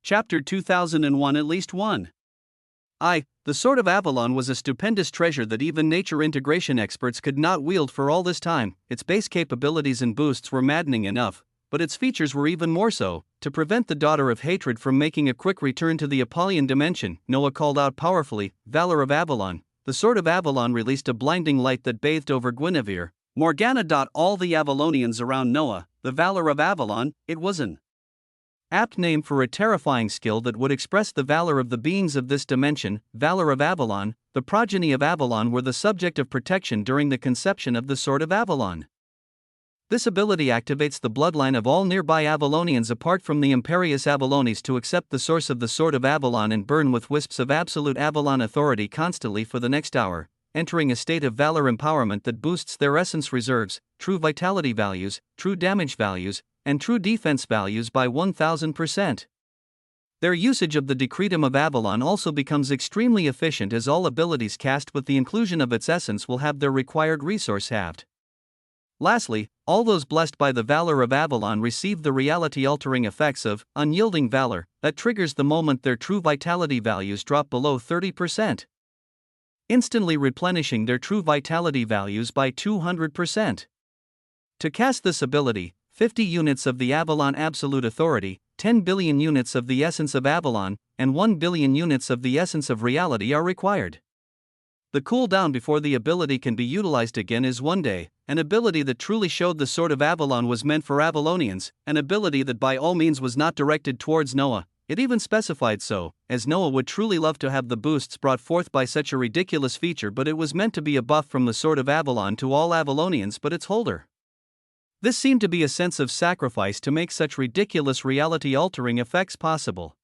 Chapter 2001 At least one. The Sword of Avalon was a stupendous treasure that even nature integration experts could not wield for all this time. Its base capabilities and boosts were maddening enough, but its features were even more so. To prevent the Daughter of Hatred from making a quick return to the Apollyon dimension, Noah called out powerfully, "Valor of Avalon." The Sword of Avalon released a blinding light that bathed over Guinevere, Morgana. All the Avalonians around Noah. The Valor of Avalon, it was an apt name for a terrifying skill that would express the valor of the beings of this dimension. Valor of Avalon. The progeny of Avalon were the subject of protection during the conception of the Sword of Avalon. This ability activates the bloodline of all nearby Avalonians apart from the imperious Avalones to accept the source of the Sword of Avalon and burn with wisps of absolute Avalon authority constantly for the next hour, entering a state of valor empowerment that boosts their essence reserves, true vitality values, true damage values, and true defense values by 1000%. Their usage of the Decretum of Avalon also becomes extremely efficient, as all abilities cast with the inclusion of its essence will have their required resource halved. Lastly, all those blessed by the Valor of Avalon receive the reality-altering effects of unyielding valor that triggers the moment their true vitality values drop below 30%, instantly replenishing their true vitality values by 200%. To cast this ability, 50 units of the Avalon Absolute Authority, 10 billion units of the Essence of Avalon, and 1 billion units of the Essence of Reality are required. The cooldown before the ability can be utilized again is 1 day, an ability that truly showed the Sword of Avalon was meant for Avalonians, an ability that by all means was not directed towards Noah. It even specified so, as Noah would truly love to have the boosts brought forth by such a ridiculous feature, but it was meant to be a buff from the Sword of Avalon to all Avalonians but its holder. This seemed to be a sense of sacrifice to make such ridiculous reality-altering effects possible.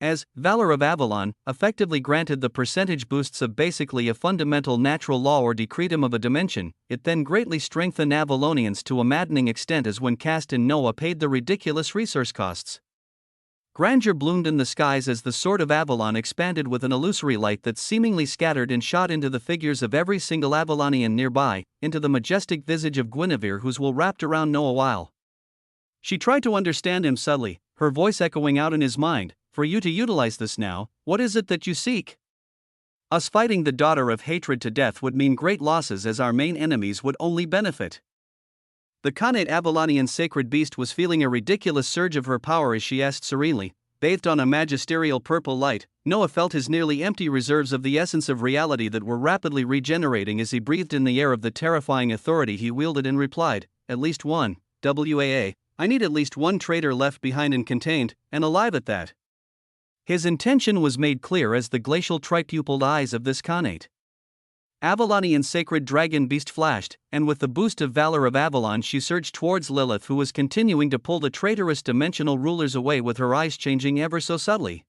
As Valor of Avalon effectively granted the percentage boosts of basically a fundamental natural law or decretum of a dimension, it then greatly strengthened Avalonians to a maddening extent, as when cast in Noah paid the ridiculous resource costs. Grandeur bloomed in the skies as the Sword of Avalon expanded with an illusory light that seemingly scattered and shot into the figures of every single Avalonian nearby, into the majestic visage of Guinevere, whose wool wrapped around Noah while she tried to understand him subtly, her voice echoing out in his mind, "For you to utilize this now, what is it that you seek? Us fighting the Daughter of Hatred to death would mean great losses, as our main enemies would only benefit." The Khanate Avalonian sacred beast was feeling a ridiculous surge of her power as she asked serenely, bathed on a magisterial purple light. Noah felt his nearly empty reserves of the essence of reality that were rapidly regenerating as he breathed in the air of the terrifying authority he wielded and replied, "At least one, WAA, I need at least one traitor left behind and contained, and alive at that." His intention was made clear as the glacial tripupilled eyes of this Khanate Avalonian sacred dragon beast flashed, and with the boost of Valor of Avalon she surged towards Lilith, who was continuing to pull the traitorous dimensional rulers away, with her eyes changing ever so subtly.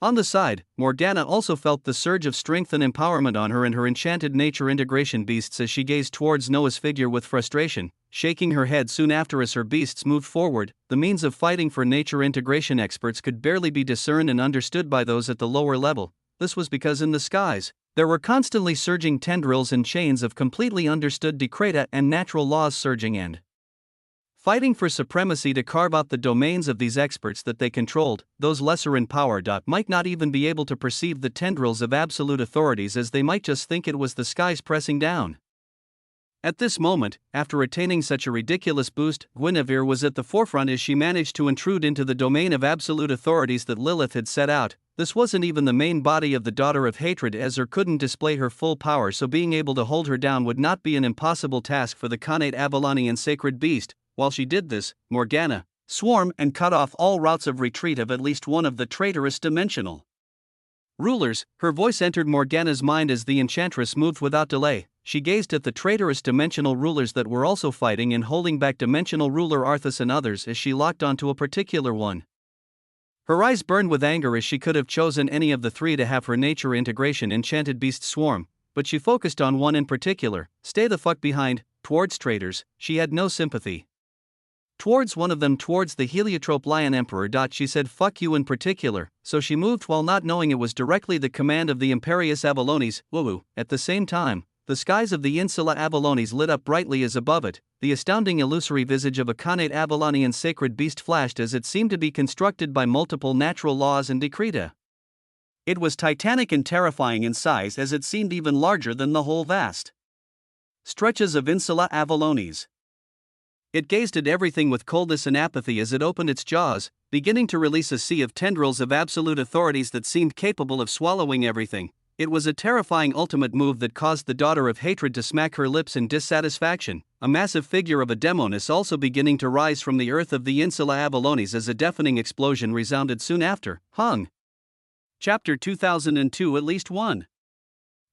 On the side, Morgana also felt the surge of strength and empowerment on her and her enchanted nature integration beasts as she gazed towards Noah's figure with frustration, shaking her head soon after as her beasts moved forward. The means of fighting for nature integration experts could barely be discerned and understood by those at the lower level. This was because in the skies, there were constantly surging tendrils and chains of completely understood decreta and natural laws surging and fighting for supremacy to carve out the domains of these experts that they controlled. Those lesser in power might not even be able to perceive the tendrils of absolute authorities, as they might just think it was the skies pressing down. At this moment, after attaining such a ridiculous boost, Guinevere was at the forefront as she managed to intrude into the domain of absolute authorities that Lilith had set out. This wasn't even the main body of the Daughter of Hatred, as her couldn't display her full power, so being able to hold her down would not be an impossible task for the Khanate Avalonian sacred beast. While she did this, Morgana swarmed and cut off all routes of retreat of at least one of the traitorous dimensional rulers. Her voice entered Morgana's mind as the enchantress moved without delay. She gazed at the traitorous dimensional rulers that were also fighting and holding back dimensional ruler Arthas and others as she locked onto a particular one. Her eyes burned with anger as she could have chosen any of the three to have her nature integration enchanted beast swarm, but she focused on one in particular. Stay the fuck behind. Towards traitors, she had no sympathy. Towards one of them, towards the heliotrope lion emperor. She said fuck you in particular, so she moved while not knowing it was directly the command of the imperious Avalones. Woo. At the same time, the skies of the Insula Avallones lit up brightly as above it, the astounding illusory visage of a connate Avallonian sacred beast flashed as it seemed to be constructed by multiple natural laws and decreta. It was titanic and terrifying in size as it seemed even larger than the whole vast stretches of Insula Avallones. It gazed at everything with coldness and apathy as it opened its jaws, beginning to release a sea of tendrils of absolute authorities that seemed capable of swallowing everything. It was a terrifying ultimate move that caused the daughter of hatred to smack her lips in dissatisfaction, a massive figure of a demoness also beginning to rise from the earth of the Insula Avallones as a deafening explosion resounded soon after. Hung. Chapter 2002 At least 1.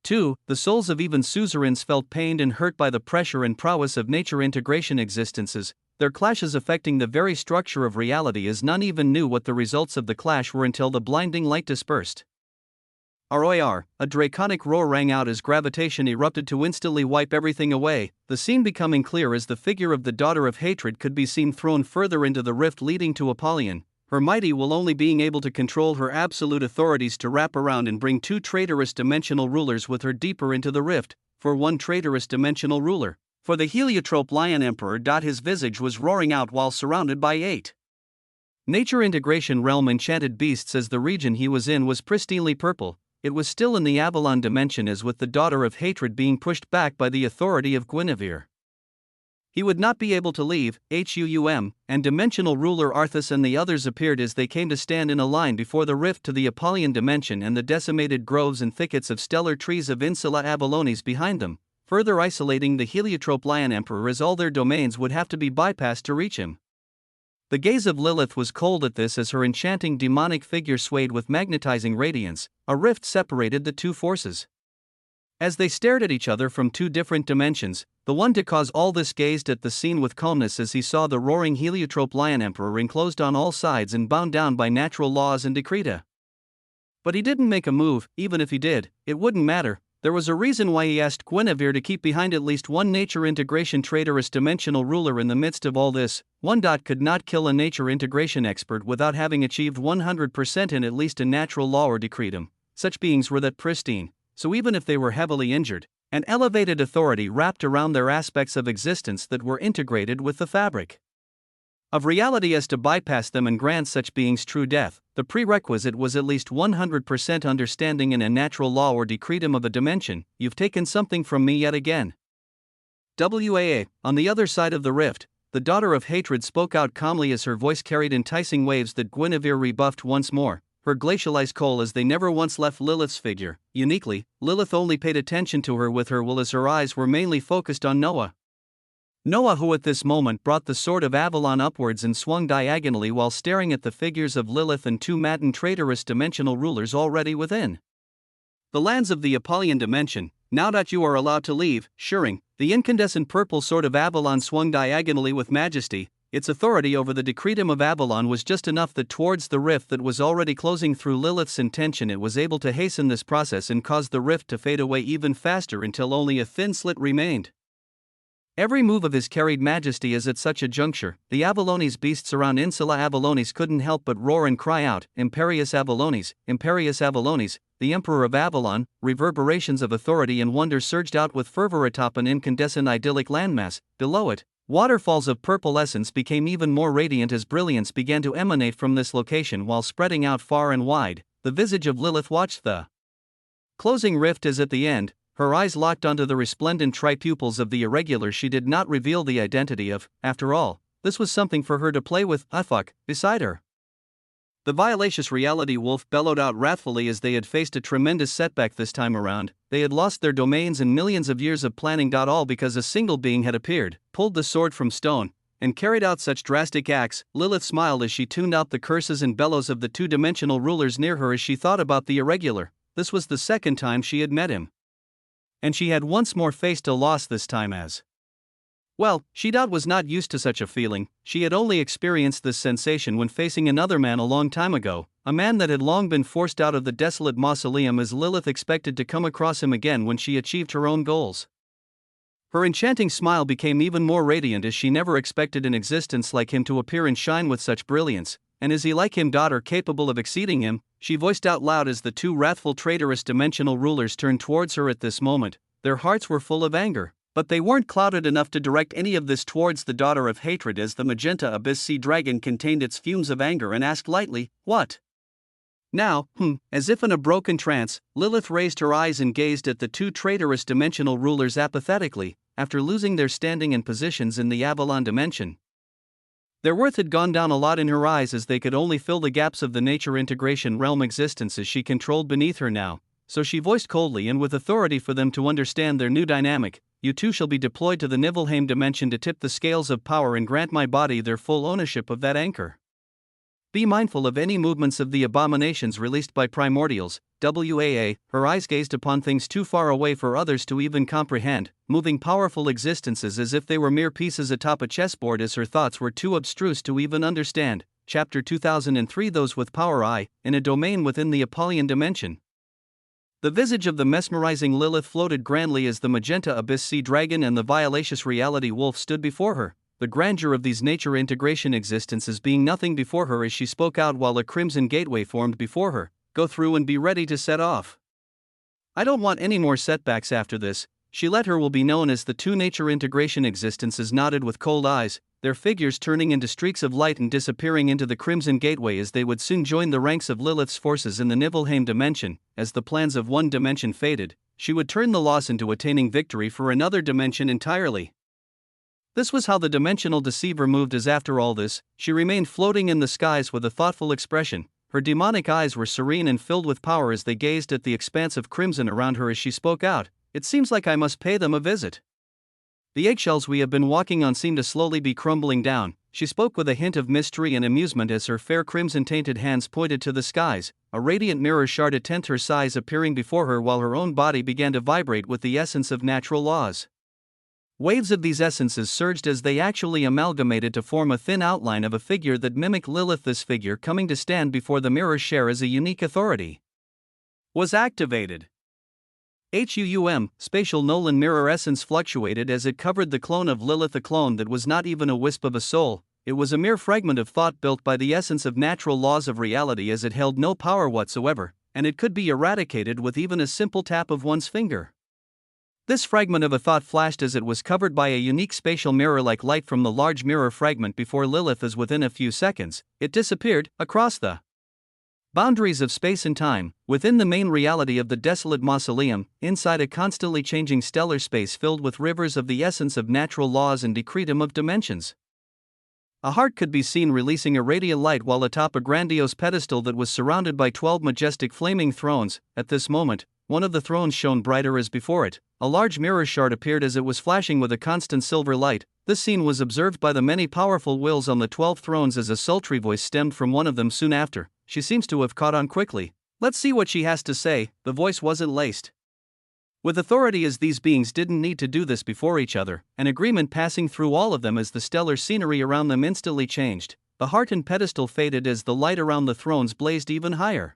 2. The souls of even suzerains felt pained and hurt by the pressure and prowess of nature integration existences, their clashes affecting the very structure of reality as none even knew what the results of the clash were until the blinding light dispersed. ROR, a draconic roar rang out as gravitation erupted to instantly wipe everything away, the scene becoming clear as the figure of the daughter of hatred could be seen thrown further into the rift leading to Apollyon, her mighty will only being able to control her absolute authorities to wrap around and bring two traitorous dimensional rulers with her deeper into the rift, for one traitorous dimensional ruler, for the heliotrope lion emperor. His visage was roaring out while surrounded by 8 nature integration realm enchanted beasts as the region he was in was pristinely purple. It was still in the Avalon dimension as with the daughter of hatred being pushed back by the authority of Guinevere. He would not be able to leave, and dimensional ruler Arthas and the others appeared as they came to stand in a line before the rift to the Apollyon dimension and the decimated groves and thickets of stellar trees of Insula Avallones behind them, further isolating the heliotrope lion emperor as all their domains would have to be bypassed to reach him. The gaze of Lilith was cold at this as her enchanting demonic figure swayed with magnetizing radiance. A rift separated the two forces. As they stared at each other from two different dimensions, the one to cause all this gazed at the scene with calmness as he saw the roaring heliotrope lion emperor enclosed on all sides and bound down by natural laws and decreta. But he didn't make a move. Even if he did, it wouldn't matter. There was a reason why he asked Guinevere to keep behind at least one nature integration traitorous dimensional ruler in the midst of all this. One. Could not kill a nature integration expert without having achieved 100% in at least a natural law or decretum. Such beings were that pristine, so even if they were heavily injured, an elevated authority wrapped around their aspects of existence that were integrated with the fabric of reality as to bypass them and grant such beings true death. The prerequisite was at least 100% understanding in a natural law or decretum of a dimension. You've taken something from me yet again. WAA, on the other side of the rift, the daughter of hatred spoke out calmly as her voice carried enticing waves that Guinevere rebuffed once more. Her glacial eyes cold as they never once left Lilith's figure. Uniquely, Lilith only paid attention to her with her will as her eyes were mainly focused on Noah. Noah, who at this moment brought the sword of Avalon upwards and swung diagonally while staring at the figures of Lilith and two maddened traitorous dimensional rulers already within the lands of the Apollyon dimension. Now that you are allowed to leave, Shuring, the incandescent purple sword of Avalon swung diagonally with majesty. Its authority over the decretum of Avalon was just enough that towards the rift that was already closing through Lilith's intention it was able to hasten this process and cause the rift to fade away even faster until only a thin slit remained. Every move of his carried majesty as at such a juncture, the Avallones beasts around Insula Avallones couldn't help but roar and cry out, Imperious Avallones, Imperious Avallones, the Emperor of Avalon. Reverberations of authority and wonder surged out with fervor atop an incandescent idyllic landmass. Below it, waterfalls of purple essence became even more radiant as brilliance began to emanate from this location while spreading out far and wide. The visage of Lilith watched the closing rift as at the end, her eyes locked onto the resplendent tripupils of the irregular she did not reveal the identity of. After all, this was something for her to play with. Beside her. The violacious reality wolf bellowed out wrathfully as they had faced a tremendous setback this time around. They had lost their domains and millions of years of planning. All because a single being had appeared, pulled the sword from stone, and carried out such drastic acts. Lilith smiled as she tuned out the curses and bellows of the two-dimensional rulers near her as she thought about the irregular. This was the second time she had met him. And she had once more faced a loss this time as well. She was not used to such a feeling. She had only experienced this sensation when facing another man a long time ago, a man that had long been forced out of the desolate mausoleum as Lilith expected to come across him again when she achieved her own goals. Her enchanting smile became even more radiant as she never expected an existence like him to appear and shine with such brilliance. And is he like him, daughter, capable of exceeding him? She voiced out loud as the two wrathful traitorous dimensional rulers turned towards her at this moment. their hearts were full of anger, but they weren't clouded enough to direct any of this towards the daughter of hatred, as the magenta abyss sea dragon contained its fumes of anger and asked lightly, "What?" Now, as if in a broken trance, Lilith raised her eyes and gazed at the two traitorous dimensional rulers apathetically, after losing their standing and positions in the Avalon dimension. Their worth had gone down a lot in her eyes, as they could only fill the gaps of the nature integration realm existences she controlled beneath her now, so she voiced coldly and with authority for them to understand their new dynamic, "You two shall be deployed to the Nibelheim dimension to tip the scales of power and grant my body their full ownership of that anchor. Be mindful of any movements of the abominations released by primordials, WAA." Her eyes gazed upon things too far away for others to even comprehend, moving powerful existences as if they were mere pieces atop a chessboard, as her thoughts were too abstruse to even understand. Chapter 2003. Those with power in a domain within the Apollyon dimension. The visage of the mesmerizing Lilith floated grandly as the magenta abyss sea dragon and the violacious reality wolf stood before her, the grandeur of these nature integration existences being nothing before her as she spoke out while a crimson gateway formed before her. "Go through and be ready to set off. I don't want any more setbacks after this." She let her will be known as the two nature integration existences nodded with cold eyes, their figures turning into streaks of light and disappearing into the crimson gateway as they would soon join the ranks of Lilith's forces in the Nibelheim dimension. As the plans of one dimension faded, she would turn the loss into attaining victory for another dimension entirely. This was how the dimensional deceiver moved, as after all this, she remained floating in the skies with a thoughtful expression. Her demonic eyes were serene and filled with power as they gazed at the expanse of crimson around her as she spoke out, "It seems like I must pay them a visit. The eggshells we have been walking on seem to slowly be crumbling down." She spoke with a hint of mystery and amusement as her fair crimson-tainted hands pointed to the skies, a radiant mirror shard at her size appearing before her while her own body began to vibrate with the essence of natural laws. Waves of these essences surged as they actually amalgamated to form a thin outline of a figure that mimicked Lilith. This figure, coming to stand before the mirror share as a unique authority, was activated. Spatial Nolan mirror essence fluctuated as it covered the clone of Lilith, a clone that was not even a wisp of a soul. It was a mere fragment of thought built by the essence of natural laws of reality, as it held no power whatsoever, and it could be eradicated with even a simple tap of one's finger. This fragment of a thought flashed as it was covered by a unique spatial mirror-like light from the large mirror fragment before Lilith, as within a few seconds, it disappeared across the boundaries of space and time, within the main reality of the desolate mausoleum, inside a constantly changing stellar space filled with rivers of the essence of natural laws and decretum of dimensions. A heart could be seen releasing a radiant light while atop a grandiose pedestal that was surrounded by 12 majestic flaming thrones. At this moment, one of the thrones shone brighter as before it. A large mirror shard appeared as it was flashing with a constant silver light. This scene was observed by the many powerful wills on the 12 thrones as a sultry voice stemmed from one of them soon after. "She seems to have caught on quickly. Let's see what she has to say." The voice wasn't laced with authority, as these beings didn't need to do this before each other, an agreement passing through all of them as the stellar scenery around them instantly changed. The heart and pedestal faded as the light around the thrones blazed even higher,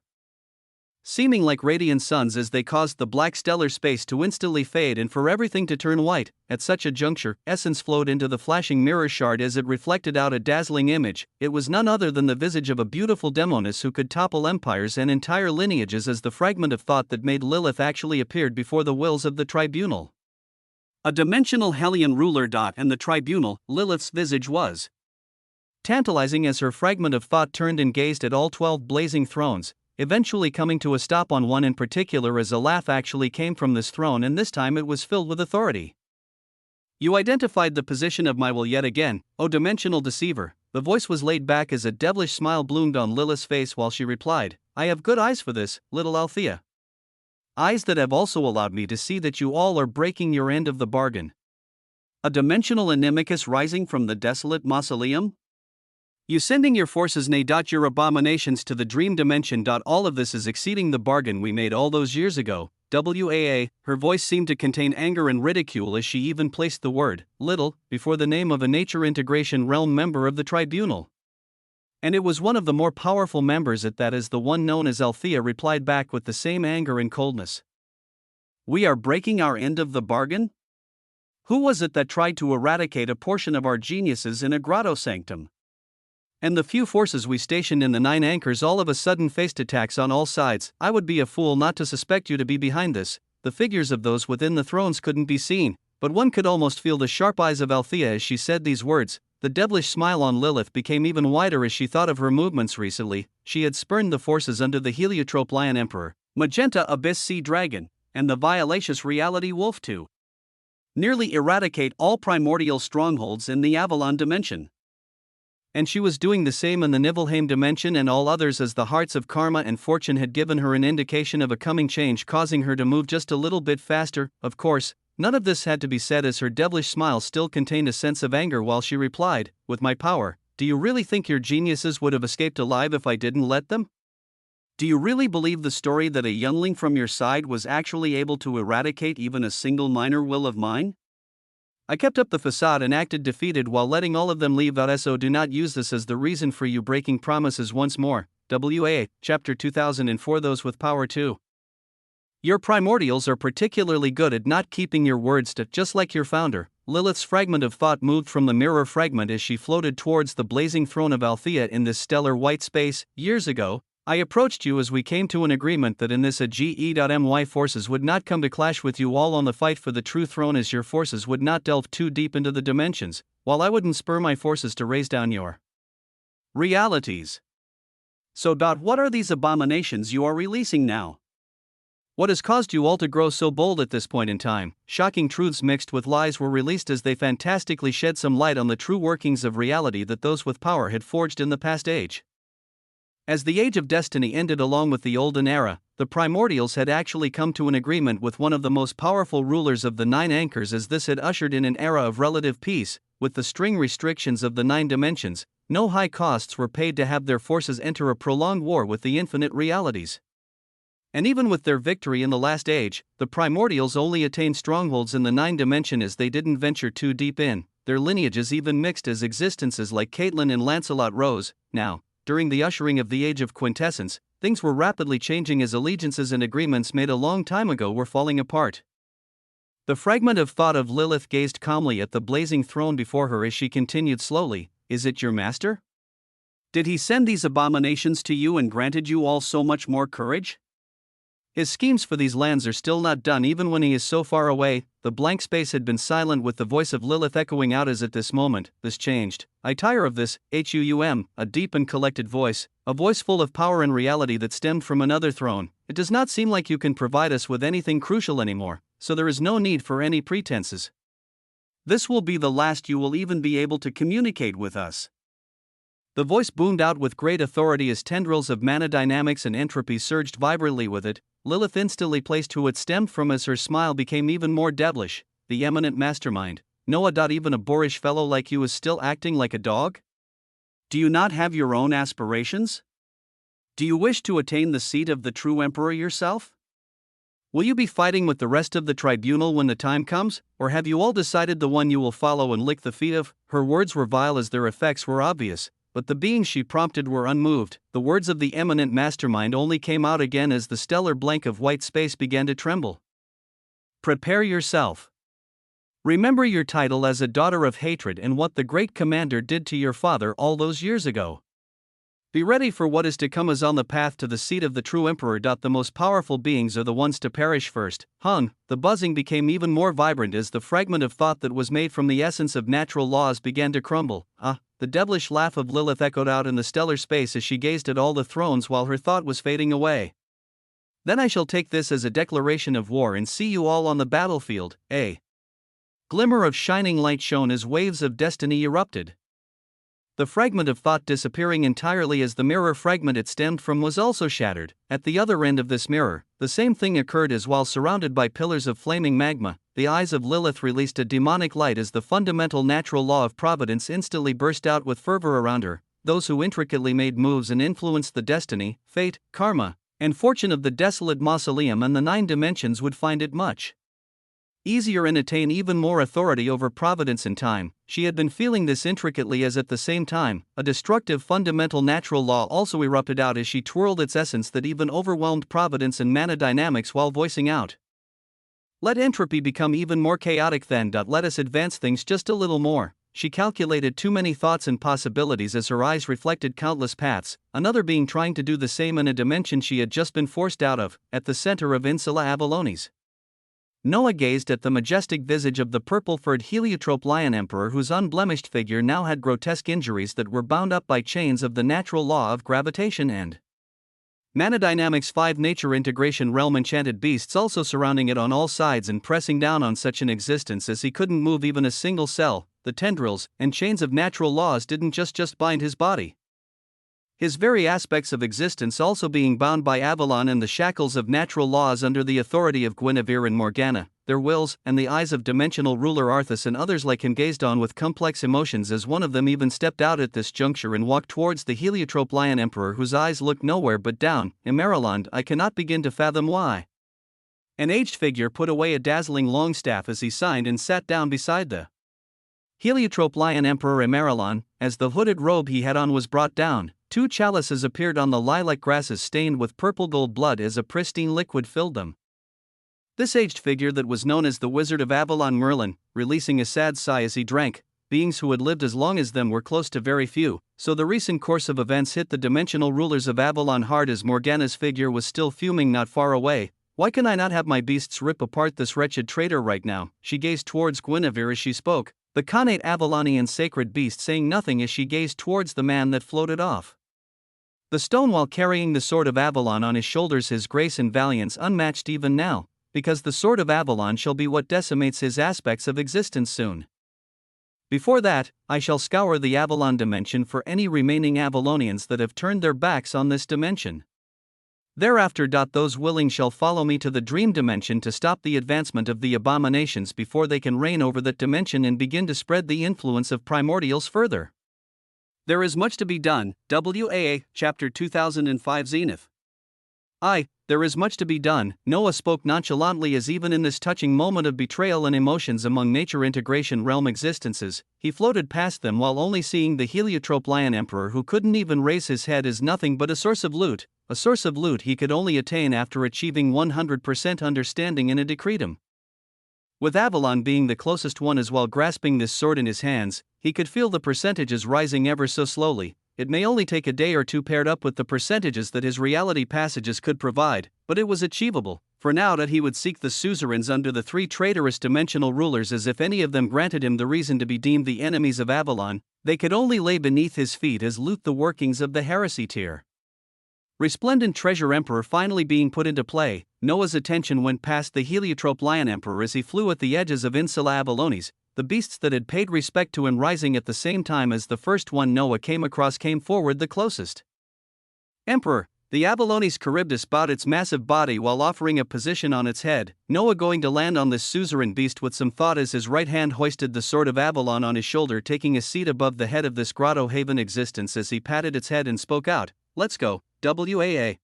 seeming like radiant suns as they caused the black stellar space to instantly fade and for everything to turn white. At such a juncture, essence flowed into the flashing mirror shard as it reflected out a dazzling image. It was none other than the visage of a beautiful demoness who could topple empires and entire lineages, as the fragment of thought that made Lilith actually appeared before the wills of the tribunal. A dimensional Hellion ruler. And the tribunal, Lilith's visage was tantalizing as her fragment of thought turned and gazed at all 12 blazing thrones, eventually coming to a stop on one in particular as a laugh actually came from this throne, and this time it was filled with authority. "You identified the position of my will yet again, O dimensional deceiver." The voice was laid back as a devilish smile bloomed on Lilith's face while she replied, "I have good eyes for this, little Althea. Eyes that have also allowed me to see that you all are breaking your end of the bargain. A dimensional Inimicus rising from the desolate mausoleum? You sending your forces your abominations to the dream dimension. All of this is exceeding the bargain we made all those years ago. WAA, her voice seemed to contain anger and ridicule as she even placed the word, little, before the name of a nature integration realm member of the tribunal. And it was one of the more powerful members at that, as the one known as Althea replied back with the same anger and coldness. "We are breaking our end of the bargain? Who was it that tried to eradicate a portion of our geniuses in a grotto sanctum? And the few forces we stationed in the 9 anchors all of a sudden faced attacks on all sides. I would be a fool not to suspect you to be behind this. the figures of those within the thrones couldn't be seen, but one could almost feel the sharp eyes of Althea as she said these words. The devilish smile on Lilith became even wider as she thought of her movements recently. She had spurned the forces under the Heliotrope Lion Emperor, Magenta Abyss Sea Dragon, and the Violaceous Reality Wolf to nearly eradicate all primordial strongholds in the Avalon dimension. And she was doing the same in the Nibelheim dimension and all others, as the hearts of karma and fortune had given her an indication of a coming change, causing her to move just a little bit faster. Of course, none of this had to be said, as her devilish smile still contained a sense of anger while she replied, "With my power, do you really think your geniuses would have escaped alive if I didn't let them? Do you really believe the story that a youngling from your side was actually able to eradicate even a single minor will of mine? I kept up the facade and acted defeated while letting all of them leave out, so do not use this as the reason for you breaking promises once more." WA, Chapter 2004. Those with power too. Your primordials are particularly good at not keeping your words to, just like your founder. Lilith's fragment of thought moved from the mirror fragment as she floated towards the blazing throne of Althea in this stellar white space. Years ago, I approached you as we came to an agreement that in this AGE.my forces would not come to clash with you all on the fight for the true throne, as your forces would not delve too deep into the dimensions, while I wouldn't spur my forces to raise down your realities. So about what are these abominations you are releasing now? What has caused you all to grow so bold at this point in time? Shocking truths mixed with lies were released as they fantastically shed some light on the true workings of reality that those with power had forged in the past age. As the Age of Destiny ended along with the Olden Era, the Primordials had actually come to an agreement with one of the most powerful rulers of the Nine Anchors, as this had ushered in an era of relative peace. With the string restrictions of the Nine Dimensions, no high costs were paid to have their forces enter a prolonged war with the infinite realities. And even with their victory in the last age, the Primordials only attained strongholds in the Nine Dimension as they didn't venture too deep in. Their lineages even mixed as existences like Caitlin and Lancelot rose. Now, during the ushering of the Age of Quintessence, things were rapidly changing as allegiances and agreements made a long time ago were falling apart. The fragment of thought of Lilith gazed calmly at the blazing throne before her as she continued slowly, "Is it your master? Did he send these abominations to you and granted you all so much more courage? His schemes for these lands are still not done even when he is so far away." The blank space had been silent, with the voice of Lilith echoing out as at this moment, "This changed. I tire of this." A deep and collected voice, a voice full of power and reality that stemmed from another throne. "It does not seem like you can provide us with anything crucial anymore, so there is no need for any pretenses. This will be the last you will even be able to communicate with us." The voice boomed out with great authority as tendrils of mana dynamics and entropy surged vibrantly with it. Lilith instantly placed who it stemmed from as her smile became even more devilish. "The eminent mastermind. Noah. Even a boorish fellow like you is still acting like a dog? Do you not have your own aspirations? Do you wish to attain the seat of the true emperor yourself? Will you be fighting with the rest of the tribunal when the time comes, or have you all decided the one you will follow and lick the feet of?" Her words were vile as their effects were obvious, but the beings she prompted were unmoved. The words of the eminent mastermind only came out again as the stellar blank of white space began to tremble. "Prepare yourself. Remember your title as a daughter of hatred and what the great commander did to your father all those years ago. Be ready for what is to come as on the path to the seat of the true emperor. The most powerful beings are the ones to perish first." The buzzing became even more vibrant as the fragment of thought that was made from the essence of natural laws began to crumble. The devilish laugh of Lilith echoed out in the stellar space as she gazed at all the thrones while her thought was fading away. "Then I shall take this as a declaration of war and see you all on the battlefield." A glimmer of shining light shone as waves of destiny erupted. The fragment of thought disappearing entirely as the mirror fragment it stemmed from was also shattered. At the other end of this mirror, the same thing occurred as while surrounded by pillars of flaming magma, the eyes of Lilith released a demonic light as the fundamental natural law of providence instantly burst out with fervor around her. Those who intricately made moves and influenced the destiny, fate, karma, and fortune of the desolate mausoleum and the Nine Dimensions would find it much easier and attain even more authority over providence and time. She had been feeling this intricately as at the same time, a destructive fundamental natural law also erupted out as she twirled its essence that even overwhelmed providence and mana dynamics while voicing out, "Let entropy become even more chaotic then. Let us advance things just a little more." She calculated too many thoughts and possibilities as her eyes reflected countless paths, another being trying to do the same in a dimension she had just been forced out of, at the center of Insula Avalonis. Noah gazed at the majestic visage of the purple-furred heliotrope lion emperor, whose unblemished figure now had grotesque injuries that were bound up by chains of the natural law of gravitation and Manadynamics 5 nature integration realm. Enchanted beasts also surrounding it on all sides and pressing down on such an existence as he couldn't move even a single cell. The tendrils and chains of natural laws didn't just bind his body. His very aspects of existence also being bound by Avalon and the shackles of natural laws under the authority of Guinevere and Morgana, their wills, and the eyes of dimensional ruler Arthas and others like him gazed on with complex emotions as one of them even stepped out at this juncture and walked towards the heliotrope lion emperor, whose eyes looked nowhere but down. Emerald, I cannot begin to fathom why. An aged figure put away a dazzling long staff as he signed and sat down beside the heliotrope lion emperor Emerald. As the hooded robe he had on was brought down, 2 chalices appeared on the lilac grasses stained with purple gold blood as a pristine liquid filled them. This aged figure that was known as the Wizard of Avalon Merlin, releasing a sad sigh as he drank. Beings who had lived as long as them were close to very few, so the recent course of events hit the dimensional rulers of Avalon hard as Morgana's figure was still fuming not far away. Why can I not have my beasts rip apart this wretched traitor right now? She gazed towards Guinevere as she spoke, the connate Avalonian sacred beast saying nothing as she gazed towards the man that floated off the stone while carrying the sword of Avalon on his shoulders, his grace and valiance unmatched even now, because the sword of Avalon shall be what decimates his aspects of existence soon. Before that, I shall scour the Avalon dimension for any remaining Avalonians that have turned their backs on this dimension. Thereafter, those willing shall follow me to the dream dimension to stop the advancement of the abominations before they can reign over that dimension and begin to spread the influence of primordials further. There is much to be done. WAA, Chapter 2005 Zenith. There is much to be done, Noah spoke nonchalantly as even in this touching moment of betrayal and emotions among nature integration realm existences, he floated past them while only seeing the heliotrope lion emperor who couldn't even raise his head as nothing but a source of loot he could only attain after achieving 100% understanding in a decretum. With Avalon being the closest one as well grasping this sword in his hands, he could feel the percentages rising ever so slowly. It may only take a day or two paired up with the percentages that his reality passages could provide, but it was achievable, for now that he would seek the suzerains under the 3 traitorous dimensional rulers as if any of them granted him the reason to be deemed the enemies of Avalon, they could only lay beneath his feet as loot the workings of the heresy tier. Resplendent Treasure Emperor finally being put into play, Noah's attention went past the heliotrope lion emperor as he flew at the edges of Insula Avalones. The beasts that had paid respect to him rising at the same time as the first one Noah came across came forward the closest. Emperor, the Avalones Charybdis bowed its massive body while offering a position on its head, Noah going to land on this suzerain beast with some thought as his right hand hoisted the sword of Avalon on his shoulder, taking a seat above the head of this grotto haven existence as he patted its head and spoke out, "Let's go, WAA."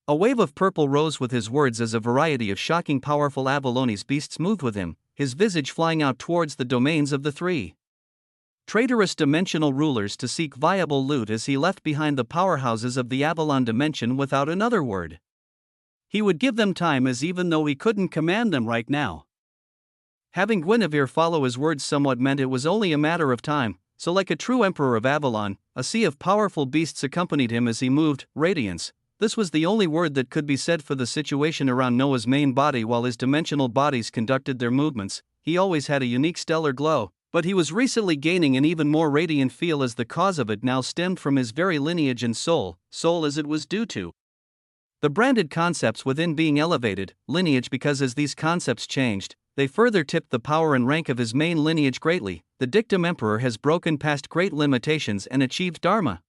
A wave of purple rose with his words as a variety of shocking powerful Avalones beasts moved with him, his visage flying out towards the domains of the 3 traitorous dimensional rulers to seek viable loot as he left behind the powerhouses of the Avalon dimension without another word. He would give them time as even though he couldn't command them right now. Having Guinevere follow his words somewhat meant it was only a matter of time, so like a true emperor of Avalon, a sea of powerful beasts accompanied him as he moved. Radiance. This was the only word that could be said for the situation around Noah's main body while his dimensional bodies conducted their movements. He always had a unique stellar glow, but he was recently gaining an even more radiant feel as the cause of it now stemmed from his very lineage and soul as it was due to the branded concepts within being elevated, lineage because as these concepts changed, they further tipped the power and rank of his main lineage greatly. The dictum emperor has broken past great limitations and achieved Dharma.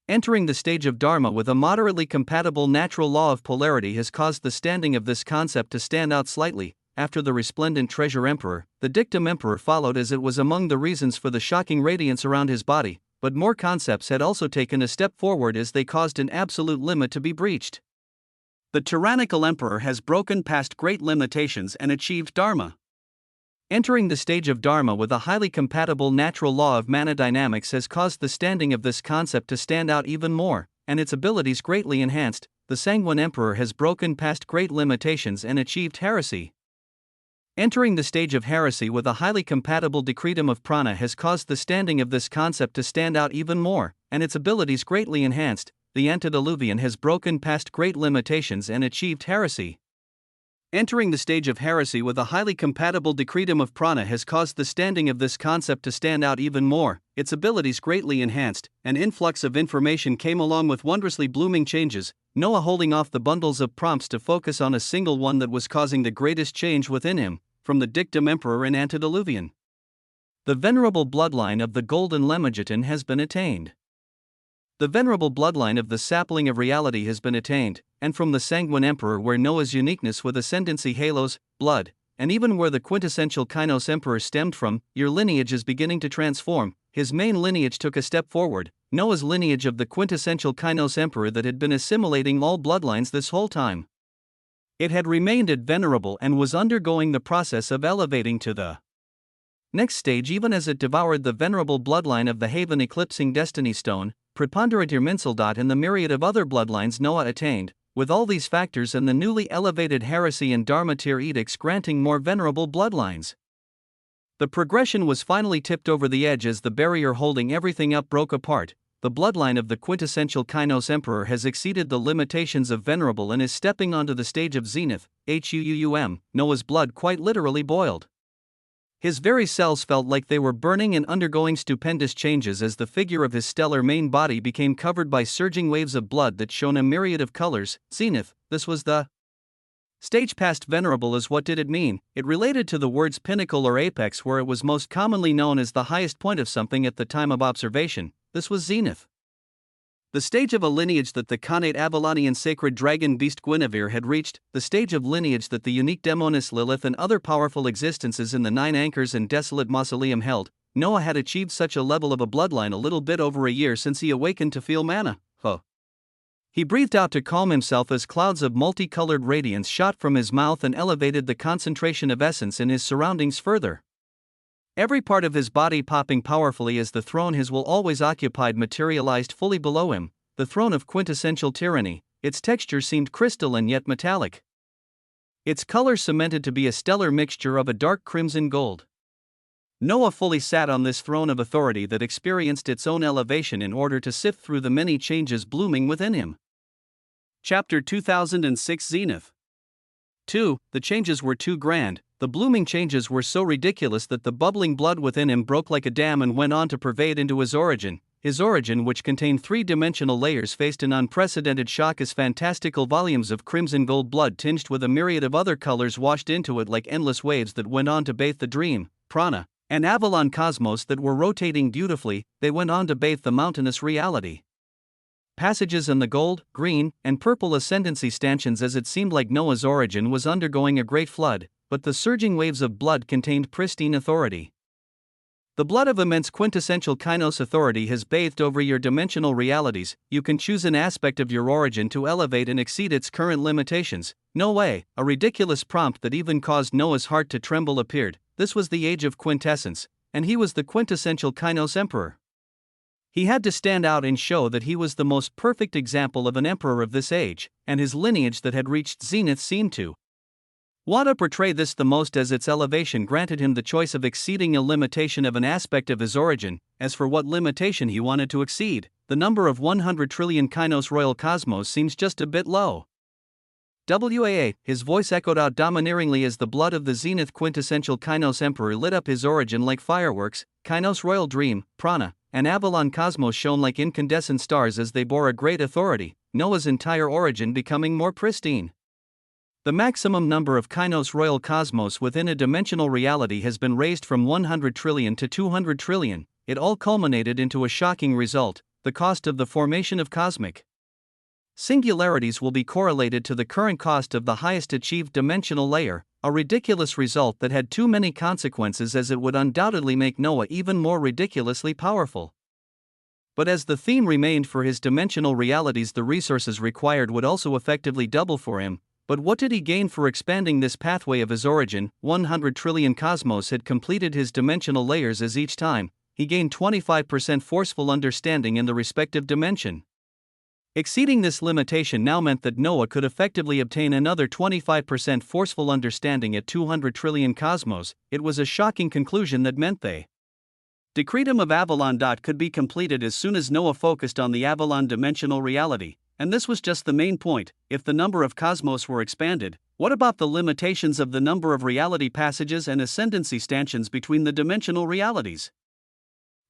Entering the stage of Dharma with a moderately compatible natural law of polarity has caused the standing of this concept to stand out slightly. After the resplendent treasure emperor, the dictum emperor followed as it was among the reasons for the shocking radiance around his body, but more concepts had also taken a step forward as they caused an absolute limit to be breached. The tyrannical emperor has broken past great limitations and achieved Dharma. Entering the stage of Dharma with a highly compatible natural law of manadynamics has caused the standing of this concept to stand out even more, and its abilities greatly enhanced. The sanguine emperor has broken past great limitations and achieved heresy. Entering the stage of heresy with a highly compatible decretum of prana has caused the standing of this concept to stand out even more, and its abilities greatly enhanced. The antediluvian has broken past great limitations and achieved heresy. Entering the stage of heresy with a highly compatible decretum of prana has caused the standing of this concept to stand out even more, its abilities greatly enhanced, an influx of information came along with wondrously blooming changes, Noah holding off the bundles of prompts to focus on a single one that was causing the greatest change within him, from the dictum emperor in antediluvian. The venerable bloodline of the golden Lemegeton has been attained. The venerable bloodline of the sapling of reality has been attained, and from the sanguine emperor where Noah's uniqueness with ascendancy halos, blood, and even where the quintessential Kainos emperor stemmed from, your lineage is beginning to transform. His main lineage took a step forward, Noah's lineage of the quintessential Kainos emperor that had been assimilating all bloodlines this whole time. It had remained at venerable and was undergoing the process of elevating to the next stage even as it devoured the venerable bloodline of the Haven eclipsing destiny stone, preponderator Minseldot and the myriad of other bloodlines Noah attained, with all these factors and the newly elevated heresy and Dharmatir edicts granting more venerable bloodlines. The progression was finally tipped over the edge as the barrier holding everything up broke apart. The bloodline of the quintessential Kainos emperor has exceeded the limitations of venerable and is stepping onto the stage of zenith, Noah's blood quite literally boiled. His very cells felt like they were burning and undergoing stupendous changes as the figure of his stellar main body became covered by surging waves of blood that shone a myriad of colors. Zenith, this was the stage past venerable. As what did it mean? It related to the words pinnacle or apex, where it was most commonly known as the highest point of something at the time of observation. This was zenith. The stage of a lineage that the connate Avalonian sacred dragon beast Guinevere had reached, the stage of lineage that the unique demoness Lilith and other powerful existences in the Nine Anchors and Desolate Mausoleum held. Noah had achieved such a level of a bloodline a little bit over a year since he awakened to feel mana. He breathed out to calm himself as clouds of multicolored radiance shot from his mouth and elevated the concentration of essence in his surroundings further. Every part of his body popping powerfully as the throne his will always occupied materialized fully below him, the throne of quintessential tyranny. Its texture seemed crystalline yet metallic. Its color cemented to be a stellar mixture of a dark crimson gold. Noah fully sat on this throne of authority that experienced its own elevation in order to sift through the many changes blooming within him. Chapter 2006 Zenith 2. The changes were too grand. The blooming changes were so ridiculous that the bubbling blood within him broke like a dam and went on to pervade into his origin, which contained three-dimensional layers, faced an unprecedented shock as fantastical volumes of crimson gold blood tinged with a myriad of other colors washed into it like endless waves that went on to bathe the dream, prana, and Avalon cosmos that were rotating beautifully. They went on to bathe the mountainous reality. Passages in the gold, green, and purple ascendancy stanchions as it seemed like Noah's origin was undergoing a great flood, but the surging waves of blood contained pristine authority. The blood of immense quintessential Kainos authority has bathed over your dimensional realities. You can choose an aspect of your origin to elevate and exceed its current limitations. No way. A ridiculous prompt that even caused Noah's heart to tremble appeared. This was the age of quintessence, and he was the quintessential Kainos emperor. He had to stand out and show that he was the most perfect example of an emperor of this age, and his lineage that had reached zenith seemed to want to portray this the most, as its elevation granted him the choice of exceeding a limitation of an aspect of his origin. As for what limitation he wanted to exceed, the number of 100 trillion Kainos royal cosmos seems just a bit low. His voice echoed out domineeringly as the blood of the zenith quintessential Kainos emperor lit up his origin like fireworks. Kainos royal dream, prana, and Avalon cosmos shone like incandescent stars as they bore a great authority, Noah's entire origin becoming more pristine. The maximum number of Kainos royal cosmos within a dimensional reality has been raised from 100 trillion to 200 trillion. It all culminated into a shocking result: the cost of the formation of cosmic singularities will be correlated to the current cost of the highest achieved dimensional layer, a ridiculous result that had too many consequences, as it would undoubtedly make Noah even more ridiculously powerful. But as the theme remained for his dimensional realities, the resources required would also effectively double for him. But what did he gain for expanding this pathway of his origin? 100 trillion cosmos had completed his dimensional layers, as each time he gained 25% forceful understanding in the respective dimension. Exceeding this limitation now meant that Noah could effectively obtain another 25% forceful understanding at 200 trillion cosmos. It was a shocking conclusion that meant the decretum of Avalon. Could be completed as soon as Noah focused on the Avalon dimensional reality. And this was just the main point. If the number of cosmos were expanded, What about the limitations of the number of reality passages and ascendancy stanchions between the dimensional realities?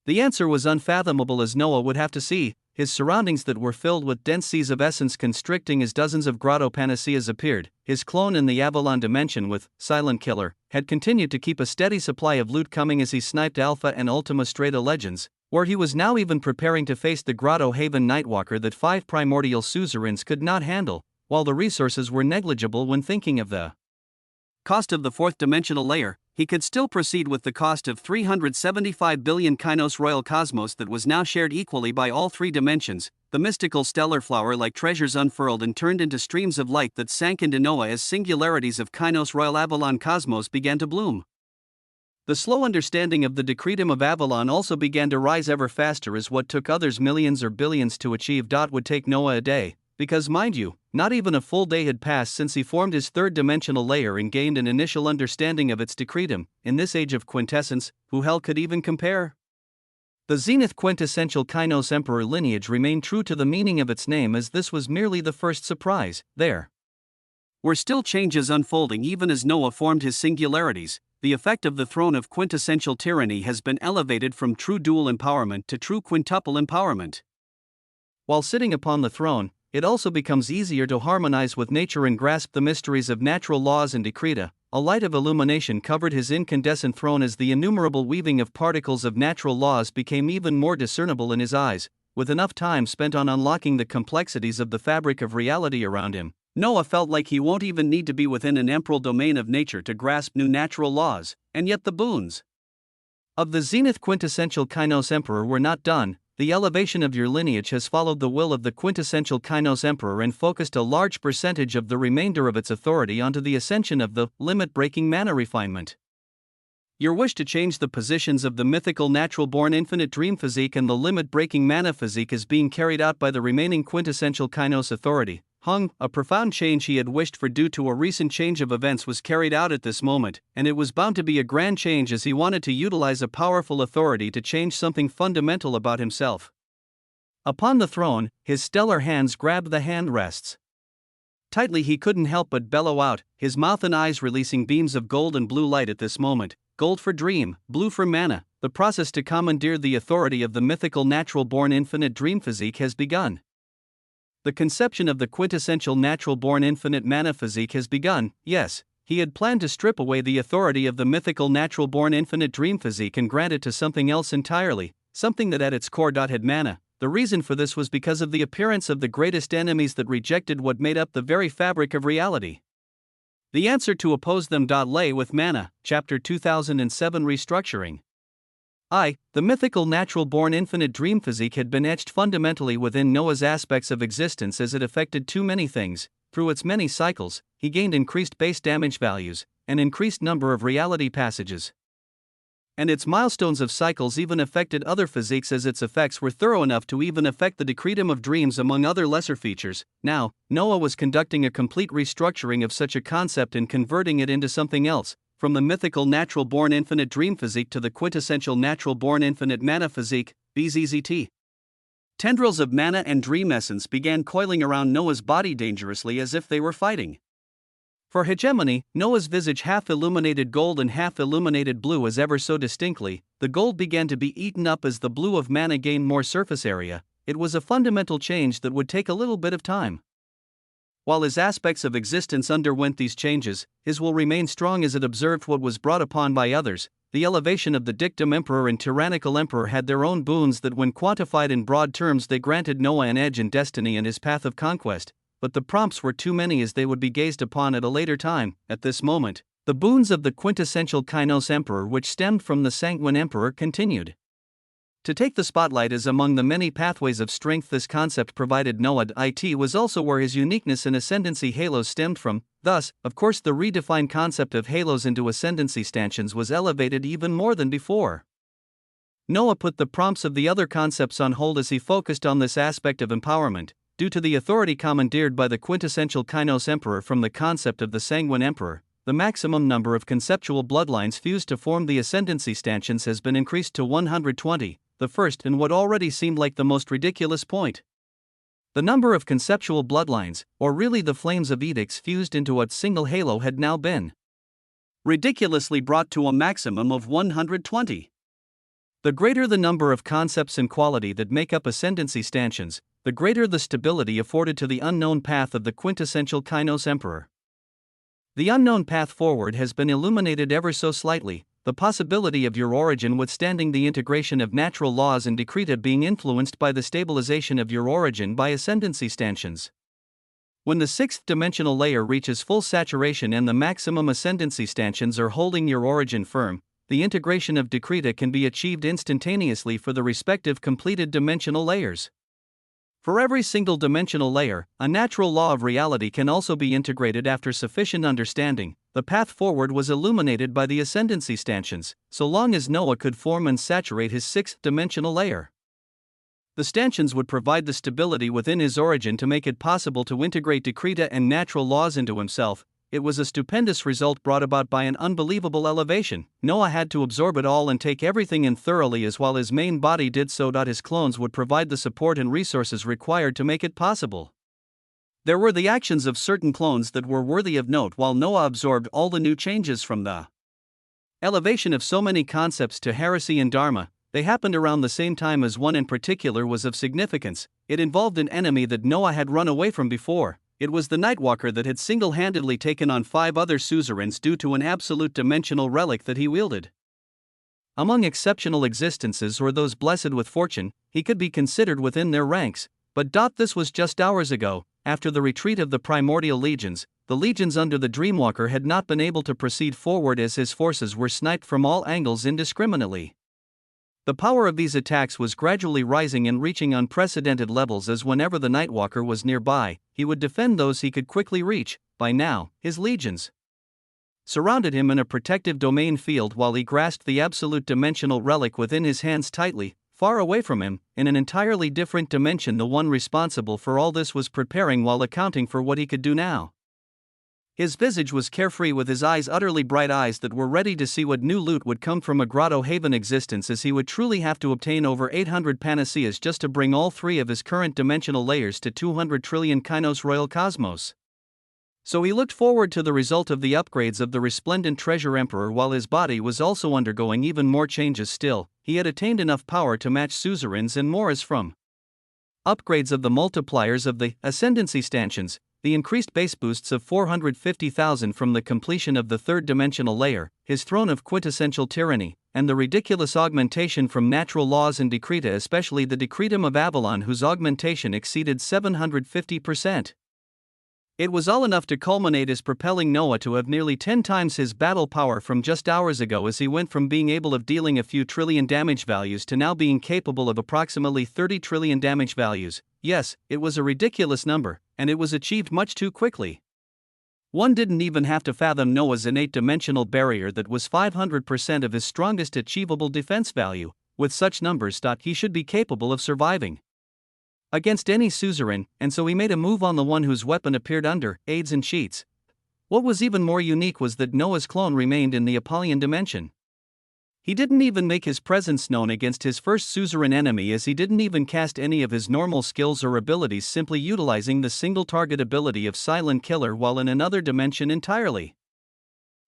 The answer was unfathomable, as Noah would have to see his surroundings that were filled with dense seas of essence constricting as dozens of grotto panaceas appeared. His clone in the Avalon dimension with Silent Killer had continued to keep a steady supply of loot coming as he sniped Alpha and Ultima Strata Legends, where he was now even preparing to face the Grotto Haven Nightwalker that 5 primordial suzerains could not handle, while the resources were negligible when thinking of the cost of the 4th dimensional layer. He could still proceed with the cost of 375 billion Kainos Royal Cosmos that was now shared equally by all 3 dimensions. The mystical stellar flower like treasures unfurled and turned into streams of light that sank into Noah as singularities of Kainos Royal Avalon Cosmos began to bloom. The slow understanding of the decretum of Avalon also began to rise ever faster as what took others millions or billions to achieve would take Noah a day, because mind you, not even a full day had passed since he formed his 3rd dimensional layer and gained an initial understanding of its decretum. In this age of quintessence, who hell could even compare? The Zenith quintessential Kainos Emperor lineage remained true to the meaning of its name, as this was merely the first surprise. There were still changes unfolding even as Noah formed his singularities. The effect of the throne of quintessential tyranny has been elevated from true dual empowerment to true quintuple empowerment. While sitting upon the throne, it also becomes easier to harmonize with nature and grasp the mysteries of natural laws and decreta. A light of illumination covered his incandescent throne as the innumerable weaving of particles of natural laws became even more discernible in his eyes. With enough time spent on unlocking the complexities of the fabric of reality around him, Noah felt like he won't even need to be within an emperor domain of nature to grasp new natural laws, and yet the boons of the Zenith quintessential Kainos Emperor were not done. The elevation of your lineage has followed the will of the quintessential Kainos Emperor and focused a large percentage of the remainder of its authority onto the ascension of the limit-breaking mana refinement. Your wish to change the positions of the mythical natural-born infinite dream physique and the limit-breaking mana physique is being carried out by the remaining quintessential Kainos authority. A profound change he had wished for due to a recent change of events was carried out at this moment, and it was bound to be a grand change as he wanted to utilize a powerful authority to change something fundamental about himself. Upon the throne, his stellar hands grabbed the hand rests. Tightly, he couldn't help but bellow out, his mouth and eyes releasing beams of gold and blue light at this moment. Gold for dream, blue for mana. The process to commandeer the authority of the mythical natural-born infinite dream physique has begun. The conception of the quintessential natural-born infinite mana physique has begun. Yes, he had planned to strip away the authority of the mythical natural-born infinite dream physique and grant it to something else entirely, something that at its core had mana. The reason for this was because of the appearance of the greatest enemies that rejected what made up the very fabric of reality. The answer to oppose them lay with mana. Chapter 2007 Restructuring. The mythical natural-born infinite dream physique had been etched fundamentally within Noah's aspects of existence as it affected too many things. Through its many cycles, he gained increased base damage values, an increased number of reality passages. And its milestones of cycles even affected other physiques as its effects were thorough enough to even affect the decretum of dreams among other lesser features. Now, Noah was conducting a complete restructuring of such a concept and converting it into something else. From the mythical natural-born infinite dream physique to the quintessential natural-born infinite mana physique, BZZT. Tendrils of mana and dream essence began coiling around Noah's body dangerously as if they were fighting for hegemony. Noah's visage half illuminated gold and half illuminated blue as ever so distinctly. The gold began to be eaten up as the blue of mana gained more surface area. It was a fundamental change that would take a little bit of time. While his aspects of existence underwent these changes, his will remained strong as it observed what was brought upon by others. The elevation of the dictum emperor and tyrannical emperor had their own boons that, when quantified in broad terms, they granted Noah an edge in destiny and his path of conquest, but the prompts were too many as they would be gazed upon at a later time. At this moment, the boons of the quintessential Kainos emperor, which stemmed from the sanguine emperor, continued to take the spotlight as among the many pathways of strength this concept provided Noah. It was also where his uniqueness and ascendancy halos stemmed from. Thus, of course, the redefined concept of halos into ascendancy stanchions was elevated even more than before. Noah put the prompts of the other concepts on hold as he focused on this aspect of empowerment. Due to the authority commandeered by the quintessential Kainos emperor from the concept of the sanguine emperor, the maximum number of conceptual bloodlines fused to form the ascendancy stanchions has been increased to 120. The first and what already seemed like the most ridiculous point The number of conceptual bloodlines, or really the flames of edicts fused into a single halo, had now been ridiculously brought to a maximum of 120. The greater the number of concepts and quality that make up ascendancy stanchions, the greater the stability afforded to the unknown path of the quintessential Kainos Emperor. The unknown path forward has been illuminated ever so slightly, the possibility of your origin withstanding the integration of natural laws and decreta being influenced by the stabilization of your origin by ascendancy stanchions. When the sixth dimensional layer reaches full saturation and the maximum ascendancy stanchions are holding your origin firm, the integration of decreta can be achieved instantaneously for the respective completed dimensional layers. For every single dimensional layer, a natural law of reality can also be integrated after sufficient understanding. The path forward was illuminated by the ascendancy stanchions, so long as Noah could form and saturate his sixth dimensional layer. The stanchions would provide the stability within his origin to make it possible to integrate decreta and natural laws into himself. It was a stupendous result brought about by an unbelievable elevation. Noah had to absorb it all and take everything in thoroughly, as while his main body did so. His clones would provide the support and resources required to make it possible. There were the actions of certain clones that were worthy of note while Noah absorbed all the new changes from the elevation of so many concepts to heresy and dharma. They happened around the same time as one in particular was of significance. It involved an enemy that Noah had run away from before. It was the Nightwalker that had single-handedly taken on 5 other suzerains due to an absolute dimensional relic that he wielded. Among exceptional existences or those blessed with fortune, he could be considered within their ranks, but this was just hours ago. After the retreat of the primordial legions, the legions under the Dreamwalker had not been able to proceed forward as his forces were sniped from all angles indiscriminately. The power of these attacks was gradually rising and reaching unprecedented levels, as whenever the Nightwalker was nearby, he would defend those he could quickly reach. By now, his legions surrounded him in a protective domain field while he grasped the absolute dimensional relic within his hands tightly. Far away from him, in an entirely different dimension, the one responsible for all this was preparing while accounting for what he could do now. His visage was carefree, with his eyes utterly bright eyes that were ready to see what new loot would come from a grotto haven existence, as he would truly have to obtain over 800 panaceas just to bring all 3 of his current dimensional layers to 200 trillion Kainos Royal Cosmos. So he looked forward to the result of the upgrades of the resplendent Treasure Emperor while his body was also undergoing even more changes still. He had attained enough power to match suzerains and more as from upgrades of the multipliers of the ascendancy stanchions, the increased base boosts of 450,000 from the completion of the 3rd dimensional layer, his throne of quintessential tyranny, and the ridiculous augmentation from natural laws and decreta, especially the decretum of Avalon, whose augmentation exceeded 750%. It was all enough to culminate as propelling Noah to have nearly 10 times his battle power from just hours ago, as he went from being able of dealing a few trillion damage values to now being capable of approximately 30 trillion damage values. Yes, it was a ridiculous number, and it was achieved much too quickly. One didn't even have to fathom Noah's innate dimensional barrier that was 500% of his strongest achievable defense value. With such numbers, he should be capable of surviving against any suzerain, and so he made a move on the one whose weapon appeared under aids and cheats. What was even more unique was that Noah's clone remained in the Apollyon dimension. He didn't even make his presence known against his first suzerain enemy, as he didn't even cast any of his normal skills or abilities, simply utilizing the single target ability of Silent Killer while in another dimension entirely.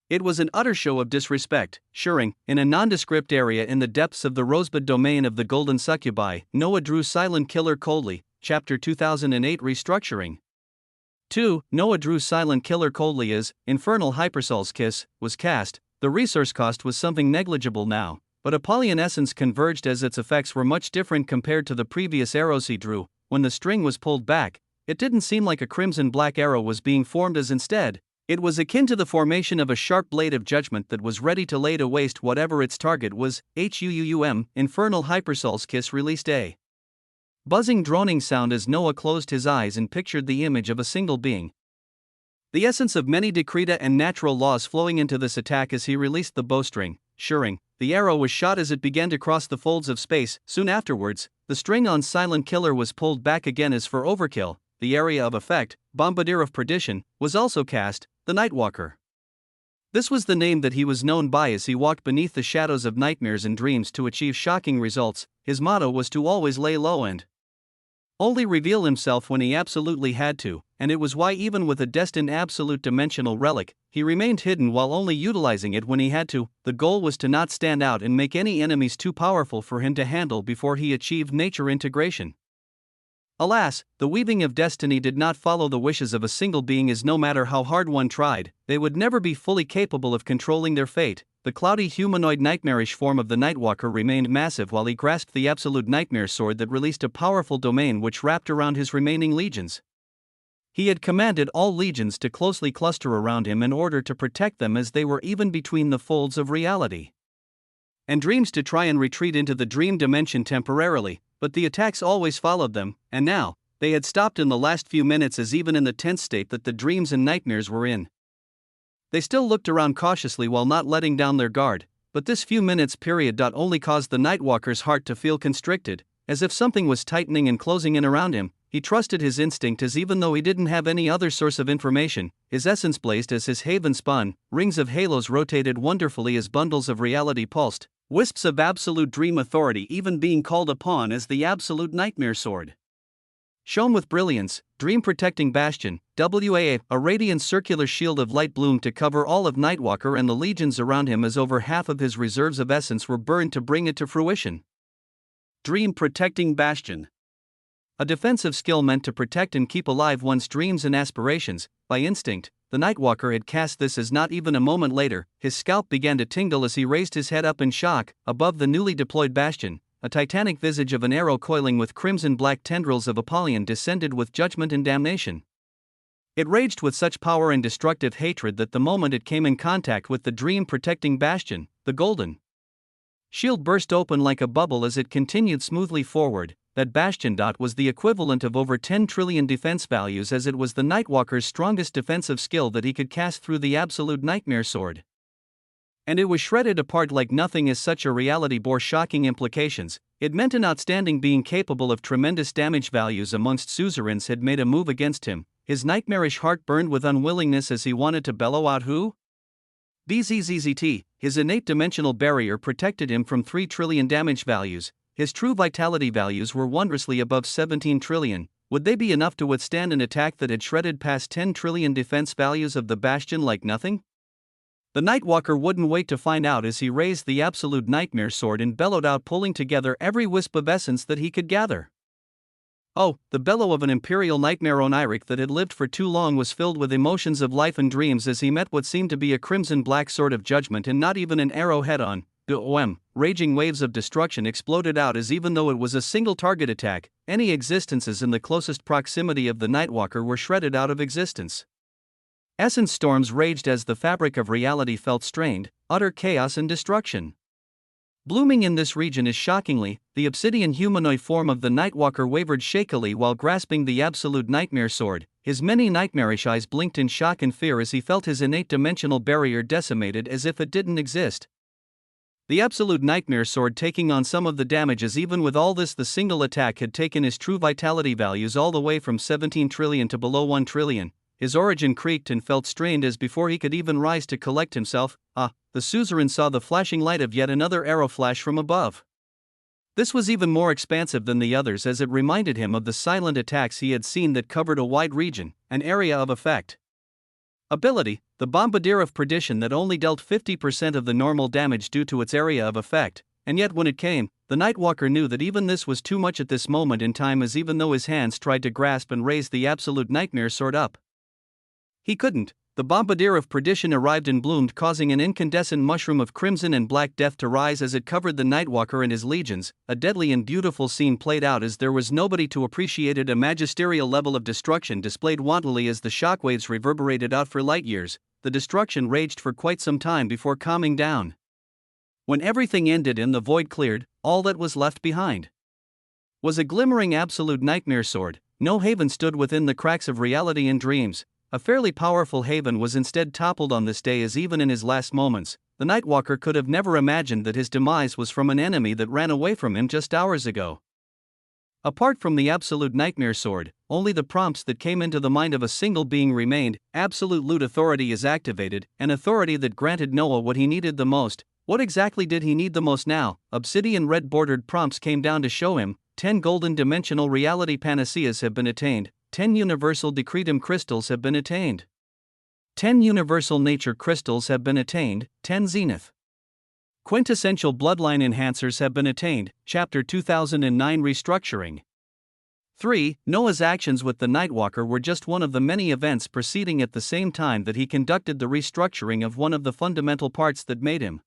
It was an utter show of disrespect. Shuring, in a nondescript area in the depths of the Rosebud domain of the Golden Succubi, Noah drew Silent Killer coldly. Chapter 2008 Restructuring. 2. Noah drew Silent Killer coldly as Infernal Hypersol's Kiss was cast. The resource cost was something negligible now, but Apollyon essence converged as its effects were much different compared to the previous arrows he drew. When the string was pulled back, it didn't seem like a crimson-black arrow was being formed, as instead, it was akin to the formation of a sharp blade of judgment that was ready to lay to waste whatever its target was. Infernal Hypersol's Kiss released a buzzing, droning sound as Noah closed his eyes and pictured the image of a single being. The essence of many decreta and natural laws flowing into this attack as he released the bowstring. Shuring, the arrow was shot as it began to cross the folds of space. Soon afterwards, the string on Silent Killer was pulled back again as for overkill. The area of effect, Bombardier of Perdition, was also cast, the Nightwalker. This was the name that he was known by as he walked beneath the shadows of nightmares and dreams to achieve shocking results. His motto was to always lay low and only reveal himself when he absolutely had to, and it was why even with a destined absolute dimensional relic, he remained hidden while only utilizing it when he had to. The goal was to not stand out and make any enemies too powerful for him to handle before he achieved nature integration. Alas, the weaving of destiny did not follow the wishes of a single being, as no matter how hard one tried, they would never be fully capable of controlling their fate. The cloudy humanoid nightmarish form of the Nightwalker remained massive while he grasped the absolute nightmare sword that released a powerful domain which wrapped around his remaining legions. He had commanded all legions to closely cluster around him in order to protect them, as they were even between the folds of reality and dreams, to try and retreat into the dream dimension temporarily, but the attacks always followed them, and now, they had stopped in the last few minutes, as even in the tense state that the dreams and nightmares were in, they still looked around cautiously while not letting down their guard, but this few minutes period only caused the Nightwalker's heart to feel constricted, as if something was tightening and closing in around him. He trusted his instinct, as even though he didn't have any other source of information, his essence blazed as his haven spun, rings of halos rotated wonderfully as bundles of reality pulsed, wisps of absolute dream authority even being called upon as the absolute nightmare sword shone with brilliance. Dream protecting bastion, WAA, a radiant circular shield of light bloomed to cover all of Nightwalker and the legions around him, as over half of his reserves of essence were burned to bring it to fruition. Dream protecting bastion, a defensive skill meant to protect and keep alive one's dreams and aspirations. By instinct, the Nightwalker had cast this, as not even a moment later, his scalp began to tingle as he raised his head up in shock. Above the newly deployed bastion, a titanic visage of an arrow coiling with crimson-black tendrils of Apollyon descended with judgment and damnation. It raged with such power and destructive hatred that the moment it came in contact with the dream-protecting bastion, the golden shield burst open like a bubble as it continued smoothly forward. That bastion was the equivalent of over 10 trillion defense values, as it was the Nightwalker's strongest defensive skill that he could cast through the absolute nightmare sword. And it was shredded apart like nothing, as such a reality bore shocking implications. It meant an outstanding being capable of tremendous damage values amongst suzerains had made a move against him. His nightmarish heart burned with unwillingness as he wanted to bellow out who? BZZZT. His innate dimensional barrier protected him from 3 trillion damage values. His true vitality values were wondrously above 17 trillion. Would they be enough to withstand an attack that had shredded past 10 trillion defense values of the bastion like nothing? The Nightwalker wouldn't wait to find out, as he raised the absolute nightmare sword and bellowed out, pulling together every wisp of essence that he could gather. Oh, the bellow of an imperial nightmare oniric that had lived for too long was filled with emotions of life and dreams as he met what seemed to be a crimson-black sword of judgment and not even an arrow head-on. Raging waves of destruction exploded out, as even though it was a single target attack, any existences in the closest proximity of the Nightwalker were shredded out of existence. Essence storms raged as the fabric of reality felt strained, utter chaos and destruction. Blooming in this region is shockingly, the obsidian humanoid form of the Nightwalker wavered shakily while grasping the absolute nightmare sword. His many nightmarish eyes blinked in shock and fear as he felt his innate dimensional barrier decimated as if it didn't exist. The absolute nightmare sword taking on some of the damage, as even with all this the single attack had taken his true vitality values all the way from 17 trillion to below 1 trillion. His origin creaked and felt strained as before he could even rise to collect himself. The suzerain saw the flashing light of yet another arrow flash from above. This was even more expansive than the others, as it reminded him of the silent attacks he had seen that covered a wide region, an area of effect. Ability, the Bombardier of Perdition, that only dealt 50% of the normal damage due to its area of effect, and yet when it came, the Nightwalker knew that even this was too much at this moment in time, as even though his hands tried to grasp and raise the absolute nightmare sword up, he couldn't. The Bombardier of Perdition arrived and bloomed, causing an incandescent mushroom of crimson and black death to rise as it covered the Nightwalker and his legions. A deadly and beautiful scene played out as there was nobody to appreciate it. A magisterial level of destruction displayed wantonly as the shockwaves reverberated out for light years. The destruction raged for quite some time before calming down. When everything ended and the void cleared, all that was left behind was a glimmering absolute nightmare sword. No haven stood within the cracks of reality and dreams. A fairly powerful haven was instead toppled on this day, as even in his last moments, the Nightwalker could have never imagined that his demise was from an enemy that ran away from him just hours ago. Apart from the absolute nightmare sword, only the prompts that came into the mind of a single being remained. Absolute loot authority is activated, an authority that granted Noah what he needed the most. What exactly did he need the most now? Obsidian red bordered prompts came down to show him. 10 golden dimensional reality panaceas have been attained, 10 universal decretum crystals have been attained. 10 universal nature crystals have been attained, 10 zenith quintessential bloodline enhancers have been attained, Chapter 2009 Restructuring. 3. Noah's actions with the Nightwalker were just one of the many events proceeding at the same time that he conducted the restructuring of one of the fundamental parts that made him.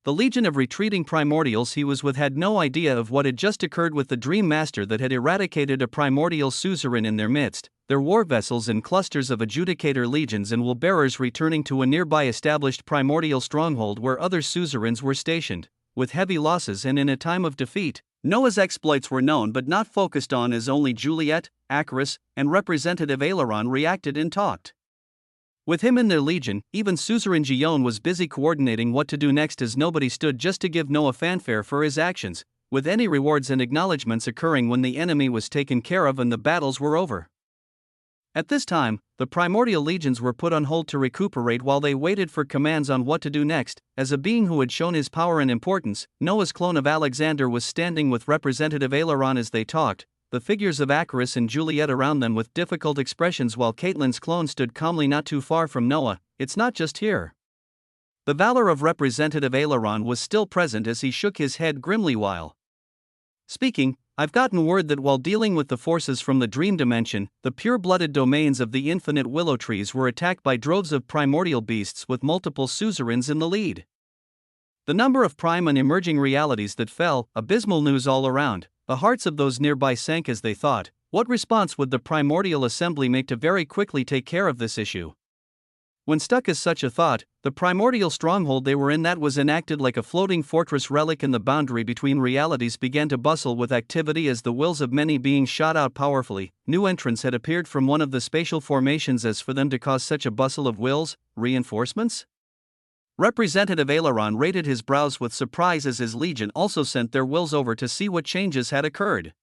The legion of retreating primordials he was with had no idea of what had just occurred with the Dream Master that had eradicated a primordial suzerain in their midst, their war vessels and clusters of adjudicator legions and wool-bearers returning to a nearby established primordial stronghold where other suzerains were stationed, with heavy losses and in a time of defeat. Noah's exploits were known but not focused on as only Juliet, Acarus, and Representative Aileron reacted and talked. With him in their legion, even Suzerain Gion was busy coordinating what to do next as nobody stood just to give Noah fanfare for his actions, with any rewards and acknowledgements occurring when the enemy was taken care of and the battles were over. At this time, the primordial legions were put on hold to recuperate while they waited for commands on what to do next. As a being who had shown his power and importance, Noah's clone of Alexander was standing with Representative Aileron as they talked, the figures of Acarus and Juliet around them with difficult expressions while Caitlyn's clone stood calmly not too far from Noah. It's not just here. The valor of Representative Aileron was still present as he shook his head grimly while speaking. I've gotten word that while dealing with the forces from the dream dimension, the pure-blooded domains of the infinite willow trees were attacked by droves of primordial beasts with multiple suzerains in the lead. The number of prime and emerging realities that fell, abysmal news all around. The hearts of those nearby sank as they thought, what response would the primordial assembly make to very quickly take care of this issue? When stuck as such a thought, the primordial stronghold they were in that was enacted like a floating fortress relic in the boundary between realities began to bustle with activity as the wills of many beings shot out powerfully. New entrants had appeared from one of the spatial formations as for them to cause such a bustle of wills, reinforcements? Representative Aileron raised his brows with surprise as his legion also sent their wills over to see what changes had occurred.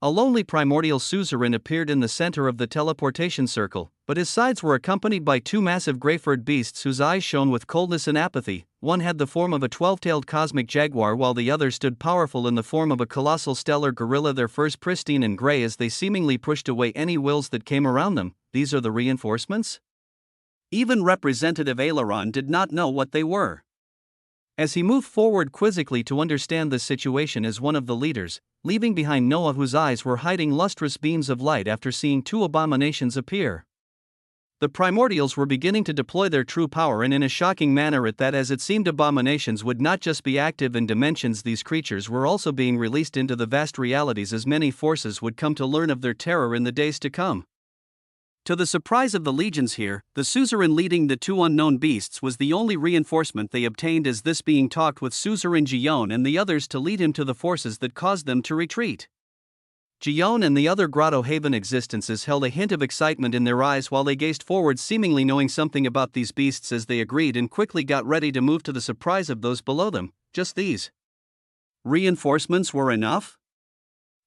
A lonely primordial suzerain appeared in the center of the teleportation circle, but his sides were accompanied by two massive gray-furred beasts whose eyes shone with coldness and apathy. One had the form of a 12-tailed cosmic jaguar while the other stood powerful in the form of a colossal stellar gorilla, their furs pristine and gray as they seemingly pushed away any wills that came around them. These are the reinforcements? Even Representative Aileron did not know what they were. As he moved forward quizzically to understand the situation as one of the leaders, leaving behind Noah whose eyes were hiding lustrous beams of light after seeing two abominations appear. The primordials were beginning to deploy their true power and in a shocking manner at that, as it seemed abominations would not just be active in dimensions, these creatures were also being released into the vast realities as many forces would come to learn of their terror in the days to come. To the surprise of the legions here, the suzerain leading the two unknown beasts was the only reinforcement they obtained, as this being talked with Suzerain Gion and the others to lead him to the forces that caused them to retreat. Gion and the other Grotto Haven existences held a hint of excitement in their eyes while they gazed forward, seemingly knowing something about these beasts as they agreed and quickly got ready to move to the surprise of those below them. Just these reinforcements were enough?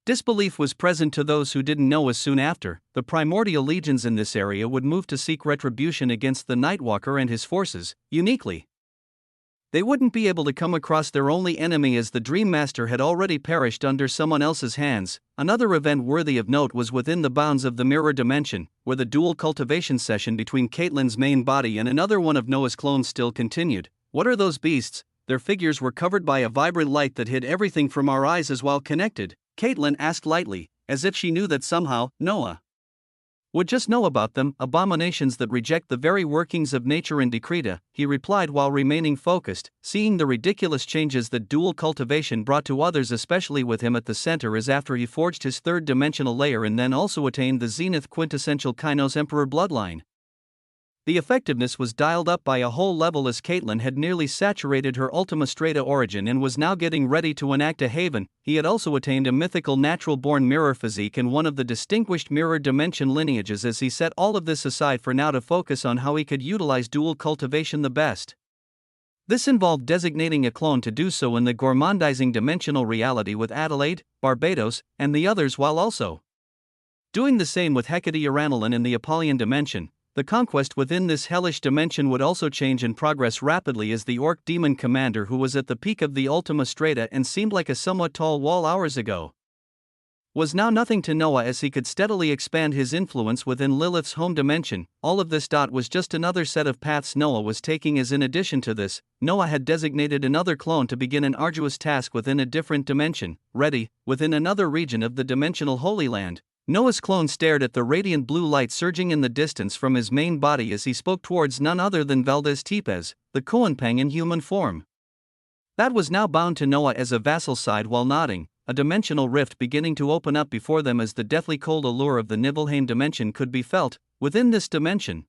Disbelief was present to those who didn't know as soon after, the primordial legions in this area would move to seek retribution against the Nightwalker and his forces, uniquely. They wouldn't be able to come across their only enemy as the Dream Master had already perished under someone else's hands. Another event worthy of note was within the bounds of the mirror dimension, where the dual cultivation session between Caitlyn's main body and another one of Noah's clones still continued. What are those beasts? Their figures were covered by a vibrant light that hid everything from our eyes as well connected. Caitlyn asked lightly, as if she knew that somehow Noah would just know about them. Abominations that reject the very workings of nature and Decreta, he replied while remaining focused, seeing the ridiculous changes that dual cultivation brought to others, especially with him at the center as after he forged his third-dimensional layer and then also attained the zenith quintessential Kainos Emperor bloodline. The effectiveness was dialed up by a whole level as Caitlyn had nearly saturated her Ultima Strata origin and was now getting ready to enact a haven. He had also attained a mythical natural-born mirror physique and one of the distinguished mirror dimension lineages as he set all of this aside for now to focus on how he could utilize dual cultivation the best. This involved designating a clone to do so in the gourmandizing dimensional reality with Adelaide, Barbados, and the others, while also doing the same with Hecate Uranilin in the Apollyon dimension. The conquest within this hellish dimension would also change and progress rapidly, as the orc demon commander, who was at the peak of the Ultima Strata and seemed like a somewhat tall wall hours ago, was now nothing to Noah, as he could steadily expand his influence within Lilith's home dimension. All of this was just another set of paths Noah was taking, as in addition to this, Noah had designated another clone to begin an arduous task within a different dimension, ready, within another region of the dimensional Holy Land. Noah's clone stared at the radiant blue light surging in the distance from his main body as he spoke towards none other than Valdez Tepes, the Koanpang in human form. That was now bound to Noah as a vassal sighed while nodding, a dimensional rift beginning to open up before them as the deathly cold allure of the Nibelheim dimension could be felt. Within this dimension,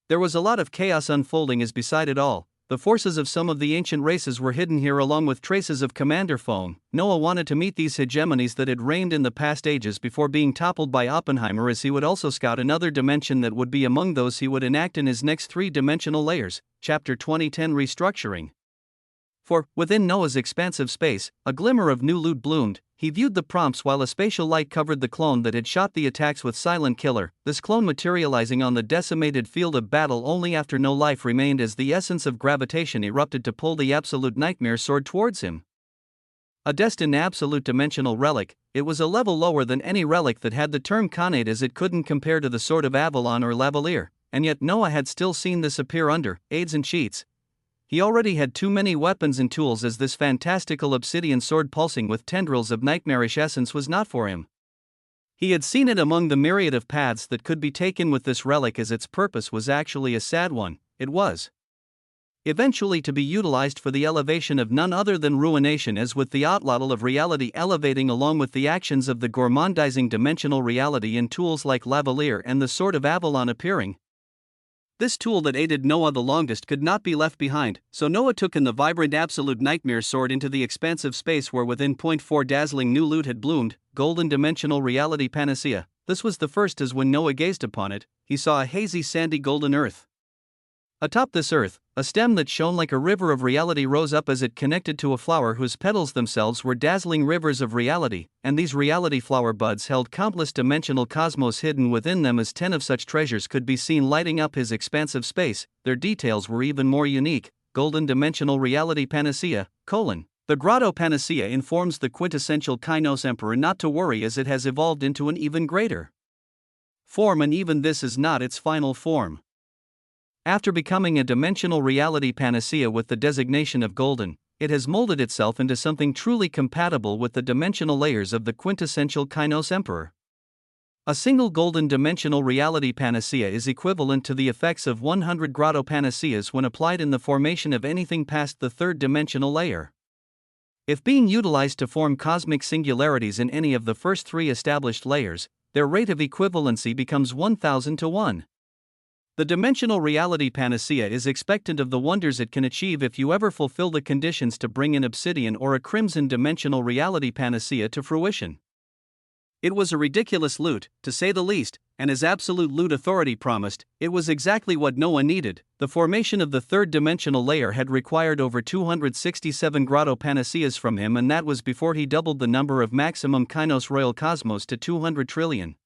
there was a lot of chaos unfolding, as beside it all, the forces of some of the ancient races were hidden here, along with traces of Commander Foam. Noah wanted to meet these hegemonies that had reigned in the past ages before being toppled by Oppenheimer, as he would also scout another dimension that would be among those he would enact in his next three-dimensional layers. Chapter 2010 Restructuring. For, within Noah's expansive space, a glimmer of new loot bloomed. He viewed the prompts while a spatial light covered the clone that had shot the attacks with Silent Killer, this clone materializing on the decimated field of battle only after no life remained, as the essence of gravitation erupted to pull the absolute nightmare sword towards him. A destined absolute dimensional relic, it was a level lower than any relic that had the term Khanate, as it couldn't compare to the sword of Avalon or Lavalier, and yet Noah had still seen this appear under aids and cheats. He already had too many weapons and tools, as this fantastical obsidian sword pulsing with tendrils of nightmarish essence was not for him. He had seen it among the myriad of paths that could be taken with this relic, as its purpose was actually a sad one. It was eventually to be utilized for the elevation of none other than ruination, as with the outlotl of reality elevating along with the actions of the gourmandizing dimensional reality and tools like Lavalier and the sword of Avalon appearing. This tool that aided Noah the longest could not be left behind, so Noah took in the vibrant absolute nightmare sword into the expansive space where within point 4 dazzling new loot had bloomed, golden dimensional reality panacea. This was the first, as when Noah gazed upon it, he saw a hazy sandy golden earth. Atop this earth, a stem that shone like a river of reality rose up as it connected to a flower whose petals themselves were dazzling rivers of reality, and these reality flower buds held countless dimensional cosmos hidden within them, as 10 of such treasures could be seen lighting up his expansive space. Their details were even more unique. Golden dimensional reality panacea, : the grotto panacea informs the quintessential Kainos emperor not to worry, as it has evolved into an even greater form, and even this is not its final form. After becoming a dimensional reality panacea with the designation of golden, it has molded itself into something truly compatible with the dimensional layers of the quintessential Kainos emperor. A single golden dimensional reality panacea is equivalent to the effects of 100 grotto panaceas when applied in the formation of anything past the third dimensional layer. If being utilized to form cosmic singularities in any of the first 3 established layers, their rate of equivalency becomes 1000 to 1. The dimensional reality panacea is expectant of the wonders it can achieve if you ever fulfill the conditions to bring an obsidian or a crimson dimensional reality panacea to fruition. It was a ridiculous loot, to say the least, and as absolute loot authority promised, it was exactly what Noah needed. The formation of the third dimensional layer had required over 267 grotto panaceas from him, and that was before he doubled the number of maximum Kainos royal cosmos to 200 trillion.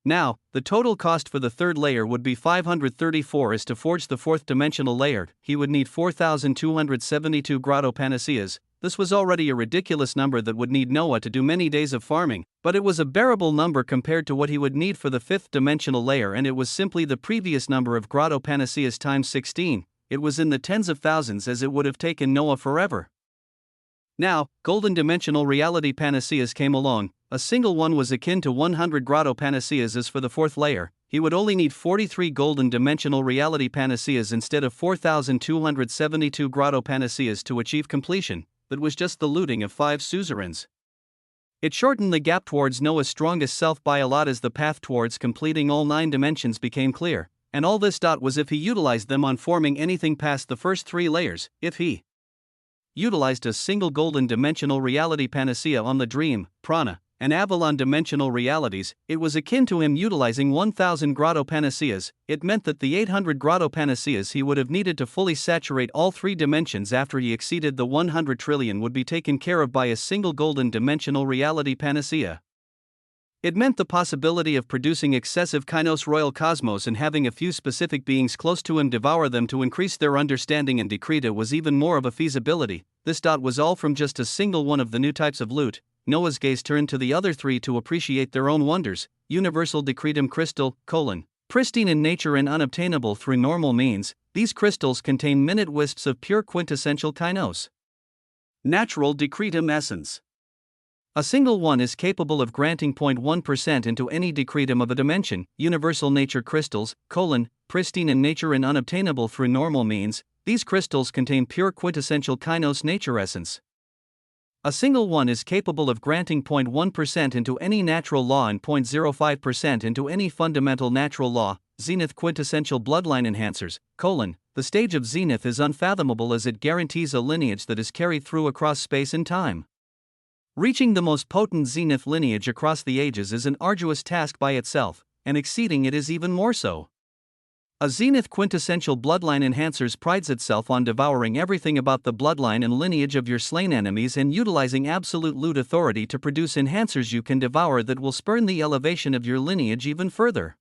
Now, the total cost for the third layer would be 534. As to forge the fourth dimensional layer, he would need 4,272 grotto panaceas. This was already a ridiculous number that would need Noah to do many days of farming, but it was a bearable number compared to what he would need for the fifth dimensional layer, and it was simply the previous number of grotto panaceas times 16. It was in the tens of thousands, as it would have taken Noah forever. Now, golden dimensional reality panaceas came along. A single one was akin to 100 grotto panaceas. As for the fourth layer, he would only need 43 golden dimensional reality panaceas instead of 4,272 grotto panaceas to achieve completion. That was just the looting of 5 suzerains. It shortened the gap towards Noah's strongest self by a lot, as the path towards completing all 9 dimensions became clear, and all this was if he utilized them on forming anything past the first 3 layers. If he utilized a single golden dimensional reality panacea on the Dream, Prana, and Avalon dimensional realities, it was akin to him utilizing 1,000 grotto panaceas. It meant that the 800 grotto panaceas he would have needed to fully saturate all 3 dimensions after he exceeded the 100 trillion would be taken care of by a single golden dimensional reality panacea. It meant the possibility of producing excessive kainos royal cosmos and having a few specific beings close to him devour them to increase their understanding and decreta was even more of a feasibility. This dot was all from just a single one of the new types of loot. Noah's gaze turned to the other three to appreciate their own wonders. Universal decretum crystal, pristine in nature and unobtainable through normal means, these crystals contain minute wisps of pure quintessential kainos. Natural decretum essence. A single one is capable of granting 0.1% into any decretum of a dimension. Universal nature crystals, pristine in nature and unobtainable through normal means, these crystals contain pure quintessential kainos nature essence. A single one is capable of granting 0.1% into any natural law and 0.05% into any fundamental natural law. Zenith quintessential bloodline enhancers, the stage of zenith is unfathomable as it guarantees a lineage that is carried through across space and time. Reaching the most potent zenith lineage across the ages is an arduous task by itself, and exceeding it is even more so. A zenith quintessential bloodline enhancers prides itself on devouring everything about the bloodline and lineage of your slain enemies and utilizing absolute loot authority to produce enhancers you can devour that will spurn the elevation of your lineage even further.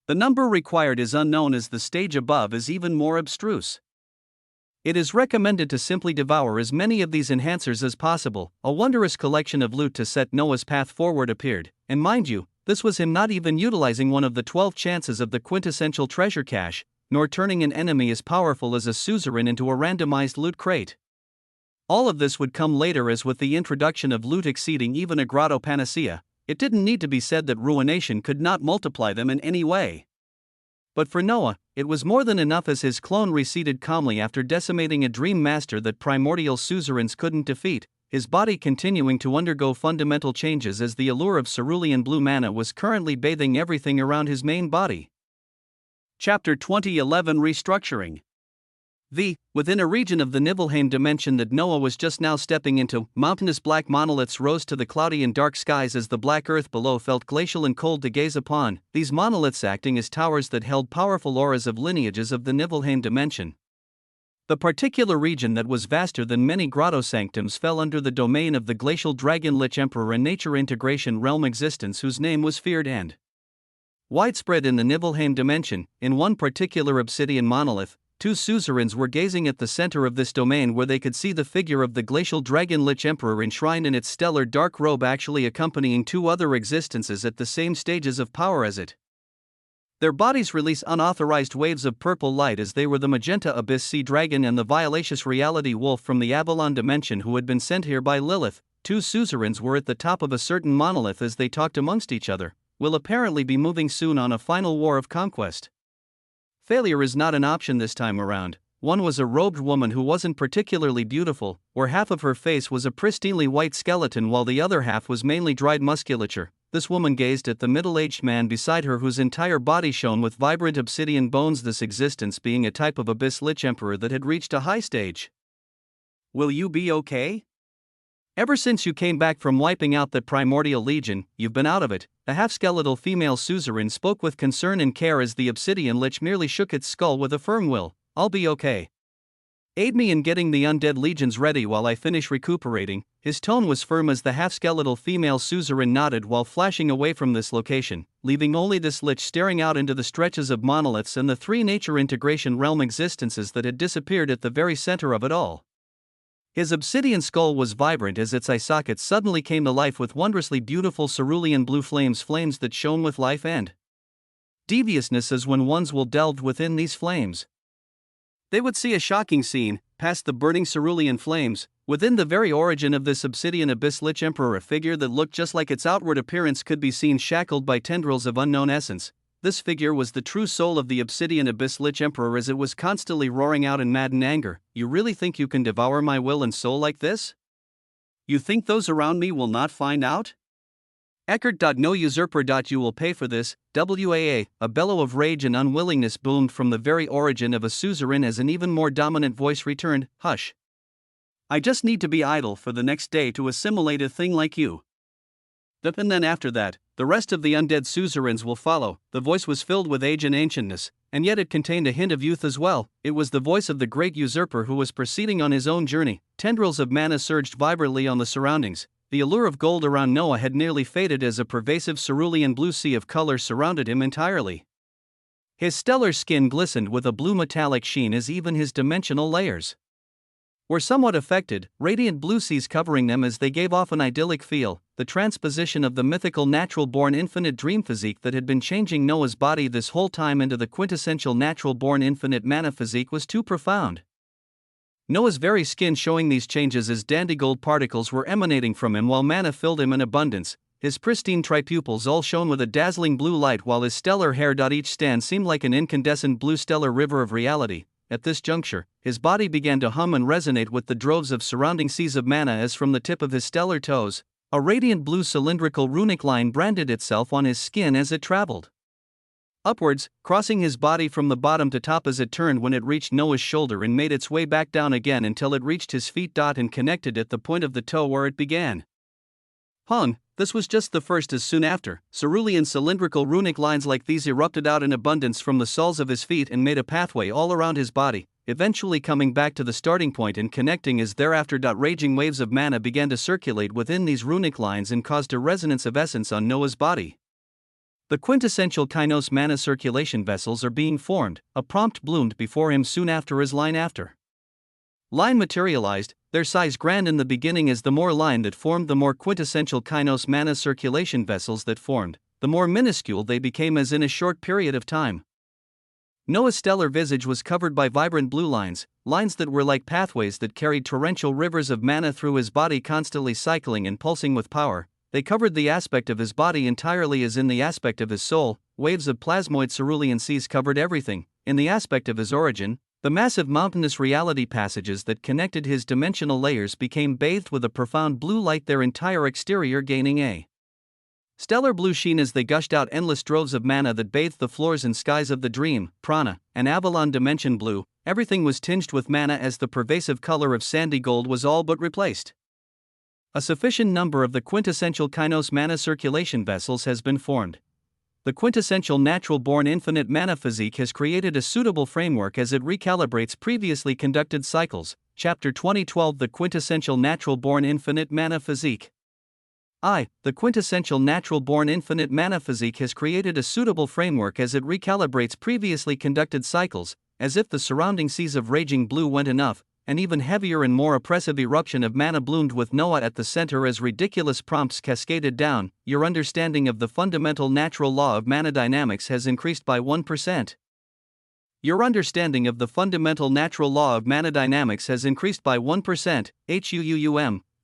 The number required is unknown as the stage above is even more abstruse. It is recommended to simply devour as many of these enhancers as possible. A wondrous collection of loot to set Noah's path forward appeared, and mind you, this was him not even utilizing one of the 12 chances of the quintessential treasure cache, nor turning an enemy as powerful as a suzerain into a randomized loot crate. All of this would come later, as with the introduction of loot exceeding even a grotto panacea, it didn't need to be said that ruination could not multiply them in any way. But for Noah, it was more than enough, as his clone receded calmly after decimating a dream master that primordial suzerains couldn't defeat, his body continuing to undergo fundamental changes as the allure of cerulean blue mana was currently bathing everything around his main body. Chapter 2011 Restructuring. Within a region of the Nibelheim dimension that Noah was just now stepping into, mountainous black monoliths rose to the cloudy and dark skies as the black earth below felt glacial and cold to gaze upon, these monoliths acting as towers that held powerful auras of lineages of the Nibelheim dimension. The particular region that was vaster than many grotto sanctums fell under the domain of the glacial dragon lich emperor and nature integration realm existence, whose name was feared and widespread in the Nibelheim dimension. In one particular obsidian monolith, two suzerains were gazing at the center of this domain, where they could see the figure of the glacial dragon lich emperor enshrined in its stellar dark robe, actually accompanying two other existences at the same stages of power as it. Their bodies release unauthorized waves of purple light, as they were the magenta abyss sea dragon and the violacious reality wolf from the Avalon dimension who had been sent here by Lilith. Two suzerains were at the top of a certain monolith as they talked amongst each other. Will apparently be moving soon on a final war of conquest. Failure is not an option this time around. One was a robed woman who wasn't particularly beautiful, where half of her face was a pristinely white skeleton while the other half was mainly dried musculature. This woman gazed at the middle-aged man beside her, whose entire body shone with vibrant obsidian bones, this existence being a type of abyss lich emperor that had reached a high stage. Will you be okay? Ever since you came back from wiping out that primordial legion, you've been out of it. A half-skeletal female suzerain spoke with concern and care as the obsidian lich merely shook its skull with a firm will. I'll be okay. Aid me in getting the undead legions ready while I finish recuperating. His tone was firm as the half-skeletal female suzerain nodded while flashing away from this location, leaving only this lich staring out into the stretches of monoliths and the three nature integration realm existences that had disappeared at the very center of it all. His obsidian skull was vibrant as its eye sockets suddenly came to life with wondrously beautiful cerulean blue flames that shone with life and deviousness, as when ones will delve within these flames, they would see a shocking scene. Past the burning cerulean flames, within the very origin of this obsidian abyss lich emperor, a figure that looked just like its outward appearance could be seen shackled by tendrils of unknown essence. This figure was the true soul of the obsidian abyss lich emperor, as it was constantly roaring out in maddened anger. You really think you can devour my will and soul like this? You think those around me will not find out? Eckert. No usurper. You will pay for this. WAA. A bellow of rage and unwillingness boomed from the very origin of a suzerain as an even more dominant voice returned. Hush. I just need to be idle for the next day to assimilate a thing like you. And then after that, the rest of the undead suzerains will follow. The voice was filled with age and ancientness, and yet it contained a hint of youth as well. It was the voice of the great usurper who was proceeding on his own journey. Tendrils of mana surged vibrantly on the surroundings. the allure of gold around Noah had nearly faded as a pervasive cerulean blue sea of color surrounded him entirely. His stellar skin glistened with a blue metallic sheen as even his dimensional layers were somewhat affected, radiant blue seas covering them as they gave off an idyllic feel, the transposition of the mythical natural-born infinite dream physique that had been changing Noah's body this whole time into the quintessential natural-born infinite mana physique was too profound. Noah's very skin showing these changes as dandy gold particles were emanating from him while mana filled him in abundance, his pristine tripupils all shone with a dazzling blue light while his stellar hair. Each stand seemed like an incandescent blue stellar river of reality. At this juncture, his body began to hum and resonate with the droves of surrounding seas of mana as from the tip of his stellar toes, a radiant blue cylindrical runic line branded itself on his skin as it traveled upwards, crossing his body from the bottom to top as it turned when it reached Noah's shoulder and made its way back down again until it reached his feet. And connected at the point of the toe where it began. This was just the first, as soon after, cerulean cylindrical runic lines like these erupted out in abundance from the soles of his feet and made a pathway all around his body, eventually coming back to the starting point and connecting as thereafter. Raging waves of mana began to circulate within these runic lines and caused a resonance of essence on Noah's body. The quintessential Kainos mana circulation vessels are being formed, a prompt bloomed before him soon after as line after line materialized, their size grand in the beginning as the more line that formed the more quintessential Kainos mana circulation vessels that formed, the more minuscule they became as in a short period of time. Noah's stellar visage was covered by vibrant blue lines, lines that were like pathways that carried torrential rivers of mana through his body, constantly cycling and pulsing with power. They covered the aspect of his body entirely as in the aspect of his soul, waves of plasmoid cerulean seas covered everything. In the aspect of his origin, the massive mountainous reality passages that connected his dimensional layers became bathed with a profound blue light, their entire exterior gaining a stellar blue sheen as they gushed out endless droves of mana that bathed the floors and skies of the dream, prana, and Avalon dimension blue. Everything was tinged with mana as the pervasive color of sandy gold was all but replaced. A sufficient number of the quintessential Kainos mana circulation vessels has been formed. The quintessential natural-born infinite mana physique has created a suitable framework as it recalibrates previously conducted cycles. Chapter 2012. The quintessential natural-born infinite mana physique. The quintessential natural-born infinite mana physique has created a suitable framework as it recalibrates previously conducted cycles, as if the surrounding seas of raging blue went enough. An even heavier and more oppressive eruption of mana bloomed with Noah at the center as ridiculous prompts cascaded down. Your understanding of the fundamental natural law of mana dynamics has increased by 1%. Your understanding of the fundamental natural law of mana dynamics has increased by 1%.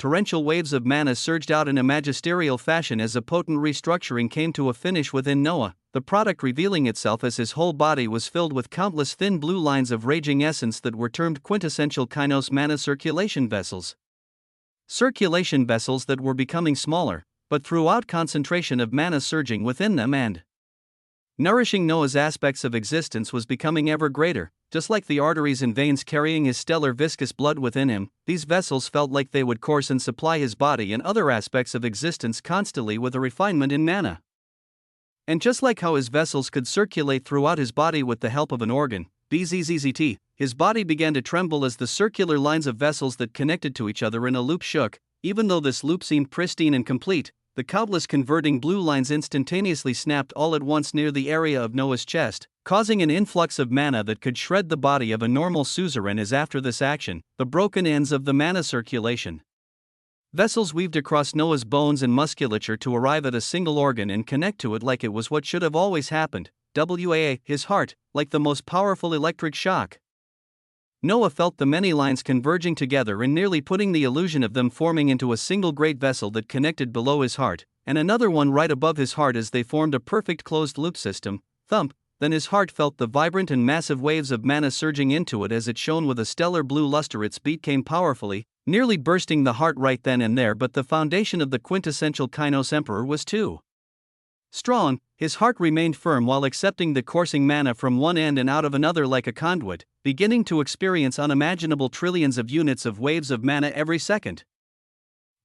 Torrential waves of mana surged out in a magisterial fashion as a potent restructuring came to a finish within Noah, the product revealing itself as his whole body was filled with countless thin blue lines of raging essence that were termed quintessential Kainos mana circulation vessels. Circulation vessels that were becoming smaller, but throughout concentration of mana surging within them and nourishing Noah's aspects of existence was becoming ever greater. Just like the arteries and veins carrying his stellar viscous blood within him, these vessels felt like they would course and supply his body and other aspects of existence constantly with a refinement in mana. And just like how his vessels could circulate throughout his body with the help of an organ, bzzzt, his body began to tremble as the circular lines of vessels that connected to each other in a loop shook. Even though this loop seemed pristine and complete, the countless converting blue lines instantaneously snapped all at once near the area of Noah's chest, causing an influx of mana that could shred the body of a normal suzerain. As after this action, the broken ends of the mana circulation vessels weaved across Noah's bones and musculature to arrive at a single organ and connect to it like it was what should have always happened, his heart, like the most powerful electric shock. Noah felt the many lines converging together and nearly putting the illusion of them forming into a single great vessel that connected below his heart, and another one right above his heart as they formed a perfect closed loop system. Thump! Then his heart felt the vibrant and massive waves of mana surging into it as it shone with a stellar blue luster. Its beat came powerfully, nearly bursting the heart right then and there, but the foundation of the quintessential Kainos Emperor was too strong. His heart remained firm while accepting the coursing mana from one end and out of another like a conduit, beginning to experience unimaginable trillions of units of waves of mana every second.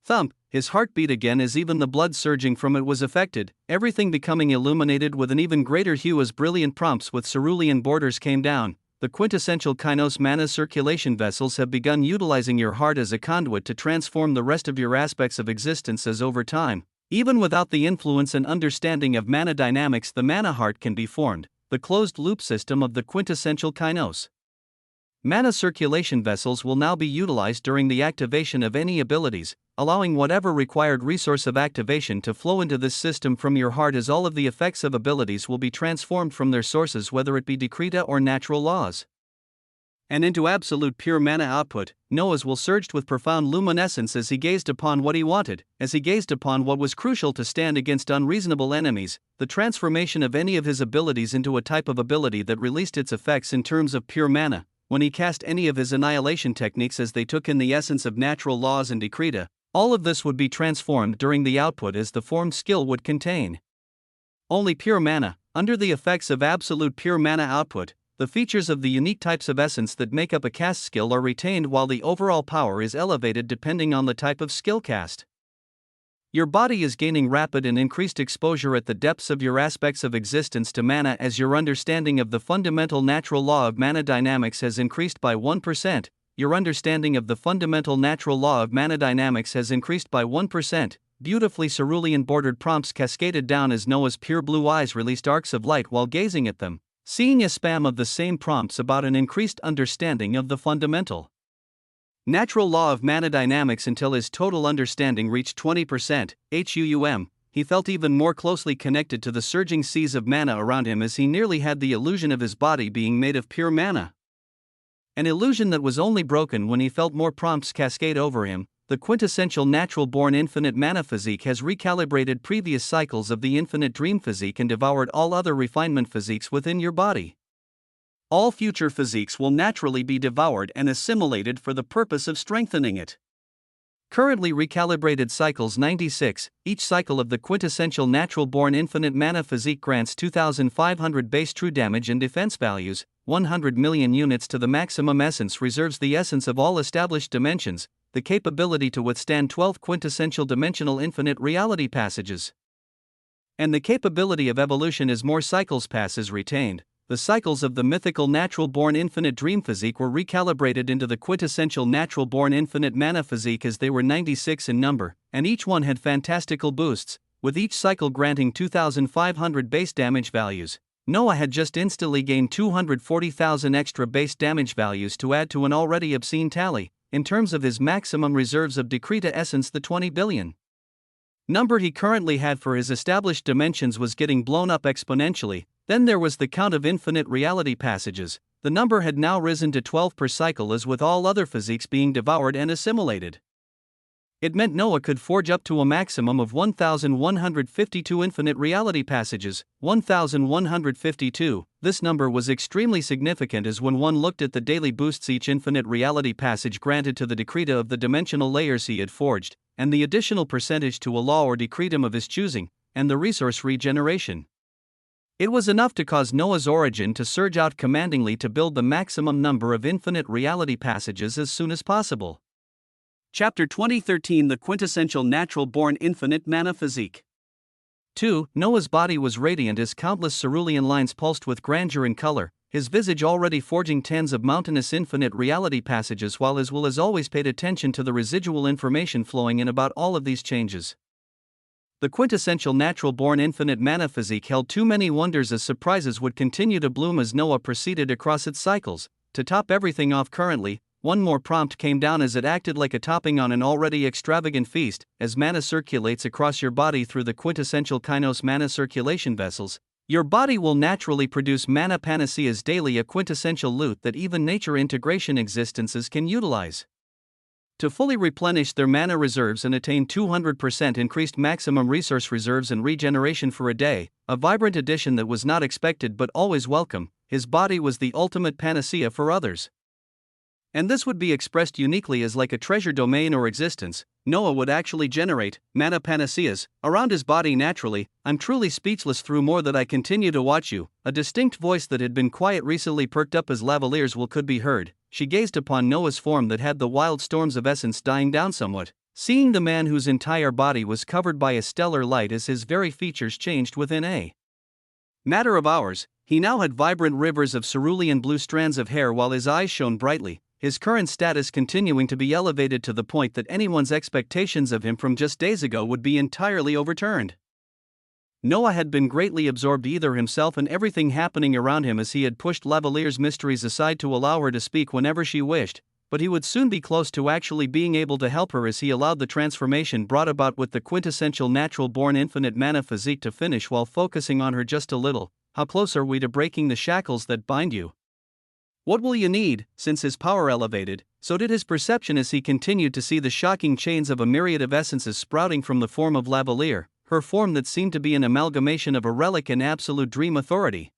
Thump! His heart beat again as even the blood surging from it was affected, everything becoming illuminated with an even greater hue as brilliant prompts with cerulean borders came down. the quintessential Kainos mana circulation vessels have begun utilizing your heart as a conduit to transform the rest of your aspects of existence as over time, even without the influence and understanding of mana dynamics, the mana heart can be formed, the closed-loop system of the quintessential Kainos. Mana circulation vessels will now be utilized during the activation of any abilities, allowing whatever required resource of activation to flow into this system from your heart, as all of the effects of abilities will be transformed from their sources, whether it be Decreta or natural laws, and into absolute pure mana output. Noah's will surged with profound luminescence as he gazed upon what he wanted, as he gazed upon what was crucial to stand against unreasonable enemies, the transformation of any of his abilities into a type of ability that released its effects in terms of pure mana. When he cast any of his annihilation techniques as they took in the essence of natural laws and Decreta, all of this would be transformed during the output as the formed skill would contain only pure mana. Under the effects of absolute pure mana output, the features of the unique types of essence that make up a cast skill are retained, while the overall power is elevated depending on the type of skill cast. Your body is gaining rapid and increased exposure at the depths of your aspects of existence to mana as your understanding of the fundamental natural law of mana dynamics has increased by 1%. Your understanding of the fundamental natural law of mana dynamics has increased by 1%. Beautifully cerulean bordered prompts cascaded down as Noah's pure blue eyes released arcs of light while gazing at them, seeing a spam of the same prompts about an increased understanding of the fundamental natural law of mana dynamics until his total understanding reached 20%. He felt even more closely connected to the surging seas of mana around him as he nearly had the illusion of his body being made of pure mana. An illusion that was only broken when he felt more prompts cascade over him. The quintessential natural-born infinite mana physique has recalibrated previous cycles of the infinite dream physique and devoured all other refinement physiques within your body. All future physiques will naturally be devoured and assimilated for the purpose of strengthening it. Currently recalibrated cycles 96, each cycle of the quintessential natural-born infinite mana physique grants 2,500 base true damage and defense values, 100 million units to the maximum essence, reserves the essence of all established dimensions, the capability to withstand 12 quintessential dimensional infinite reality passages, and the capability of evolution as more cycles pass is retained. The cycles of the mythical natural-born infinite dream physique were recalibrated into the quintessential natural-born infinite mana physique as they were 96 in number, and each one had fantastical boosts, with each cycle granting 2,500 base damage values. Noah had just instantly gained 240,000 extra base damage values to add to an already obscene tally. In terms of his maximum reserves of Decreta essence, the 20 billion number he currently had for his established dimensions was getting blown up exponentially. Then there was the count of infinite reality passages. The number had now risen to 12 per cycle, as with all other physiques being devoured and assimilated. It meant Noah could forge up to a maximum of 1,152 infinite reality passages, 1,152. This number was extremely significant, as when one looked at the daily boosts each infinite reality passage granted to the Decreta of the dimensional layers he had forged, and the additional percentage to a law or decretum of his choosing, and the resource regeneration. It was enough to cause Noah's origin to surge out commandingly to build the maximum number of infinite reality passages as soon as possible. Chapter 2013, the quintessential natural-born infinite mana physique. 2. Noah's body was radiant as countless cerulean lines pulsed with grandeur and color, his visage already forging tens of mountainous infinite reality passages, while his will as always paid attention to the residual information flowing in about all of these changes. The quintessential natural-born infinite mana physique held too many wonders as surprises would continue to bloom as Noah proceeded across its cycles. To top everything off currently, one more prompt came down as it acted like a topping on an already extravagant feast. As mana circulates across your body through the quintessential Kainos mana circulation vessels, your body will naturally produce mana panaceas daily, a quintessential loot that even nature integration existences can utilize to fully replenish their mana reserves and attain 200% increased maximum resource reserves and regeneration for a day, a vibrant addition that was not expected but always welcome. His body was the ultimate panacea for others, and this would be expressed uniquely as like a treasure domain or existence. Noah would actually generate mana panaceas around his body naturally. I'm truly speechless through more that I continue to watch you. A distinct voice that had been quiet recently perked up as lavaliers could be heard. She gazed upon Noah's form that had the wild storms of essence dying down somewhat, seeing the man whose entire body was covered by a stellar light as his very features changed within a matter of hours. He now had vibrant rivers of cerulean blue strands of hair while his eyes shone brightly, his current status continuing to be elevated to the point that anyone's expectations of him from just days ago would be entirely overturned. Noah had been greatly absorbed either himself and everything happening around him as he had pushed Lavalier's mysteries aside to allow her to speak whenever she wished, but he would soon be close to actually being able to help her as he allowed the transformation brought about with the quintessential natural-born infinite mana physique to finish while focusing on her just a little. How close are we to breaking the shackles that bind you? What will you need? Since his power elevated, so did his perception as he continued to see the shocking chains of a myriad of essences sprouting from the form of Lavalier, her form that seemed to be an amalgamation of a relic and absolute dream authority.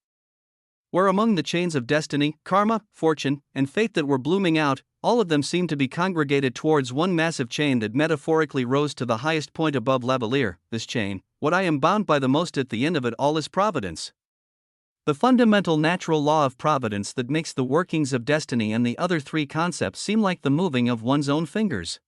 Where among the chains of destiny, karma, fortune, and fate that were blooming out, all of them seemed to be congregated towards one massive chain that metaphorically rose to the highest point above Lavalier. This chain, what I am bound by the most at the end of it all, is providence. The fundamental natural law of providence that makes the workings of destiny and the other three concepts seem like the moving of one's own fingers.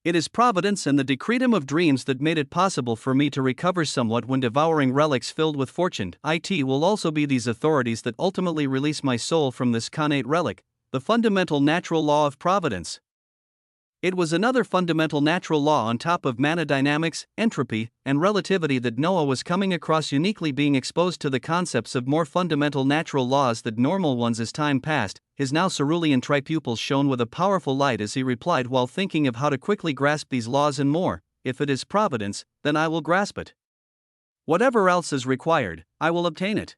It is providence and the decretum of dreams that made it possible for me to recover somewhat when devouring relics filled with fortune. It will also be these authorities that ultimately release my soul from this connate relic, the fundamental natural law of providence. It was another fundamental natural law on top of mana dynamics, entropy, and relativity that Noah was coming across, uniquely being exposed to the concepts of more fundamental natural laws than normal ones as time passed. His now cerulean tripupils shone with a powerful light as he replied while thinking of how to quickly grasp these laws and more. If it is providence, then I will grasp it. Whatever else is required, I will obtain it.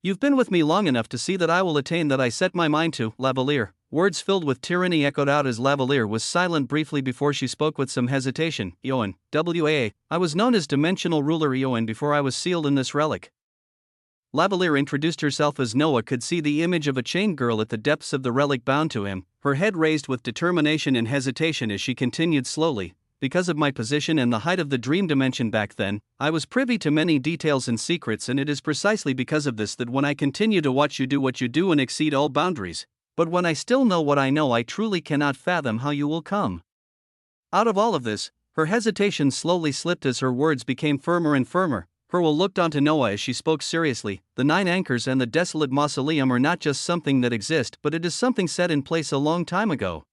You've been with me long enough to see that I will attain that I set my mind to. Lavalier. Words filled with tyranny echoed out as Lavalier was silent briefly before she spoke with some hesitation. Eoin, W.A.A. I was known as Dimensional Ruler Eoin before I was sealed in this relic. Lavalier introduced herself as Noah could see the image of a chained girl at the depths of the relic bound to him, her head raised with determination and hesitation as she continued slowly. Because of my position and the height of the dream dimension back then, I was privy to many details and secrets, and it is precisely because of this that when I continue to watch you do what you do and exceed all boundaries, but when I still know what I know, I truly cannot fathom how you will come. Out of all of this, her hesitation slowly slipped as her words became firmer and firmer. Hurwell looked onto Noah as she spoke seriously. The 9 anchors and the desolate mausoleum are not just something that exists, but it is something set in place a long time ago.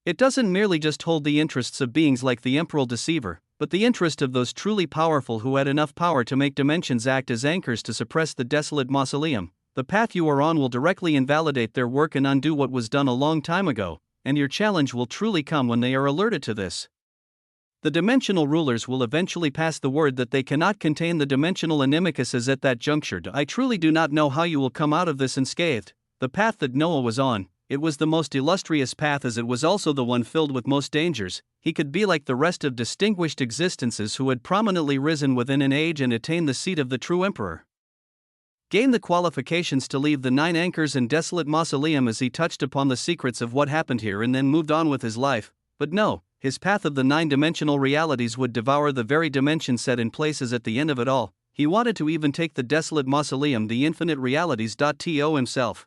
It doesn't merely just hold the interests of beings like the Emperor Deceiver, but the interest of those truly powerful who had enough power to make dimensions act as anchors to suppress the desolate mausoleum. The path you are on will directly invalidate their work and undo what was done a long time ago, and your challenge will truly come when they are alerted to this. The dimensional rulers will eventually pass the word that they cannot contain the dimensional animuses at that juncture. I truly do not know how you will come out of this unscathed. The path that Noah was on, it was the most illustrious path as it was also the one filled with most dangers. He could be like the rest of distinguished existences who had prominently risen within an age and attained the seat of the true emperor. Gain the qualifications to leave the 9 anchors and desolate mausoleum as he touched upon the secrets of what happened here and then moved on with his life. But no, his path of the 9-dimensional realities would devour the very dimension set in place as at the end of it all. He wanted to even take the desolate mausoleum, the infinite realities. To himself.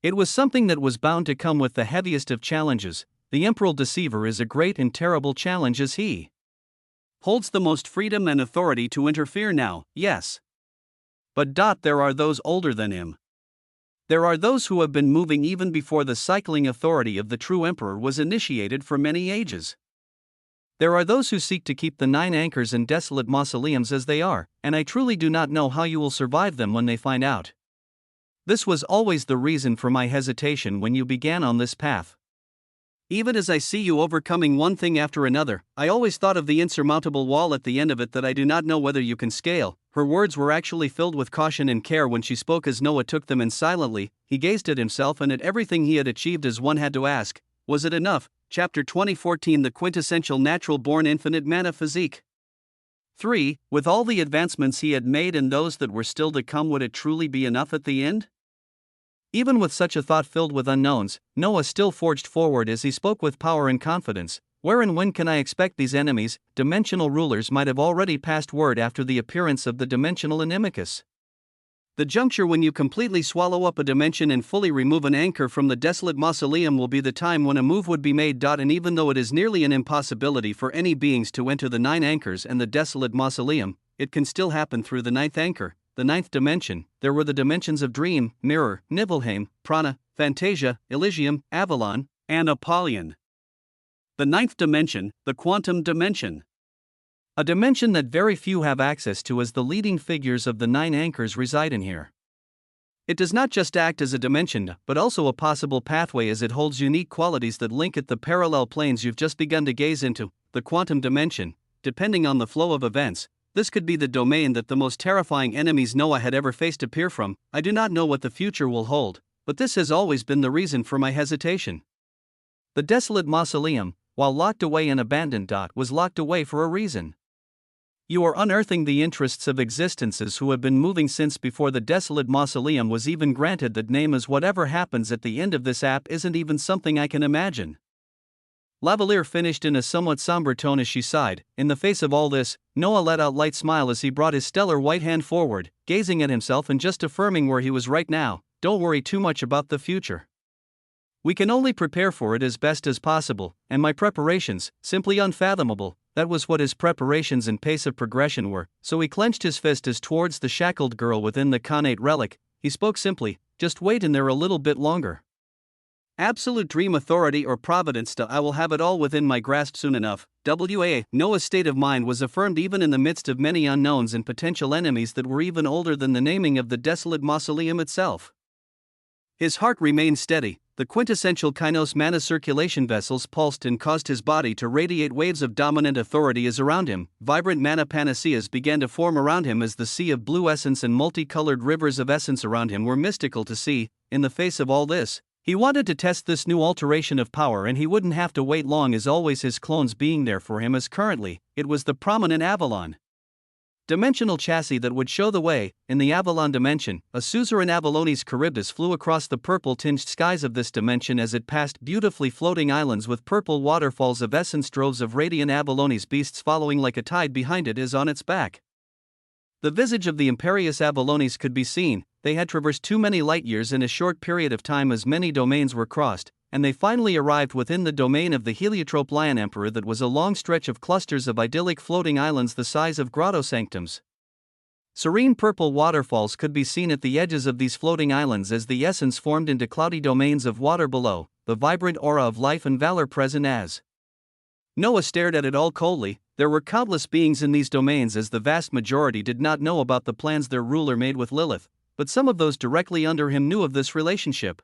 It was something that was bound to come with the heaviest of challenges. The Emperor Deceiver is a great and terrible challenge as he holds the most freedom and authority to interfere now, yes. But there are those older than him. There are those who have been moving even before the cycling authority of the true emperor was initiated for many ages. There are those who seek to keep the 9 anchors and desolate mausoleums as they are, and I truly do not know how you will survive them when they find out. This was always the reason for my hesitation when you began on this path. Even as I see you overcoming one thing after another, I always thought of the insurmountable wall at the end of it that I do not know whether you can scale. Her words were actually filled with caution and care when she spoke as Noah took them in silently. He gazed at himself and at everything he had achieved as one had to ask, was it enough? Chapter 2014 The quintessential natural-born infinite mana physique. 3. With all the advancements he had made and those that were still to come, would it truly be enough at the end? Even with such a thought filled with unknowns, Noah still forged forward as he spoke with power and confidence. Where and when can I expect these enemies? Dimensional rulers might have already passed word after the appearance of the dimensional animus. The juncture when you completely swallow up a dimension and fully remove an anchor from the desolate mausoleum will be the time when a move would be made. And even though it is nearly an impossibility for any beings to enter the 9 anchors and the desolate mausoleum, it can still happen through the 9th anchor. the ninth dimension, there were the dimensions of dream, mirror, Nibelheim, prana, Fantasia, Elysium, Avalon, and Apollyon. The ninth dimension, the quantum dimension. A dimension that very few have access to, as the leading figures of the nine anchors reside in here. It does not just act as a dimension, but also a possible pathway, as it holds unique qualities that link it the parallel planes you've just begun to gaze into, the quantum dimension. Depending on the flow of events, this could be the domain that the most terrifying enemies Noah had ever faced appear from. I do not know what the future will hold, but this has always been the reason for my hesitation. The desolate mausoleum, while locked away and abandoned, was locked away for a reason. You are unearthing the interests of existences who have been moving since before the desolate mausoleum was even granted that name, as whatever happens at the end of this app isn't even something I can imagine. Lavalier finished in a somewhat somber tone as she sighed. In the face of all this, Noah let out a light smile as he brought his stellar white hand forward, gazing at himself and just affirming where he was right now. Don't worry too much about the future. We can only prepare for it as best as possible, and my preparations, simply unfathomable. That was what his preparations and pace of progression were. So he clenched his fist as towards the shackled girl within the connate relic. He spoke simply, just wait in there a little bit longer. Absolute dream authority or providence, I will have it all within my grasp soon enough. Noah's state of mind was affirmed even in the midst of many unknowns and potential enemies that were even older than the naming of the desolate mausoleum itself. His heart remained steady. The quintessential Kainos mana circulation vessels pulsed and caused his body to radiate waves of dominant authority as around him. Vibrant mana panaceas began to form around him as the sea of blue essence and multicolored rivers of essence around him were mystical to see. In the face of all this, he wanted to test this new alteration of power, and he wouldn't have to wait long, as always his clones being there for him, as currently, it was the prominent Avalon dimensional chassis that would show the way. In the Avalon dimension, a suzerain Avallones Charybdis flew across the purple-tinged skies of this dimension as it passed beautifully floating islands with purple waterfalls of essence, droves of radiant Avallones beasts following like a tide behind it as on its back. The visage of the imperious Avallones could be seen. They had traversed too many light years in a short period of time, as many domains were crossed, and they finally arrived within the domain of the heliotrope Lion Emperor, that was a long stretch of clusters of idyllic floating islands the size of grotto sanctums. Serene purple waterfalls could be seen at the edges of these floating islands as the essence formed into cloudy domains of water below, the vibrant aura of life and valor present as. Noah stared at it all coldly. There were countless beings in these domains, as the vast majority did not know about the plans their ruler made with Lilith, but some of those directly under him knew of this relationship.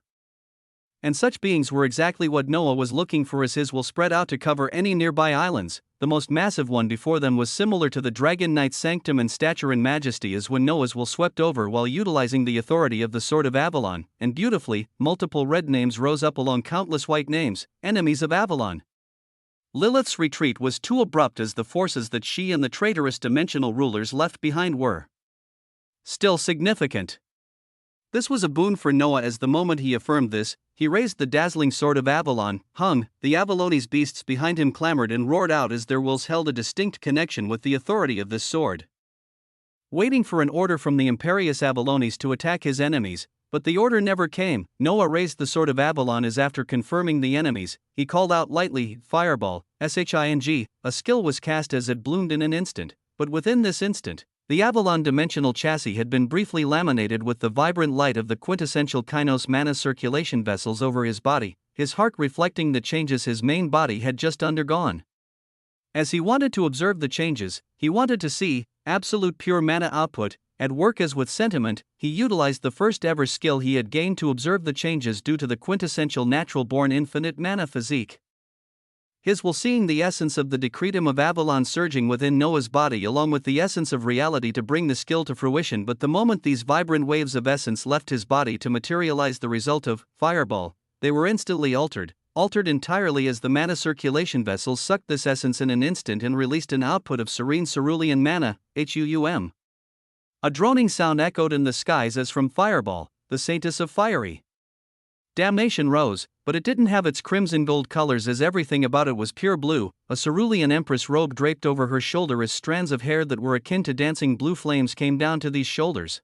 And such beings were exactly what Noah was looking for, as his will spread out to cover any nearby islands. The most massive one before them was similar to the Dragon Knight's sanctum in stature and majesty, as when Noah's will swept over while utilizing the authority of the Sword of Avalon, and beautifully, multiple red names rose up along countless white names, enemies of Avalon. Lilith's retreat was too abrupt, as the forces that she and the traitorous dimensional rulers left behind were still significant. This was a boon for Noah, as the moment he affirmed this, he raised the dazzling sword of Avalon, hung, the Avallones beasts behind him clamored and roared out as their wills held a distinct connection with the authority of this sword. Waiting for an order from the imperious Avallones to attack his enemies, but the order never came. Noah raised the sword of Avalon as, after confirming the enemies, he called out lightly, "Fireball, Shing." A skill was cast as it bloomed in an instant, but within this instant, the Avalon dimensional chassis had been briefly laminated with the vibrant light of the quintessential Kainos mana circulation vessels over his body, his heart reflecting the changes his main body had just undergone. As he wanted to observe the changes, he wanted to see absolute pure mana output at work. As with sentiment, he utilized the first ever skill he had gained to observe the changes due to the quintessential natural-born infinite mana physique. His will seeing the essence of the decretum of Avalon surging within Noah's body along with the essence of reality to bring the skill to fruition. But the moment these vibrant waves of essence left his body to materialize the result of Fireball, they were instantly altered entirely, as the mana circulation vessels sucked this essence in an instant and released an output of serene cerulean mana, HUUM. A droning sound echoed in the skies as from Fireball, the saintess of fiery damnation rose, but it didn't have its crimson gold colors, as everything about it was pure blue. A cerulean empress robe draped over her shoulder as strands of hair that were akin to dancing blue flames came down to these shoulders.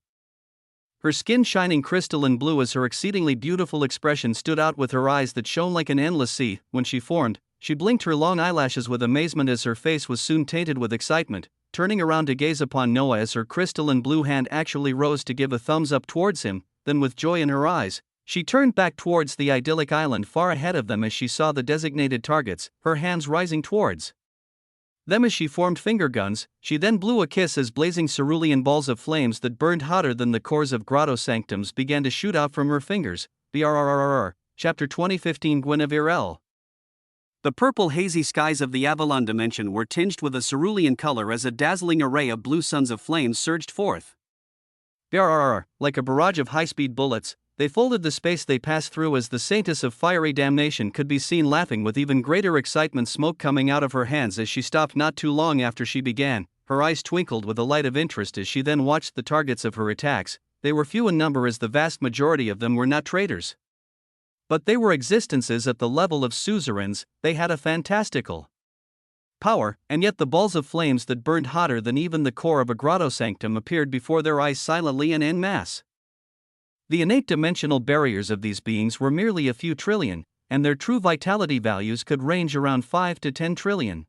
Her skin shining crystalline blue as her exceedingly beautiful expression stood out, with her eyes that shone like an endless sea. When she formed, she blinked her long eyelashes with amazement as her face was soon tainted with excitement. turning around to gaze upon Noah as her crystalline blue hand actually rose to give a thumbs up towards him. Then with joy in her eyes, she turned back towards the idyllic island far ahead of them as she saw the designated targets, her hands rising towards them as she formed finger guns. She then blew a kiss as blazing cerulean balls of flames that burned hotter than the cores of grotto sanctums began to shoot out from her fingers. BRRRR, Chapter 2015 Guinevere L. The purple hazy skies of the Avalon dimension were tinged with a cerulean color as a dazzling array of blue suns of flames surged forth. BRRR, like a barrage of high-speed bullets, they folded the space they passed through as the saintess of fiery damnation could be seen laughing with even greater excitement, smoke coming out of her hands as she stopped not too long after she began. Her eyes twinkled with a light of interest as she then watched the targets of her attacks. They were few in number as the vast majority of them were not traitors, but they were existences at the level of suzerains. They had a fantastical power, and yet the balls of flames that burned hotter than even the core of a grotto sanctum appeared before their eyes silently and en masse. The innate dimensional barriers of these beings were merely a few trillion, and their true vitality values could range around 5 to 10 trillion.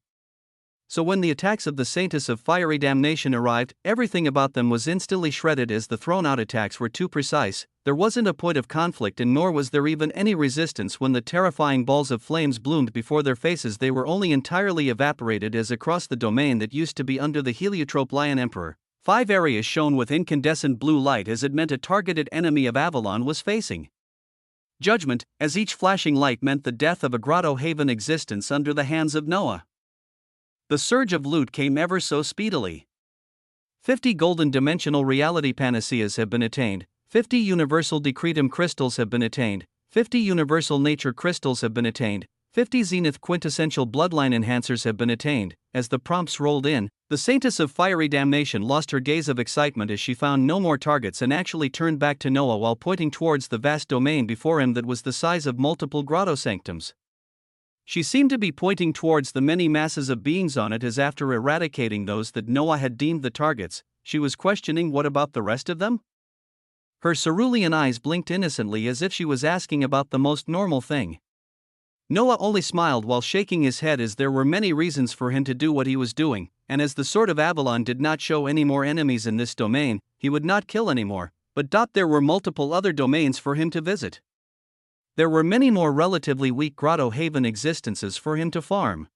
So when the attacks of the saintess of fiery damnation arrived, everything about them was instantly shredded as the thrown-out attacks were too precise. There wasn't a point of conflict, and nor was there even any resistance when the terrifying balls of flames bloomed before their faces. They were only entirely evaporated as across the domain that used to be under the heliotrope Lion Emperor, 5 areas shone with incandescent blue light as it meant a targeted enemy of Avalon was facing judgment, as each flashing light meant the death of a grotto haven existence under the hands of Noah. The surge of loot came ever so speedily. 50 golden dimensional reality panaceas have been attained, 50 universal decretum crystals have been attained, 50 universal nature crystals have been attained, 50 zenith quintessential bloodline enhancers have been attained. As the prompts rolled in, the saintess of fiery damnation lost her gaze of excitement as she found no more targets and actually turned back to Noah while pointing towards the vast domain before him that was the size of multiple grotto sanctums. She seemed to be pointing towards the many masses of beings on it, as after eradicating those that Noah had deemed the targets, she was questioning, what about the rest of them? Her cerulean eyes blinked innocently as if she was asking about the most normal thing. Noah only smiled while shaking his head, as there were many reasons for him to do what he was doing, and as the Sword of Avalon did not show any more enemies in this domain, he would not kill anymore, but there were multiple other domains for him to visit. There were many more relatively weak grotto haven existences for him to farm.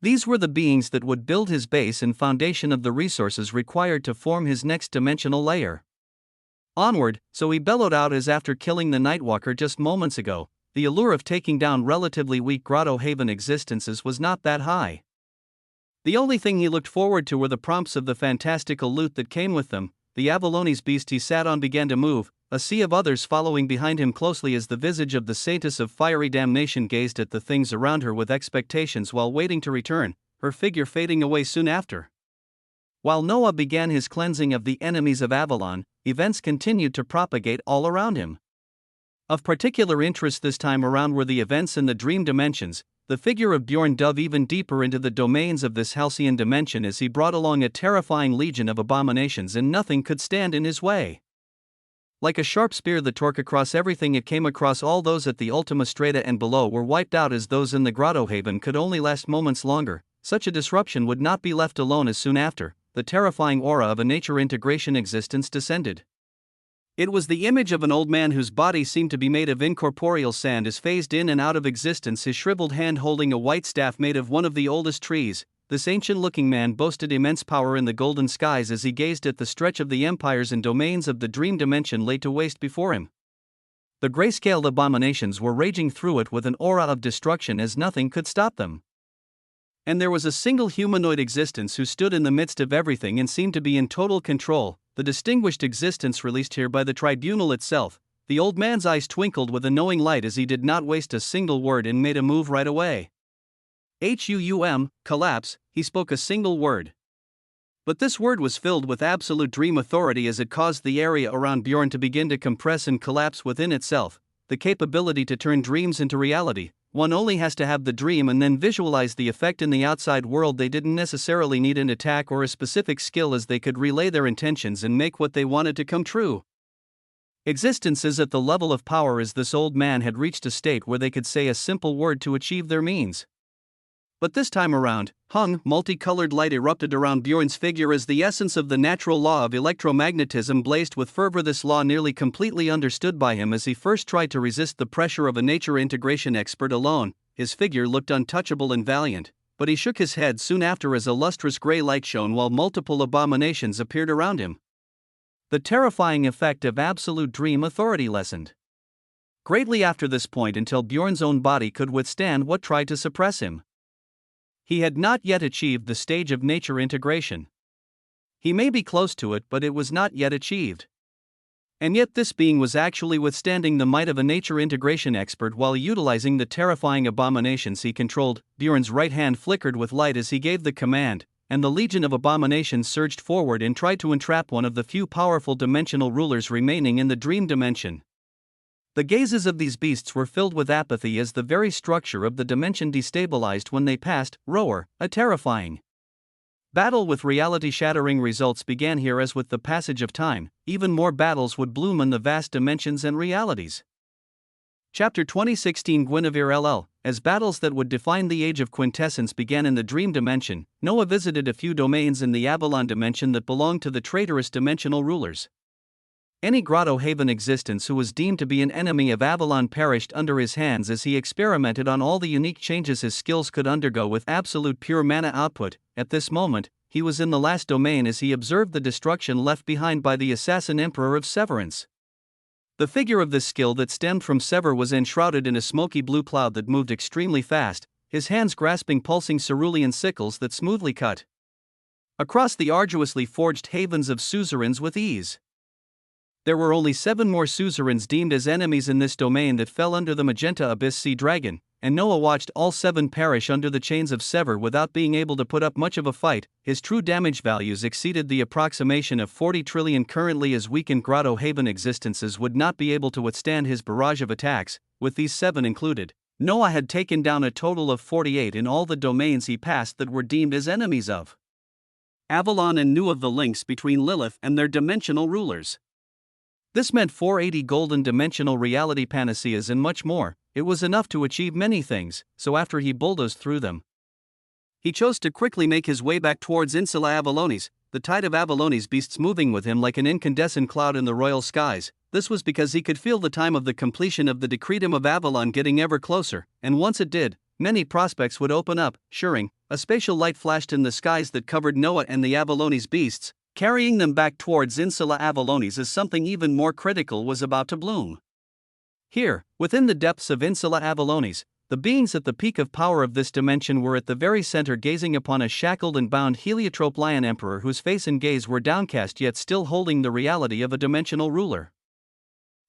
These were the beings that would build his base and foundation of the resources required to form his next dimensional layer. Onward, so he bellowed out, as after killing the Nightwalker just moments ago, the allure of taking down relatively weak grotto haven existences was not that high. The only thing he looked forward to were the prompts of the fantastical loot that came with them. The Avaloni's beast he sat on began to move, a sea of others following behind him closely as the visage of the saintess of fiery damnation gazed at the things around her with expectations while waiting to return, her figure fading away soon after. While Noah began his cleansing of the enemies of Avalon, events continued to propagate all around him. Of particular interest this time around were the events in the dream dimensions. The figure of Bjorn dove even deeper into the domains of this halcyon dimension as he brought along a terrifying legion of abominations, and nothing could stand in his way. Like a sharp spear that tore across everything it came across, all those at the Ultima Strata and below were wiped out, as those in the grotto haven could only last moments longer. Such a disruption would not be left alone, as soon after, the terrifying aura of a nature integration existence descended. It was the image of an old man whose body seemed to be made of incorporeal sand as phased in and out of existence, his shriveled hand holding a white staff made of one of the oldest trees. This ancient-looking man boasted immense power in the golden skies as he gazed at the stretch of the empires and domains of the dream dimension laid to waste before him. The grayscaled abominations were raging through it with an aura of destruction as nothing could stop them. And there was a single humanoid existence who stood in the midst of everything and seemed to be in total control, the distinguished existence released here by the tribunal itself. The old man's eyes twinkled with a knowing light as he did not waste a single word and made a move right away. Collapse, he spoke a single word. But this word was filled with absolute dream authority as it caused the area around Bjorn to begin to compress and collapse within itself. The capability to turn dreams into reality. One only has to have the dream and then visualize the effect in the outside world. They didn't necessarily need an attack or a specific skill, as they could relay their intentions and make what they wanted to come true. Existences at the level of power as this old man had reached a state where they could say a simple word to achieve their means. But this time around, multicolored light erupted around Bjorn's figure as the essence of the natural law of electromagnetism blazed with fervor. This law nearly completely understood by him as he first tried to resist the pressure of a nature integration expert alone. His figure looked untouchable and valiant, but he shook his head soon after as a lustrous gray light shone while multiple abominations appeared around him. The terrifying effect of absolute dream authority lessened greatly after this point until Bjorn's own body could withstand what tried to suppress him. He had not yet achieved the stage of nature integration. He may be close to it, but it was not yet achieved. And yet this being was actually withstanding the might of a nature integration expert while utilizing the terrifying abominations he controlled. Bjorn's right hand flickered with light as he gave the command, and the legion of abominations surged forward and tried to entrap one of the few powerful dimensional rulers remaining in the dream dimension. The gazes of these beasts were filled with apathy as the very structure of the dimension destabilized when they passed. Rower, a terrifying battle with reality-shattering results began here. As with the passage of time, even more battles would bloom in the vast dimensions and realities. Chapter 2016 Guinevere LL. As battles that would define the age of quintessence began in the dream dimension, Noah visited a few domains in the Avalon dimension that belonged to the traitorous dimensional rulers. Any Grotto Haven existence who was deemed to be an enemy of Avalon perished under his hands as he experimented on all the unique changes his skills could undergo with absolute pure mana output. At this moment, he was in the last domain as he observed the destruction left behind by the assassin emperor of Severance. The figure of this skill that stemmed from Sever was enshrouded in a smoky blue cloud that moved extremely fast, his hands grasping pulsing cerulean sickles that smoothly cut across the arduously forged havens of suzerains with ease. There were only 7 more suzerains deemed as enemies in this domain that fell under the magenta abyss sea dragon, and Noah watched all 7 perish under the chains of Sever without being able to put up much of a fight. His true damage values exceeded the approximation of 40 trillion currently, as weakened Grotto Haven existences would not be able to withstand his barrage of attacks. With these 7 included, Noah had taken down a total of 48 in all the domains he passed that were deemed as enemies of Avalon, and knew of the links between Lilith and their dimensional rulers. This meant 480 golden dimensional reality panaceas and much more. It was enough to achieve many things, so after he bulldozed through them, he chose to quickly make his way back towards Insula Avalonis, the tide of Avalonis beasts moving with him like an incandescent cloud in the royal skies. This was because he could feel the time of the completion of the decretum of Avalon getting ever closer, and once it did, many prospects would open up. Shuring, a spatial light flashed in the skies that covered Noah and the Avalonis beasts, carrying them back towards Insula Avalonis as something even more critical was about to bloom. Here, within the depths of Insula Avalonis, the beings at the peak of power of this dimension were at the very center, gazing upon a shackled and bound heliotrope lion emperor whose face and gaze were downcast yet still holding the reality of a dimensional ruler.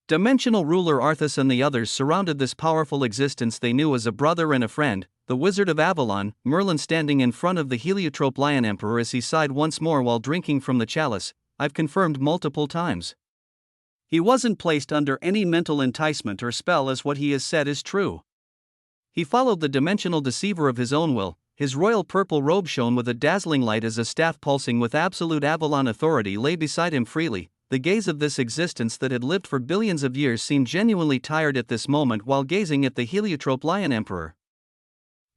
Dimensional ruler Arthas and the others surrounded this powerful existence they knew as a brother and a friend, the Wizard of Avalon, Merlin, standing in front of the heliotrope lion emperor as he sighed once more while drinking from the chalice. I've confirmed multiple times. He wasn't placed under any mental enticement or spell, as what he has said is true. He followed the dimensional deceiver of his own will. His royal purple robe shone with a dazzling light as a staff pulsing with absolute Avalon authority lay beside him freely. The gaze of this existence that had lived for billions of years seemed genuinely tired at this moment while gazing at the heliotrope lion emperor.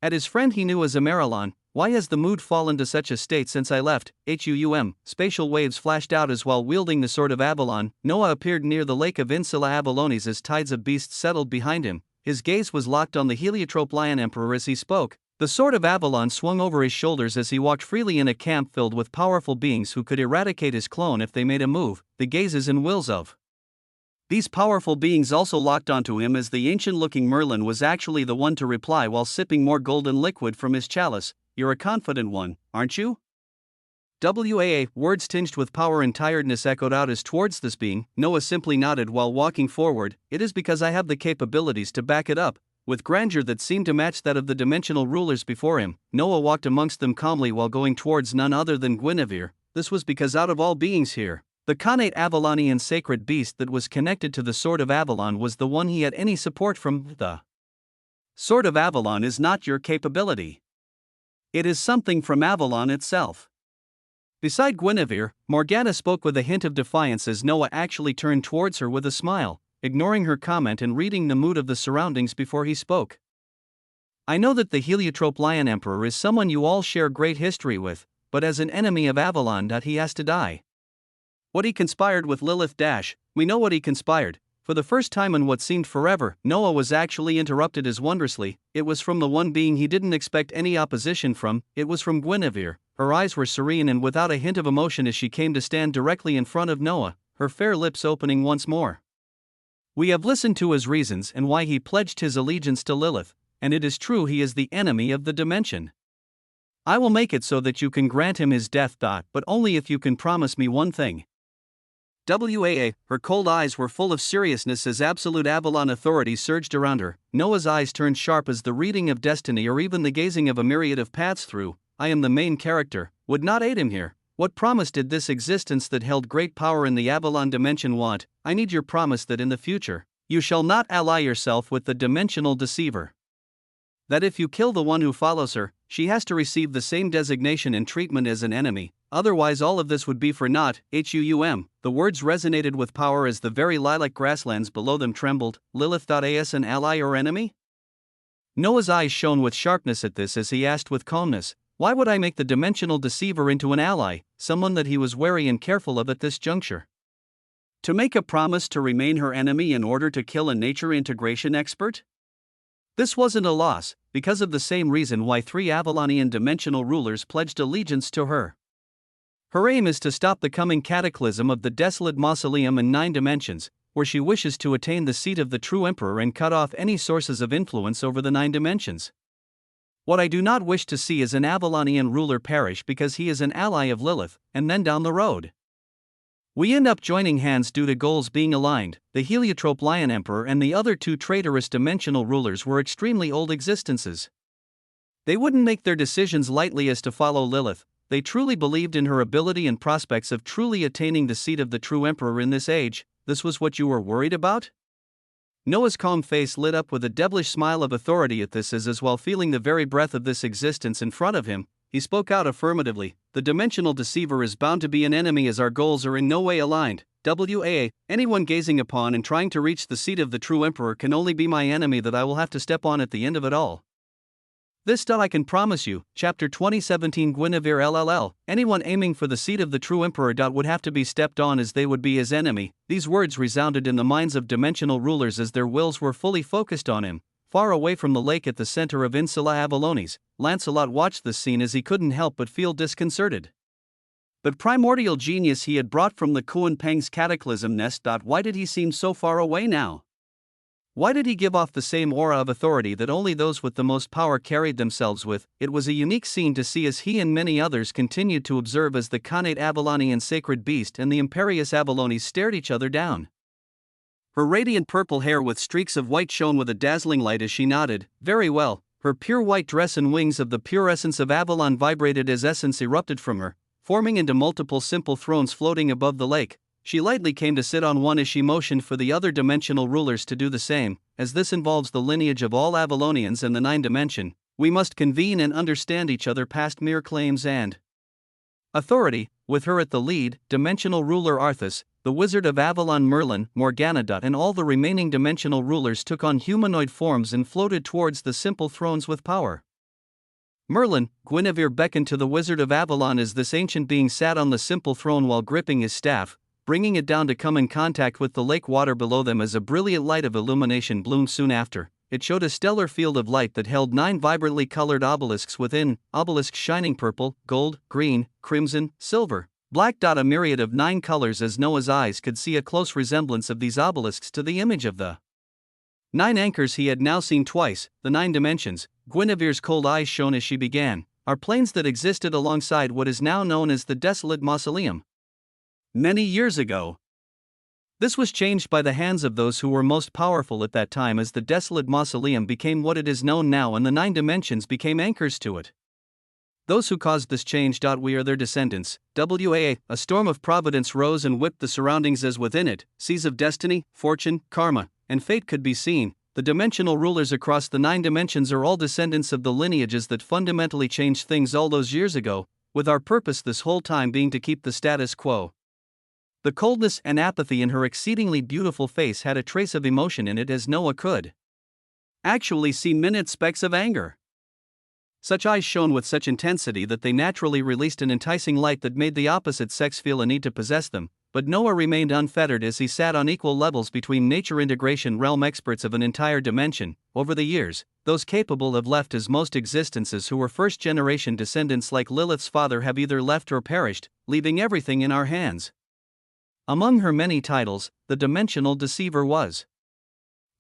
At his friend he knew as Amarylon. Why has the mood fallen to such a state since I left? Spatial waves flashed out as while wielding the sword of Avalon, Noah appeared near the lake of Insula Avalonis as tides of beasts settled behind him. His gaze was locked on the heliotrope lion emperor as he spoke. The sword of Avalon swung over his shoulders as he walked freely in a camp filled with powerful beings who could eradicate his clone if they made a move. The gazes and wills of these powerful beings also locked onto him as the ancient-looking Merlin was actually the one to reply while sipping more golden liquid from his chalice. You're a confident one, aren't you? Words tinged with power and tiredness echoed out as towards this being. Noah simply nodded while walking forward. It is because I have the capabilities to back it up. With grandeur that seemed to match that of the dimensional rulers before him, Noah walked amongst them calmly while going towards none other than Guinevere. This was because out of all beings here, the connate Avalonian sacred beast that was connected to the Sword of Avalon was the one he had any support from. The Sword of Avalon is not your capability. It is something from Avalon itself. Beside Guinevere, Morgana spoke with a hint of defiance as Noah actually turned towards her with a smile, ignoring her comment and reading the mood of the surroundings before he spoke. I know that the Heliotrope Lion Emperor is someone you all share great history with, but as an enemy of Avalon, he has to die. What he conspired with Lilith. We know what he conspired. For the first time in what seemed forever, Noah was actually interrupted as wondrously. It was from the one being he didn't expect any opposition from. It was from Guinevere. Her eyes were serene and without a hint of emotion as she came to stand directly in front of Noah, her fair lips opening once more. We have listened to his reasons and why he pledged his allegiance to Lilith, and it is true he is the enemy of the dimension. I will make it so that you can grant him his death. But only if you can promise me one thing. Her cold eyes were full of seriousness as absolute Avalon authority surged around her. Noah's eyes turned sharp as the reading of destiny or even the gazing of a myriad of paths through. I am the main character, would not aid him here. What promise did this existence that held great power in the Avalon dimension want? I need your promise that in the future, you shall not ally yourself with the dimensional deceiver. That if you kill the one who follows her, she has to receive the same designation and treatment as an enemy, otherwise all of this would be for naught. The words resonated with power as the very lilac grasslands below them trembled. Lilith. As an ally or enemy? Noah's eyes shone with sharpness at this as he asked with calmness, why would I make the dimensional deceiver into an ally, someone that he was wary and careful of at this juncture? To make a promise to remain her enemy in order to kill a nature integration expert? This wasn't a loss, because of the same reason why 3 Avalonian dimensional rulers pledged allegiance to her. Her aim is to stop the coming cataclysm of the desolate mausoleum in 9 dimensions, where she wishes to attain the seat of the true emperor and cut off any sources of influence over the 9 dimensions. What I do not wish to see is an Avalonian ruler perish because he is an ally of Lilith, and then down the road we end up joining hands due to goals being aligned. The Heliotrope Lion Emperor and the other 2 traitorous dimensional rulers were extremely old existences. They wouldn't make their decisions lightly as to follow Lilith. They truly believed in her ability and prospects of truly attaining the seat of the true emperor in this age. This was what you were worried about? Noah's calm face lit up with a devilish smile of authority at this as while feeling the very breath of this existence in front of him, he spoke out affirmatively. The dimensional deceiver is bound to be an enemy as our goals are in no way aligned. Anyone gazing upon and trying to reach the seat of the true emperor can only be my enemy that I will have to step on at the end of it all. This I can promise you. Chapter 2017 Guinevere LLL. Anyone aiming for the seat of the true emperor would have to be stepped on as they would be his enemy. These words resounded in the minds of dimensional rulers as their wills were fully focused on him. Far away from the lake at the center of Insula Avalones, Lancelot watched this scene as he couldn't help but feel disconcerted. But primordial genius he had brought from the Kuan Peng's cataclysm nest. Why did he seem so far away now? Why did he give off the same aura of authority that only those with the most power carried themselves with? It was a unique scene to see as he and many others continued to observe as the Khanate Avalonian sacred beast and the imperious Avalones stared each other down. Her radiant purple hair with streaks of white shone with a dazzling light as she nodded. Very well. Her pure white dress and wings of the pure essence of Avalon vibrated as essence erupted from her, forming into multiple simple thrones floating above the lake. She lightly came to sit on one as she motioned for the other dimensional rulers to do the same. As this involves the lineage of all Avalonians and the 9 dimension, we must convene and understand each other past mere claims and authority. With her at the lead, dimensional ruler Arthas, the wizard of Avalon Merlin, Morgana. And all the remaining dimensional rulers took on humanoid forms and floated towards the simple thrones with power. Merlin, Guinevere beckoned to the wizard of Avalon as this ancient being sat on the simple throne while gripping his staff, bringing it down to come in contact with the lake water below them as a brilliant light of illumination bloomed soon after. It showed a stellar field of light that held 9 vibrantly colored obelisks within, obelisks shining purple, gold, green, crimson, silver, black. A myriad of 9 colors as Noah's eyes could see a close resemblance of these obelisks to the image of the 9 anchors he had now seen twice, the 9 dimensions. Guinevere's cold eyes shone as she began. Are planes that existed alongside what is now known as the desolate mausoleum. Many years ago, this was changed by the hands of those who were most powerful at that time as the desolate mausoleum became what it is known now and the 9 dimensions became anchors to it. Those who caused this change. We are their descendants. A storm of providence rose and whipped the surroundings as within it, seas of destiny, fortune, karma, and fate could be seen. The dimensional rulers across the 9 dimensions are all descendants of the lineages that fundamentally changed things all those years ago, with our purpose this whole time being to keep the status quo. The coldness and apathy in her exceedingly beautiful face had a trace of emotion in it as Noah could actually see minute specks of anger. Such eyes shone with such intensity that they naturally released an enticing light that made the opposite sex feel a need to possess them, but Noah remained unfettered as he sat on equal levels between nature integration realm experts of an entire dimension. Over the years, those capable have left as most existences who were first-generation descendants like Lilith's father have either left or perished, leaving everything in our hands. Among her many titles, the Dimensional Deceiver was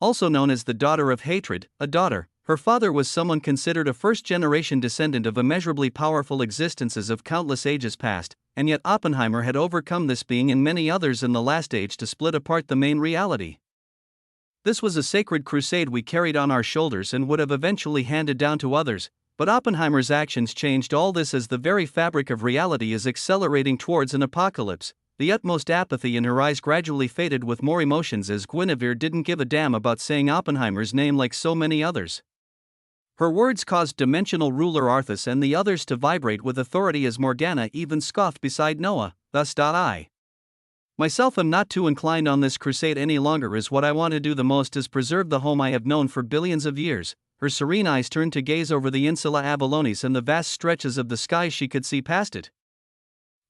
also known as the Daughter of Hatred, a daughter. Her father was someone considered a first-generation descendant of immeasurably powerful existences of countless ages past, and yet Oppenheimer had overcome this being and many others in the last age to split apart the main reality. This was a sacred crusade we carried on our shoulders and would have eventually handed down to others, but Oppenheimer's actions changed all this as the very fabric of reality is accelerating towards an apocalypse. The utmost apathy in her eyes gradually faded with more emotions as Guinevere didn't give a damn about saying Oppenheimer's name like so many others. Her words caused dimensional ruler Arthas and the others to vibrate with authority as Morgana even scoffed beside Noah. Thus, I myself am not too inclined on this crusade any longer, as what I want to do the most is preserve the home I have known for billions of years. Her serene eyes turned to gaze over the Insula Avallonis and the vast stretches of the sky she could see past it.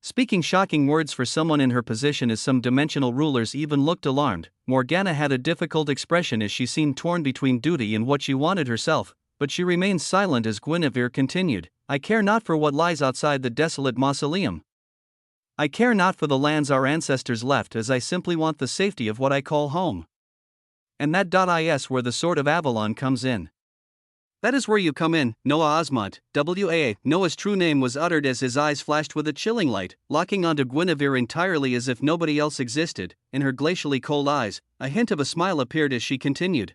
Speaking shocking words for someone in her position as some dimensional rulers even looked alarmed, Morgana had a difficult expression as she seemed torn between duty and what she wanted herself, but she remained silent as Guinevere continued, I care not for what lies outside the desolate mausoleum. I care not for the lands our ancestors left, as I simply want the safety of what I call home. And that is where the Sword of Avalon comes in. That is where you come in, Noah Osmont, W.A. Noah's true name was uttered as his eyes flashed with a chilling light, locking onto Guinevere entirely as if nobody else existed. In her glacially cold eyes, a hint of a smile appeared as she continued.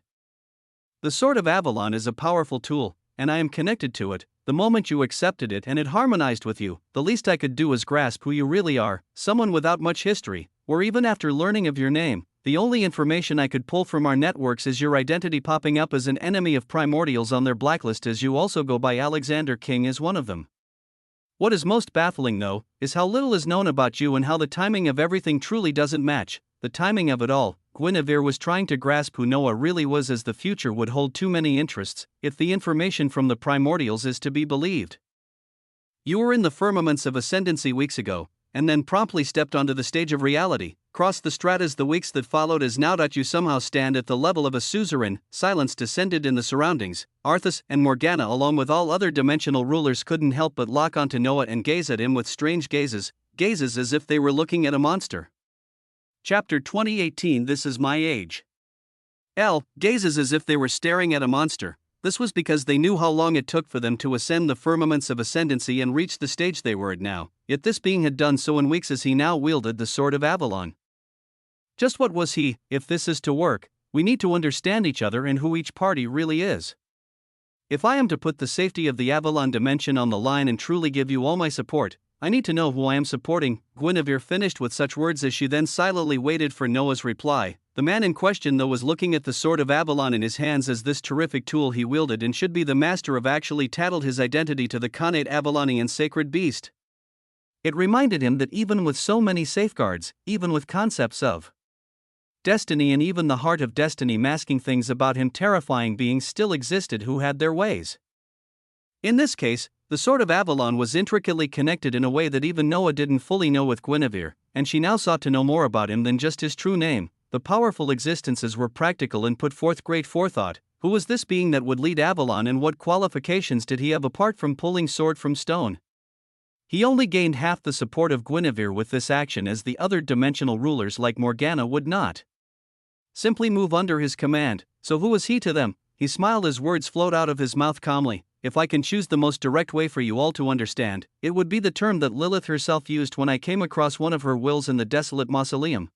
The Sword of Avalon is a powerful tool, and I am connected to it. The moment you accepted it and it harmonized with you, the least I could do was grasp who you really are, someone without much history, or even after learning of your name. The only information I could pull from our networks is your identity popping up as an enemy of primordials on their blacklist, as you also go by Alexander King as one of them. What is most baffling, though, is how little is known about you and how the timing of everything truly doesn't match. The timing of it all. Guinevere was trying to grasp who Noah really was, as the future would hold too many interests, if the information from the primordials is to be believed. You were in the firmaments of ascendancy weeks ago, and then promptly stepped onto the stage of reality, crossed the stratas the weeks that followed, as now that you somehow stand at the level of a suzerain. Silence descended in the surroundings. Arthas and Morgana, along with all other dimensional rulers, couldn't help but lock onto Noah and gaze at him with strange gazes as if they were looking at a monster. Chapter 2018. This is my age. Gazes as if they were staring at a monster. This was because they knew how long it took for them to ascend the firmaments of ascendancy and reach the stage they were at now, yet this being had done so in weeks as he now wielded the Sword of Avalon. Just what was he? If this is to work, we need to understand each other and who each party really is. If I am to put the safety of the Avalon dimension on the line and truly give you all my support, I need to know who I am supporting. Guinevere finished with such words as she then silently waited for Noah's reply. The man in question, though, was looking at the Sword of Avalon in his hands as this terrific tool he wielded and should be the master of actually tattled his identity to the connate Avalonian sacred beast. It reminded him that even with so many safeguards, even with concepts of destiny and even the heart of destiny masking things about him, terrifying beings still existed who had their ways. In this case, the Sword of Avalon was intricately connected in a way that even Noah didn't fully know with Guinevere, and she now sought to know more about him than just his true name. The powerful existences were practical and put forth great forethought. Who was this being that would lead Avalon, and what qualifications did he have apart from pulling sword from stone? He only gained half the support of Guinevere with this action, as the other dimensional rulers like Morgana would not simply move under his command. So who was he to them? He smiled as words flowed out of his mouth calmly. If I can choose the most direct way for you all to understand, it would be the term that Lilith herself used when I came across one of her wills in the desolate mausoleum.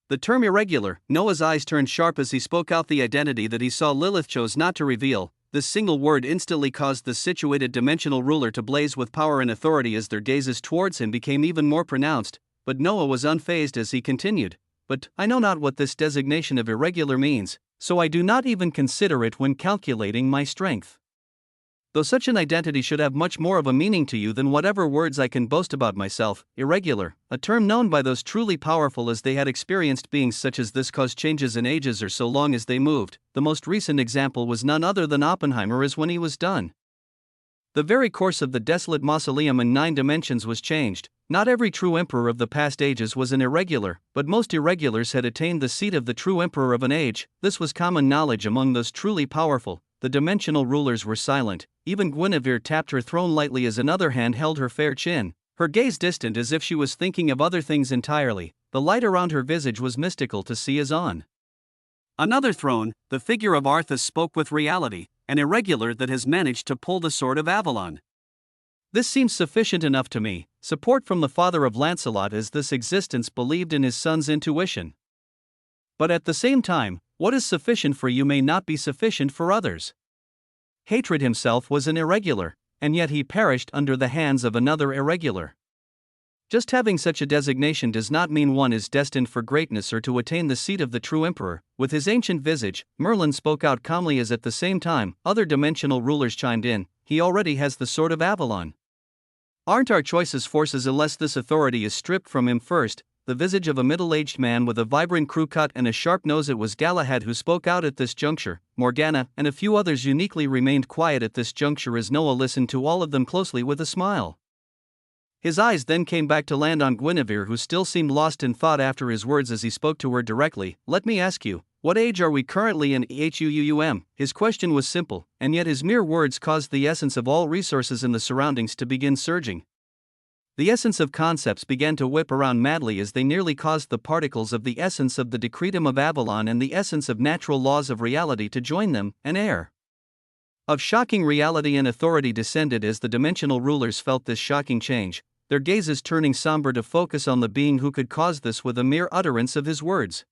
The term irregular. Noah's eyes turned sharp as he spoke out the identity that he saw Lilith chose not to reveal. This single word instantly caused the situated dimensional ruler to blaze with power and authority as their gazes towards him became even more pronounced, but Noah was unfazed as he continued. But I know not what this designation of irregular means, so I do not even consider it when calculating my strength. Though such an identity should have much more of a meaning to you than whatever words I can boast about myself, irregular, a term known by those truly powerful as they had experienced beings such as this caused changes in ages or so long as they moved. The most recent example was none other than Oppenheimer, as when he was done. The very course of the desolate mausoleum in 9 dimensions was changed. Not every true emperor of the past ages was an irregular, but most irregulars had attained the seat of the true emperor of an age. This was common knowledge among those truly powerful. The dimensional rulers were silent. Even Guinevere tapped her throne lightly as another hand held her fair chin, her gaze distant as if she was thinking of other things entirely. The light around her visage was mystical to see as on another throne, the figure of Arthas spoke with reality, an irregular that has managed to pull the sword of Avalon. This seems sufficient enough to me, support from the father of Lancelot as this existence believed in his son's intuition. But at the same time, what is sufficient for you may not be sufficient for others. Hatred himself was an irregular, and yet he perished under the hands of another irregular. Just having such a designation does not mean one is destined for greatness or to attain the seat of the true emperor. With his ancient visage, Merlin spoke out calmly as at the same time other dimensional rulers chimed in. He already has the sword of Avalon. Aren't our choices forces unless this authority is stripped from him first? The visage of a middle-aged man with a vibrant crew cut and a sharp nose. It was Galahad who spoke out at this juncture. Morgana and a few others uniquely remained quiet at this juncture as Noah listened to all of them closely with a smile. His eyes then came back to land on Guinevere, who still seemed lost in thought after his words as he spoke to her directly. Let me ask you, what age are we currently in? His question was simple, and yet his mere words caused the essence of all resources in the surroundings to begin surging. The essence of concepts began to whip around madly as they nearly caused the particles of the essence of the decretum of Avalon and the essence of natural laws of reality to join them. An air of shocking reality and authority descended as the dimensional rulers felt this shocking change, their gazes turning somber to focus on the being who could cause this with a mere utterance of his words.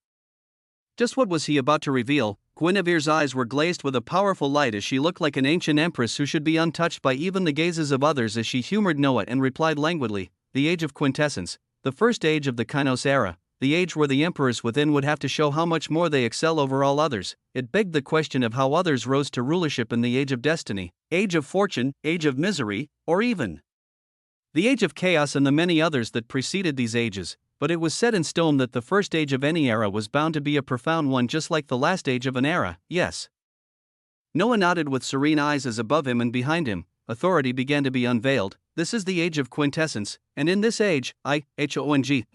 Just what was he about to reveal? Guinevere's eyes were glazed with a powerful light as she looked like an ancient empress who should be untouched by even the gazes of others as she humored Noah and replied languidly, the age of quintessence, the first age of the Kainos era, the age where the emperors within would have to show how much more they excel over all others. It begged the question of how others rose to rulership in the age of destiny, age of fortune, age of misery, or even the age of chaos and the many others that preceded these ages. But it was set in stone that the first age of any era was bound to be a profound one, just like the last age of an era. Yes. Noah nodded with serene eyes as above him and behind him, authority began to be unveiled. This is the age of quintessence, and in this age, a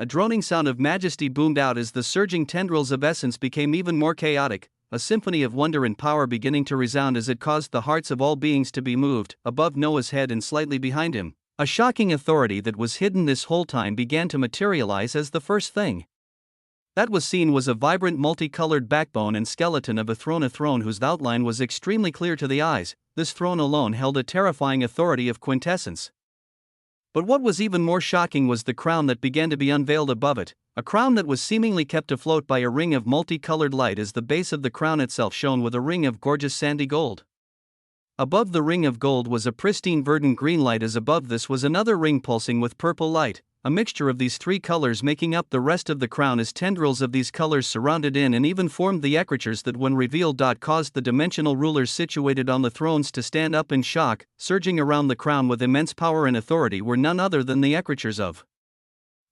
droning sound of majesty boomed out as the surging tendrils of essence became even more chaotic, a symphony of wonder and power beginning to resound as it caused the hearts of all beings to be moved. Above Noah's head and slightly behind him, a shocking authority that was hidden this whole time began to materialize as the first thing that was seen was a vibrant multicolored backbone and skeleton of a throne whose outline was extremely clear to the eyes. This throne alone held a terrifying authority of quintessence. But what was even more shocking was the crown that began to be unveiled above it, a crown that was seemingly kept afloat by a ring of multicolored light as the base of the crown itself shone with a ring of gorgeous sandy gold. Above the ring of gold was a pristine verdant green light, as above this was another ring pulsing with purple light, a mixture of these three colors making up the rest of the crown as tendrils of these colors surrounded in and even formed the ecrotures that when revealed caused the dimensional rulers situated on the thrones to stand up in shock. Surging around the crown with immense power and authority were none other than the ecrotures of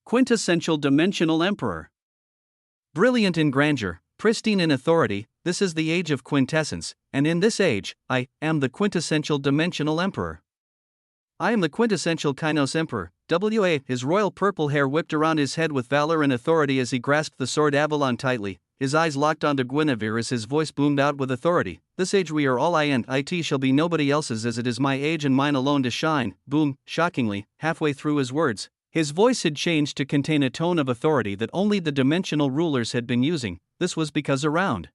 quintessential dimensional emperor. Brilliant in grandeur, pristine in authority, this is the age of quintessence, and in this age, I am the quintessential dimensional emperor. I am the quintessential Kainos emperor. His royal purple hair whipped around his head with valor and authority as he grasped the sword Avalon tightly, his eyes locked onto Guinevere as his voice boomed out with authority. This age we are all it shall be nobody else's, as it is my age and mine alone to shine. Boom, shockingly, halfway through his words, his voice had changed to contain a tone of authority that only the dimensional rulers had been using. This was because around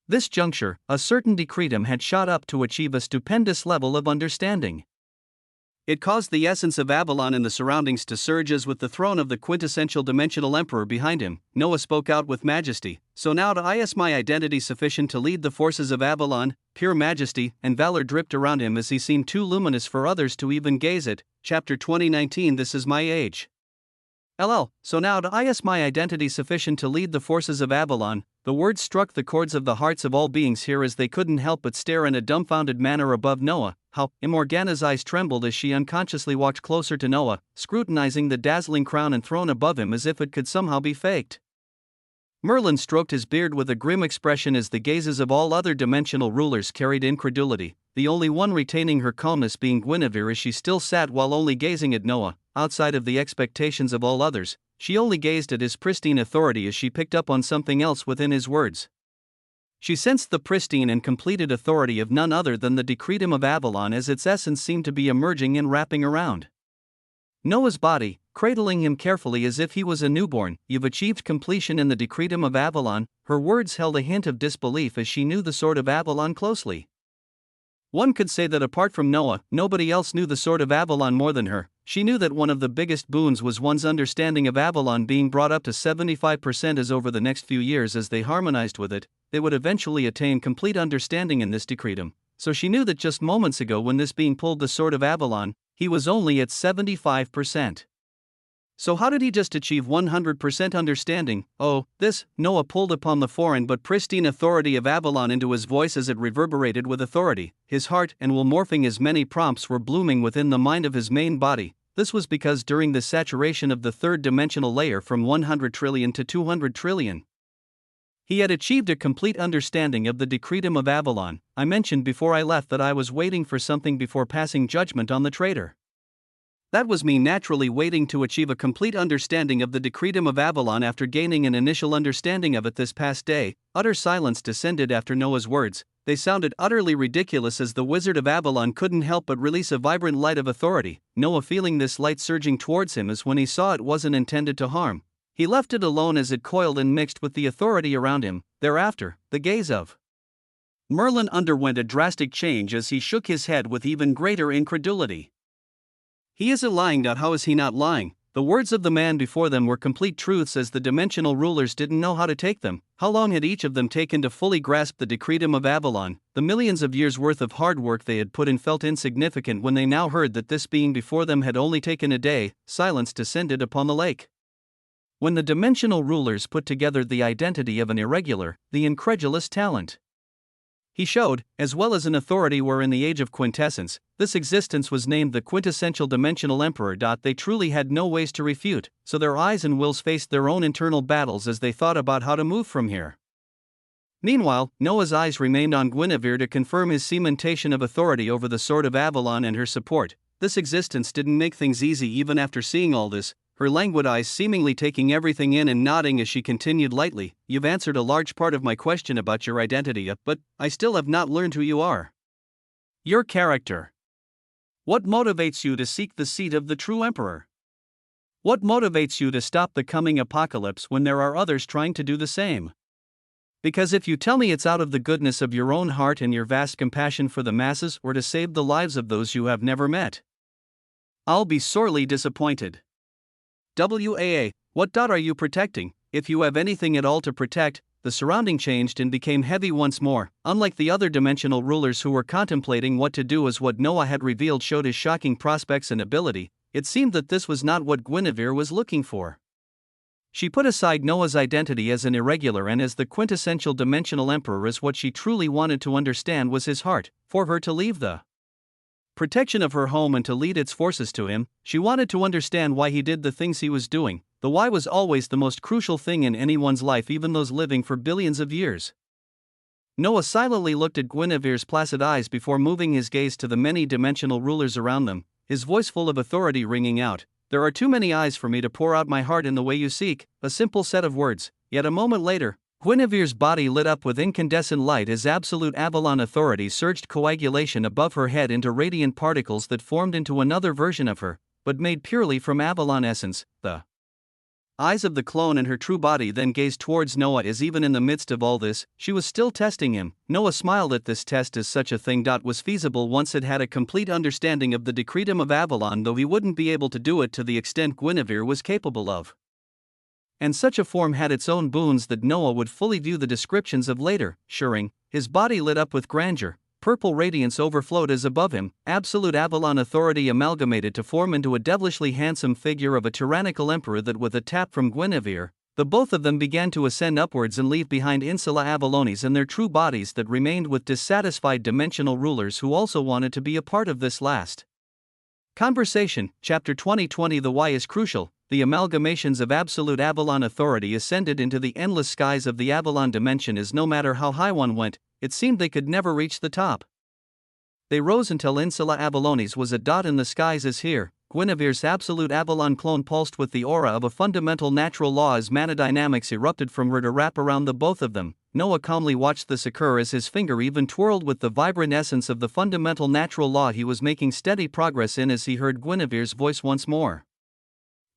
this juncture, a certain decretum had shot up to achieve a stupendous level of understanding. It caused the essence of Avalon in the surroundings to surge as with the throne of the quintessential dimensional emperor behind him. Noah spoke out with majesty. So now to is my identity sufficient to lead the forces of Avalon? Pure majesty and valor dripped around him as he seemed too luminous for others to even gaze at. Chapter 2019. This is my age. So now to is my identity sufficient to lead the forces of Avalon? The words struck the chords of the hearts of all beings here as they couldn't help but stare in a dumbfounded manner above Noah. how Morgana's eyes trembled as she unconsciously walked closer to Noah, scrutinizing the dazzling crown and throne above him as if it could somehow be faked. Merlin stroked his beard with a grim expression as the gazes of all other dimensional rulers carried incredulity, the only one retaining her calmness being Guinevere as she still sat while only gazing at Noah. Outside of the expectations of all others, she only gazed at his pristine authority as she picked up on something else within his words. She sensed the pristine and completed authority of none other than the decretum of Avalon as its essence seemed to be emerging and wrapping around Noah's body, cradling him carefully as if he was a newborn. You've achieved completion in the decretum of Avalon. Her words held a hint of disbelief as she knew the sword of Avalon closely. One could say that apart from Noah, nobody else knew the sword of Avalon more than her. She knew that one of the biggest boons was one's understanding of Avalon being brought up to 75% as over the next few years as they harmonized with it, they would eventually attain complete understanding in this decretum. So she knew that just moments ago when this being pulled the sword of Avalon, he was only at 75%. So how did he just achieve 100% understanding? Oh, this, Noah pulled upon the foreign but pristine authority of Avalon into his voice as it reverberated with authority. His heart and will morphing as many prompts were blooming within the mind of his main body. This was because during the saturation of the third dimensional layer from 100 trillion to 200 trillion, he had achieved a complete understanding of the decretum of Avalon. I mentioned before I left that I was waiting for something before passing judgment on the traitor. That was me naturally waiting to achieve a complete understanding of the decretum of Avalon after gaining an initial understanding of it this past day. Utter silence descended after Noah's words. They sounded utterly ridiculous as the Wizard of Avalon couldn't help but release a vibrant light of authority. Noah, feeling this light surging towards him as when he saw it wasn't intended to harm, he left it alone as it coiled and mixed with the authority around him. Thereafter, the gaze of Merlin underwent a drastic change as he shook his head with even greater incredulity. He isn't lying, how is he not lying? The words of the man before them were complete truths as the dimensional rulers didn't know how to take them. How long had each of them taken to fully grasp the decretum of Avalon? The millions of years' worth of hard work they had put in felt insignificant when they now heard that this being before them had only taken a day. Silence descended upon the lake. When the dimensional rulers put together the identity of an irregular, the incredulous talent he showed, as well as an authority where in the age of quintessence, this existence was named the quintessential dimensional emperor. They truly had no ways to refute, so their eyes and wills faced their own internal battles as they thought about how to move from here. Meanwhile, Noah's eyes remained on Guinevere to confirm his cementation of authority over the sword of Avalon and her support. This existence didn't make things easy even after seeing all this, her languid eyes seemingly taking everything in and nodding as she continued lightly. You've answered a large part of my question about your identity, but I still have not learned who you are. Your character. What motivates you to seek the seat of the true emperor? What motivates you to stop the coming apocalypse when there are others trying to do the same? Because if you tell me it's out of the goodness of your own heart and your vast compassion for the masses or to save the lives of those you have never met, I'll be sorely disappointed. What are you protecting? If you have anything at all to protect. The surrounding changed and became heavy once more. Unlike the other dimensional rulers who were contemplating what to do as what Noah had revealed showed his shocking prospects and ability, it seemed that this was not what Guinevere was looking for. She put aside Noah's identity as an irregular and as the quintessential dimensional emperor as what she truly wanted to understand was his heart, for her to leave the protection of her home and to lead its forces to him. She wanted to understand why he did the things he was doing. The why was always the most crucial thing in anyone's life, even those living for billions of years. Noah silently looked at Guinevere's placid eyes before moving his gaze to the many dimensional rulers around them, his voice full of authority ringing out. There are too many eyes for me to pour out my heart in the way you seek. A simple set of words. Yet a moment later, Guinevere's body lit up with incandescent light as absolute Avalon authority surged coagulation above her head into radiant particles that formed into another version of her, but made purely from Avalon essence. The eyes of the clone and her true body then gazed towards Noah as even in the midst of all this, she was still testing him. Noah smiled at this test as such a thing was feasible once it had a complete understanding of the decretum of Avalon, though he wouldn't be able to do it to the extent Guinevere was capable of. And such a form had its own boons that Noah would fully view the descriptions of later. Shirring, his body lit up with grandeur, purple radiance overflowed as above him, absolute Avalon authority amalgamated to form into a devilishly handsome figure of a tyrannical emperor that with a tap from Guinevere, The both of them began to ascend upwards and leave behind Insula Avallones and their true bodies that remained with dissatisfied dimensional rulers who also wanted to be a part of this last conversation. Chapter 2020. The why is crucial. The amalgamations of absolute Avalon authority ascended into the endless skies of the Avalon dimension as no matter how high one went, it seemed they could never reach the top. They rose until Insula Avallones was a dot in the skies as here. Guinevere's absolute Avalon clone pulsed with the aura of a fundamental natural law as mana dynamics erupted from her to wrap around the both of them. Noah calmly watched this occur as his finger even twirled with the vibrant essence of the fundamental natural law he was making steady progress in as he heard Guinevere's voice once more.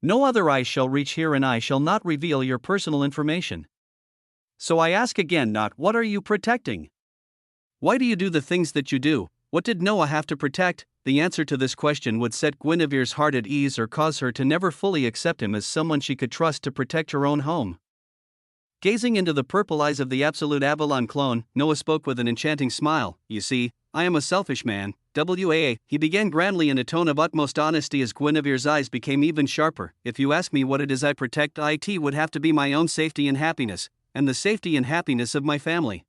No other eye shall reach here and I shall not reveal your personal information. So I ask again, not what are you protecting? Why do you do the things that you do? What did Noah have to protect? The answer to this question would set Guinevere's heart at ease or cause her to never fully accept him as someone she could trust to protect her own home. Gazing into the purple eyes of the absolute Avalon clone, Noah spoke with an enchanting smile. You see, I am a selfish man. He began grandly in a tone of utmost honesty as Guinevere's eyes became even sharper. If you ask me what it is I protect, it would have to be my own safety and happiness, and the safety and happiness of my family.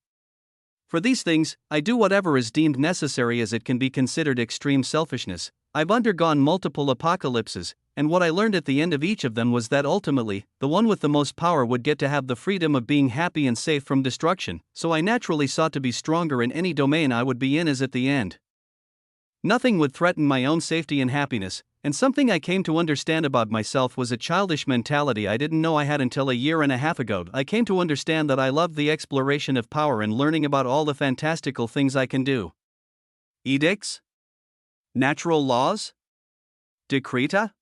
For these things, I do whatever is deemed necessary as it can be considered extreme selfishness. I've undergone multiple apocalypses, and what I learned at the end of each of them was that ultimately, the one with the most power would get to have the freedom of being happy and safe from destruction, so I naturally sought to be stronger in any domain I would be in as at the end. Nothing would threaten my own safety and happiness, and something I came to understand about myself was a childish mentality I didn't know I had until a year and a half ago. I came to understand that I loved the exploration of power and learning about all the fantastical things I can do. Edicts? Natural laws? Decreta?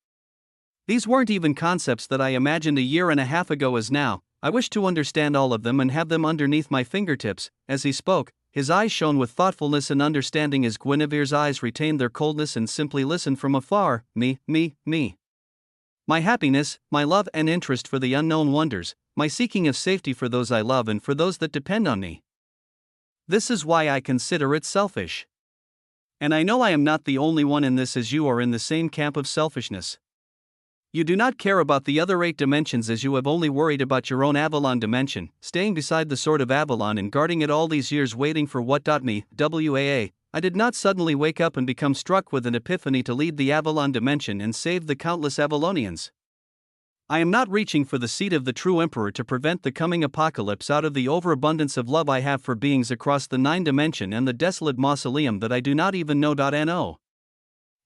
These weren't even concepts that I imagined a year and a half ago as now. I wished to understand all of them and have them underneath my fingertips. As he spoke, his eyes shone with thoughtfulness and understanding as Guinevere's eyes retained their coldness and simply listened from afar. Me. My happiness, my love and interest for the unknown wonders, my seeking of safety for those I love and for those that depend on me. This is why I consider it selfish. And I know I am not the only one in this, as you are in the same camp of selfishness. You do not care about the other 8 dimensions as you have only worried about your own Avalon dimension, staying beside the sword of Avalon and guarding it all these years waiting for what. Me, I did not suddenly wake up and become struck with an epiphany to lead the Avalon dimension and save the countless Avalonians. I am not reaching for the seat of the true emperor to prevent the coming apocalypse out of the overabundance of love I have for beings across the 9 dimension and the desolate mausoleum that I do not even know. No.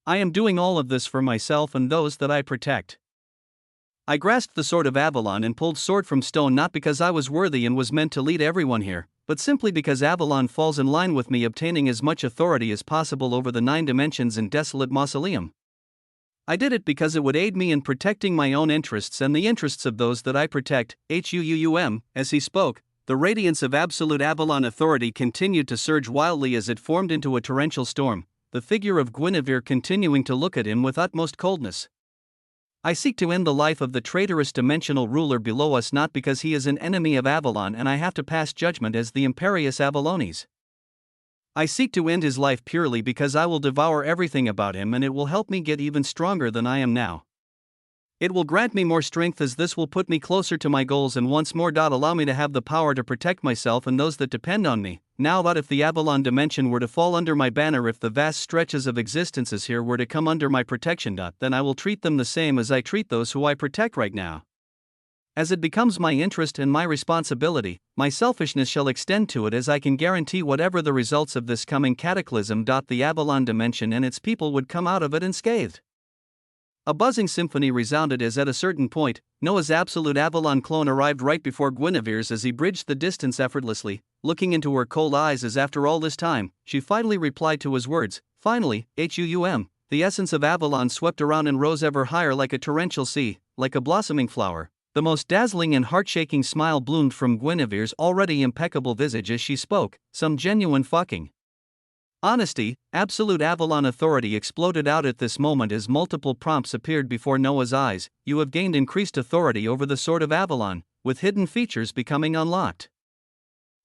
I am doing all of this for myself and those that I protect. I grasped the sword of Avalon and pulled sword from stone not because I was worthy and was meant to lead everyone here, but simply because Avalon falls in line with me obtaining as much authority as possible over the 9 dimensions and desolate mausoleum. I did it because it would aid me in protecting my own interests and the interests of those that I protect. As he spoke, the radiance of absolute Avalon authority continued to surge wildly as it formed into a torrential storm, the figure of Guinevere continuing to look at him with utmost coldness. I seek to end the life of the traitorous dimensional ruler below us not because he is an enemy of Avalon and I have to pass judgment as the imperious Avallones. I seek to end his life purely because I will devour everything about him and it will help me get even stronger than I am now. It will grant me more strength as this will put me closer to my goals and once more allow me to have the power to protect myself and those that depend on me. Now that if the Avalon dimension were to fall under my banner, if the vast stretches of existences here were to come under my protection, then I will treat them the same as I treat those who I protect right now. As it becomes my interest and my responsibility, my selfishness shall extend to it as I can guarantee whatever the results of this coming cataclysm. The Avalon dimension and its people would come out of it unscathed. A buzzing symphony resounded as at a certain point, Noah's absolute Avalon clone arrived right before Guinevere's as he bridged the distance effortlessly, looking into her cold eyes as after all this time, she finally replied to his words. Finally, the essence of Avalon swept around and rose ever higher like a torrential sea, like a blossoming flower. The most dazzling and heart-shaking smile bloomed from Guinevere's already impeccable visage as she spoke, some genuine fucking honesty. Absolute Avalon authority exploded out at this moment as multiple prompts appeared before Noah's eyes. You have gained increased authority over the sword of Avalon, with hidden features becoming unlocked.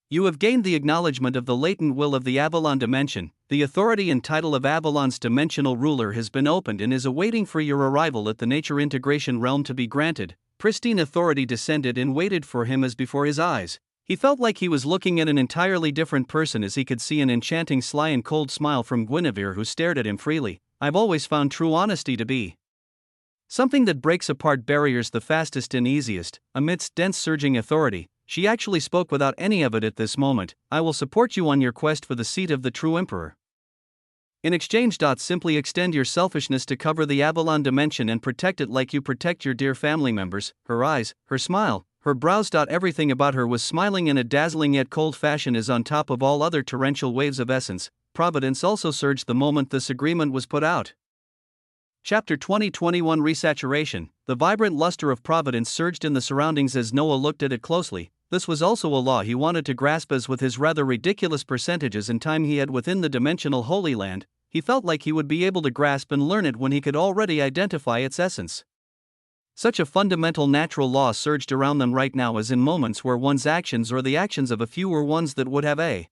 You have gained the acknowledgement of the latent will of the Avalon dimension. The authority and title of Avalon's dimensional ruler has been opened and is awaiting for your arrival at the nature integration realm to be granted. pristine authority descended and waited for him as before his eyes. He felt like he was looking at an entirely different person as he could see an enchanting sly and cold smile from Guinevere, who stared at him freely. I've always found true honesty to be something that breaks apart barriers the fastest and easiest. Amidst dense surging authority, she actually spoke without any of it at this moment. I will support you on your quest for the seat of the true emperor. In exchange, simply extend your selfishness to cover the Avalon dimension and protect it like you protect your dear family members. Her eyes, her smile, her brows. Everything about her was smiling in a dazzling yet cold fashion as on top of all other torrential waves of essence, Providence also surged the moment this agreement was put out. Chapter 2021 Resaturation. The vibrant luster of Providence surged in the surroundings as Noah looked at it closely. This was also a law he wanted to grasp, as with his rather ridiculous percentages and time he had within the dimensional Holy Land, he felt like he would be able to grasp and learn it when he could already identify its essence. Such a fundamental natural law surged around them right now, as in moments where one's actions or the actions of a few were ones that would have a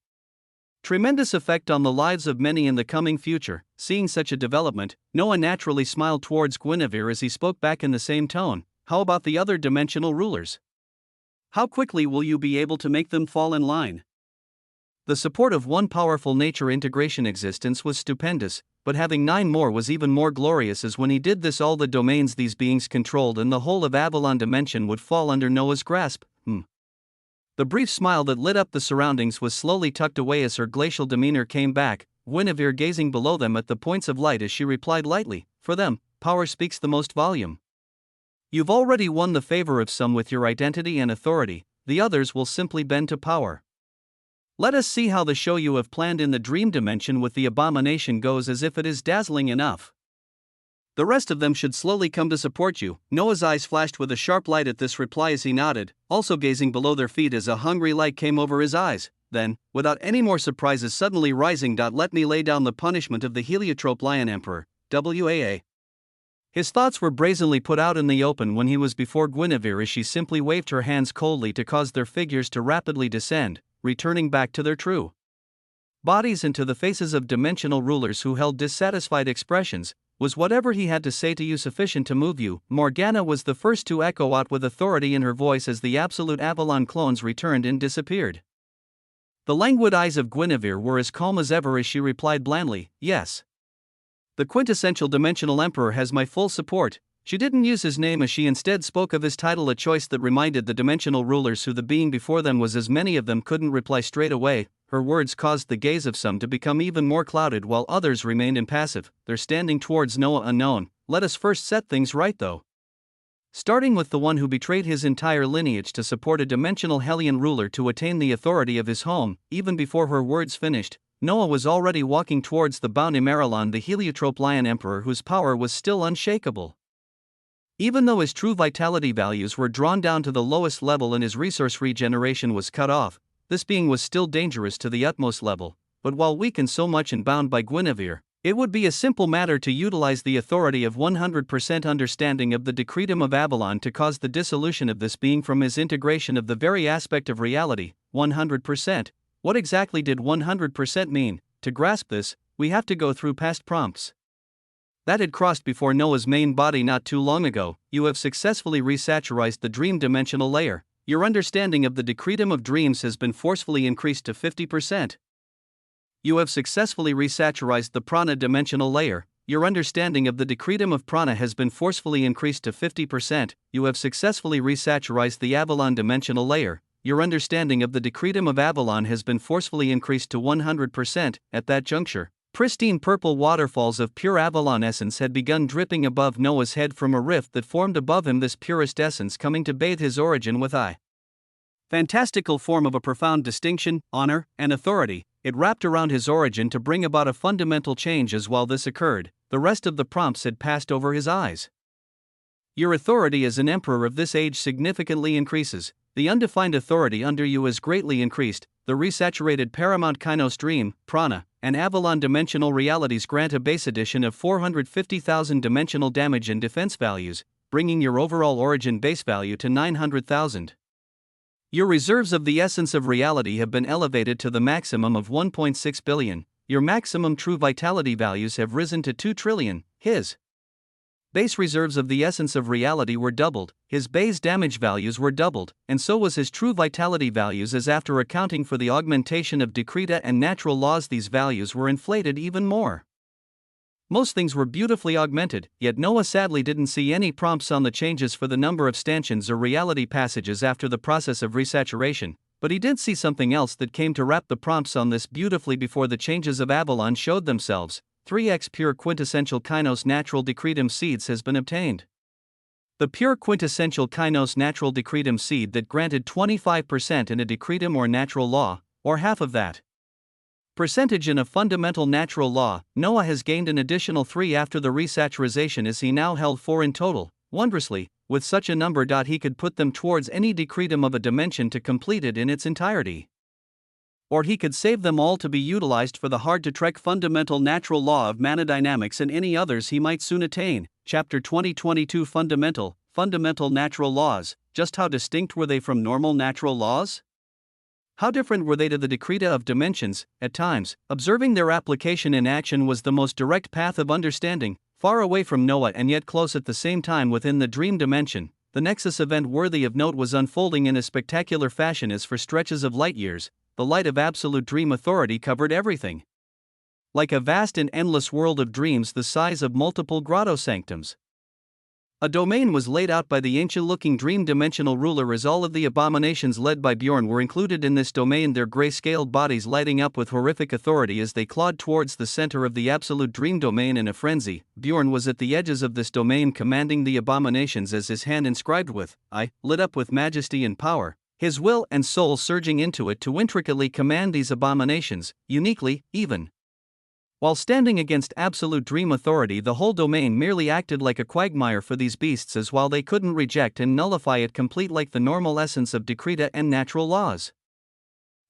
tremendous effect on the lives of many in the coming future. Seeing such a development, Noah naturally smiled towards Guinevere as he spoke back in the same tone. How about the other dimensional rulers? How quickly will you be able to make them fall in line? The support of one powerful nature integration existence was stupendous, but having 9 more was even more glorious, as when he did this all the domains these beings controlled and the whole of Avalon dimension would fall under Noah's grasp. The brief smile that lit up the surroundings was slowly tucked away as her glacial demeanor came back, Guinevere gazing below them at the points of light as she replied lightly, for them, power speaks the most volume. You've already won the favor of some with your identity and authority, the others will simply bend to power. Let us see how the show you have planned in the dream dimension with the abomination goes, as if it is dazzling enough. The rest of them should slowly come to support you. Noah's eyes flashed with a sharp light at this reply as he nodded, also gazing below their feet as a hungry light came over his eyes. Then, without any more surprises, suddenly rising, let me lay down the punishment of the heliotrope lion emperor, WAA. His thoughts were brazenly put out in the open when he was before Guinevere, as she simply waved her hands coldly to cause their figures to rapidly descend, returning back to their true bodies and to the faces of dimensional rulers who held dissatisfied expressions. Was whatever he had to say to you sufficient to move you? Morgana was the first to echo out with authority in her voice as the absolute Avalon clones returned and disappeared. The languid eyes of Guinevere were as calm as ever as she replied blandly, yes. The quintessential dimensional emperor has my full support. She didn't use his name, as she instead spoke of his title, a choice that reminded the dimensional rulers who the being before them was, as many of them couldn't reply straight away. Her words caused the gaze of some to become even more clouded while others remained impassive, their standing towards Noah unknown. Let us first set things right though. Starting with the one who betrayed his entire lineage to support a dimensional Hellion ruler to attain the authority of his home. Even before her words finished, Noah was already walking towards the bound Emeralon, the heliotrope lion emperor, whose power was still unshakable. Even though his true vitality values were drawn down to the lowest level and his resource regeneration was cut off, this being was still dangerous to the utmost level. But while weak and so much and bound by Guinevere, it would be a simple matter to utilize the authority of 100% understanding of the decretum of Avalon to cause the dissolution of this being from his integration of the very aspect of reality. 100%. What exactly did 100% mean? To grasp this, we have to go through past prompts that had crossed before Noah's main body not too long ago. You have successfully resaturized the dream dimensional layer. Your understanding of the decretum of dreams has been forcefully increased to 50%. You have successfully resaturized the prana dimensional layer. Your understanding of the decretum of prana has been forcefully increased to 50%. You have successfully resaturized the Avalon dimensional layer. Your understanding of the decretum of Avalon has been forcefully increased to 100%. At that juncture, pristine purple waterfalls of pure Avalon essence had begun dripping above Noah's head from a rift that formed above him, this purest essence coming to bathe his origin with a fantastical form of a profound distinction, honor, and authority. It wrapped around his origin to bring about a fundamental change. As while this occurred, the rest of the prompts had passed over his eyes. Your authority as an emperor of this age significantly increases. The undefined authority under you is greatly increased. The resaturated paramount Kainos dream, prana, and Avalon dimensional realities grant a base addition of 450,000 dimensional damage and defense values, bringing your overall origin base value to 900,000. Your reserves of the essence of reality have been elevated to the maximum of 1.6 billion. Your maximum true vitality values have risen to 2 trillion. His Base reserves of the essence of reality were doubled, his base damage values were doubled, and so was his true vitality values, as after accounting for the augmentation of decreta and natural laws these values were inflated even more. Most things were beautifully augmented, yet Noah sadly didn't see any prompts on the changes for the number of stanchions or reality passages after the process of resaturation, but he did see something else that came to wrap the prompts on this beautifully before the changes of Avalon showed themselves. 3x pure quintessential Kainos natural decretum seeds has been obtained. The pure quintessential Kainos natural decretum seed that granted 25% in a decretum or natural law, or half of that percentage in a fundamental natural law, Noah has gained an additional 3 after the resaturation, as he now held 4 in total. Wondrously, with such a number, he could put them towards any decretum of a dimension to complete it in its entirety. Or he could save them all to be utilized for the hard-to-trek fundamental natural law of mana dynamics and any others he might soon attain. Chapter 2022 Fundamental natural laws. Just how distinct were they from normal natural laws? How different were they to the decreta of dimensions? At times, observing their application in action was the most direct path of understanding, far away from Noah and yet close at the same time within the dream dimension. The nexus event worthy of note was unfolding in a spectacular fashion as for stretches of light years, the light of absolute dream authority covered everything. Like a vast and endless world of dreams the size of multiple grotto sanctums. A domain was laid out by the ancient-looking dream dimensional ruler as all of the abominations led by Bjorn were included in this domain, their gray-scaled bodies lighting up with horrific authority as they clawed towards the center of the absolute dream domain in a frenzy. Bjorn was at the edges of this domain commanding the abominations as his hand inscribed with I lit up with majesty and power, his will and soul surging into it to intricately command these abominations, uniquely, even. While standing against absolute dream authority, the whole domain merely acted like a quagmire for these beasts, as while they couldn't reject and nullify it complete like the normal essence of decreta and natural laws.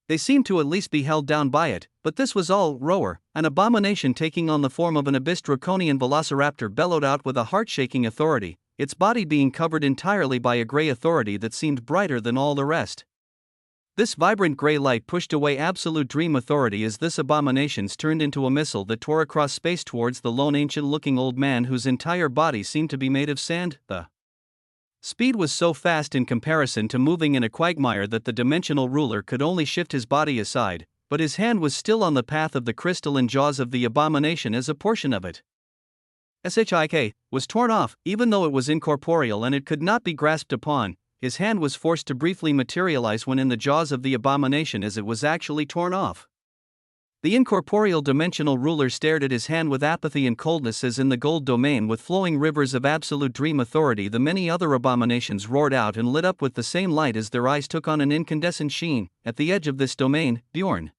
They seemed to at least be held down by it, but this was all roar. An abomination taking on the form of an abyss draconian velociraptor bellowed out with a heart-shaking authority, its body being covered entirely by a gray authority that seemed brighter than all the rest. This vibrant gray light pushed away absolute dream authority as this abominations turned into a missile that tore across space towards the lone ancient-looking old man whose entire body seemed to be made of sand. The speed was so fast in comparison to moving in a quagmire that the dimensional ruler could only shift his body aside, but his hand was still on the path of the crystalline jaws of the abomination as a portion of it was torn off, even though it was incorporeal and it could not be grasped upon. His hand was forced to briefly materialize when in the jaws of the abomination as it was actually torn off. The incorporeal dimensional ruler stared at his hand with apathy and coldness as in the gold domain with flowing rivers of absolute dream authority the many other abominations roared out and lit up with the same light as their eyes took on an incandescent sheen. At the edge of this domain, Bjorn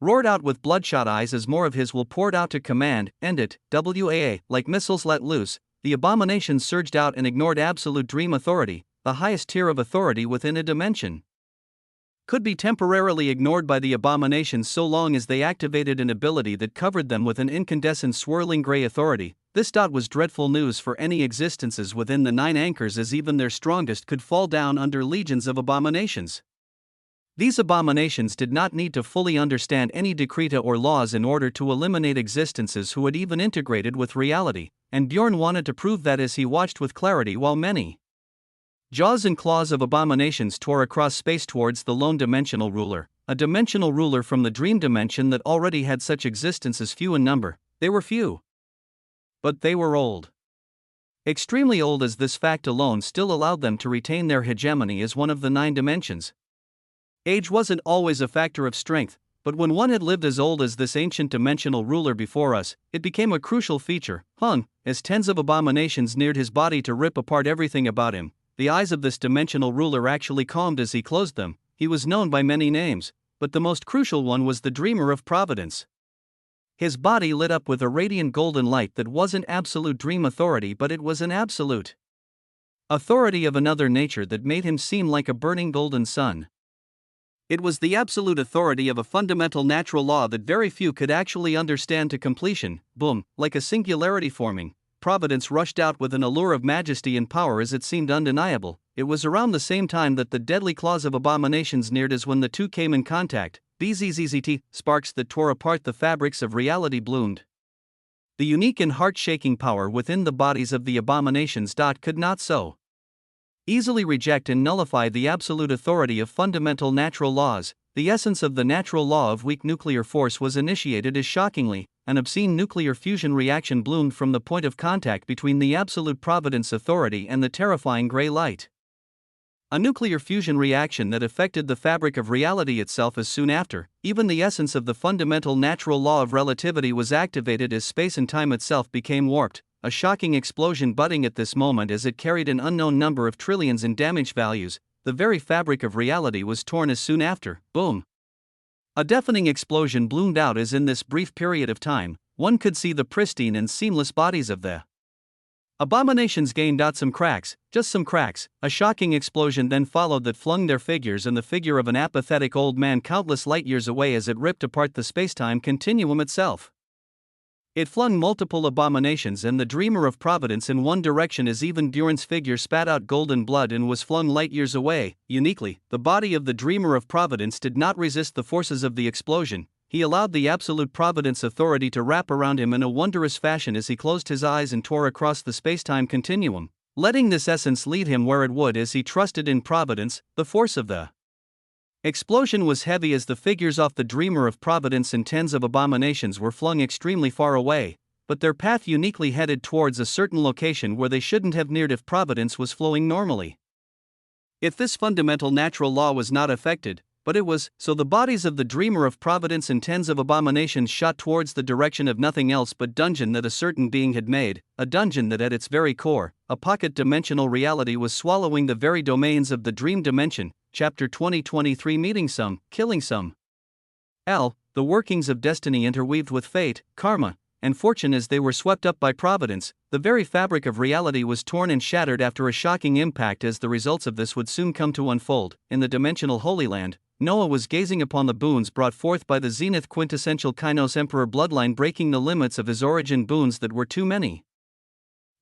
roared out with bloodshot eyes as more of his will poured out to command, end it, WAA, like missiles let loose. The abominations surged out and ignored absolute dream authority, the highest tier of authority within a dimension. Could be temporarily ignored by the abominations so long as they activated an ability that covered them with an incandescent swirling gray authority. This was dreadful news for any existences within the 9 anchors, as even their strongest could fall down under legions of abominations. These abominations did not need to fully understand any decreta or laws in order to eliminate existences who had even integrated with reality, and Bjorn wanted to prove that as he watched with clarity while many jaws and claws of abominations tore across space towards the lone dimensional ruler, a dimensional ruler from the dream dimension that already had such existences few in number. They were few, but they were old. Extremely old, as this fact alone still allowed them to retain their hegemony as one of the 9 dimensions. Age wasn't always a factor of strength, but when one had lived as old as this ancient dimensional ruler before us, it became a crucial feature. As tens of abominations neared his body to rip apart everything about him, the eyes of this dimensional ruler actually calmed as he closed them. He was known by many names, but the most crucial one was the Dreamer of Providence. His body lit up with a radiant golden light that wasn't absolute dream authority, but it was an absolute authority of another nature that made him seem like a burning golden sun. It was the absolute authority of a fundamental natural law that very few could actually understand to completion. Boom, like a singularity forming, Providence rushed out with an allure of majesty and power as it seemed undeniable. It was around the same time that the deadly claws of abominations neared as when the two came in contact. BZZZT, sparks that tore apart the fabrics of reality bloomed. The unique and heart-shaking power within the bodies of the abominations. Could not so easily reject and nullify the absolute authority of fundamental natural laws. The essence of the natural law of weak nuclear force was initiated as shockingly, an obscene nuclear fusion reaction bloomed from the point of contact between the absolute providence authority and the terrifying gray light. A nuclear fusion reaction that affected the fabric of reality itself as soon after. Even the essence of the fundamental natural law of relativity was activated as space and time itself became warped, a shocking explosion budding at this moment as it carried an unknown number of trillions in damage values. The very fabric of reality was torn as soon after. Boom! A deafening explosion bloomed out as in this brief period of time, one could see the pristine and seamless bodies of the abominations gained out some cracks, just some cracks. A shocking explosion then followed that flung their figures and the figure of an apathetic old man countless light years away as it ripped apart the spacetime continuum itself. It flung multiple abominations and the dreamer of providence in one direction as even Buren's figure spat out golden blood and was flung light years away. Uniquely, the body of the dreamer of providence did not resist the forces of the explosion. He allowed the absolute providence authority to wrap around him in a wondrous fashion as he closed his eyes and tore across the spacetime continuum, letting this essence lead him where it would as he trusted in providence. The force of the explosion was heavy as the figures off the dreamer of providence and tens of abominations were flung extremely far away, but their path uniquely headed towards a certain location where they shouldn't have neared if providence was flowing normally. If this fundamental natural law was not affected, but it was, so the bodies of the dreamer of providence and tens of abominations shot towards the direction of nothing else but dungeon that a certain being had made, a dungeon that at its very core, a pocket-dimensional reality was swallowing the very domains of the dream dimension. Chapter 2023 Meeting some, killing some. The workings of destiny interweaved with fate, karma, and fortune as they were swept up by providence. The very fabric of reality was torn and shattered after a shocking impact as the results of this would soon come to unfold. In the dimensional Holy Land, Noah was gazing upon the boons brought forth by the zenith quintessential Kainos Emperor bloodline breaking the limits of his origin boons that were too many.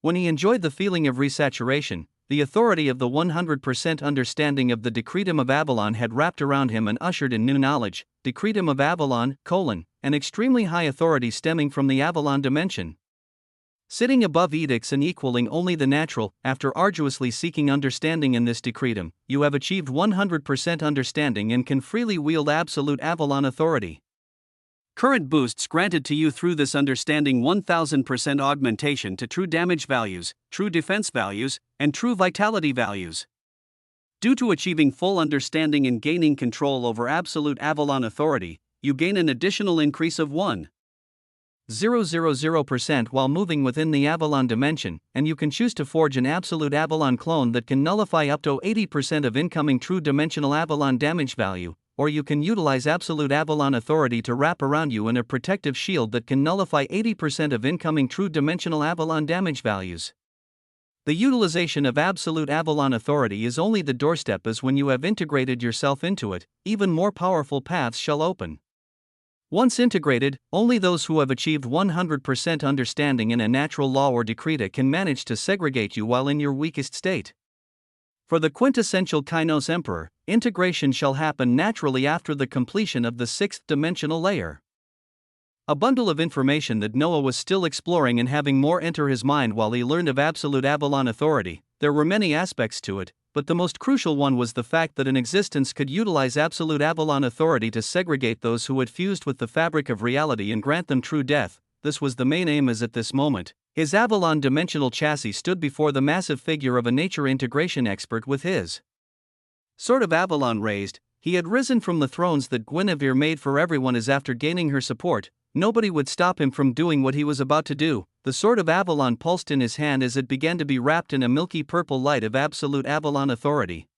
When he enjoyed the feeling of resaturation, the authority of the 100% understanding of the Decretum of Avalon had wrapped around him and ushered in new knowledge. Decretum of Avalon, an extremely high authority stemming from the Avalon dimension. Sitting above edicts and equaling only the natural, after arduously seeking understanding in this decretum, you have achieved 100% understanding and can freely wield absolute Avalon authority. Current boosts granted to you through this understanding 1000% augmentation to true damage values, true defense values, and true vitality values. Due to achieving full understanding and gaining control over absolute Avalon authority, you gain an additional increase of 1,000% while moving within the Avalon dimension, and you can choose to forge an absolute Avalon clone that can nullify up to 80% of incoming true dimensional Avalon damage value, or you can utilize absolute Avalon authority to wrap around you in a protective shield that can nullify 80% of incoming true dimensional Avalon damage values. The utilization of absolute Avalon authority is only the doorstep, as when you have integrated yourself into it, even more powerful paths shall open. Once integrated, only those who have achieved 100% understanding in a natural law or decreta can manage to segregate you while in your weakest state. For the quintessential Kainos Emperor, integration shall happen naturally after the completion of the sixth dimensional layer. A bundle of information that Noah was still exploring and having more enter his mind while he learned of absolute Avalon authority. There were many aspects to it, but the most crucial one was the fact that an existence could utilize absolute Avalon authority to segregate those who had fused with the fabric of reality and grant them true death. This was the main aim, as at this moment, his Avalon dimensional chassis stood before the massive figure of a nature integration expert with his sword of Avalon raised. He had risen from the thrones that Guinevere made for everyone, as after gaining her support, nobody would stop him from doing what he was about to do. The sword of Avalon pulsed in his hand as it began to be wrapped in a milky purple light of absolute Avalon authority.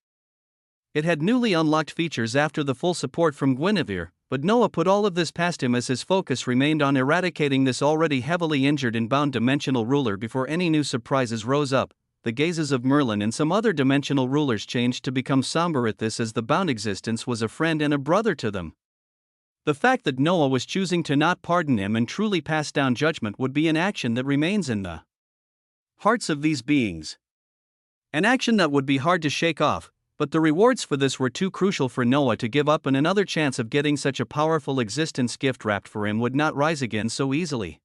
It had newly unlocked features after the full support from Guinevere, but Noah put all of this past him as his focus remained on eradicating this already heavily injured and bound dimensional ruler before any new surprises rose up. The gazes of Merlin and some other dimensional rulers changed to become somber at this, as the bound existence was a friend and a brother to them. The fact that Noah was choosing to not pardon him and truly pass down judgment would be an action that remains in the hearts of these beings. An action that would be hard to shake off, but the rewards for this were too crucial for Noah to give up, and another chance of getting such a powerful existence gift wrapped for him would not rise again so easily.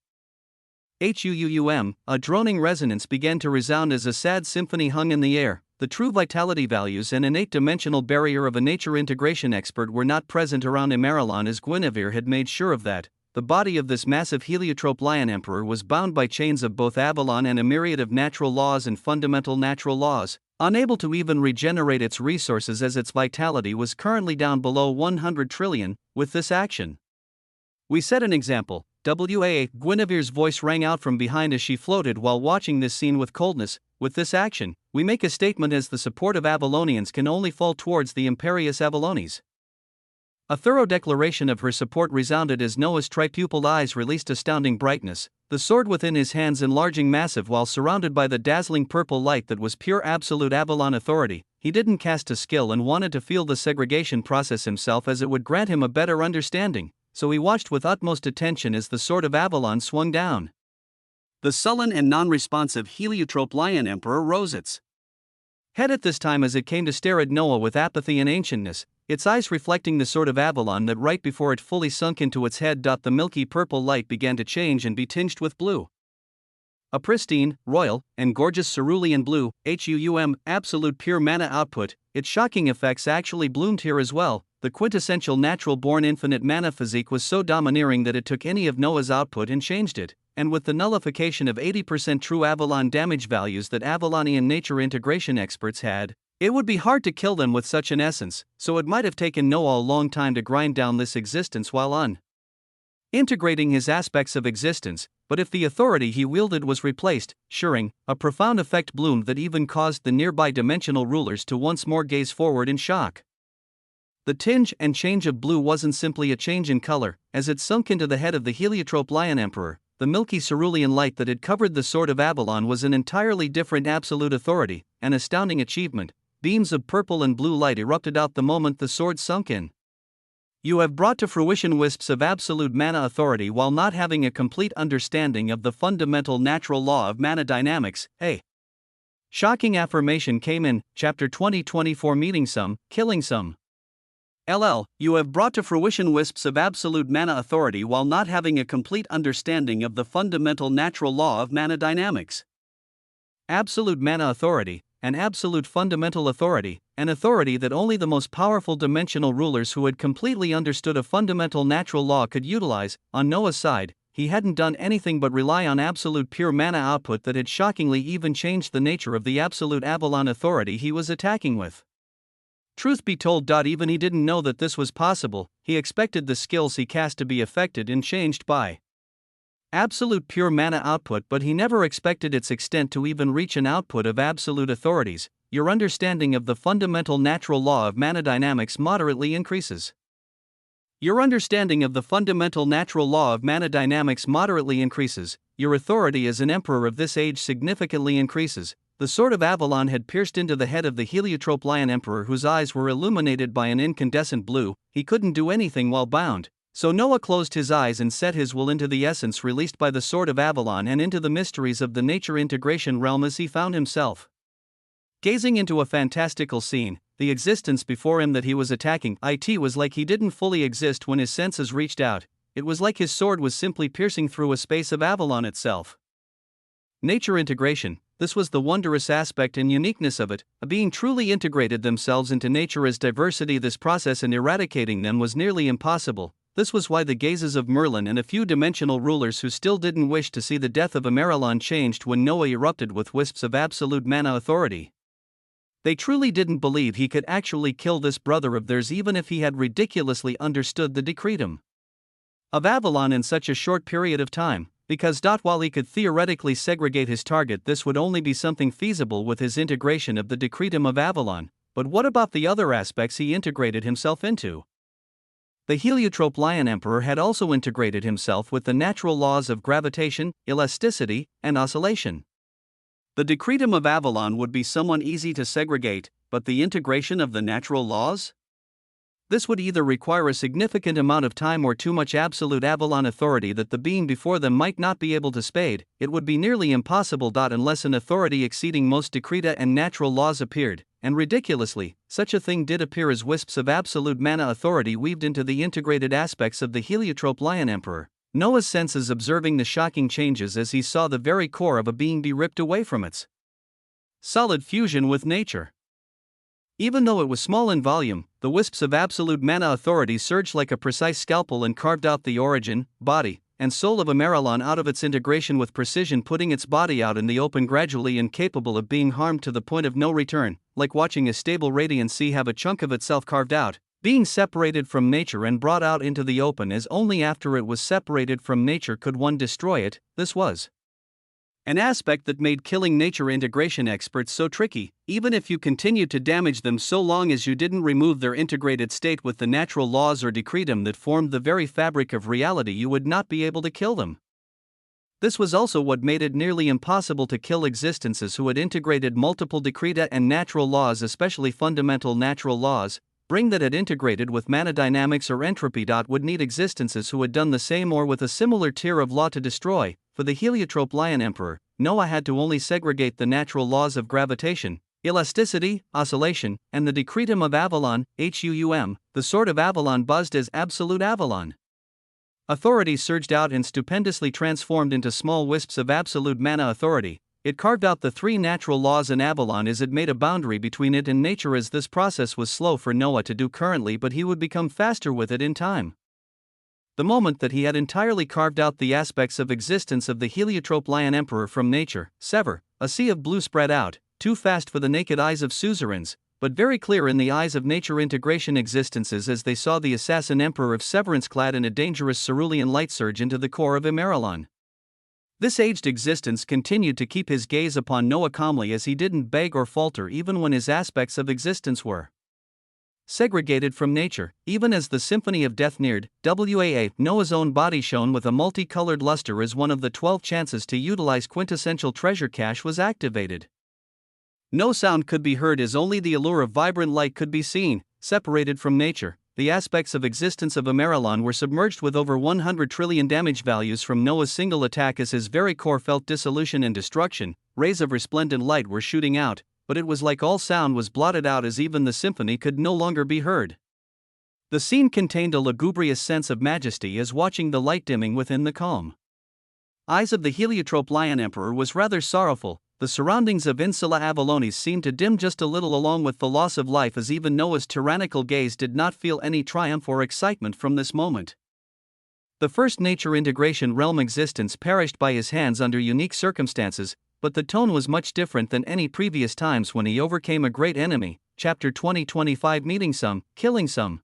HUUM, a droning resonance began to resound as a sad symphony hung in the air. The true vitality values and innate dimensional barrier of a nature integration expert were not present around Emerylon, as Guinevere had made sure of that. The body of this massive heliotrope lion emperor was bound by chains of both Avalon and a myriad of natural laws and fundamental natural laws, unable to even regenerate its resources as its vitality was currently down below 100 trillion. With this action, we set an example. Guinevere's voice rang out from behind as she floated while watching this scene with coldness. With this action, we make a statement as the support of Avalonians can only fall towards the imperious Avalones. A thorough declaration of her support resounded as Noah's tripupilled eyes released astounding brightness, the sword within his hands enlarging massive while surrounded by the dazzling purple light that was pure absolute Avalon authority. He didn't cast a skill and wanted to feel the segregation process himself, as it would grant him a better understanding, so he watched with utmost attention as the sword of Avalon swung down. The sullen and non-responsive heliotrope lion emperor rose its head at this time as it came to stare at Noah with apathy and ancientness, its eyes reflecting the sword of Avalon that right before it fully sunk into its head. The milky purple light began to change and be tinged with blue. A pristine, royal, and gorgeous cerulean blue, HUUM, absolute pure mana output. Its shocking effects actually bloomed here as well. The quintessential natural-born infinite mana physique was so domineering that it took any of Noah's output and changed it, and with the nullification of 80% true Avalon damage values that Avalonian nature integration experts had, it would be hard to kill them with such an essence, so it might have taken Noah a long time to grind down this existence while integrating his aspects of existence. But if the authority he wielded was replaced, shuring, a profound effect bloomed that even caused the nearby dimensional rulers to once more gaze forward in shock. The tinge and change of blue wasn't simply a change in color, as it sunk into the head of the heliotrope lion emperor. The milky cerulean light that had covered the sword of Avalon was an entirely different absolute authority, an astounding achievement. Beams of purple and blue light erupted out the moment the sword sunk in. You have brought to fruition wisps of absolute mana authority while not having a complete understanding of the fundamental natural law of mana dynamics. A shocking affirmation came in, Chapter 2024, meeting some, killing some. You have brought to fruition wisps of absolute mana authority while not having a complete understanding of the fundamental natural law of mana dynamics. Absolute mana authority, an absolute fundamental authority, an authority that only the most powerful dimensional rulers who had completely understood a fundamental natural law could utilize. On Noah's side, he hadn't done anything but rely on absolute pure mana output that had shockingly even changed the nature of the absolute Avalon authority he was attacking with. Truth be told, even he didn't know that this was possible. He expected the skills he cast to be affected and changed by absolute pure mana output, but he never expected its extent to even reach an output of absolute authorities. Your understanding of the fundamental natural law of mana dynamics moderately increases. Your understanding of the fundamental natural law of mana dynamics moderately increases. Your authority as an emperor of this age significantly increases. The sword of Avalon had pierced into the head of the heliotrope lion emperor, whose eyes were illuminated by an incandescent blue. He couldn't do anything while bound, so Noah closed his eyes and set his will into the essence released by the sword of Avalon and into the mysteries of the nature integration realm as he found himself gazing into a fantastical scene. The existence before him that he was attacking, it was like he didn't fully exist when his senses reached out. It was like his sword was simply piercing through a space of Avalon itself. Nature integration, this was the wondrous aspect and uniqueness of it, a being truly integrated themselves into nature as diversity. This process and eradicating them was nearly impossible. This was why the gazes of Merlin and a few dimensional rulers who still didn't wish to see the death of Emerylon changed when Noah erupted with wisps of absolute mana authority. They truly didn't believe he could actually kill this brother of theirs, even if he had ridiculously understood the decretum of Avalon in such a short period of time, because while he could theoretically segregate his target, this would only be something feasible with his integration of the decretum of Avalon. But what about the other aspects he integrated himself into? The heliotrope lion emperor had also integrated himself with the natural laws of gravitation, elasticity, and oscillation. The decretum of Avalon would be somewhat easy to segregate, but the integration of the natural laws? This would either require a significant amount of time or too much absolute Avalon authority that the being before them might not be able to spade. It would be nearly impossible. Unless an authority exceeding most decreta and natural laws appeared, and ridiculously, such a thing did appear as wisps of absolute mana authority weaved into the integrated aspects of the heliotrope lion emperor. Noah's senses observing the shocking changes as he saw the very core of a being be ripped away from its solid fusion with nature. Even though it was small in volume, the wisps of absolute mana authority surged like a precise scalpel and carved out the origin, body, and soul of Amarylon out of its integration with precision, putting its body out in the open gradually, incapable of being harmed to the point of no return, like watching a stable radiant sea have a chunk of itself carved out, being separated from nature and brought out into the open, as only after it was separated from nature could one destroy it. This was an aspect that made killing nature integration experts so tricky. Even if you continued to damage them, so long as you didn't remove their integrated state with the natural laws or decretum that formed the very fabric of reality, you would not be able to kill them. This was also what made it nearly impossible to kill existences who had integrated multiple decreta and natural laws, especially fundamental natural laws, bring that had integrated with mana dynamics or entropy. Would need existences who had done the same or with a similar tier of law to destroy. For the heliotrope Lion Emperor, Noah had to only segregate the natural laws of gravitation, elasticity, oscillation, and the decretum of Avalon, HUUM, the sword of Avalon buzzed as absolute Avalon. Authority surged out and stupendously transformed into small wisps of absolute mana authority. It carved out the three natural laws in Avalon as it made a boundary between it and nature, as this process was slow for Noah to do currently, but he would become faster with it in time. The moment that he had entirely carved out the aspects of existence of the heliotrope Lion Emperor from nature, sever, a sea of blue spread out, too fast for the naked eyes of suzerains, but very clear in the eyes of nature integration existences as they saw the assassin emperor of severance clad in a dangerous cerulean light surge into the core of Amarylon. This aged existence continued to keep his gaze upon Noah calmly, as he didn't beg or falter even when his aspects of existence were segregated from nature. Even as the symphony of death neared, Noah's own body shone with a multicolored luster as one of the 12 chances to utilize quintessential treasure cache was activated. No sound could be heard as only the allure of vibrant light could be seen. Separated from nature, the aspects of existence of Amarylon were submerged with over 100 trillion damage values from Noah's single attack as his very core felt dissolution and destruction. Rays of resplendent light were shooting out, but it was like all sound was blotted out as even the symphony could no longer be heard. The scene contained a lugubrious sense of majesty as watching the light dimming within the calm eyes of the heliotrope Lion Emperor was rather sorrowful. The surroundings of Insula Avalonis seemed to dim just a little along with the loss of life, as even Noah's tyrannical gaze did not feel any triumph or excitement from this moment. The first nature integration realm existence perished by his hands under unique circumstances, but the tone was much different than any previous times when he overcame a great enemy. Chapter 2025 Meeting some, killing some.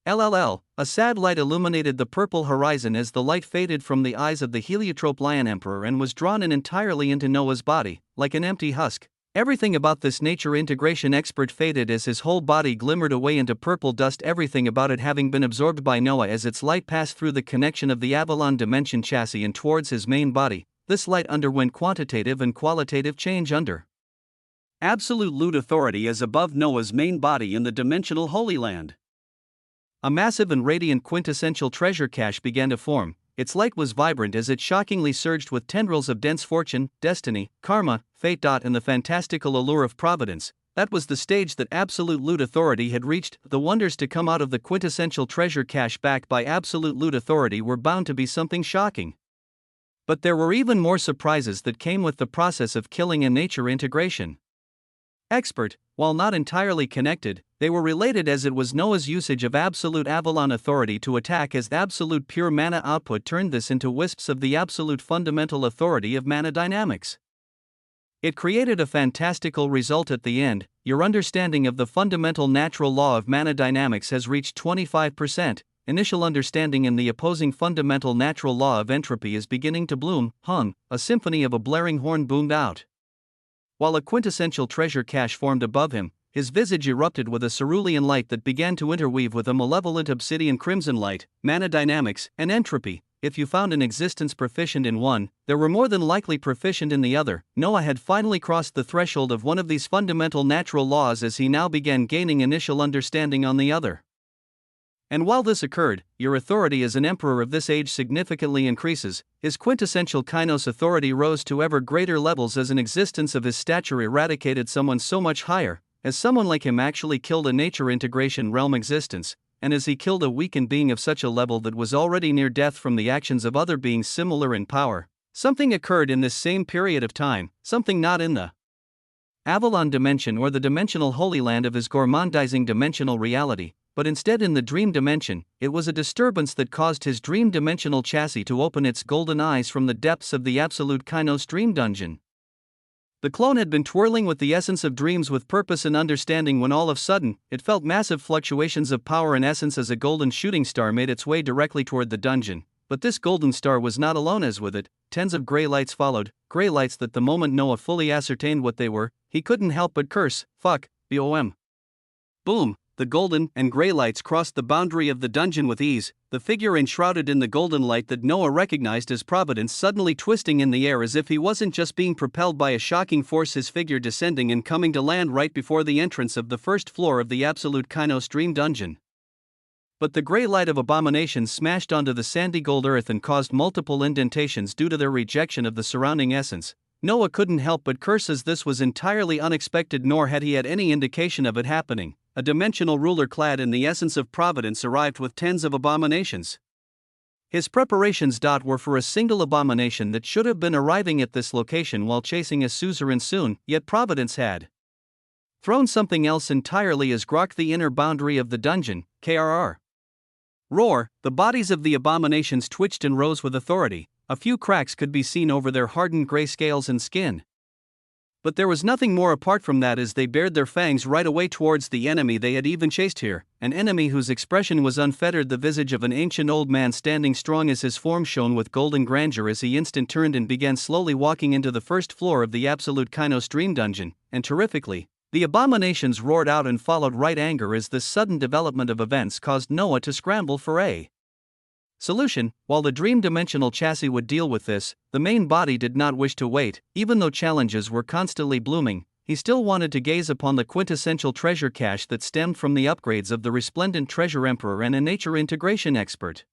LLL, a sad light illuminated the purple horizon as the light faded from the eyes of the heliotrope Lion Emperor and was drawn in entirely into Noah's body, like an empty husk. Everything about this nature integration expert faded as his whole body glimmered away into purple dust, everything about it having been absorbed by Noah as its light passed through the connection of the Avalon dimension chassis and towards his main body. This light underwent quantitative and qualitative change under absolute loot authority as above Noah's main body in the dimensional Holy Land. A massive and radiant quintessential treasure cache began to form. Its light was vibrant as it shockingly surged with tendrils of dense fortune, destiny, karma, fate. And the fantastical allure of providence. That was the stage that absolute loot authority had reached. The wonders to come out of the quintessential treasure cache backed by absolute loot authority were bound to be something shocking. But there were even more surprises that came with the process of killing and nature integration. Expert, while not entirely connected, they were related, as it was Noah's usage of absolute Avalon authority to attack as absolute pure mana output turned this into wisps of the absolute fundamental authority of mana dynamics. It created a fantastical result at the end. Your understanding of the fundamental natural law of mana dynamics has reached 25%. Initial understanding in the opposing fundamental natural law of entropy is beginning to bloom. A symphony of a blaring horn boomed out. While a quintessential treasure cache formed above him, his visage erupted with a cerulean light that began to interweave with a malevolent obsidian crimson light. Mana dynamics and entropy. If you found an existence proficient in one, there were more than likely proficient in the other. Noah had finally crossed the threshold of one of these fundamental natural laws as he now began gaining initial understanding on the other. And while this occurred, your authority as an emperor of this age significantly increases. His quintessential kainos authority rose to ever greater levels as an existence of his stature eradicated someone so much higher, as someone like him actually killed a nature integration realm existence, and as he killed a weakened being of such a level that was already near death from the actions of other beings similar in power, something occurred in this same period of time, something not in the Avalon dimension or the dimensional holy land of his gormandizing dimensional reality, but instead in the dream dimension. It was a disturbance that caused his dream dimensional chassis to open its golden eyes from the depths of the absolute Kainos dream dungeon. The clone had been twirling with the essence of dreams with purpose and understanding when all of a sudden, it felt massive fluctuations of power and essence as a golden shooting star made its way directly toward the dungeon. But this golden star was not alone, as with it, tens of gray lights followed, gray lights that the moment Noah fully ascertained what they were, he couldn't help but curse, fuck, BOM. Boom, the golden and gray lights crossed the boundary of the dungeon with ease, the figure enshrouded in the golden light that Noah recognized as Providence suddenly twisting in the air as if he wasn't just being propelled by a shocking force, his figure descending and coming to land right before the entrance of the first floor of the absolute Kainos dream dungeon. But the gray light of abominations smashed onto the sandy gold earth and caused multiple indentations due to their rejection of the surrounding essence. Noah couldn't help but curse as this was entirely unexpected, nor had he had any indication of it happening. A dimensional ruler clad in the essence of Providence arrived with tens of abominations. His preparations were for a single abomination that should have been arriving at this location while chasing a suzerain soon, yet Providence had thrown something else entirely as Grok the inner boundary of the dungeon, KRR. Roar, the bodies of the abominations twitched and rose with authority. A few cracks could be seen over their hardened gray scales and skin. But there was nothing more apart from that as they bared their fangs right away towards the enemy they had even chased here, an enemy whose expression was unfettered, the visage of an ancient old man standing strong as his form shone with golden grandeur as he instant turned and began slowly walking into the first floor of the absolute Kainos dream dungeon, and terrifically, the abominations roared out and followed right anger as this sudden development of events caused Noah to scramble for a solution. While the dream dimensional chassis would deal with this, the main body did not wish to wait. Even though challenges were constantly blooming, he still wanted to gaze upon the quintessential treasure cache that stemmed from the upgrades of the resplendent treasure emperor and a nature integration expert.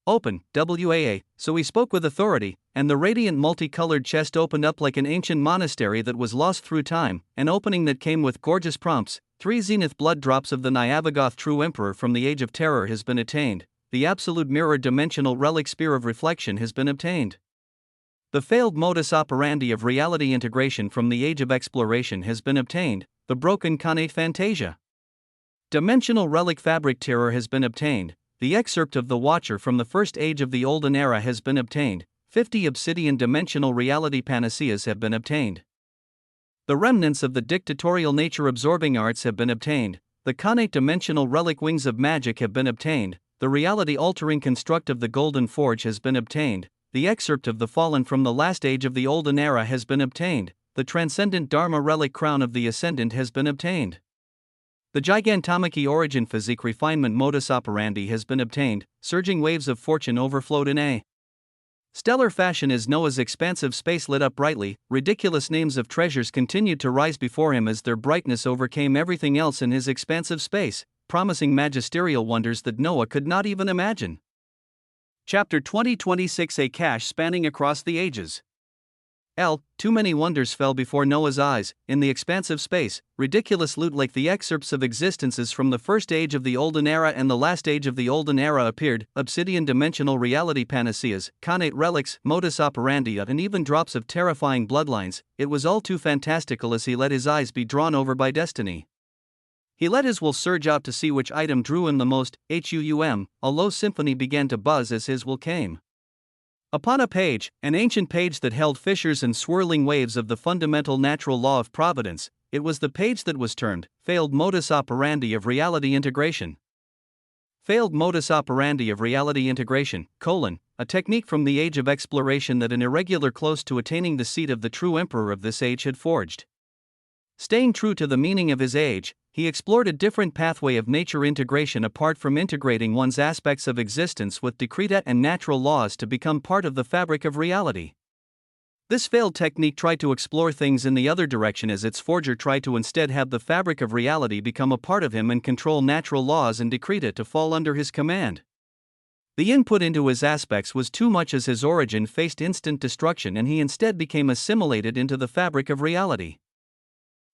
Open, WAA, so he spoke with authority, and the radiant multicolored chest opened up like an ancient monastery that was lost through time, an opening that came with gorgeous prompts. 3 zenith blood drops of the Nyavagoth true emperor from the Age of Terror has been attained. The absolute mirror dimensional relic spear of reflection has been obtained. The failed modus operandi of reality integration from the Age of Exploration has been obtained. The broken Khanate Fantasia dimensional relic fabric terror has been obtained. The excerpt of the Watcher from the First Age of the Olden Era has been obtained. 50 obsidian dimensional reality panaceas have been obtained. The remnants of the dictatorial nature absorbing arts have been obtained. The Khanate dimensional relic wings of magic have been obtained. The reality-altering construct of the Golden Forge has been obtained. The excerpt of the Fallen from the Last Age of the Olden Era has been obtained. The transcendent Dharma relic crown of the Ascendant has been obtained. The gigantomachy origin physique refinement modus operandi has been obtained. Surging waves of fortune overflowed in a stellar fashion as Noah's expansive space lit up brightly. Ridiculous names of treasures continued to rise before him as their brightness overcame everything else in his expansive space, promising magisterial wonders that Noah could not even imagine. Chapter 2026, a cache spanning across the ages. Too many wonders fell before Noah's eyes. In the expansive space, ridiculous loot like the excerpts of existences from the First Age of the Olden Era and the Last Age of the Olden Era appeared. Obsidian dimensional reality panaceas, Khanate relics, modus operandi, and even drops of terrifying bloodlines. It was all too fantastical as he let his eyes be drawn over by destiny. He let his will surge out to see which item drew him the most. A low symphony began to buzz as his will came upon a page, an ancient page that held fissures and swirling waves of the fundamental natural law of providence. It was the page that was termed failed modus operandi of reality integration. Failed modus operandi of reality integration, a technique from the Age of Exploration that an irregular close to attaining the seat of the true emperor of this age had forged. Staying true to the meaning of his age, he explored a different pathway of nature integration apart from integrating one's aspects of existence with decreta and natural laws to become part of the fabric of reality. This failed technique tried to explore things in the other direction as its forger tried to instead have the fabric of reality become a part of him and control natural laws and decreta to fall under his command. The input into his aspects was too much as his origin faced instant destruction and he instead became assimilated into the fabric of reality.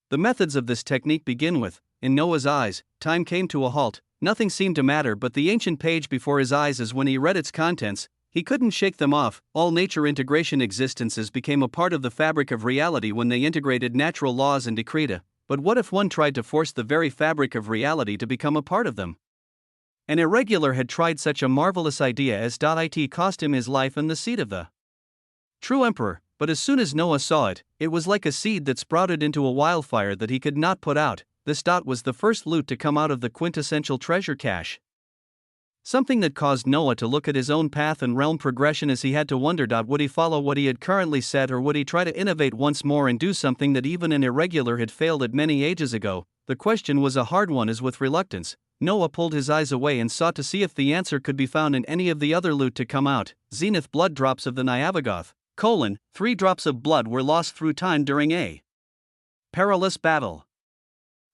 The methods of this technique begin with, in Noah's eyes, time came to a halt. Nothing seemed to matter but the ancient page before his eyes as when he read its contents, he couldn't shake them off. All nature integration existences became a part of the fabric of reality when they integrated natural laws and decreta. But what if one tried to force the very fabric of reality to become a part of them? An irregular had tried such a marvelous idea as it cost him his life and the seat of the true emperor, but as soon as Noah saw it, it was like a seed that sprouted into a wildfire that he could not put out. This was the first loot to come out of the quintessential treasure cache. Something that caused Noah to look at his own path and realm progression as he had to wonder, would he follow what he had currently said, or would he try to innovate once more and do something that even an irregular had failed at many ages ago? The question was a hard one, as with reluctance, Noah pulled his eyes away and sought to see if the answer could be found in any of the other loot to come out. Zenith blood drops of the Nyavagoth, 3 drops of blood were lost through time during a perilous battle.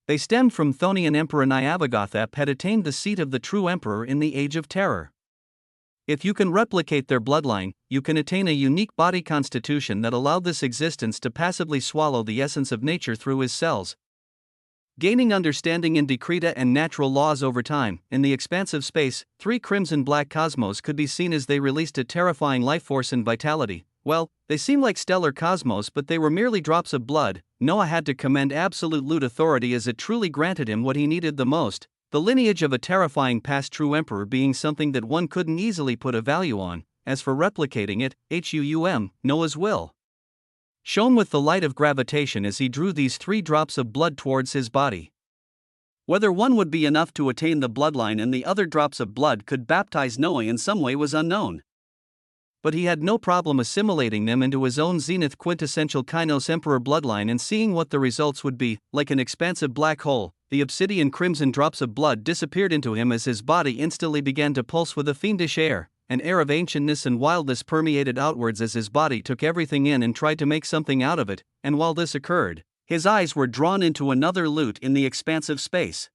They stemmed from Thonian Emperor Nyavagoth had attained the seat of the true emperor in the Age of Terror. If you can replicate their bloodline, you can attain a unique body constitution that allowed this existence to passively swallow the essence of nature through his cells. Gaining understanding in decreta and natural laws over time, in the expansive space, 3 crimson-black cosmos could be seen as they released a terrifying life force and vitality. Well, they seem like stellar cosmos, but they were merely drops of blood. Noah had to commend absolute loot authority as it truly granted him what he needed the most, the lineage of a terrifying past true emperor being something that one couldn't easily put a value on. As for replicating it, Noah's will shone with the light of gravitation as he drew these 3 drops of blood towards his body. Whether one would be enough to attain the bloodline and the other drops of blood could baptize Noah in some way was unknown. But he had no problem assimilating them into his own zenith quintessential Kainos Emperor bloodline and seeing what the results would be. Like an expansive black hole, the obsidian crimson drops of blood disappeared into him as his body instantly began to pulse with a fiendish air. An air of ancientness and wildness permeated outwards as his body took everything in and tried to make something out of it, and while this occurred, his eyes were drawn into another loot in the expansive space.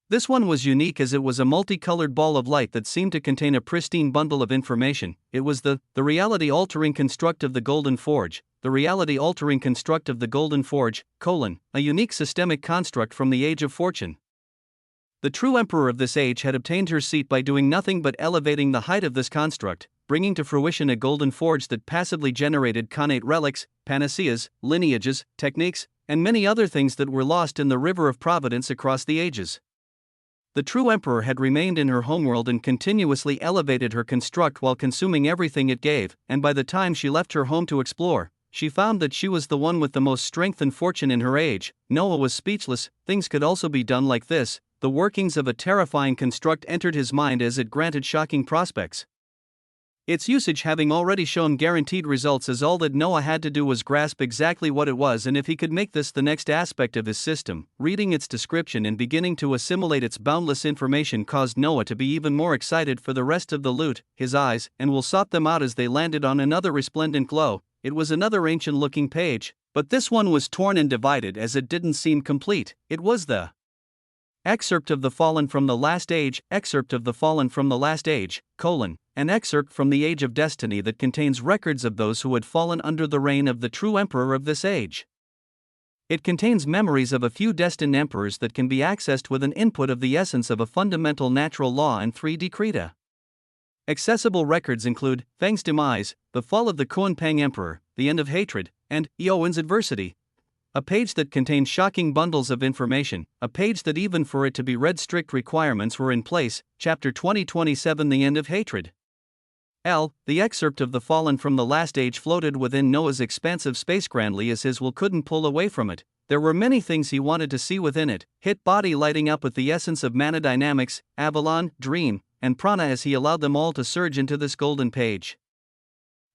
This one was unique as it was a multicolored ball of light that seemed to contain a pristine bundle of information. It was the reality-altering construct of the Golden Forge, the reality-altering construct of the Golden Forge, a unique systemic construct from the Age of Fortune. The true emperor of this age had obtained her seat by doing nothing but elevating the height of this construct, bringing to fruition a golden forge that passively generated connate relics, panaceas, lineages, techniques, and many other things that were lost in the river of providence across the ages. The true emperor had remained in her homeworld and continuously elevated her construct while consuming everything it gave, and by the time she left her home to explore, she found that she was the one with the most strength and fortune in her age. Noah was speechless. Things could also be done like this. The workings of a terrifying construct entered his mind as it granted shocking prospects. Its usage having already shown guaranteed results, as all that Noah had to do was grasp exactly what it was, and if he could make this the next aspect of his system, reading its description and beginning to assimilate its boundless information caused Noah to be even more excited for the rest of the loot. His eyes will sought them out as they landed on another resplendent glow. It was another ancient-looking page, but this one was torn and divided as it didn't seem complete. It was the excerpt of the Fallen from the Last Age, excerpt of the Fallen from the Last Age, an excerpt from the Age of Destiny that contains records of those who had fallen under the reign of the true emperor of this age. It contains memories of a few destined emperors that can be accessed with an input of the essence of a fundamental natural law and 3 decreta. Accessible records include Feng's demise, the fall of the Kuan-Pang Emperor, the end of hatred, and Eowyn's adversity. A page that contained shocking bundles of information, a page that even for it to be read strict requirements were in place. Chapter 2027, The End of Hatred. The excerpt of the Fallen from the Last Age floated within Noah's expansive space grandly as his will couldn't pull away from it. There were many things he wanted to see within it. Hit body lighting up with the essence of mana dynamics, Avalon, Dream, and Prana as he allowed them all to surge into this golden page.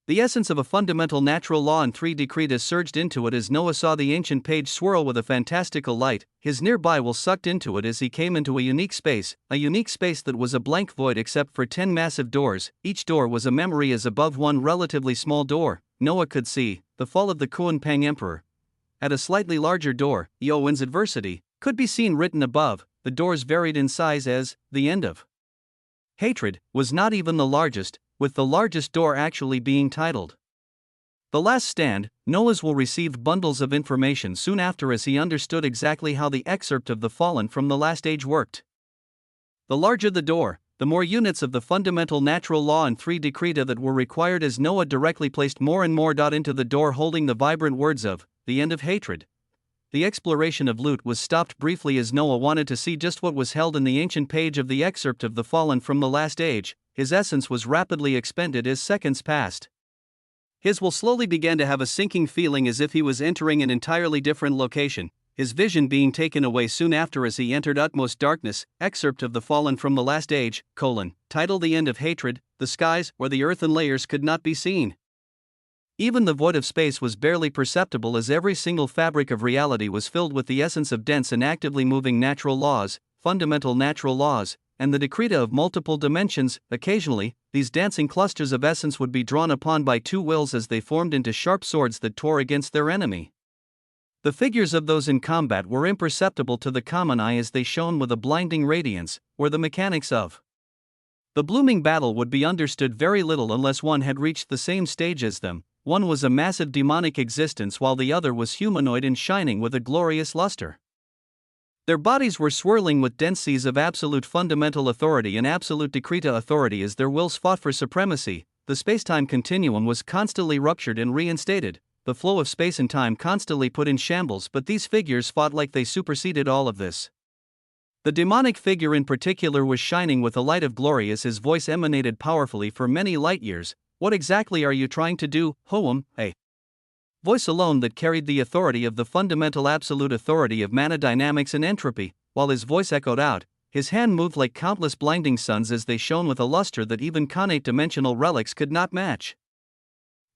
The essence of a fundamental natural law and 3 decretas surged into it as Noah saw the ancient page swirl with a fantastical light. His nearby will sucked into it as he came into a unique space that was a blank void except for 10 massive doors. Each door was a memory as above one relatively small door, Noah could see, the fall of the Kuan-Pang Emperor. At a slightly larger door, Eowyn's adversity, could be seen written above. The doors varied in size as, the end of hatred, was not even the largest, with the largest door actually being titled The Last Stand. Noah's will received bundles of information soon after as he understood exactly how the excerpt of the Fallen from the Last Age worked. The larger the door, the more units of the fundamental natural law and 3 decreta that were required as Noah directly placed more and more into the door holding the vibrant words of, the end of hatred. The exploration of loot was stopped briefly as Noah wanted to see just what was held in the ancient page of the excerpt of the fallen from the last age. His essence was rapidly expended as seconds passed. His will slowly began to have a sinking feeling as if he was entering an entirely different location, his vision being taken away soon after as he entered utmost darkness. Excerpt of the fallen from the last age, title The End of Hatred. The skies, or the earthen layers, could not be seen. Even the void of space was barely perceptible as every single fabric of reality was filled with the essence of dense and actively moving natural laws, fundamental natural laws, and the decreta of multiple dimensions. Occasionally, these dancing clusters of essence would be drawn upon by 2 wills as they formed into sharp swords that tore against their enemy. The figures of those in combat were imperceptible to the common eye as they shone with a blinding radiance, or the mechanics of the blooming battle would be understood very little unless one had reached the same stage as them. One was a massive demonic existence while the other was humanoid and shining with a glorious luster. Their bodies were swirling with dense seas of absolute fundamental authority and absolute decreta authority as their wills fought for supremacy. The space-time continuum was constantly ruptured and reinstated, the flow of space and time constantly put in shambles, but these figures fought like they superseded all of this. The demonic figure in particular was shining with a light of glory as his voice emanated powerfully for many light years. What exactly are you trying to do, Hoam? A voice alone that carried the authority of the fundamental absolute authority of mana dynamics and entropy. While his voice echoed out, his hand moved like countless blinding suns as they shone with a luster that even connate dimensional relics could not match.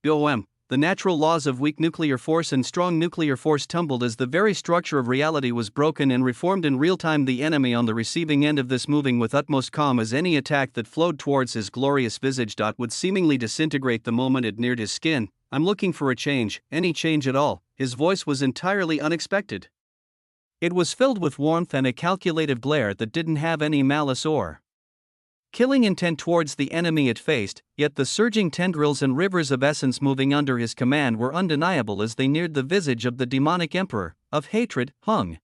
BOM. The natural laws of weak nuclear force and strong nuclear force tumbled as the very structure of reality was broken and reformed in real time. The enemy on the receiving end of this moving with utmost calm as any attack that flowed towards his glorious visage would seemingly disintegrate the moment it neared his skin. I'm looking for a change, any change at all. His voice was entirely unexpected. It was filled with warmth and a calculative glare that didn't have any malice or killing intent towards the enemy it faced, yet the surging tendrils and rivers of essence moving under his command were undeniable as they neared the visage of the demonic emperor of hatred. Hung.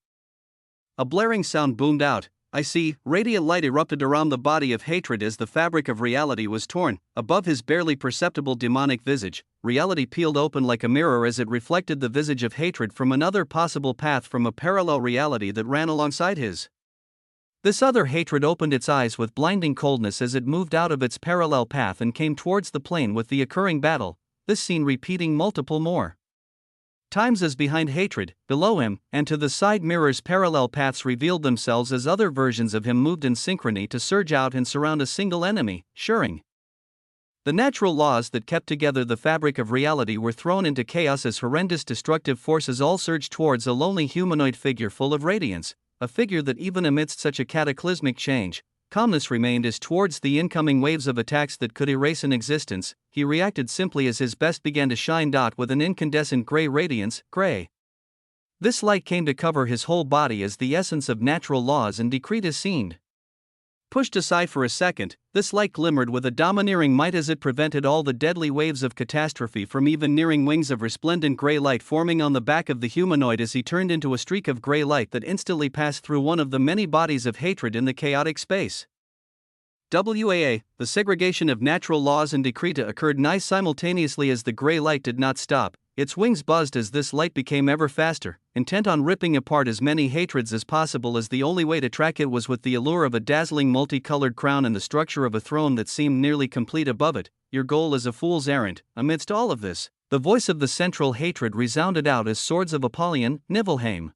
A blaring sound boomed out. I see. Radiant light erupted around the body of hatred as the fabric of reality was torn. Above his barely perceptible demonic visage, reality peeled open like a mirror as it reflected the visage of hatred from another possible path from a parallel reality that ran alongside his. This other hatred opened its eyes with blinding coldness as it moved out of its parallel path and came towards the plane with the occurring battle, this scene repeating multiple more times as behind hatred, below him, and to the side mirrors parallel paths revealed themselves as other versions of him moved in synchrony to surge out and surround a single enemy, suring. The natural laws that kept together the fabric of reality were thrown into chaos as horrendous destructive forces all surged towards a lonely humanoid figure full of radiance, a figure that even amidst such a cataclysmic change, calmness remained as towards the incoming waves of attacks that could erase an existence. He reacted simply as his best began to shine with an incandescent gray radiance, gray. This light came to cover his whole body as the essence of natural laws and decretas seemed pushed aside for a second. This light glimmered with a domineering might as it prevented all the deadly waves of catastrophe from even nearing. Wings of resplendent gray light forming on the back of the humanoid as he turned into a streak of gray light that instantly passed through one of the many bodies of hatred in the chaotic space. WAA, the segregation of natural laws and decreta occurred nigh simultaneously as the gray light did not stop. Its wings buzzed as this light became ever faster, intent on ripping apart as many hatreds as possible, as the only way to track it was with the allure of a dazzling multicolored crown and the structure of a throne that seemed nearly complete above it. Your goal is a fool's errand. Amidst all of this, the voice of the central hatred resounded out as swords of Apollyon, Nibelheim,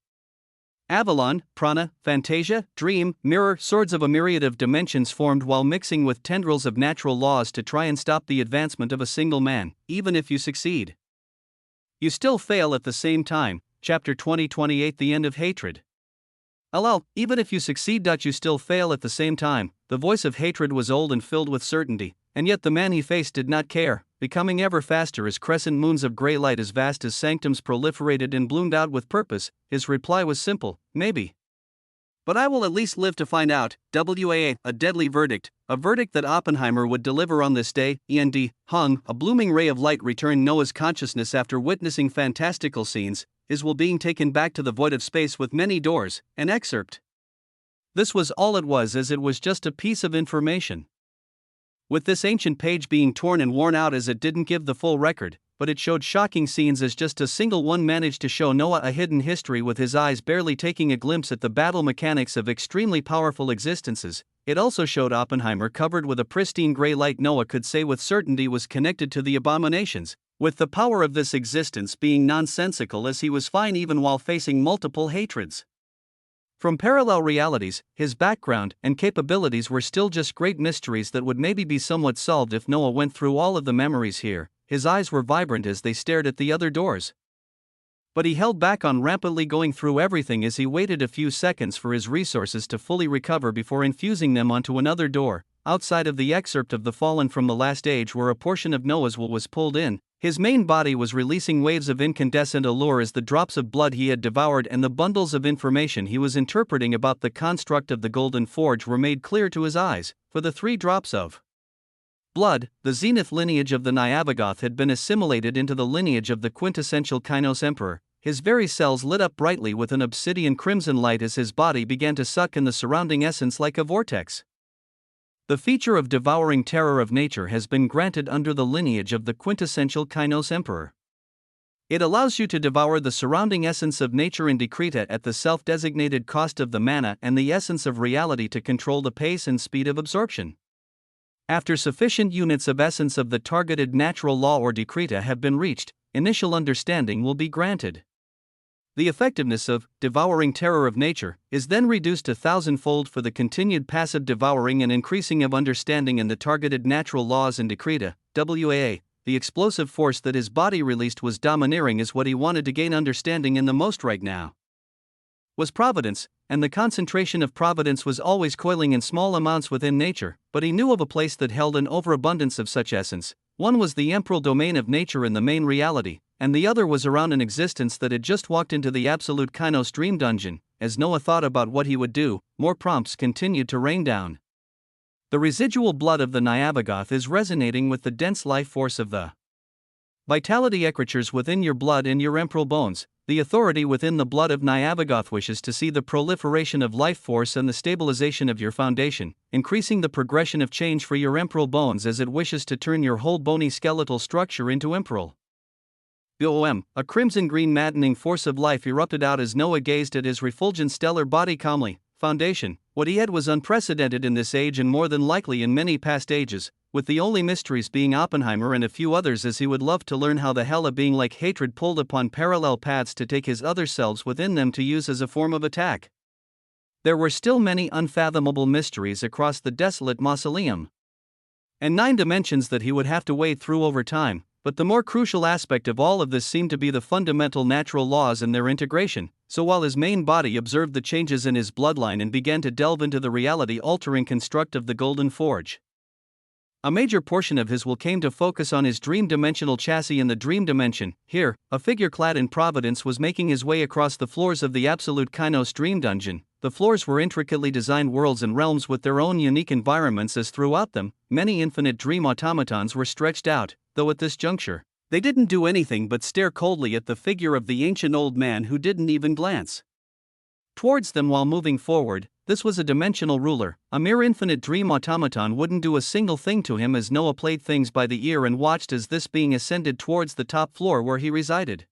Avalon, Prana, Fantasia, Dream, Mirror, swords of a myriad of dimensions formed while mixing with tendrils of natural laws to try and stop the advancement of a single man. Even if you succeed, you still fail at the same time. Chapter 20:28 The End of Hatred. LL, even if you succeed, you still fail at the same time. The voice of hatred was old and filled with certainty, and yet the man he faced did not care, becoming ever faster as crescent moons of gray light as vast as sanctums proliferated and bloomed out with purpose. His reply was simple, maybe. But I will at least live to find out. WAA, a deadly verdict, a verdict that Oppenheimer would deliver on this day. END, hung, a blooming ray of light returned Noah's consciousness after witnessing fantastical scenes, his will being taken back to the void of space with many doors. An excerpt. This was all it was, as it was just a piece of information. With this ancient page being torn and worn out, as it didn't give the full record, but it showed shocking scenes, as just a single one managed to show Noah a hidden history with his eyes barely taking a glimpse at the battle mechanics of extremely powerful existences. It also showed Oppenheimer covered with a pristine gray light Noah could say with certainty was connected to the abominations, with the power of this existence being nonsensical, as he was fine even while facing multiple hatreds. From parallel realities, his background and capabilities were still just great mysteries that would maybe be somewhat solved if Noah went through all of the memories here. His eyes were vibrant as they stared at the other doors. But he held back on rampantly going through everything as he waited a few seconds for his resources to fully recover before infusing them onto another door. Outside of the excerpt of The Fallen from the Last Age, where a portion of Noah's will was pulled in, his main body was releasing waves of incandescent allure as the drops of blood he had devoured and the bundles of information he was interpreting about the construct of the Golden Forge were made clear to his eyes. For the 3 drops of blood, the zenith lineage of the Nyavagoth had been assimilated into the lineage of the quintessential Kainos Emperor. His very cells lit up brightly with an obsidian crimson light as his body began to suck in the surrounding essence like a vortex. The feature of devouring terror of nature has been granted under the lineage of the quintessential Kainos Emperor. It allows you to devour the surrounding essence of nature in Decreta at the self-designated cost of the mana and the essence of reality to control the pace and speed of absorption. After sufficient units of essence of the targeted natural law or Decreta have been reached, initial understanding will be granted. The effectiveness of devouring terror of nature is then reduced to 1,000-fold for the continued passive devouring and increasing of understanding in the targeted natural laws in Decreta. WAA, the explosive force that his body released was domineering, is what he wanted to gain understanding in the most right now. Was providence, and the concentration of providence was always coiling in small amounts within nature, but he knew of a place that held an overabundance of such essence. One was the emperor domain of nature in the main reality, and the other was around an existence that had just walked into the absolute Kainos dream dungeon. As Noah thought about what he would do, more prompts continued to rain down. The residual blood of the Nyavagoth is resonating with the dense life force of the vitality ecritures within your blood and your emperor bones. The authority within the blood of Nyavagoth wishes to see the proliferation of life force and the stabilization of your foundation, increasing the progression of change for your emperor bones as it wishes to turn your whole bony skeletal structure into emperor. Boom! A crimson-green maddening force of life erupted out as Noah gazed at his refulgent stellar body calmly. Foundation, what he had was unprecedented in this age and more than likely in many past ages, with the only mysteries being Oppenheimer and a few others, as he would love to learn how the hell a being like hatred pulled upon parallel paths to take his other selves within them to use as a form of attack. There were still many unfathomable mysteries across the desolate mausoleum, and 9 dimensions that he would have to wade through over time. But the more crucial aspect of all of this seemed to be the fundamental natural laws and their integration. So while his main body observed the changes in his bloodline and began to delve into the reality-altering construct of the Golden Forge, a major portion of his will came to focus on his dream-dimensional chassis in the dream dimension. Here, a figure clad in providence was making his way across the floors of the absolute Kainos dream dungeon. The floors were intricately designed worlds and realms with their own unique environments, as throughout them, many infinite dream automatons were stretched out, though at this juncture, they didn't do anything but stare coldly at the figure of the ancient old man who didn't even glance towards them while moving forward. This was a dimensional ruler. A mere infinite dream automaton wouldn't do a single thing to him, as Noah played things by the ear and watched as this being ascended towards the top floor where he resided.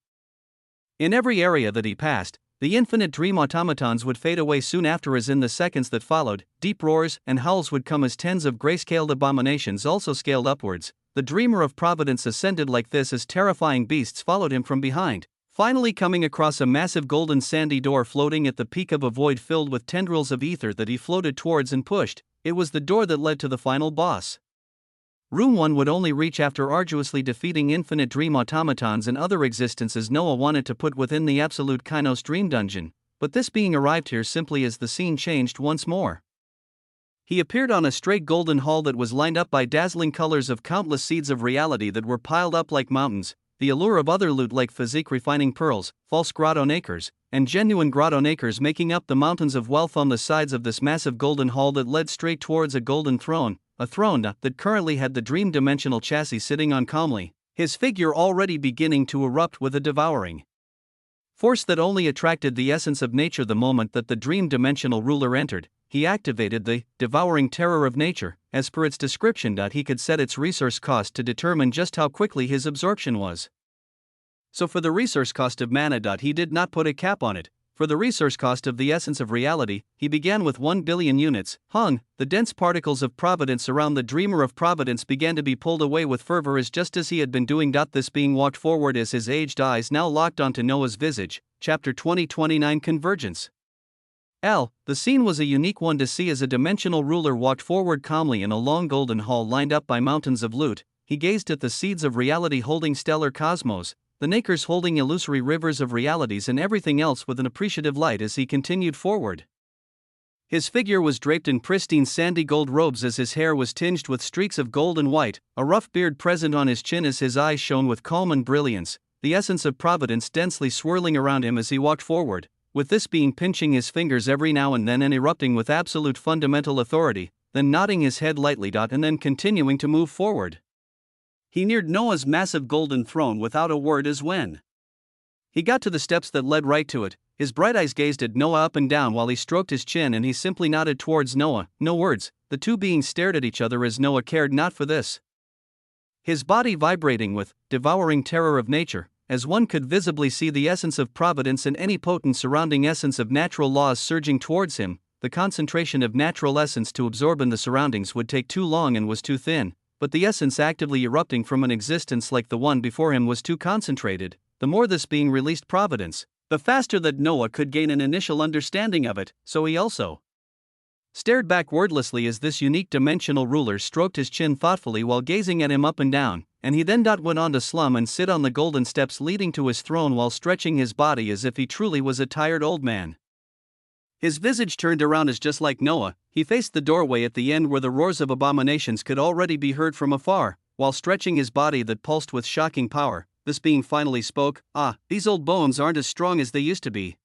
In every area that he passed, the infinite dream automatons would fade away soon after, as in the seconds that followed, deep roars and howls would come as tens of grayscaled abominations also scaled upwards. The dreamer of providence ascended like this as terrifying beasts followed him from behind, finally coming across a massive golden sandy door floating at the peak of a void filled with tendrils of ether that he floated towards and pushed. It was the door that led to the final boss. Room 1 would only reach after arduously defeating infinite dream automatons and other existences Noah wanted to put within the absolute Kainos dream dungeon, but this being arrived here simply as the scene changed once more. He appeared on a straight golden hall that was lined up by dazzling colors of countless seeds of reality that were piled up like mountains, the allure of other loot like physique refining pearls, false grotto nacres, and genuine grotto nacres making up the mountains of wealth on the sides of this massive golden hall that led straight towards a golden throne, a throne that currently had the dream dimensional chassis sitting on calmly, his figure already beginning to erupt with a devouring force that only attracted the essence of nature the moment that the dream dimensional ruler entered. he activated the devouring terror of nature. As per its description, he could set its resource cost to determine just how quickly his absorption was. So for the resource cost of mana, he did not put a cap on it. For the resource cost of the essence of reality, he began with 1 billion units. The dense particles of providence around the dreamer of providence began to be pulled away with fervor, as just as he had been doing. This being walked forward as his aged eyes now locked onto Noah's visage. Chapter 2029 Convergence. The scene was a unique one to see as a dimensional ruler walked forward calmly in a long golden hall lined up by mountains of loot. He gazed at the seeds of reality holding stellar cosmos, the nakers holding illusory rivers of realities, and everything else with an appreciative light as he continued forward. His figure was draped in pristine sandy gold robes as his hair was tinged with streaks of gold and white, a rough beard present on his chin as his eyes shone with calm and brilliance, the essence of providence densely swirling around him as he walked forward, with this being pinching his fingers every now and then and erupting with absolute fundamental authority, then nodding his head lightly, and then continuing to move forward. He neared Noah's massive golden throne without a word as when he got to the steps that led right to it. His bright eyes gazed at Noah up and down while he stroked his chin, and he simply nodded towards Noah. No words, the two beings stared at each other as Noah cared not for this. His body vibrating with devouring terror of nature, as one could visibly see the essence of providence and any potent surrounding essence of natural laws surging towards him. The concentration of natural essence to absorb in the surroundings would take too long and was too thin, but the essence actively erupting from an existence like the one before him was too concentrated. The more this being released providence, the faster that Noah could gain an initial understanding of it, so he also stared back wordlessly as this unique dimensional ruler stroked his chin thoughtfully while gazing at him up and down, and he then went on to slum and sit on the golden steps leading to his throne while stretching his body as if he truly was a tired old man. His visage turned around as just like Noah, he faced the doorway at the end where the roars of abominations could already be heard from afar, while stretching his body that pulsed with shocking power. This being finally spoke, these old bones aren't as strong as they used to be.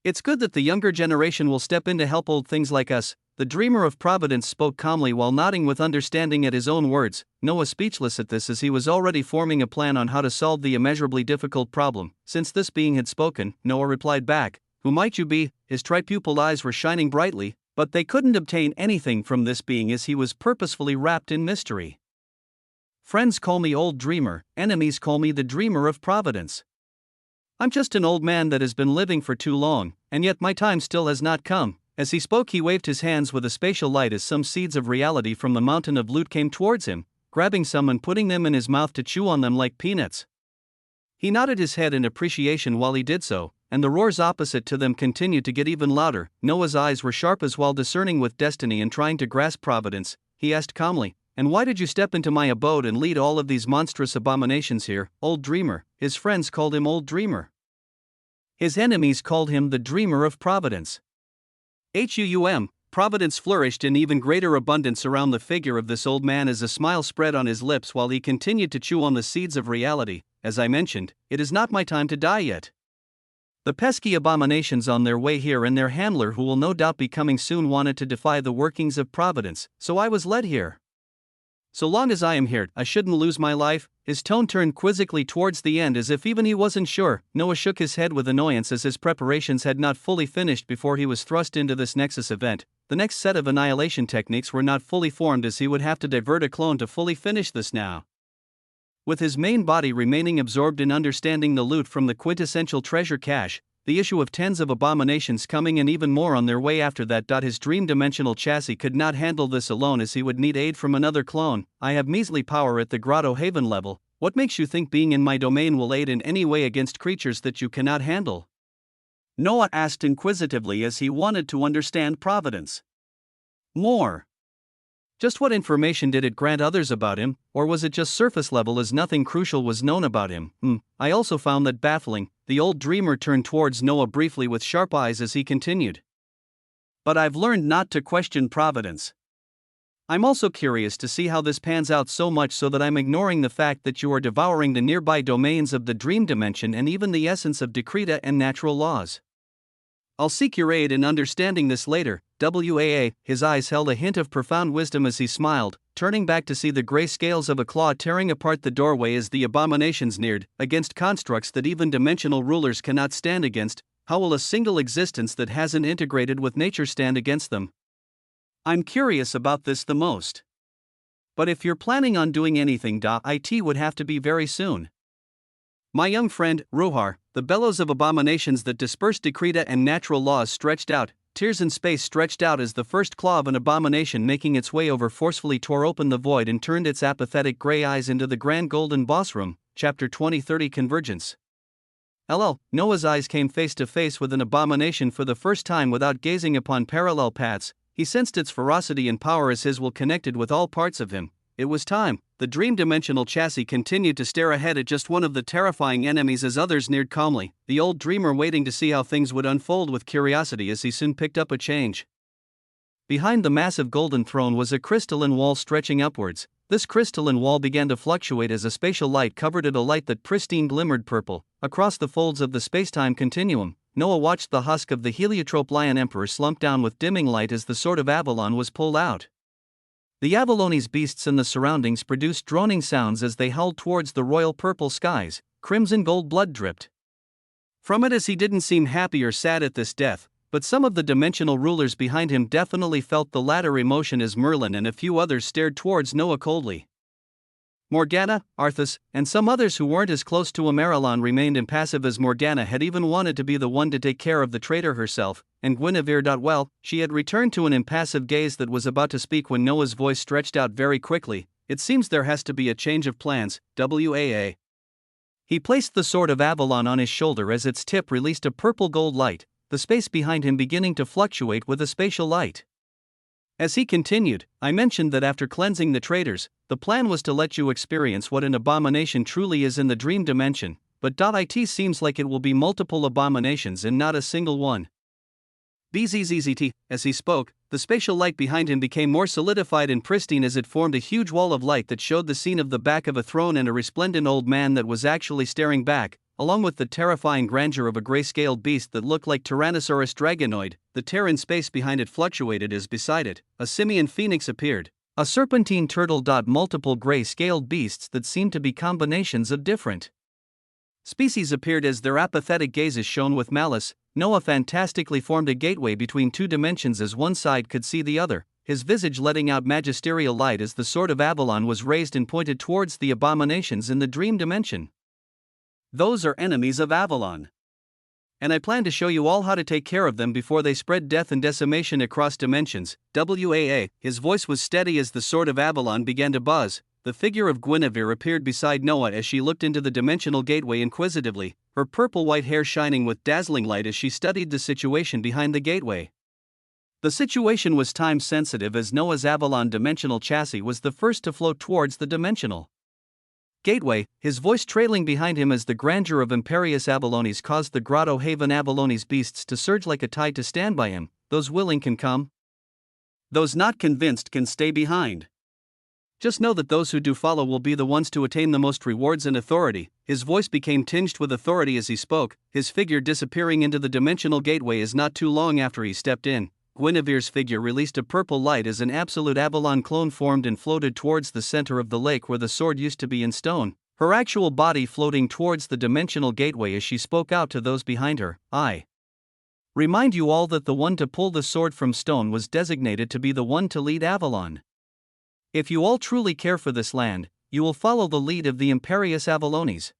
It's good that the younger generation will step in to help old things like us. The dreamer of providence spoke calmly while nodding with understanding at his own words, Noah speechless at this as he was already forming a plan on how to solve the immeasurably difficult problem. Since this being had spoken, Noah replied back, "Who might you be?" His tri-pupiled eyes were shining brightly, but they couldn't obtain anything from this being as he was purposefully wrapped in mystery. Friends call me old dreamer, enemies call me the dreamer of providence. I'm just an old man that has been living for too long, and yet my time still has not come. As he spoke, he waved his hands with a spatial light as some seeds of reality from the mountain of loot came towards him, grabbing some and putting them in his mouth to chew on them like peanuts. He nodded his head in appreciation while he did so, and the roars opposite to them continued to get even louder. Noah's eyes were sharp as while discerning with destiny and trying to grasp providence, he asked calmly, "And why did you step into my abode and lead all of these monstrous abominations here, old dreamer?" His friends called him old dreamer. His enemies called him the dreamer of providence. Providence flourished in even greater abundance around the figure of this old man as a smile spread on his lips while he continued to chew on the seeds of reality. As I mentioned, it is not my time to die yet. The pesky abominations on their way here and their handler who will no doubt be coming soon wanted to defy the workings of providence, so I was led here. So long as I am here, I shouldn't lose my life. His tone turned quizzically towards the end as if even he wasn't sure. Noah shook his head with annoyance as his preparations had not fully finished before he was thrust into this Nexus event. The next set of annihilation techniques were not fully formed as he would have to divert a clone to fully finish this now. With his main body remaining absorbed in understanding the loot from the quintessential treasure cache, the issue of tens of abominations coming and even more on their way after that. His dream dimensional chassis could not handle this alone as he would need aid from another clone. I have measly power at the Grotto Haven level. What makes you think being in my domain will aid in any way against creatures that you cannot handle? Noah asked inquisitively as he wanted to understand providence more. Just what information did it grant others about him, or was it just surface level as nothing crucial was known about him? I also found that baffling. The old dreamer turned towards Noah briefly with sharp eyes as he continued. But I've learned not to question providence. I'm also curious to see how this pans out so much so that I'm ignoring the fact that you are devouring the nearby domains of the dream dimension and even the essence of decreta and natural laws. I'll seek your aid in understanding this later. His eyes held a hint of profound wisdom as he smiled, turning back to see the gray scales of a claw tearing apart the doorway as the abominations neared, against constructs that even dimensional rulers cannot stand against. How will a single existence that hasn't integrated with nature stand against them? I'm curious about this the most. But if you're planning on doing anything, it would have to be very soon. My young friend, Rohar, the bellows of abominations that disperse decreta and natural laws stretched out, tears in space stretched out as the first claw of an abomination making its way over forcefully tore open the void and turned its apathetic grey eyes into the grand golden boss room, chapter 2030 Convergence. Noah's eyes came face to face with an abomination for the first time without gazing upon parallel paths. He sensed its ferocity and power as his will connected with all parts of him. It was time. The dream-dimensional chassis continued to stare ahead at just one of the terrifying enemies as others neared calmly, the old dreamer waiting to see how things would unfold with curiosity as he soon picked up a change. Behind the massive golden throne was a crystalline wall stretching upwards. This crystalline wall began to fluctuate as a spatial light covered it, a light that pristine glimmered purple. Across the folds of the spacetime continuum, Noah watched the husk of the heliotrope lion emperor slump down with dimming light as the sword of Avalon was pulled out. The Avaloni's beasts and the surroundings produced droning sounds as they howled towards the royal purple skies. Crimson gold blood dripped from it as he didn't seem happy or sad at this death, but some of the dimensional rulers behind him definitely felt the latter emotion as Merlin and a few others stared towards Noah coldly. Morgana, Arthas, and some others who weren't as close to Amarylon remained impassive as Morgana had even wanted to be the one to take care of the traitor herself, and Guinevere. She had returned to an impassive gaze that was about to speak when Noah's voice stretched out very quickly. It seems there has to be a change of plans, WAA. He placed the sword of Avalon on his shoulder as its tip released a purple gold light, the space behind him beginning to fluctuate with a spatial light. As he continued, I mentioned that after cleansing the traitors, the plan was to let you experience what an abomination truly is in the dream dimension, but it seems like it will be multiple abominations and not a single one. BZZZT, as he spoke, the spatial light behind him became more solidified and pristine as it formed a huge wall of light that showed the scene of the back of a throne and a resplendent old man that was actually staring back, along with the terrifying grandeur of a gray-scaled beast that looked like Tyrannosaurus dragonoid. The tear in space behind it fluctuated as beside it, a simian phoenix appeared, a serpentine turtle. Multiple gray-scaled beasts that seemed to be combinations of different species appeared as their apathetic gazes shone with malice. Noah fantastically formed a gateway between two dimensions as one side could see the other, his visage letting out magisterial light as the sword of Avalon was raised and pointed towards the abominations in the dream dimension. Those are enemies of Avalon. And I plan to show you all how to take care of them before they spread death and decimation across dimensions. WAA. His voice was steady as the sword of Avalon began to buzz. The figure of Guinevere appeared beside Noah as she looked into the dimensional gateway inquisitively, her purple-white hair shining with dazzling light as she studied the situation behind the gateway. The situation was time-sensitive as Noah's Avalon dimensional chassis was the first to float towards the dimensional gateway, his voice trailing behind him as the grandeur of Imperius Avalonis caused the Grotto Haven Avalonis beasts to surge like a tide to stand by him. Those willing can come. Those not convinced can stay behind. Just know that those who do follow will be the ones to attain the most rewards and authority. His voice became tinged with authority as he spoke, his figure disappearing into the dimensional gateway as not too long after he stepped in, Guinevere's figure released a purple light as an absolute Avalon clone formed and floated towards the center of the lake where the sword used to be in stone, her actual body floating towards the dimensional gateway as she spoke out to those behind her. I remind you all that the one to pull the sword from stone was designated to be the one to lead Avalon. If you all truly care for this land, you will follow the lead of the Imperius Avalonis.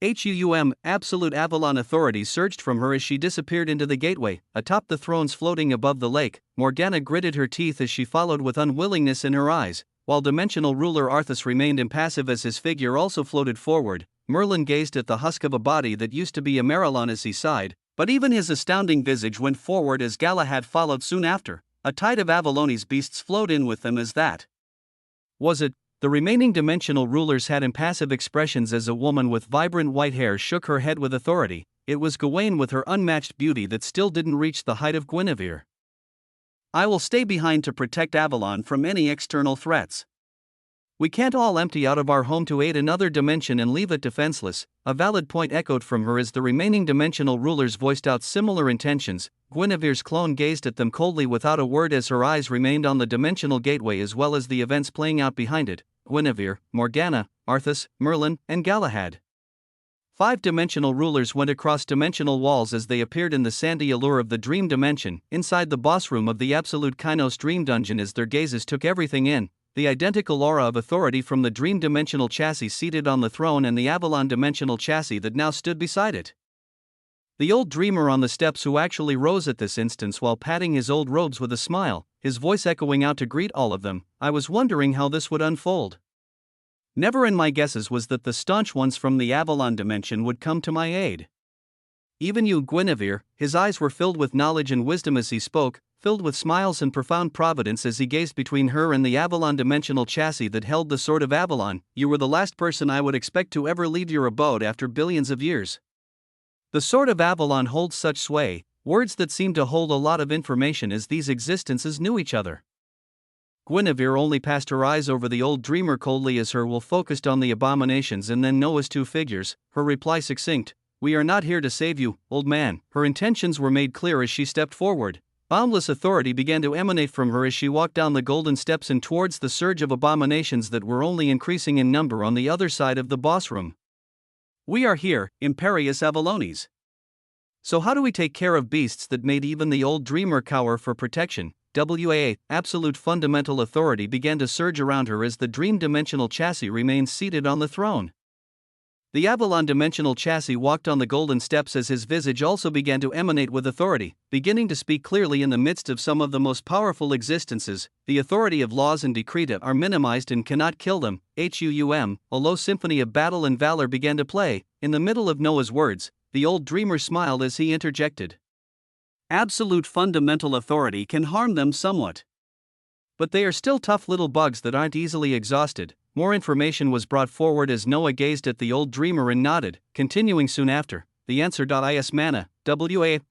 Absolute Avalon authority surged from her as she disappeared into the gateway, atop the thrones floating above the lake. Morgana gritted her teeth as she followed with unwillingness in her eyes, while dimensional ruler Arthas remained impassive as his figure also floated forward. Merlin gazed at the husk of a body that used to be Amarylon as he sighed, but even his astounding visage went forward as Galahad followed soon after. A tide of Avalonis beasts flowed in with them as that was it. The remaining dimensional rulers had impassive expressions as a woman with vibrant white hair shook her head with authority. It was Gawain with her unmatched beauty that still didn't reach the height of Guinevere. I will stay behind to protect Avalon from any external threats. We can't all empty out of our home to aid another dimension and leave it defenseless. A valid point echoed from her as the remaining dimensional rulers voiced out similar intentions. Guinevere's clone gazed at them coldly without a word as her eyes remained on the dimensional gateway as well as the events playing out behind it. Guinevere, Morgana, Arthas, Merlin, and Galahad 5-dimensional rulers went across dimensional walls as they appeared in the sandy allure of the dream dimension, inside the boss room of the absolute Kainos dream dungeon. As their gazes took everything in, the identical aura of authority from the dream dimensional chassis seated on the throne and the Avalon dimensional chassis that now stood beside it. The old dreamer on the steps, who actually rose at this instance while patting his old robes with a smile, his voice echoing out to greet all of them. I was wondering how this would unfold. Never in my guesses was that the staunch ones from the Avalon dimension would come to my aid. Even you, Guinevere. His eyes were filled with knowledge and wisdom as he spoke, filled with smiles and profound providence as he gazed between her and the Avalon dimensional chassis that held the sword of Avalon. You were the last person I would expect to ever leave your abode after billions of years. The sword of Avalon holds such sway, words that seem to hold a lot of information as these existences knew each other. Guinevere only passed her eyes over the old dreamer coldly as her will focused on the abominations and then Noah's two figures, her reply succinct: "We are not here to save you, old man." Her intentions were made clear as she stepped forward. Boundless authority began to emanate from her as she walked down the golden steps and towards the surge of abominations that were only increasing in number on the other side of the boss room. "We are here, imperious Avalones. So how do we take care of beasts that made even the old dreamer cower for protection?" Absolute fundamental authority began to surge around her as the dream dimensional chassis remained seated on the throne. The Avalon dimensional chassis walked on the golden steps as his visage also began to emanate with authority, beginning to speak clearly in the midst of some of the most powerful existences. The authority of laws and decreta are minimized and cannot kill them. A low symphony of battle and valor began to play. In the middle of Noah's words, the old dreamer smiled as he interjected: "Absolute fundamental authority can harm them somewhat. But they are still tough little bugs that aren't easily exhausted." More information was brought forward as Noah gazed at the old dreamer and nodded, continuing soon after: "The answer is mana.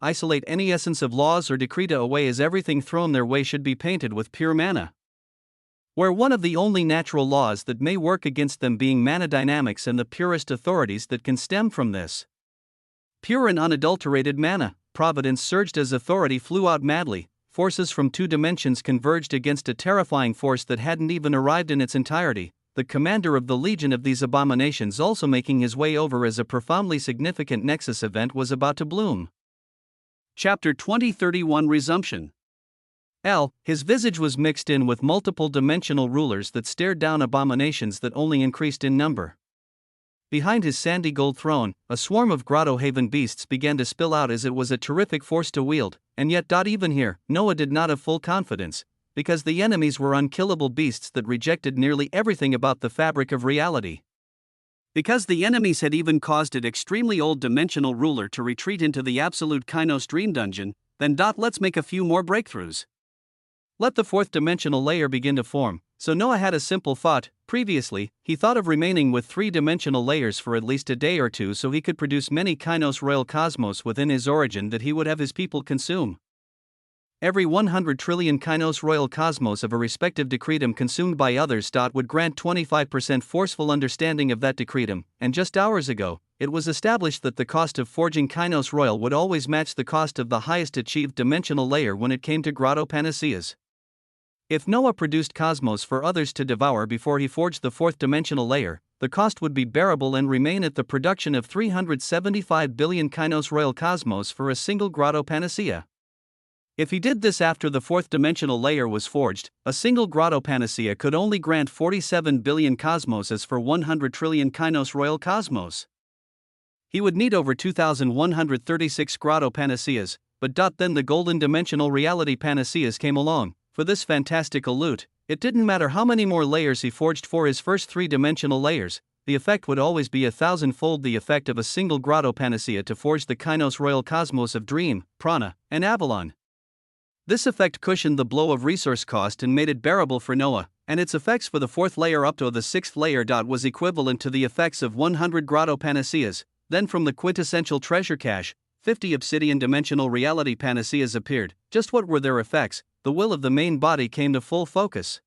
Isolate any essence of laws or decreta away, as everything thrown their way should be painted with pure mana. Where one of the only natural laws that may work against them being mana dynamics and the purest authorities that can stem from this. Pure and unadulterated mana." Providence surged as authority flew out madly. Forces from two dimensions converged against a terrifying force that hadn't even arrived in its entirety. The commander of the legion of these abominations also making his way over as a profoundly significant nexus event was about to bloom. Chapter 2031 Resumption. His visage was mixed in with multiple dimensional rulers that stared down abominations that only increased in number. Behind his sandy gold throne, a swarm of Grotto Haven beasts began to spill out as it was a terrific force to wield, and yet even here, Noah did not have full confidence, because the enemies were unkillable beasts that rejected nearly everything about the fabric of reality. Because the enemies had even caused an extremely old dimensional ruler to retreat into the absolute Kainos dream dungeon, then let's make a few more breakthroughs. Let the fourth dimensional layer begin to form. So Noah had a simple thought. Previously, he thought of remaining with 3-dimensional layers for at least a day or two so he could produce many Kainos royal cosmos within his origin that he would have his people consume. Every 100 trillion Kainos royal cosmos of a respective decretum consumed by others would grant 25% forceful understanding of that decretum, and just hours ago, it was established that the cost of forging Kainos royal would always match the cost of the highest achieved dimensional layer when it came to Grotto Panaceas. If Noah produced cosmos for others to devour before he forged the fourth dimensional layer, the cost would be bearable and remain at the production of 375 billion Kainos royal cosmos for a single Grotto Panacea. If he did this after the fourth dimensional layer was forged, a single Grotto Panacea could only grant 47 billion cosmoses for 100 trillion Kainos royal cosmos. He would need over 2,136 Grotto Panaceas, but then the golden dimensional reality Panaceas came along. For this fantastical loot, it didn't matter how many more layers he forged for his first 3-dimensional layers, the effect would always be 1,000-fold the effect of a single Grotto Panacea to forge the Kainos royal cosmos of Dream, Prana, and Avalon. This effect cushioned the blow of resource cost and made it bearable for Noah, and its effects for the fourth layer up to the sixth layer. Was equivalent to the effects of 100 Grotto Panaceas. Then from the quintessential treasure cache, 50 obsidian dimensional reality Panaceas appeared. Just what were their effects? The will of the main body came to full focus.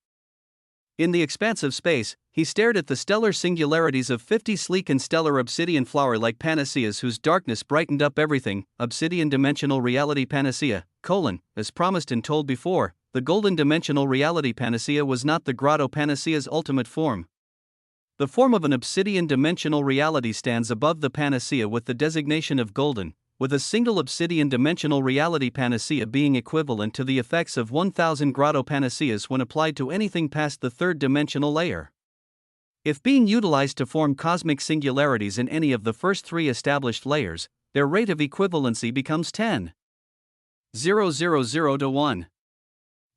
In the expansive space, he stared at the stellar singularities of 50 sleek and stellar obsidian flower-like panaceas whose darkness brightened up everything. Obsidian dimensional reality panacea, as promised and told before, the golden dimensional reality panacea was not the Grotto Panacea's ultimate form. The form of an obsidian dimensional reality stands above the panacea with the designation of golden, with a single obsidian dimensional reality panacea being equivalent to the effects of 1000 grotto panaceas when applied to anything past the third dimensional layer. If being utilized to form cosmic singularities in any of the first three established layers, their rate of equivalency becomes 10,000 to 1.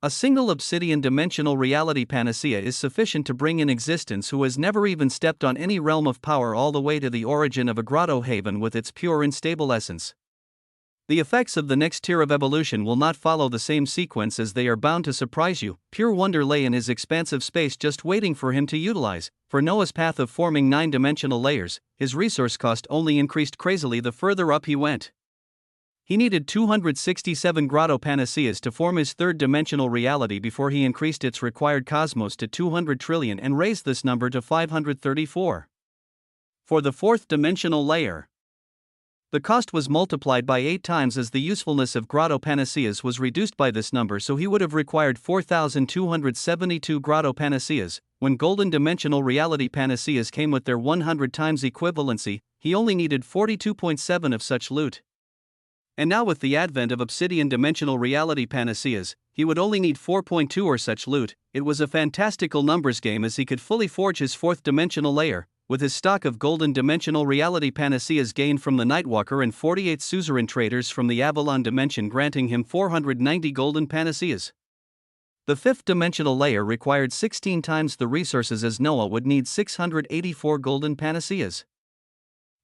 A single obsidian dimensional reality panacea is sufficient to bring in existence who has never even stepped on any realm of power all the way to the origin of a grotto haven with its pure unstable essence. The effects of the next tier of evolution will not follow the same sequence as they are bound to surprise you. Pure wonder lay in his expansive space just waiting for him to utilize. For Noah's path of forming 9-dimensional layers, his resource cost only increased crazily the further up he went. He needed 267 grotto panaceas to form his third-dimensional reality before he increased its required cosmos to 200 trillion and raised this number to 534. For the fourth-dimensional layer, the cost was multiplied by 8 times as the usefulness of grotto panaceas was reduced by this number, so he would have required 4,272 grotto panaceas. When golden dimensional reality panaceas came with their 100 times equivalency, he only needed 42.7 of such loot. And now with the advent of obsidian dimensional reality panaceas, he would only need 4.2 or such loot. It was a fantastical numbers game as he could fully forge his fourth dimensional layer, with his stock of golden dimensional reality panaceas gained from the Nightwalker and 48 suzerain traders from the Avalon dimension granting him 490 golden panaceas. The fifth dimensional layer required 16 times the resources as Noah would need 684 golden panaceas,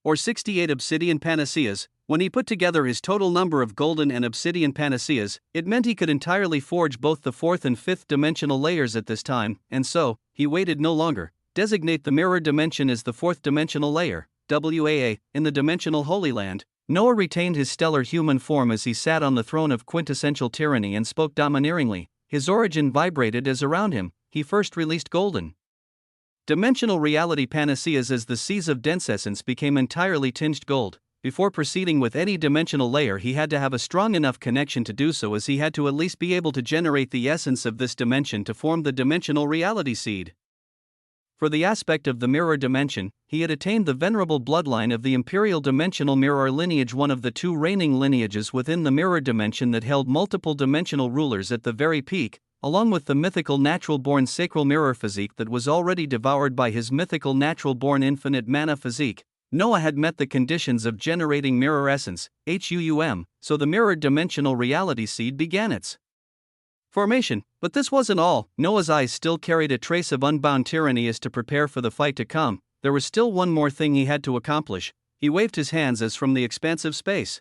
or 68 obsidian panaceas. When he put together his total number of golden and obsidian panaceas, it meant he could entirely forge both the fourth and fifth dimensional layers at this time, and so, he waited no longer. Designate the mirror dimension as the fourth dimensional layer, WAA, in the dimensional Holy Land. Noah retained his stellar human form as he sat on the throne of quintessential tyranny and spoke domineeringly. His origin vibrated as around him, he first released golden dimensional reality panaceas as the seas of dense essence became entirely tinged gold. Before proceeding with any dimensional layer, he had to have a strong enough connection to do so, as he had to at least be able to generate the essence of this dimension to form the dimensional reality seed. For the aspect of the mirror dimension, he had attained the venerable bloodline of the imperial dimensional mirror lineage, one of the two reigning lineages within the mirror dimension that held multiple dimensional rulers at the very peak, along with the mythical natural-born sacral mirror physique that was already devoured by his mythical natural-born infinite mana physique. Noah had met the conditions of generating mirror essence, HUUM, so the mirrored dimensional reality seed began its formation. But this wasn't all. Noah's eyes still carried a trace of unbound tyranny as to prepare for the fight to come. There was still one more thing he had to accomplish. He waved his hands as from the expansive space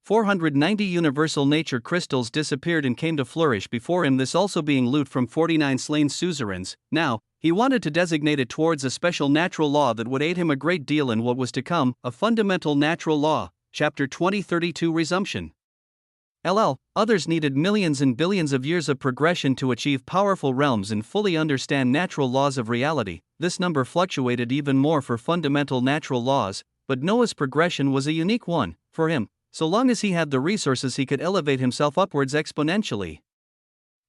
490 universal nature crystals disappeared and came to flourish before him, this also being loot from 49 slain suzerains. Now, he wanted to designate it towards a special natural law that would aid him a great deal in what was to come, a fundamental natural law. Chapter 2032 Resumption. Others needed millions and billions of years of progression to achieve powerful realms and fully understand natural laws of reality. This number fluctuated even more for fundamental natural laws, but Noah's progression was a unique one. For him, so long as he had the resources, he could elevate himself upwards exponentially.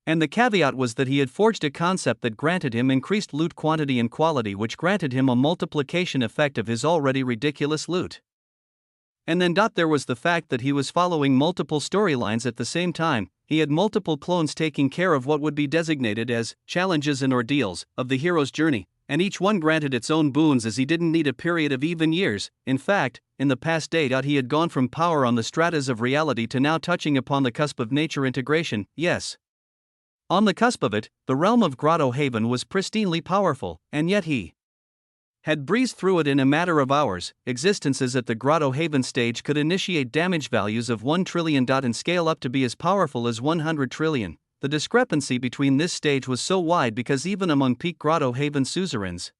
And the caveat was that he had forged a concept that granted him increased loot quantity and quality, which granted him a multiplication effect of his already ridiculous loot. And then there was the fact that he was following multiple storylines at the same time. He had multiple clones taking care of what would be designated as challenges and ordeals of the hero's journey, and each one granted its own boons, as he didn't need a period of even years. In fact, in the past day, he had gone from power on the stratas of reality to now touching upon the cusp of nature integration. Yes, on the cusp of it, the realm of Grotto Haven was pristinely powerful, and yet he had breezed through it in a matter of hours. Existences at the Grotto Haven stage could initiate damage values of 1 trillion and scale up to be as powerful as 100 trillion. The discrepancy between this stage was so wide because even among peak Grotto Haven suzerains,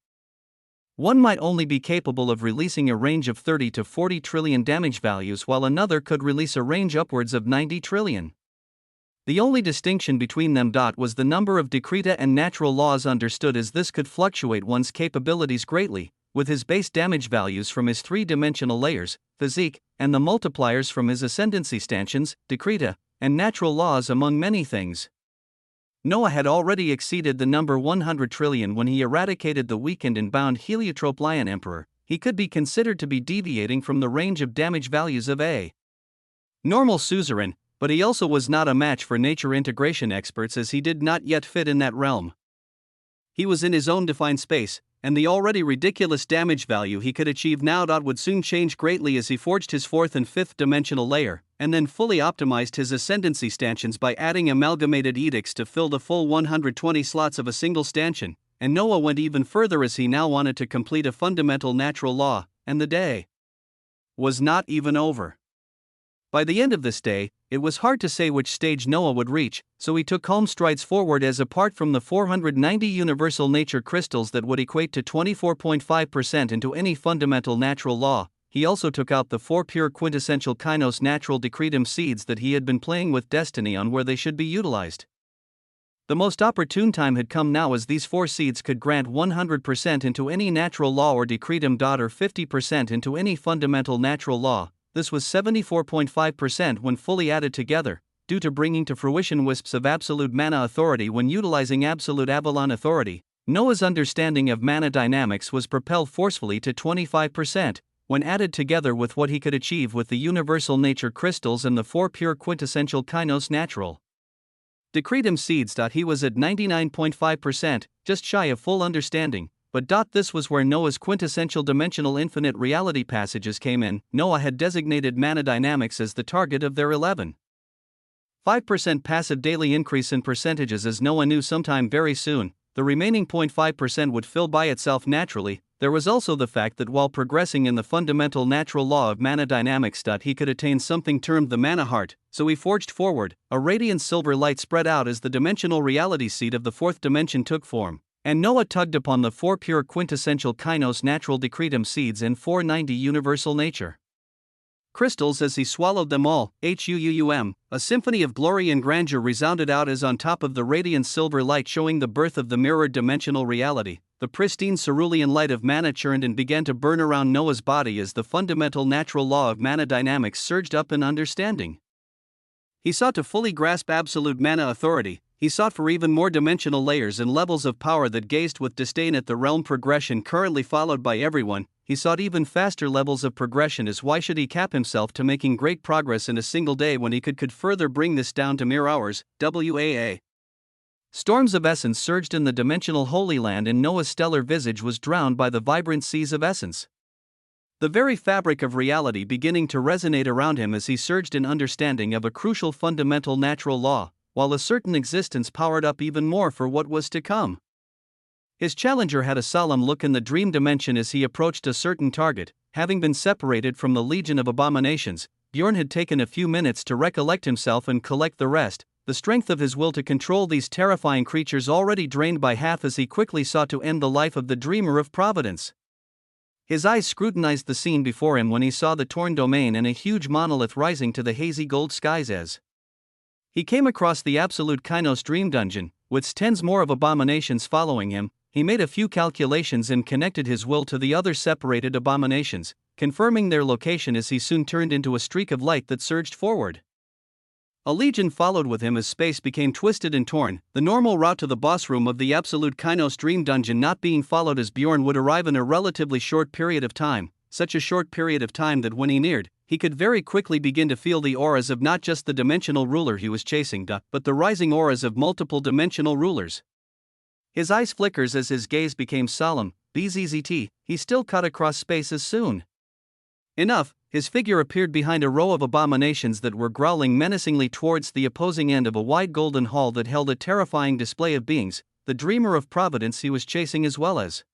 one might only be capable of releasing a range of 30 to 40 trillion damage values, while another could release a range upwards of 90 trillion. The only distinction between them was the number of decreta and natural laws understood, as this could fluctuate one's capabilities greatly, with his base damage values from his three-dimensional layers, physique, and the multipliers from his ascendancy stanchions, decreta, and natural laws, among many things. Noah had already exceeded the number 100 trillion when he eradicated the weakened and bound heliotrope lion emperor. He could be considered to be deviating from the range of damage values of a normal suzerain, but he also was not a match for nature integration experts as he did not yet fit in that realm. He was in his own defined space, and the already ridiculous damage value he could achieve now would soon change greatly as he forged his fourth and fifth dimensional layer, and then fully optimized his ascendancy stanchions by adding amalgamated edicts to fill the full 120 slots of a single stanchion. And Noah went even further as he now wanted to complete a fundamental natural law, and the day was not even over. By the end of this day, it was hard to say which stage Noah would reach, so he took home strides forward as apart from the 490 universal nature crystals that would equate to 24.5% into any fundamental natural law, he also took out the 4 pure quintessential kainos natural decretum seeds that he had been playing with destiny on where they should be utilized. The most opportune time had come now as these 4 seeds could grant 100% into any natural law or decretum. Or 50% into any fundamental natural law. This was 74.5% when fully added together, due to bringing to fruition wisps of absolute mana authority when utilizing absolute Avalon authority. Noah's understanding of mana dynamics was propelled forcefully to 25%, when added together with what he could achieve with the universal nature crystals and the 4 pure quintessential kainos natural decretum seeds. He was at 99.5%, just shy of full understanding. But this was where Noah's quintessential dimensional infinite reality passages came in. Noah had designated mana dynamics as the target of their 11.5% passive daily increase in percentages, as Noah knew sometime very soon. The remaining 0.5% would fill by itself naturally. There was also the fact that while progressing in the fundamental natural law of mana dynamics, he could attain something termed the mana heart, so he forged forward. A radiant silver light spread out as the dimensional reality seed of the 4th dimension took form. And Noah tugged upon the 4 pure quintessential kainos natural decretum seeds and 490 universal nature crystals as he swallowed them all. A symphony of glory and grandeur resounded out as on top of the radiant silver light, showing the birth of the mirrored dimensional reality. The pristine cerulean light of mana churned and began to burn around Noah's body as the fundamental natural law of mana dynamics surged up in understanding. He sought to fully grasp absolute mana authority. He sought for even more dimensional layers and levels of power that gazed with disdain at the realm progression currently followed by everyone. He sought even faster levels of progression, as why should he cap himself to making great progress in a single day when he could further bring this down to mere hours. Storms of essence surged in the dimensional Holy Land, and Noah's stellar visage was drowned by the vibrant seas of essence. The very fabric of reality beginning to resonate around him as he surged in understanding of a crucial fundamental natural law, while a certain existence powered up even more for what was to come. His challenger had a solemn look in the dream dimension as he approached a certain target. Having been separated from the legion of abominations, Bjorn had taken a few minutes to recollect himself and collect the rest, the strength of his will to control these terrifying creatures already drained by half as he quickly sought to end the life of the dreamer of Providence. His eyes scrutinized the scene before him when he saw the torn domain and a huge monolith rising to the hazy gold skies as he came across the absolute kainos dream dungeon, with tens more of abominations following him. He made a few calculations and connected his will to the other separated abominations, confirming their location as he soon turned into a streak of light that surged forward. A legion followed with him as space became twisted and torn, the normal route to the boss room of the absolute kainos dream dungeon not being followed, as Bjorn would arrive in a relatively short period of time, such a short period of time that when he neared, he could very quickly begin to feel the auras of not just the dimensional ruler he was chasing, but the rising auras of multiple dimensional rulers. His eyes flickers as his gaze became solemn. Bzzzt, he still cut across space as soon enough. His figure appeared behind a row of abominations that were growling menacingly towards the opposing end of a wide golden hall that held a terrifying display of beings, the dreamer of Providence he was chasing, as well as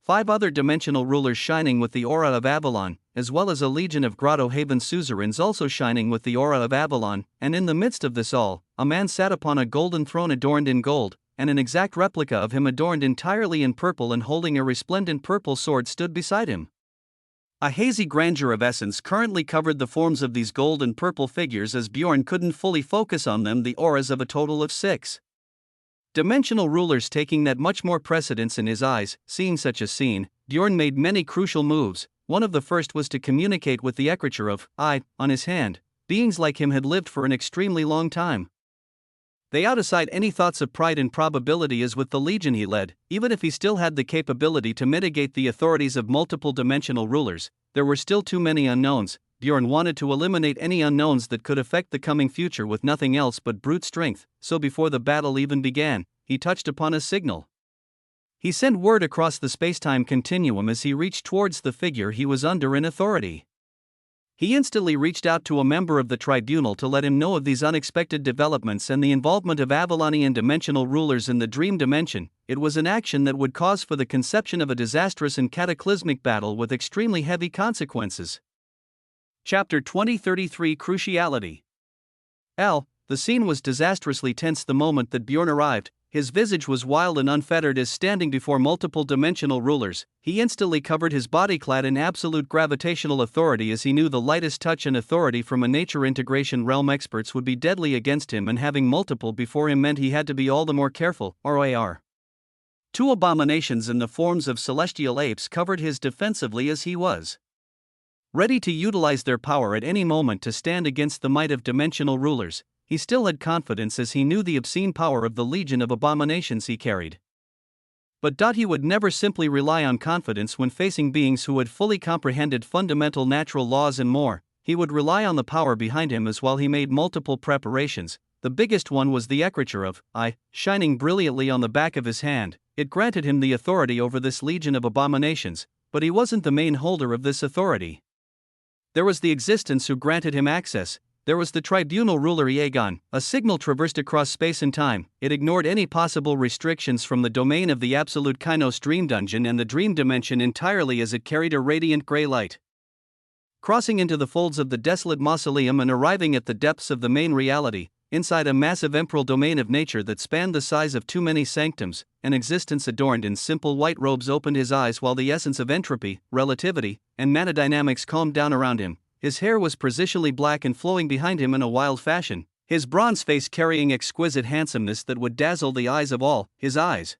5 other dimensional rulers shining with the aura of Avalon, as well as a legion of Grotto Haven suzerains also shining with the aura of Avalon. And in the midst of this all, a man sat upon a golden throne adorned in gold, and an exact replica of him adorned entirely in purple and holding a resplendent purple sword stood beside him. A hazy grandeur of essence currently covered the forms of these gold and purple figures as Bjorn couldn't fully focus on them, the auras of a total of 6 dimensional rulers taking that much more precedence in his eyes. Seeing such a scene, Bjorn made many crucial moves. One of the first was to communicate with the eccriture of I on his hand. Beings like him had lived for an extremely long time. They out aside any thoughts of pride and probability as with the legion he led, even if he still had the capability to mitigate the authorities of multiple dimensional rulers, there were still too many unknowns. Bjorn wanted to eliminate any unknowns that could affect the coming future with nothing else but brute strength, so before the battle even began, he touched upon a signal. He sent word across the spacetime continuum as he reached towards the figure he was under in authority. He instantly reached out to a member of the tribunal to let him know of these unexpected developments and the involvement of Avalonian dimensional rulers in the dream dimension. It was an action that would cause for the conception of a disastrous and cataclysmic battle with extremely heavy consequences. Chapter 2033 Cruciality. The scene was disastrously tense the moment that Bjorn arrived. His visage was wild and unfettered as standing before multiple dimensional rulers. He instantly covered his body clad in absolute gravitational authority as he knew the lightest touch and authority from a nature integration realm experts would be deadly against him, and having multiple before him meant he had to be all the more careful. RAR. Two abominations in the forms of celestial apes covered his defensively as he was ready to utilize their power at any moment to stand against the might of dimensional rulers. He still had confidence as he knew the obscene power of the legion of abominations he carried. But he would never simply rely on confidence when facing beings who had fully comprehended fundamental natural laws and more. He would rely on the power behind him as well. He made multiple preparations. The biggest one was the écriture of I, shining brilliantly on the back of his hand. It granted him the authority over this legion of abominations, but he wasn't the main holder of this authority. There was the existence who granted him access. There was the tribunal ruler Aegon. A signal traversed across space and time. It ignored any possible restrictions from the domain of the absolute Kainos dream dungeon and the dream dimension entirely as it carried a radiant gray light. Crossing into the folds of the desolate mausoleum and arriving at the depths of the main reality, inside a massive emperor domain of nature that spanned the size of too many sanctums, an existence adorned in simple white robes opened his eyes while the essence of entropy, relativity, and manodynamics calmed down around him. His hair was precisely black and flowing behind him in a wild fashion, his bronze face carrying exquisite handsomeness that would dazzle the eyes of all. His eyes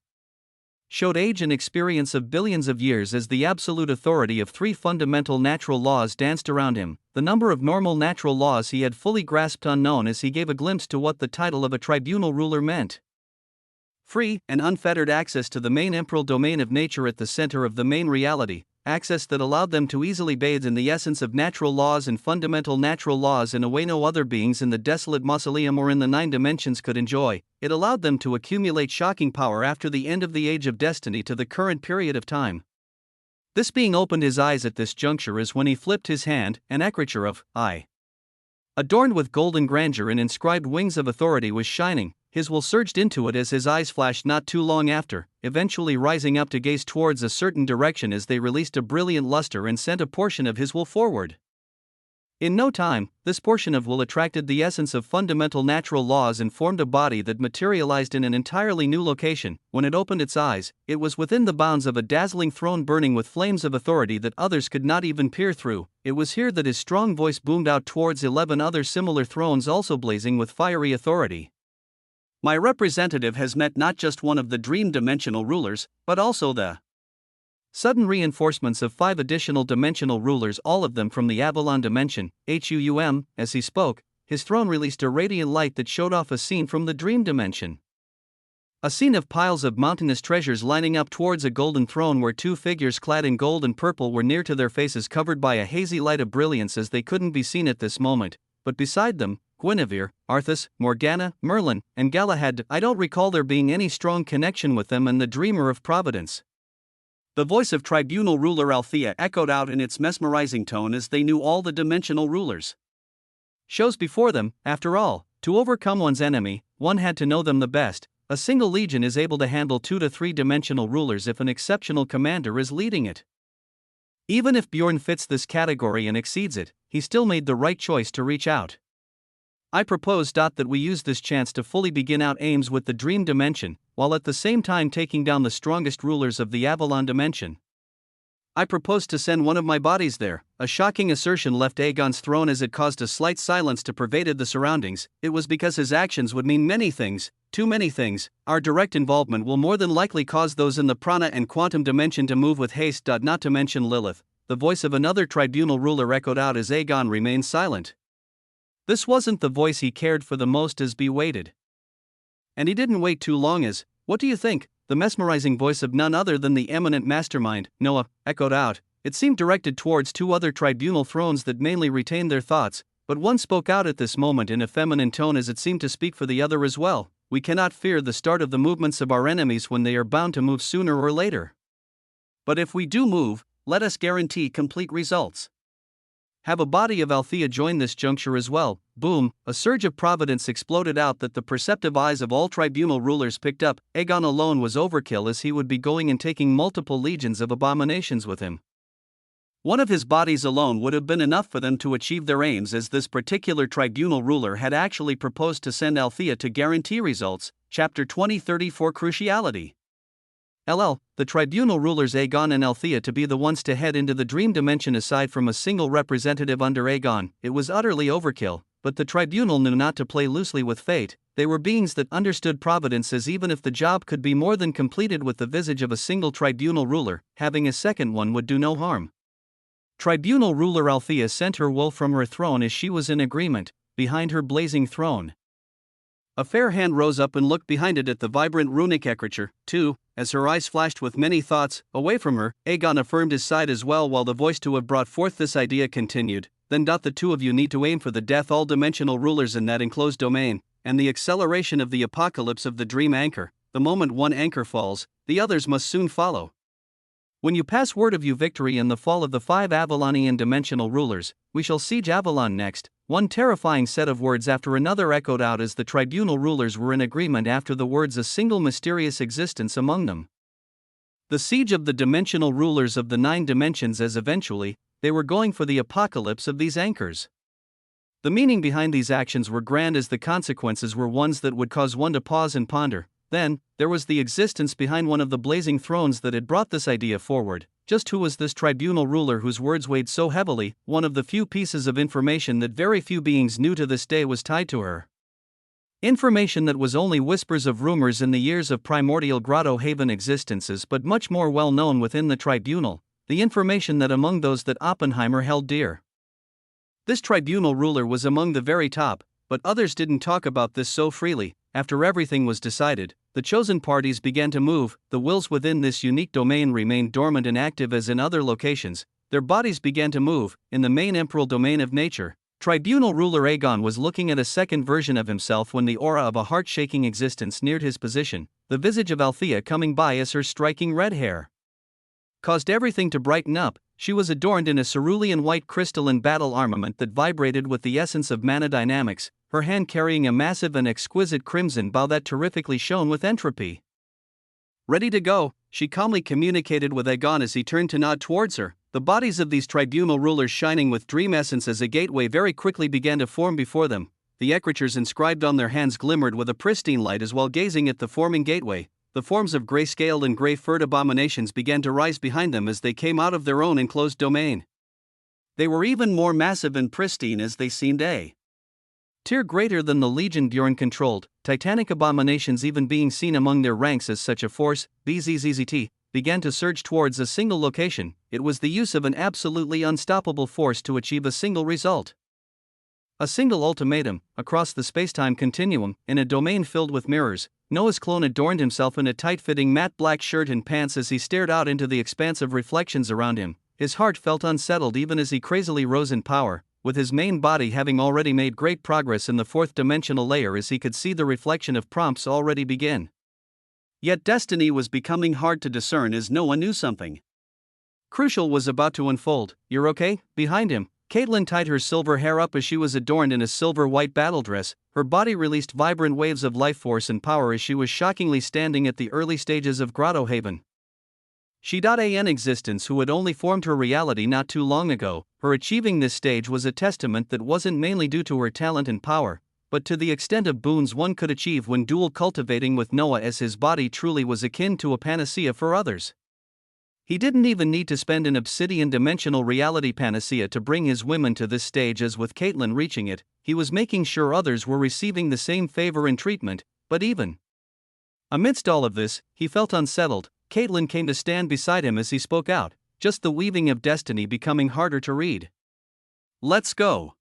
showed age and experience of billions of years as the absolute authority of three fundamental natural laws danced around him. The number of normal natural laws he had fully grasped unknown as he gave a glimpse to what the title of a tribunal ruler meant. Free and unfettered access to the main emperor domain of nature at the center of the main reality. Access that allowed them to easily bathe in the essence of natural laws and fundamental natural laws in a way no other beings in the desolate mausoleum or in the 9 dimensions could enjoy. It allowed them to accumulate shocking power after the end of the Age of Destiny to the current period of time. This being opened his eyes at this juncture is when he flipped his hand, an écriture of I, adorned with golden grandeur and inscribed wings of authority, was shining. His will surged into it as his eyes flashed not too long after, eventually rising up to gaze towards a certain direction as they released a brilliant luster and sent a portion of his will forward. In no time, this portion of will attracted the essence of fundamental natural laws and formed a body that materialized in an entirely new location. When it opened its eyes, it was within the bounds of a dazzling throne burning with flames of authority that others could not even peer through. It was here that his strong voice boomed out towards 11 other similar thrones also blazing with fiery authority. My representative has met not just one of the dream dimensional rulers, but also the sudden reinforcements of 5 additional dimensional rulers, all of them from the Avalon dimension. As he spoke, his throne released a radiant light that showed off a scene from the dream dimension. A scene of piles of mountainous treasures lining up towards a golden throne where 2 figures clad in gold and purple were near to their faces covered by a hazy light of brilliance as they couldn't be seen at this moment, but beside them, Guinevere, Arthas, Morgana, Merlin, and Galahad. I don't recall there being any strong connection with them and the Dreamer of Providence. The voice of tribunal ruler Althea echoed out in its mesmerizing tone as they knew all the dimensional rulers. Shows before them. After all, to overcome one's enemy, one had to know them the best. A single legion is able to handle 2 to 3 dimensional rulers if an exceptional commander is leading it. Even if Bjorn fits this category and exceeds it, he still made the right choice to reach out. I propose that we use this chance to fully begin out aims with the dream dimension, while at the same time taking down the strongest rulers of the Avalon dimension. I propose to send one of my bodies there. A shocking assertion left Aegon's throne as it caused a slight silence to pervade the surroundings. It was because his actions would mean many things, too many things. Our direct involvement will more than likely cause those in the prana and quantum dimension to move with haste. Not to mention Lilith. The voice of another tribunal ruler echoed out as Aegon remained silent. This wasn't the voice he cared for the most as Bee waited. And he didn't wait too long as, "What do you think?" The mesmerizing voice of none other than the eminent mastermind, Noah, echoed out. It seemed directed towards two other tribunal thrones that mainly retained their thoughts, but one spoke out at this moment in a feminine tone as it seemed to speak for the other as well. "We cannot fear the start of the movements of our enemies when they are bound to move sooner or later. But if we do move, let us guarantee complete results. Have a body of Althea join this juncture as well." Boom, a surge of providence exploded out that the perceptive eyes of all tribunal rulers picked up. Aegon alone was overkill, as he would be going and taking multiple legions of abominations with him. One of his bodies alone would have been enough for them to achieve their aims, as this particular tribunal ruler had actually proposed to send Althea to guarantee results. Chapter 2034 Cruciality. The tribunal rulers Aegon and Althea to be the ones to head into the dream dimension aside from a single representative under Aegon. It was utterly overkill, but the tribunal knew not to play loosely with fate. They were beings that understood providence, as even if the job could be more than completed with the visage of a single tribunal ruler, having a second one would do no harm. Tribunal ruler Althea sent her wool from her throne as she was in agreement, behind her blazing throne. A fair hand rose up and looked behind it at the vibrant runic ecriture, too, as her eyes flashed with many thoughts. Away from her, Aegon affirmed his side as well, while the voice to have brought forth this idea continued. "Then the two of you need to aim for the death all dimensional rulers in that enclosed domain, and the acceleration of the apocalypse of the dream anchor. The moment one anchor falls, the others must soon follow. When you pass word of your victory and the fall of the 5 Avalonian dimensional rulers, we shall siege Avalon next." One terrifying set of words after another echoed out as the tribunal rulers were in agreement after the words "a single mysterious existence among them." The siege of the dimensional rulers of the 9 dimensions, as eventually, they were going for the apocalypse of these anchors. The meaning behind these actions were grand, as the consequences were ones that would cause one to pause and ponder. Then, there was the existence behind one of the blazing thrones that had brought this idea forward. Just who was this tribunal ruler whose words weighed so heavily? One of the few pieces of information that very few beings knew to this day was tied to her. Information that was only whispers of rumors in the years of primordial Grotto Haven existences, but much more well known within the tribunal, the information that among those that Oppenheimer held dear. This tribunal ruler was among the very top, but others didn't talk about this so freely. After everything was decided, the chosen parties began to move. The wills within this unique domain remained dormant and active as in other locations. Their bodies began to move. In the main emperor domain of nature, tribunal ruler Aegon was looking at a second version of himself when the aura of a heart-shaking existence neared his position. The visage of Althea coming by as her striking red hair caused everything to brighten up. She was adorned in a cerulean white crystalline battle armament that vibrated with the essence of mana dynamics, her hand carrying a massive and exquisite crimson bow that terrifically shone with entropy. "Ready to go," she calmly communicated with Aegon as he turned to nod towards her. The bodies of these tribunal rulers shining with dream essence as a gateway very quickly began to form before them. The ecritures inscribed on their hands glimmered with a pristine light as while gazing at the forming gateway. The forms of grey-scaled and grey-furred abominations began to rise behind them as they came out of their own enclosed domain. They were even more massive and pristine as they seemed a tier greater than the legion Bjorn controlled, titanic abominations even being seen among their ranks as such a force, BZZZT, began to surge towards a single location. It was the use of an absolutely unstoppable force to achieve a single result. A single ultimatum, across the spacetime continuum, in a domain filled with mirrors. Noah's clone adorned himself in a tight-fitting matte black shirt and pants as he stared out into the expanse of reflections around him. His heart felt unsettled even as he crazily rose in power, with his main body having already made great progress in the 4th dimensional layer as he could see the reflection of prompts already begin. Yet destiny was becoming hard to discern as Noah knew something crucial was about to unfold. "You're okay?" Behind him, Caitlin tied her silver hair up as she was adorned in a silver-white battle dress. Her body released vibrant waves of life force and power as she was shockingly standing at the early stages of Grotto Haven. She.an existence who had only formed her reality not too long ago. Her achieving this stage was a testament that wasn't mainly due to her talent and power, but to the extent of boons one could achieve when dual cultivating with Noah, as his body truly was akin to a panacea for others. He didn't even need to spend an obsidian dimensional reality panacea to bring his women to this stage, as with Caitlin reaching it, he was making sure others were receiving the same favor and treatment. But even amidst all of this, he felt unsettled. Caitlin came to stand beside him as he spoke out, just the weaving of destiny becoming harder to read. "Let's go."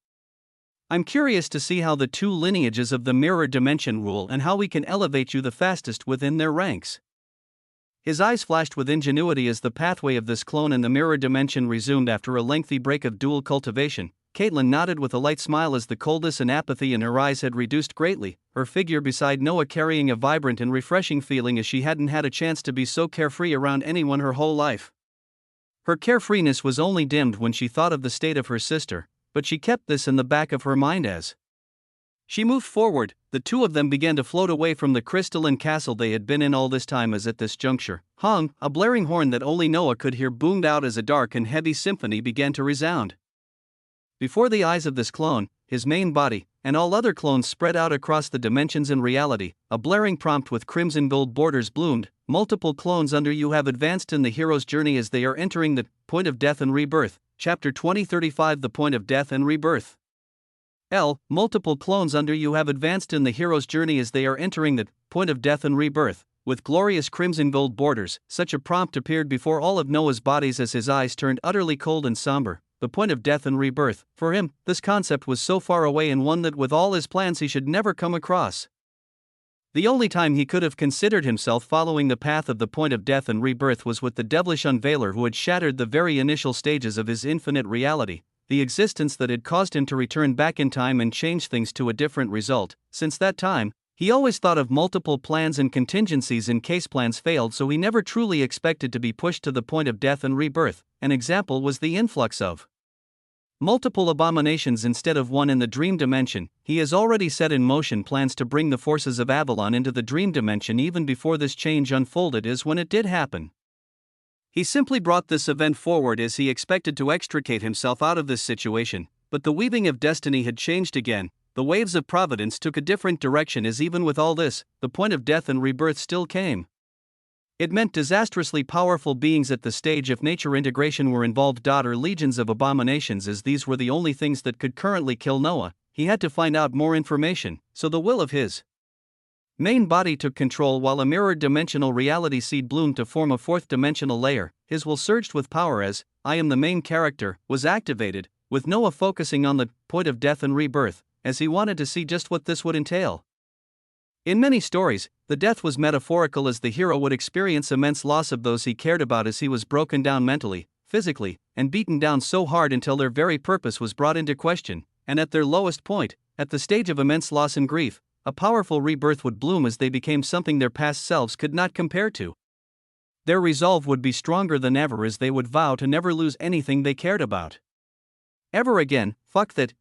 I'm curious to see how the two lineages of the mirror dimension rule and how we can elevate you the fastest within their ranks. His eyes flashed with ingenuity as the pathway of this clone in the mirror dimension resumed after a lengthy break of dual cultivation. Caitlin nodded with a light smile as the coldness and apathy in her eyes had reduced greatly, her figure beside Noah carrying a vibrant and refreshing feeling as she hadn't had a chance to be so carefree around anyone her whole life. Her carefreeness was only dimmed when she thought of the state of her sister, but she kept this in the back of her mind as she moved forward. The two of them began to float away from the crystalline castle they had been in all this time as at this juncture, a blaring horn that only Noah could hear boomed out as a dark and heavy symphony began to resound. Before the eyes of this clone, his main body, and all other clones spread out across the dimensions in reality, a blaring prompt with crimson gold borders bloomed. Multiple clones under you have advanced in the hero's journey as they are entering the point of death and rebirth. Chapter 2035 The Point of Death and Rebirth. Multiple clones under you have advanced in the hero's journey as they are entering the point of death and rebirth. With glorious crimson gold borders, such a prompt appeared before all of Noah's bodies as his eyes turned utterly cold and somber. The point of death and rebirth. For him, this concept was so far away and one that with all his plans he should never come across. The only time he could have considered himself following the path of the point of death and rebirth was with the devilish unveiler who had shattered the very initial stages of his infinite reality, the existence that had caused him to return back in time and change things to a different result. Since that time, he always thought of multiple plans and contingencies in case plans failed, so he never truly expected to be pushed to the point of death and rebirth. An example was the influx of multiple abominations instead of one in the dream dimension. He has already set in motion plans to bring the forces of Avalon into the dream dimension even before this change unfolded as when it did happen. He simply brought this event forward as he expected to extricate himself out of this situation, but the weaving of destiny had changed again. The waves of providence took a different direction as even with all this, the point of death and rebirth still came. It meant disastrously powerful beings at the stage if nature integration were involved, or legions of abominations, as these were the only things that could currently kill Noah. He had to find out more information, so the will of his main body took control while a mirror dimensional reality seed bloomed to form a fourth dimensional layer. His will surged with power as I am the main character was activated, with Noah focusing on the point of death and rebirth, as he wanted to see just what this would entail. In many stories, the death was metaphorical as the hero would experience immense loss of those he cared about as he was broken down mentally, physically, and beaten down so hard until their very purpose was brought into question, and at their lowest point, at the stage of immense loss and grief, a powerful rebirth would bloom as they became something their past selves could not compare to. Their resolve would be stronger than ever as they would vow to never lose anything they cared about ever again. Fuck that,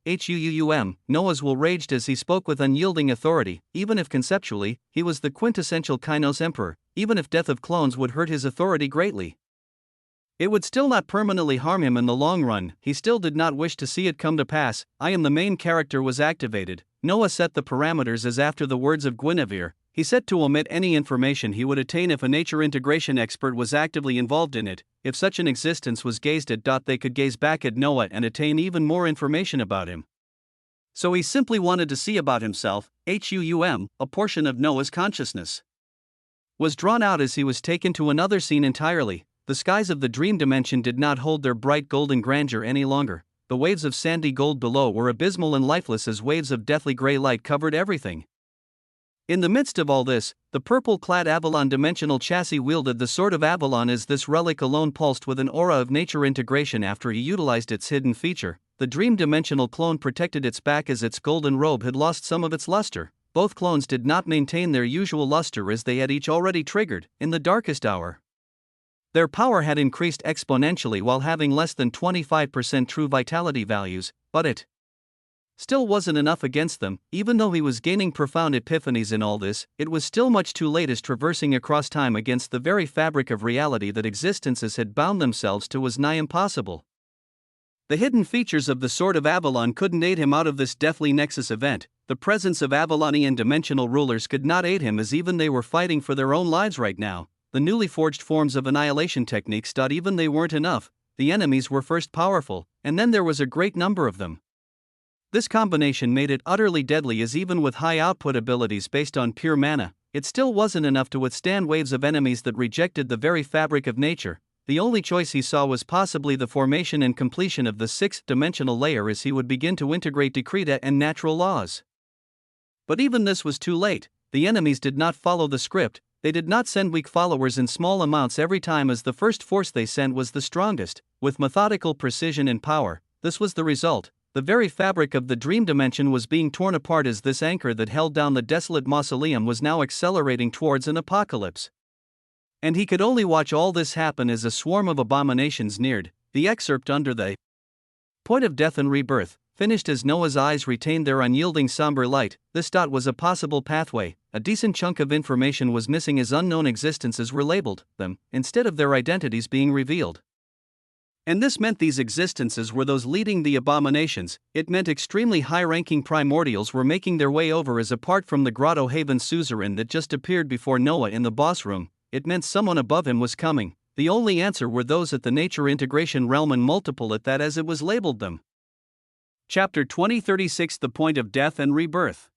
Noah's will raged as he spoke with unyielding authority. Even if conceptually, he was the quintessential Kainos emperor, even if death of clones would hurt his authority greatly, it would still not permanently harm him in the long run. He still did not wish to see it come to pass. I am the main character was activated. Noah set the parameters as after the words of Guinevere, he set to omit any information he would attain if a nature integration expert was actively involved in it. If such an existence was gazed at, they could gaze back at Noah and attain even more information about him. So he simply wanted to see about himself. A portion of Noah's consciousness was drawn out as he was taken to another scene entirely. The skies of the dream dimension did not hold their bright golden grandeur any longer. The waves of sandy gold below were abysmal and lifeless as waves of deathly gray light covered everything. In the midst of all this, the purple-clad Avalon dimensional chassis wielded the sword of Avalon as this relic alone pulsed with an aura of nature integration after he utilized its hidden feature. The dream dimensional clone protected its back as its golden robe had lost some of its luster. Both clones did not maintain their usual luster as they had each already triggered, in the darkest hour. Their power had increased exponentially while having less than 25% true vitality values, but it still wasn't enough against them. Even though he was gaining profound epiphanies in all this, it was still much too late as traversing across time against the very fabric of reality that existences had bound themselves to was nigh impossible. The hidden features of the Sword of Avalon couldn't aid him out of this deathly nexus event. The presence of Avalonian dimensional rulers could not aid him as even they were fighting for their own lives right now. The newly forged forms of annihilation techniques, even they weren't enough. The enemies were first powerful, and then there was a great number of them. This combination made it utterly deadly as even with high output abilities based on pure mana, it still wasn't enough to withstand waves of enemies that rejected the very fabric of nature. the only choice he saw was possibly the formation and completion of the sixth-dimensional layer as he would begin to integrate decreta and natural laws. But even this was too late. The enemies did not follow the script. They did not send weak followers in small amounts every time, as the first force they sent was the strongest. With methodical precision and power, this was the result. The very fabric of the dream dimension was being torn apart as this anchor that held down the desolate mausoleum was now accelerating towards an apocalypse. And he could only watch all this happen as a swarm of abominations neared. The excerpt under the point of death and rebirth finished as Noah's eyes retained their unyielding somber light. This dot was a possible pathway. A decent chunk of information was missing as unknown existences were labeled them, instead of their identities being revealed. And this meant these existences were those leading the abominations. It meant extremely high-ranking primordials were making their way over as apart from the grotto haven suzerain that just appeared before Noah in the boss room. It meant someone above him was coming. The only answer were those at the nature integration realm and multiple at that, as it was labeled them. Chapter 2036 The Point of Death and Rebirth.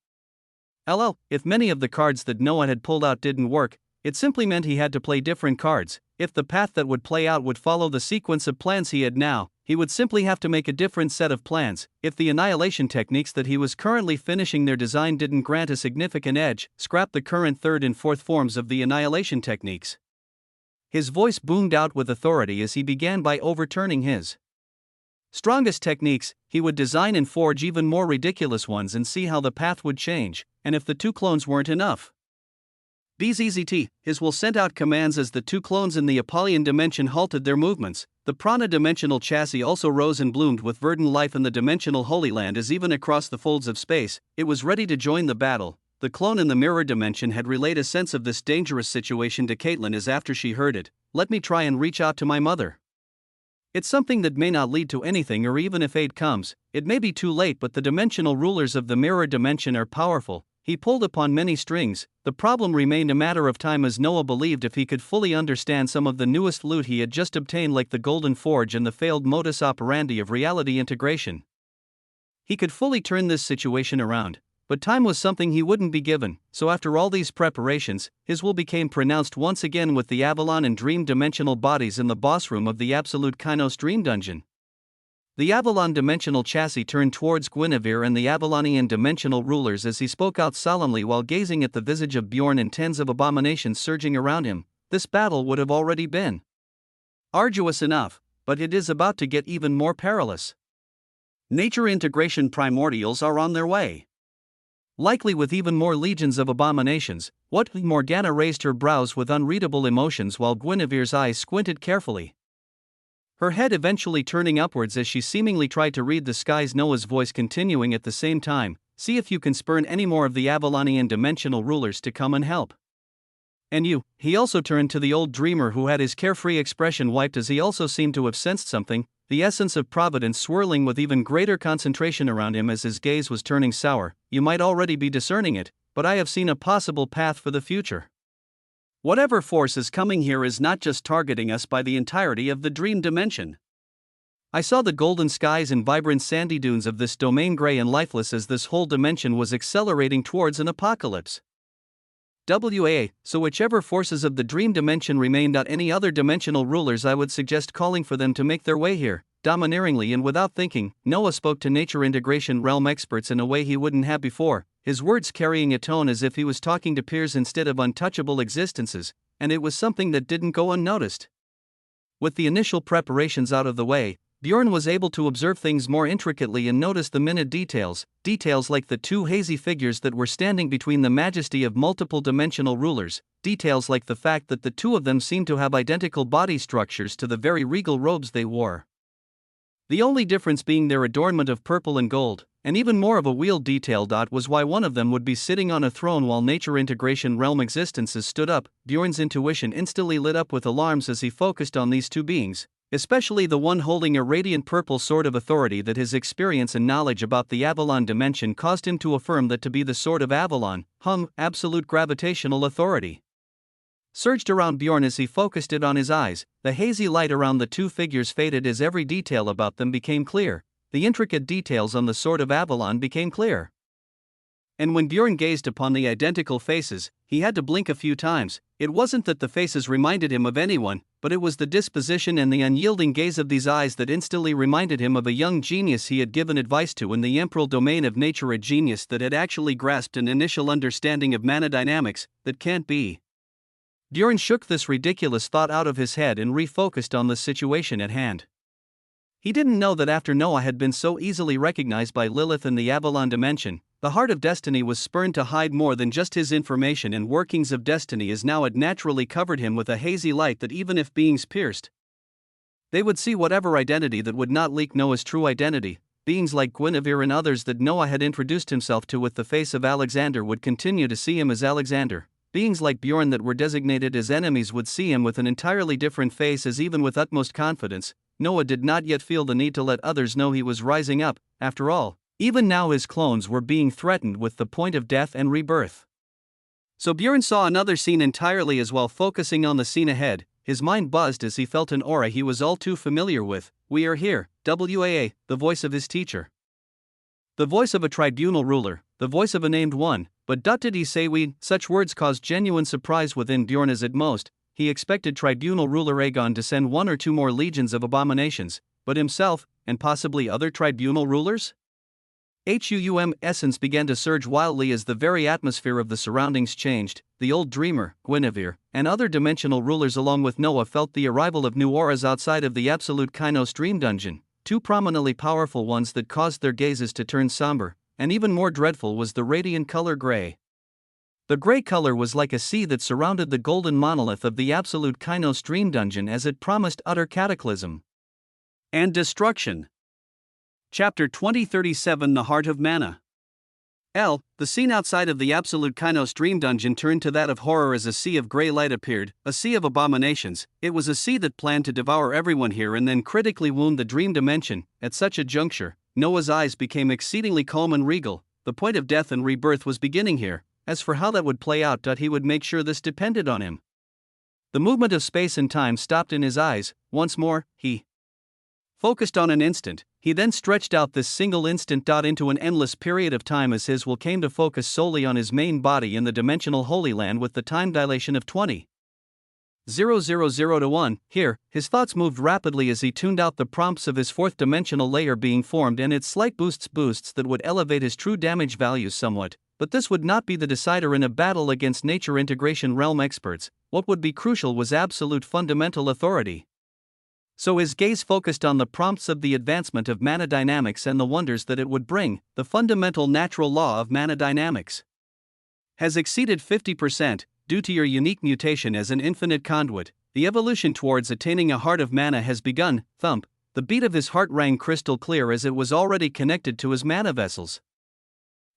LL, if many of the cards that Noah had pulled out didn't work, it simply meant he had to play different cards. If the path that would play out would follow the sequence of plans he had now, he would simply have to make a different set of plans. If the annihilation techniques that he was currently finishing their design didn't grant a significant edge, scrap the current third and fourth forms of the annihilation techniques. His voice boomed out with authority as he began by overturning his strongest techniques. He would design and forge even more ridiculous ones and see how the path would change, and if the two clones weren't enough. BZZT, his will sent out commands as the two clones in the Apollyon dimension halted their movements. The prana-dimensional chassis also rose and bloomed with verdant life in the dimensional Holy Land, as even across the folds of space, it was ready to join the battle. The clone in the mirror dimension had relayed a sense of this dangerous situation to Caitlin as after she heard it, "Let me try and reach out to my mother. It's something that may not lead to anything, or even if aid comes, it may be too late, but the dimensional rulers of the mirror dimension are powerful." He pulled upon many strings. The problem remained a matter of time, as Noah believed if he could fully understand some of the newest loot he had just obtained, like the Golden Forge and the failed modus operandi of reality integration, he could fully turn this situation around. But time was something he wouldn't be given, so after all these preparations, his will became pronounced once again with the Avalon and Dream dimensional bodies in the boss room of the Absolute Kainos Dream Dungeon. The Avalon dimensional chassis turned towards Guinevere and the Avalonian dimensional rulers as he spoke out solemnly while gazing at the visage of Bjorn and tens of abominations surging around him. This battle would have already been arduous enough, but it is about to get even more perilous. Nature integration primordials are on their way, likely with even more legions of abominations. What? Morgana raised her brows with unreadable emotions while Guinevere's eyes squinted carefully, her head eventually turning upwards as she seemingly tried to read the skies. Noah's voice continuing at the same time, "See if you can spurn any more of the Avalonian dimensional rulers to come and help. And you." He also turned to the old dreamer, who had his carefree expression wiped as he also seemed to have sensed something, the essence of providence swirling with even greater concentration around him as his gaze was turning sour. "You might already be discerning it, but I have seen a possible path for the future. Whatever force is coming here is not just targeting us by the entirety of the dream dimension. I saw the golden skies and vibrant sandy dunes of this domain gray and lifeless as this whole dimension was accelerating towards an apocalypse. So whichever forces of the dream dimension remained, not any other dimensional rulers, I would suggest calling for them to make their way here." Domineeringly and without thinking, Noah spoke to nature integration realm experts in a way he wouldn't have before, his words carrying a tone as if he was talking to peers instead of untouchable existences, and it was something that didn't go unnoticed. With the initial preparations out of the way, Bjorn was able to observe things more intricately and notice the minute details like the two hazy figures that were standing between the majesty of multiple dimensional rulers, details like the fact that the two of them seemed to have identical body structures to the very regal robes they wore. The only difference being their adornment of purple and gold, and even more of a wheeled detail. Was why one of them would be sitting on a throne while nature integration realm existences stood up. Bjorn's intuition instantly lit up with alarms as he focused on these two beings, especially the one holding a radiant purple sword of authority that his experience and knowledge about the Avalon dimension caused him to affirm that to be the sword of Avalon, absolute gravitational authority, surged around Bjorn as he focused it on his eyes. The hazy light around the two figures faded as every detail about them became clear. The intricate details on the sword of Avalon became clear. And when Bjorn gazed upon the identical faces, He had to blink a few times. It wasn't that the faces reminded him of anyone, but it was the disposition and the unyielding gaze of these eyes that instantly reminded him of a young genius he had given advice to in the emperor domain of nature, a genius that had actually grasped an initial understanding of mana dynamics that can't be. Bjorn shook this ridiculous thought out of his head and refocused on the situation at hand. He didn't know that after Noah had been so easily recognized by Lilith in the Avalon dimension, the heart of destiny was spurned to hide more than just his information, and workings of destiny as now had naturally covered him with a hazy light that even if beings pierced, they would see whatever identity that would not leak Noah's true identity. Beings like Guinevere and others that Noah had introduced himself to with the face of Alexander would continue to see him as Alexander. Beings like Bjorn that were designated as enemies would see him with an entirely different face, as even with utmost confidence, Noah did not yet feel the need to let others know he was rising up. After all, even now his clones were being threatened with the point of death and rebirth. So Bjorn saw another scene entirely as well, focusing on the scene ahead. His mind buzzed as he felt an aura he was all too familiar with. "We are here, WAA," the voice of his teacher. The voice of a tribunal ruler, the voice of a named one, but did he say we? Such words caused genuine surprise within Bjorn, as at most he expected tribunal ruler Aegon to send one or two more legions of abominations, but himself, and possibly other tribunal rulers? Essence began to surge wildly as the very atmosphere of the surroundings changed. The old dreamer, Guinevere, and other dimensional rulers along with Noah felt the arrival of new auras outside of the absolute Kainos dream dungeon, two prominently powerful ones that caused their gazes to turn somber, and even more dreadful was the radiant color gray. The gray color was like a sea that surrounded the golden monolith of the absolute Kainos dream dungeon as it promised utter cataclysm and destruction. Chapter 2037, The Heart of Mana. The scene outside of the absolute Kainos dream dungeon turned to that of horror as a sea of gray light appeared, a sea of abominations. It was a sea that planned to devour everyone here and then critically wound the dream dimension. At such a juncture, Noah's eyes became exceedingly calm and regal. The point of death and rebirth was beginning here. As for how that would play out, he would make sure this depended on him. The movement of space and time stopped in his eyes. Once more, he focused on an instant. He then stretched out this single instant into an endless period of time as his will came to focus solely on his main body in the dimensional Holy Land with the time dilation of 20,000 to 1. Here, his thoughts moved rapidly as he tuned out the prompts of his fourth dimensional layer being formed and its slight boosts that would elevate his true damage values somewhat. But this would not be the decider in a battle against nature integration realm experts. What would be crucial was absolute fundamental authority. So his gaze focused on the prompts of the advancement of mana dynamics and the wonders that it would bring. The fundamental natural law of mana dynamics has exceeded 50%, due to your unique mutation as an infinite conduit. The evolution towards attaining a heart of mana has begun. Thump. The beat of his heart rang crystal clear as it was already connected to his mana vessels.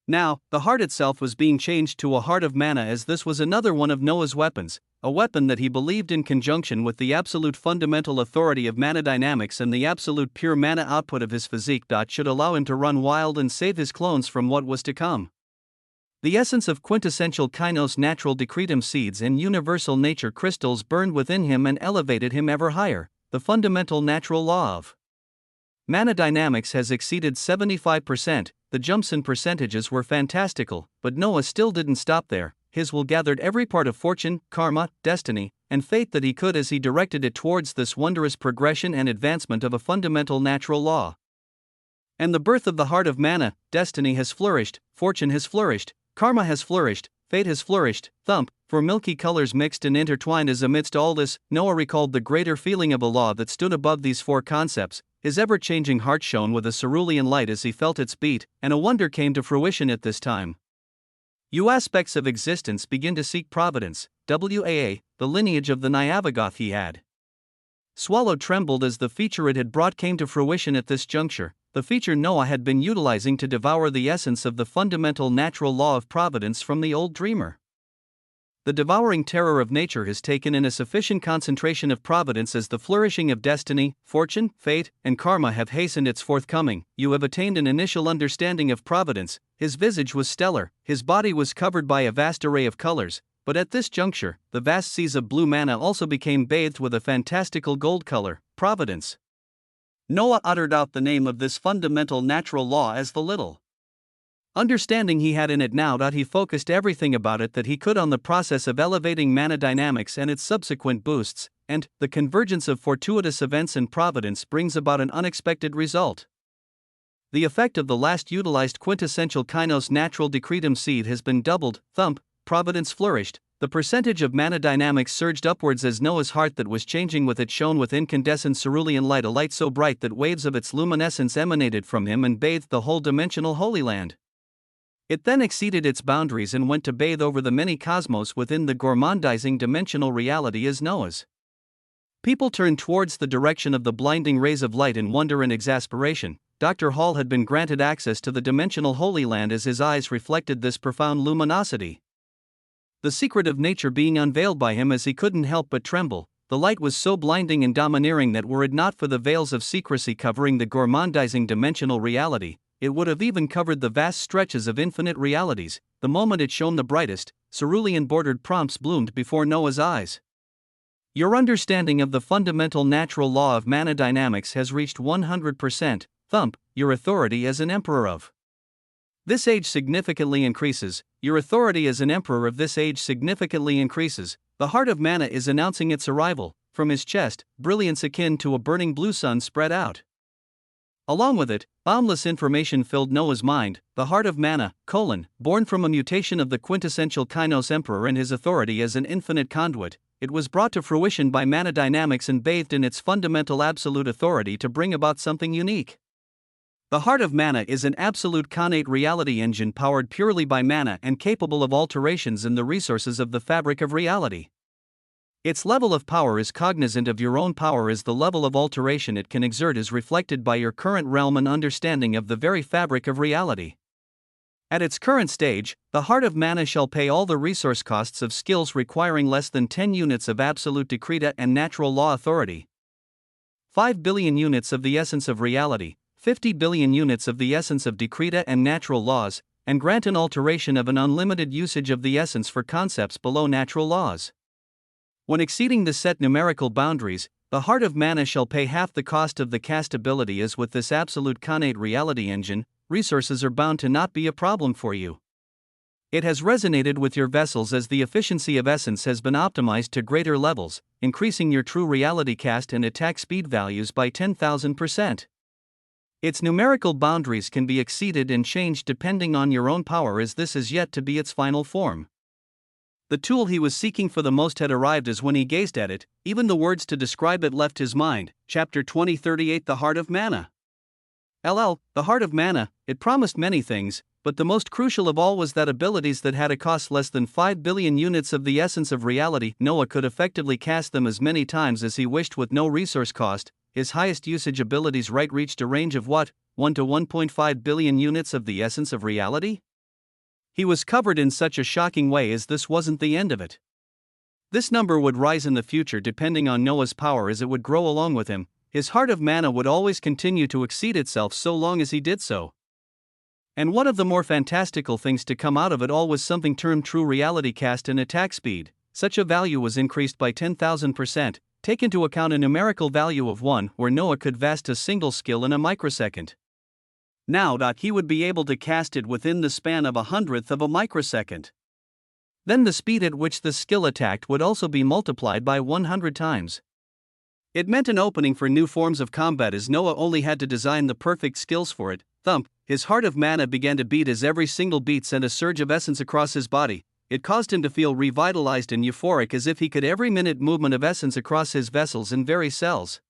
Now, the heart itself was being changed to a heart of mana, as this was another one of Noah's weapons, a weapon that he believed in conjunction with the absolute fundamental authority of mana dynamics and the absolute pure mana output of his physique should allow him to run wild and save his clones from what was to come. The essence of quintessential Kainos natural decretum seeds and universal nature crystals burned within him and elevated him ever higher. The fundamental natural law of mana dynamics has exceeded 75%. The jumps in percentages were fantastical, but Noah still didn't stop there. His will gathered every part of fortune, karma, destiny, and fate that he could as he directed it towards this wondrous progression and advancement of a fundamental natural law. And the birth of the heart of mana, destiny has flourished, fortune has flourished, karma has flourished, fate has flourished. Thump. For milky colors mixed and intertwined as amidst all this, Noah recalled the greater feeling of a law that stood above these four concepts. His ever-changing heart shone with a cerulean light as he felt its beat, and a wonder came to fruition at this time. You aspects of existence begin to seek providence. WAA, the lineage of the Nyavagoth he had swallowed trembled as the feature it had brought came to fruition at this juncture, the feature Noah had been utilizing to devour the essence of the fundamental natural law of providence from the old dreamer. The devouring terror of nature has taken in a sufficient concentration of providence as the flourishing of destiny, fortune, fate, and karma have hastened its forthcoming. You have attained an initial understanding of providence. His visage was stellar, his body was covered by a vast array of colors, but at this juncture, the vast seas of blue mana also became bathed with a fantastical gold color, providence. Noah uttered out the name of this fundamental natural law as the little Understanding he had in it now, he focused everything about it that he could on the process of elevating mana dynamics and its subsequent boosts, and the convergence of fortuitous events and providence brings about an unexpected result. The effect of the last utilized quintessential Kainos natural decretum seed has been doubled. Thump, providence flourished, the percentage of mana dynamics surged upwards as Noah's heart that was changing with it shone with incandescent cerulean light, a light so bright that waves of its luminescence emanated from him and bathed the whole dimensional Holy Land. It then exceeded its boundaries and went to bathe over the many cosmos within the gourmandizing dimensional reality as Noah's. People turned towards the direction of the blinding rays of light in wonder and exasperation. Dr. Hall had been granted access to the dimensional Holy Land as his eyes reflected this profound luminosity. The secret of nature being unveiled by him as he couldn't help but tremble, the light was so blinding and domineering that were it not for the veils of secrecy covering the gourmandizing dimensional reality, it would have even covered the vast stretches of infinite realities. The moment it shone the brightest, cerulean-bordered prompts bloomed before Noah's eyes. Your understanding of the fundamental natural law of mana dynamics has reached 100%. Thump, your authority as an emperor of this age significantly increases. Your authority as an emperor of this age significantly increases. The heart of mana is announcing its arrival. From his chest, brilliance akin to a burning blue sun spread out. Along with it, boundless information filled Noah's mind. The heart of mana, born from a mutation of the quintessential Kainos emperor and his authority as an infinite conduit, it was brought to fruition by mana dynamics and bathed in its fundamental absolute authority to bring about something unique. The heart of mana is an absolute connate reality engine powered purely by mana and capable of alterations in the resources of the fabric of reality. Its level of power is cognizant of your own power as the level of alteration it can exert is reflected by your current realm and understanding of the very fabric of reality. At its current stage, the heart of mana shall pay all the resource costs of skills requiring less than 10 units of absolute decreta and natural law authority, 5 billion units of the essence of reality, 50 billion units of the essence of decreta and natural laws, and grant an alteration of an unlimited usage of the essence for concepts below natural laws. When exceeding the set numerical boundaries, the heart of mana shall pay half the cost of the cast ability as with this absolute connate reality engine, resources are bound to not be a problem for you. It has resonated with your vessels as the efficiency of essence has been optimized to greater levels, increasing your true reality cast and attack speed values by 10,000%. Its numerical boundaries can be exceeded and changed depending on your own power as this is yet to be its final form. The tool he was seeking for the most had arrived as when he gazed at it, even the words to describe it left his mind. Chapter 2038 The Heart of Mana. The heart of mana, it promised many things, but the most crucial of all was that abilities that had a cost less than 5 billion units of the essence of reality. Noah could effectively cast them as many times as he wished with no resource cost. His highest usage abilities reached a range of 1 to 1.5 billion units of the essence of reality? He was covered in such a shocking way as this wasn't the end of it. This number would rise in the future depending on Noah's power as it would grow along with him. His heart of mana would always continue to exceed itself so long as he did so. And one of the more fantastical things to come out of it all was something termed true reality cast and attack speed. Such a value was increased by 10,000%. Take into account a numerical value of 1 where Noah could vast a single skill in a microsecond. Now he would be able to cast it within the span of 1/100th of a microsecond. Then the speed at which the skill attacked would also be multiplied by 100 times. It meant an opening for new forms of combat as Noah only had to design the perfect skills for it. Thump, his heart of mana began to beat as every single beat sent a surge of essence across his body. It caused him to feel revitalized and euphoric as if he could every minute movement of essence across his vessels and very cells.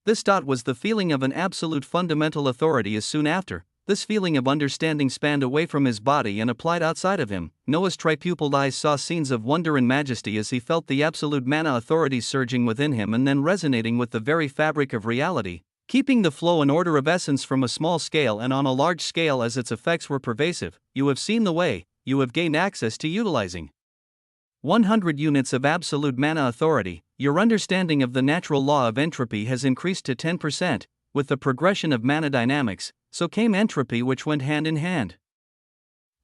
This was the feeling of an absolute fundamental authority as soon after. This feeling of understanding spanned away from his body and applied outside of him. Noah's tripupilled eyes saw scenes of wonder and majesty as he felt the absolute mana authority surging within him and then resonating with the very fabric of reality, keeping the flow and order of essence from a small scale and on a large scale as its effects were pervasive. You have seen the way, you have gained access to utilizing 100 units of absolute mana authority. Your understanding of the natural law of entropy has increased to 10%. With the progression of mana dynamics, so came entropy, which went hand in hand.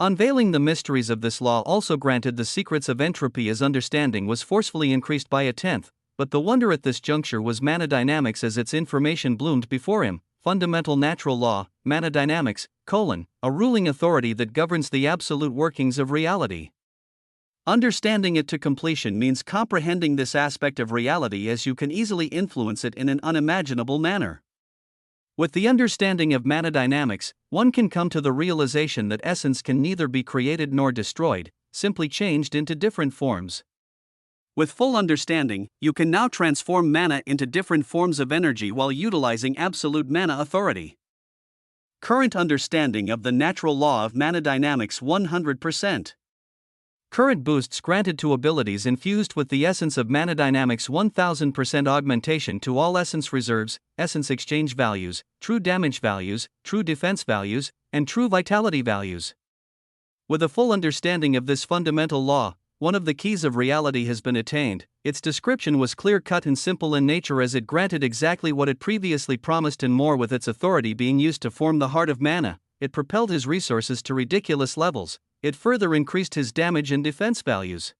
Unveiling the mysteries of this law also granted the secrets of entropy as understanding was forcefully increased by 1/10, but the wonder at this juncture was mana dynamics as its information bloomed before him. fundamental natural law, mana dynamics, a ruling authority that governs the absolute workings of reality. Understanding it to completion means comprehending this aspect of reality as you can easily influence it in an unimaginable manner. With the understanding of mana dynamics, one can come to the realization that essence can neither be created nor destroyed, simply changed into different forms. With full understanding, you can now transform mana into different forms of energy while utilizing absolute mana authority. Current understanding of the natural law of mana dynamics 100%. Current boosts granted to abilities infused with the essence of mana dynamics 1000% augmentation to all essence reserves, essence exchange values, true damage values, true defense values, and true vitality values. With a full understanding of this fundamental law, one of the keys of reality has been attained. Its description was clear-cut and simple in nature as it granted exactly what it previously promised and more. With its authority being used to form the heart of mana, it propelled his resources to ridiculous levels. It further increased his damage and defense values.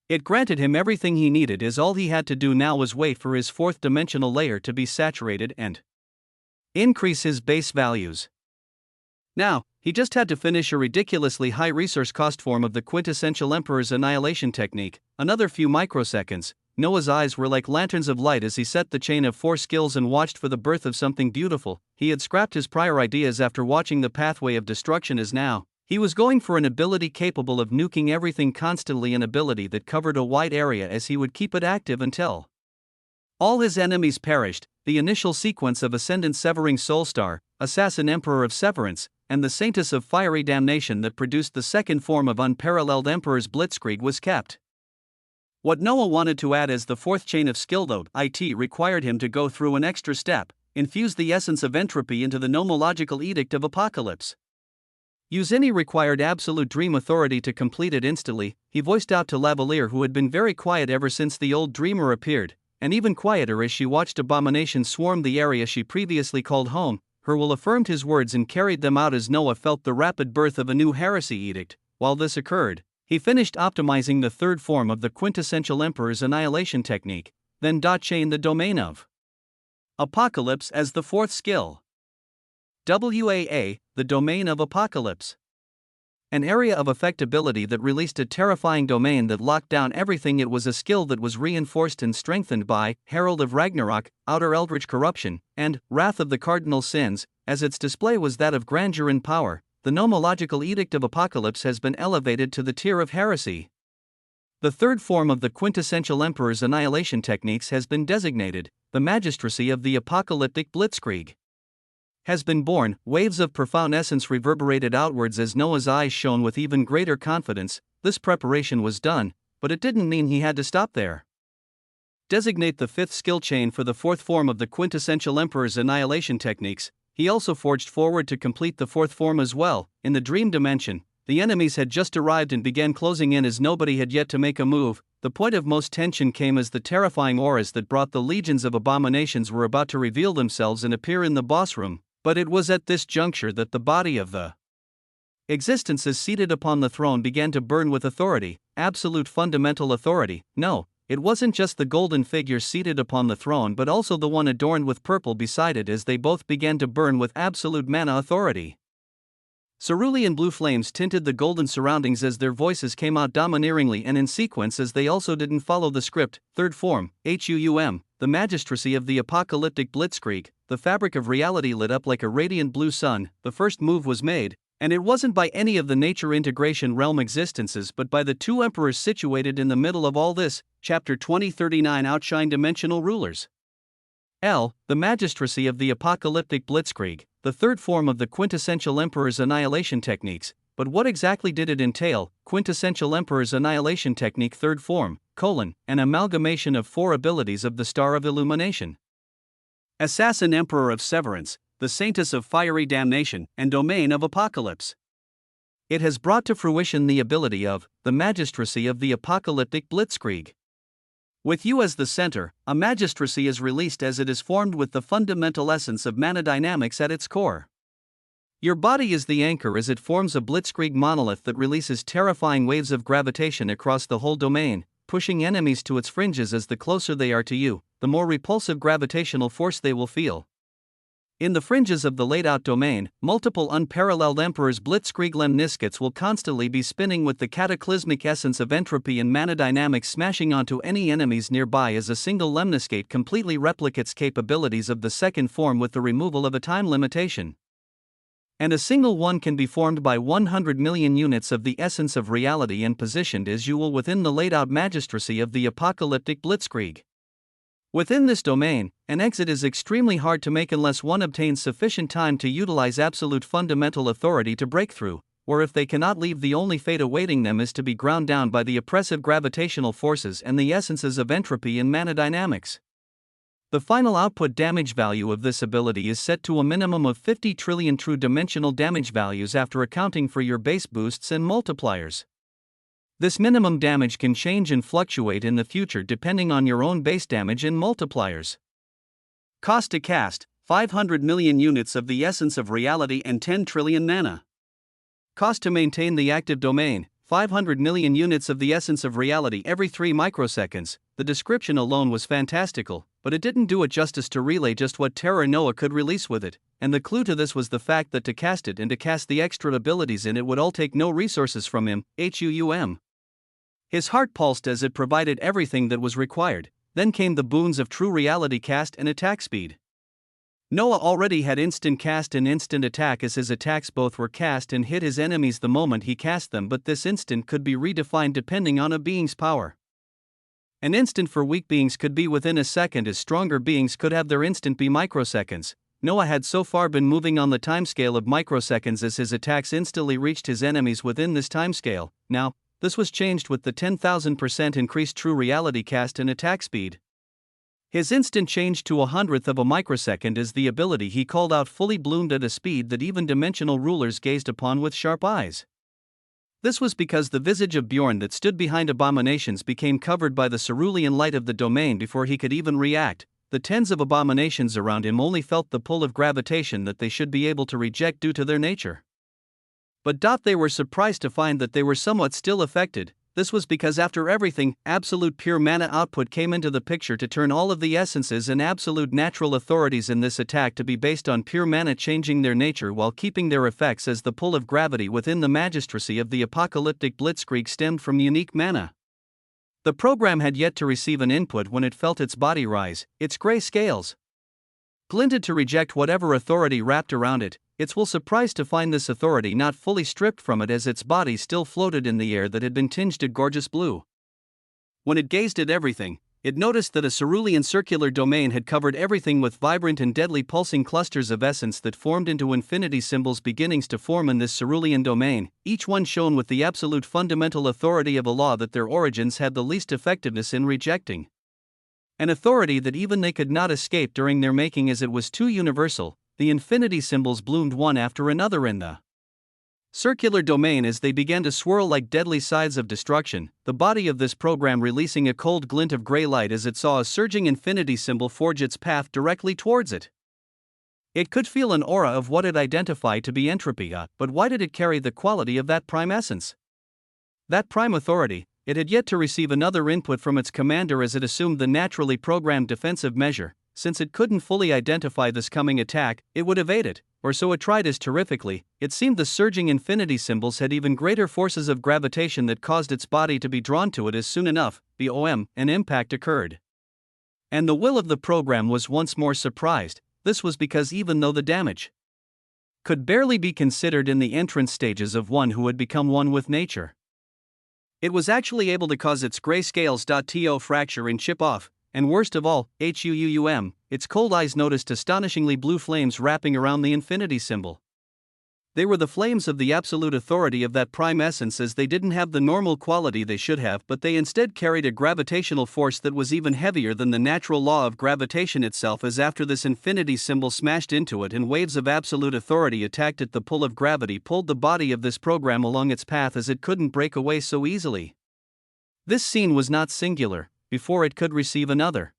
It granted him everything he needed, as all he had to do now was wait for his fourth dimensional layer to be saturated and increase his base values. Now, he just had to finish a ridiculously high resource cost form of the quintessential Emperor's annihilation technique. Another few microseconds, Noah's eyes were like lanterns of light as he set the chain of 4 skills and watched for the birth of something beautiful. He had scrapped his prior ideas after watching the pathway of destruction, as now he was going for an ability capable of nuking everything constantly, an ability that covered a wide area as he would keep it active until all his enemies perished. The initial sequence of Ascendant Severing Soulstar, Assassin Emperor of Severance, and the Saintess of Fiery Damnation that produced the second form of Unparalleled Emperor's Blitzkrieg was kept. What Noah wanted to add as the fourth chain of skill, though, it required him to go through an extra step: infuse the essence of entropy into the nomological edict of apocalypse. Use any required absolute dream authority to complete it instantly, he voiced out to Lavalier, who had been very quiet ever since the old dreamer appeared, and even quieter as she watched abominations swarm the area she previously called home. Her will affirmed his words and carried them out as Noah felt the rapid birth of a new heresy edict. While this occurred, he finished optimizing the third form of the quintessential Emperor's annihilation technique, then chain the domain of Apocalypse as the fourth skill. WAA, the domain of Apocalypse. An area of effectability that released a terrifying domain that locked down everything. It was a skill that was reinforced and strengthened by Herald of Ragnarok, Outer Eldritch Corruption, and Wrath of the Cardinal Sins, as its display was that of grandeur and power. The nomological edict of Apocalypse has been elevated to the tier of heresy. The third form of the quintessential Emperor's annihilation techniques has been designated the Magistracy of the Apocalyptic Blitzkrieg. Has been born. Waves of profound essence reverberated outwards as Noah's eyes shone with even greater confidence. This preparation was done, but it didn't mean he had to stop there. Designate the fifth skill chain for the fourth form of the quintessential Emperor's annihilation techniques. He also forged forward to complete the fourth form as well. In the dream dimension, the enemies had just arrived and began closing in as nobody had yet to make a move. The point of most tension came as the terrifying auras that brought the legions of abominations were about to reveal themselves and appear in the boss room. But it was at this juncture that the body of the existences seated upon the throne began to burn with authority, absolute fundamental authority. No, it wasn't just the golden figure seated upon the throne, but also the one adorned with purple beside it, as they both began to burn with absolute mana authority. Cerulean blue flames tinted the golden surroundings as their voices came out domineeringly and in sequence, as they also didn't follow the script. Third form, HUUM, the Magistracy of the Apocalyptic Blitzkrieg. The fabric of reality lit up like a radiant blue sun. The first move was made, and it wasn't by any of the nature integration realm existences, but by the two emperors situated in the middle of all this. Chapter 2039 Outshine Dimensional Rulers. The Magistracy of the Apocalyptic Blitzkrieg, the third form of the quintessential Emperor's annihilation techniques. But what exactly did it entail? Quintessential Emperor's annihilation technique third form, an amalgamation of 4 abilities of the Star of Illumination. Assassin Emperor of Severance, the Saintess of Fiery Damnation, and Domain of Apocalypse. It has brought to fruition the ability of the Magistracy of the Apocalyptic Blitzkrieg. With you as the center, a magistracy is released as it is formed with the fundamental essence of mana dynamics at its core. Your body is the anchor as it forms a blitzkrieg monolith that releases terrifying waves of gravitation across the whole domain, pushing enemies to its fringes. As the closer they are to you, the more repulsive gravitational force they will feel. In the fringes of the laid-out domain, multiple unparalleled emperors blitzkrieg lemniscats will constantly be spinning with the cataclysmic essence of entropy and mana dynamics smashing onto any enemies nearby as a single lemniscate completely replicates capabilities of the second form with the removal of a time limitation. And a single one can be formed by 100 million units of the essence of reality and positioned as usual within the laid-out magistracy of the apocalyptic blitzkrieg. Within this domain, an exit is extremely hard to make unless one obtains sufficient time to utilize absolute fundamental authority to break through, or if they cannot leave, the only fate awaiting them is to be ground down by the oppressive gravitational forces and the essences of entropy and mana dynamics. The final output damage value of this ability is set to a minimum of 50 trillion true dimensional damage values after accounting for your base boosts and multipliers. This minimum damage can change and fluctuate in the future depending on your own base damage and multipliers. Cost to cast: 500 million units of the essence of reality and 10 trillion mana. Cost to maintain the active domain: 500 million units of the essence of reality every 3 microseconds. The description alone was fantastical, but it didn't do it justice to relay just what terror Noah could release with it, and the clue to this was the fact that to cast it and to cast the extra abilities in it would all take no resources from him. His heart pulsed as it provided everything that was required. Then came the boons of true reality cast and attack speed. Noah already had instant cast and instant attack, as his attacks both were cast and hit his enemies the moment he cast them, but this instant could be redefined depending on a being's power. An instant for weak beings could be within a second, as stronger beings could have their instant be microseconds. Noah had so far been moving on the timescale of microseconds as his attacks instantly reached his enemies within this timescale. Now, this was changed with the 10,000% increased true reality cast and attack speed. His instant changed to 100th of a microsecond as the ability he called out fully bloomed at a speed that even dimensional rulers gazed upon with sharp eyes. This was because the visage of Bjorn that stood behind abominations became covered by the cerulean light of the domain before he could even react. The tens of abominations around him only felt the pull of gravitation that they should be able to reject due to their nature. But they were surprised to find that they were somewhat still affected. This was because after everything, absolute pure mana output came into the picture to turn all of the essences and absolute natural authorities in this attack to be based on pure mana changing their nature while keeping their effects, as the pull of gravity within the magistracy of the apocalyptic blitzkrieg stemmed from unique mana. The program had yet to receive an input when it felt its body rise. Its gray scales glinted to reject whatever authority wrapped around it. It was surprised to find this authority not fully stripped from it, as its body still floated in the air that had been tinged a gorgeous blue. When it gazed at everything, it noticed that a cerulean circular domain had covered everything with vibrant and deadly pulsing clusters of essence that formed into infinity symbols beginnings to form in this cerulean domain, each one shone with the absolute fundamental authority of a law that their origins had the least effectiveness in rejecting. An authority that even they could not escape during their making, as it was too universal. The infinity symbols bloomed one after another in the circular domain as they began to swirl like deadly scythes of destruction, the body of this program releasing a cold glint of gray light as it saw a surging infinity symbol forge its path directly towards it. It could feel an aura of what it identified to be entropy, but why did it carry the quality of that prime essence? That prime authority, it had yet to receive another input from its commander as it assumed the naturally programmed defensive measure. Since it couldn't fully identify this coming attack, it would evade it, or so it tried. As terrifically, it seemed the surging infinity symbols had even greater forces of gravitation that caused its body to be drawn to it as soon enough, an impact occurred. And the will of the program was once more surprised. This was because even though the damage could barely be considered in the entrance stages of one who had become one with nature, it was actually able to cause its gray scales to fracture and chip off. And worst of all, its cold eyes noticed astonishingly blue flames wrapping around the infinity symbol. They were the flames of the absolute authority of that prime essence, as they didn't have the normal quality they should have, but they instead carried a gravitational force that was even heavier than the natural law of gravitation itself, as after this infinity symbol smashed into it and waves of absolute authority attacked it, the pull of gravity pulled the body of this program along its path as it couldn't break away so easily. This scene was not singular. Before it could receive another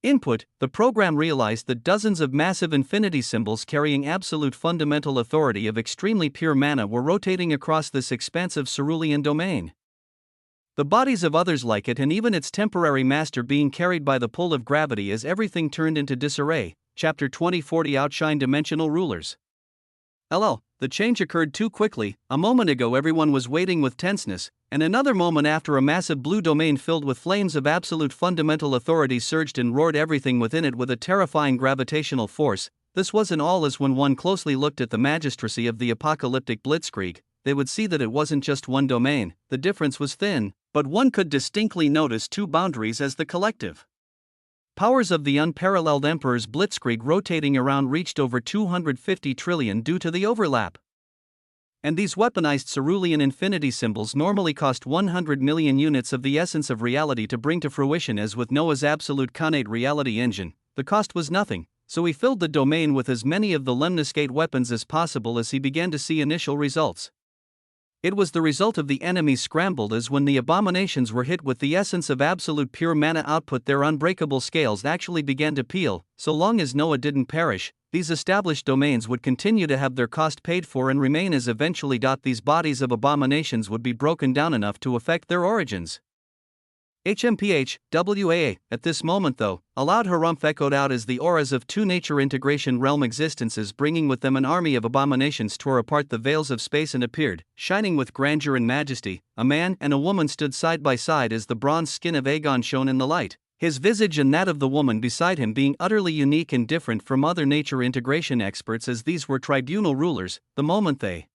input, the program realized that dozens of massive infinity symbols carrying absolute fundamental authority of extremely pure mana were rotating across this expansive cerulean domain. The bodies of others like it, and even its temporary master, being carried by the pull of gravity as everything turned into disarray. Chapter 2040 Outshine Dimensional Rulers. LL, the change occurred too quickly. A moment ago everyone was waiting with tenseness, and another moment after a massive blue domain filled with flames of absolute fundamental authority surged and roared everything within it with a terrifying gravitational force. This wasn't all, as when one closely looked at the magistracy of the apocalyptic blitzkrieg, they would see that it wasn't just one domain. The difference was thin, but one could distinctly notice two boundaries as the collective powers of the unparalleled Emperor's blitzkrieg rotating around reached over 250 trillion due to the overlap. And these weaponized cerulean infinity symbols normally cost 100 million units of the essence of reality to bring to fruition. As with Noah's absolute connate reality engine, the cost was nothing, so he filled the domain with as many of the lemniscate weapons as possible as he began to see initial results. It was the result of the enemy scrambled, as when the abominations were hit with the essence of absolute pure mana output, their unbreakable scales actually began to peel. So long as Noah didn't perish, these established domains would continue to have their cost paid for and remain as eventually. These bodies of abominations would be broken down enough to affect their origins. HMPH, WAA, at this moment though, allowed Harumph echoed out as the auras of two nature integration realm existences, bringing with them an army of abominations, tore apart the veils of space and appeared, shining with grandeur and majesty. A man and a woman stood side by side as the bronze skin of Aegon shone in the light, his visage and that of the woman beside him being utterly unique and different from other nature integration experts, as these were tribunal rulers. The moment they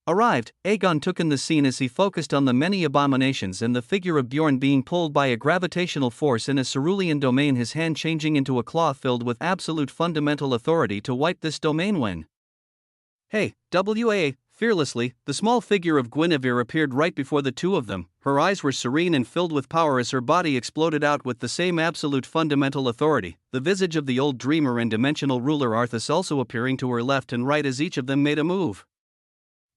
arrived, Aegon took in the scene as he focused on the many abominations and the figure of Bjorn being pulled by a gravitational force in a cerulean domain, his hand changing into a claw filled with absolute fundamental authority to wipe this domain when "Hey, WAA!" Fearlessly, the small figure of Guinevere appeared right before the two of them. Her eyes were serene and filled with power as her body exploded out with the same absolute fundamental authority, the visage of the old dreamer and dimensional ruler Arthas also appearing to her left and right as each of them made a move.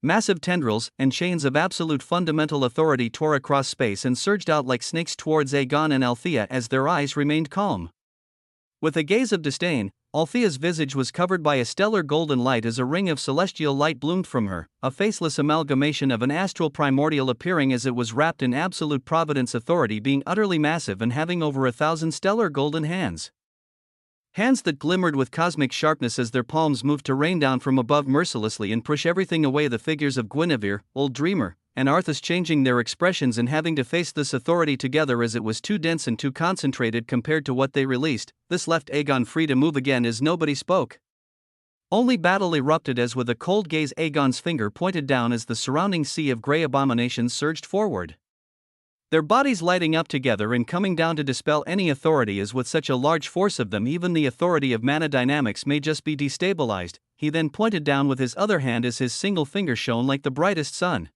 Massive tendrils and chains of absolute fundamental authority tore across space and surged out like snakes towards Aegon and Althea as their eyes remained calm. With a gaze of disdain, Althea's visage was covered by a stellar golden light as a ring of celestial light bloomed from her, a faceless amalgamation of an astral primordial appearing as it was wrapped in absolute providence authority, being utterly massive and having over 1,000 stellar golden hands. Hands that glimmered with cosmic sharpness as their palms moved to rain down from above mercilessly and push everything away. The figures of Guinevere, Old Dreamer, and Arthas changing their expressions and having to face this authority together as it was too dense and too concentrated compared to what they released. This left Aegon free to move again as nobody spoke. Only battle erupted as with a cold gaze Aegon's finger pointed down as the surrounding sea of grey abominations surged forward, their bodies lighting up together and coming down to dispel any authority, as with such a large force of them even the authority of mana dynamics may just be destabilized. He then pointed down with his other hand as his single finger shone like the brightest sun.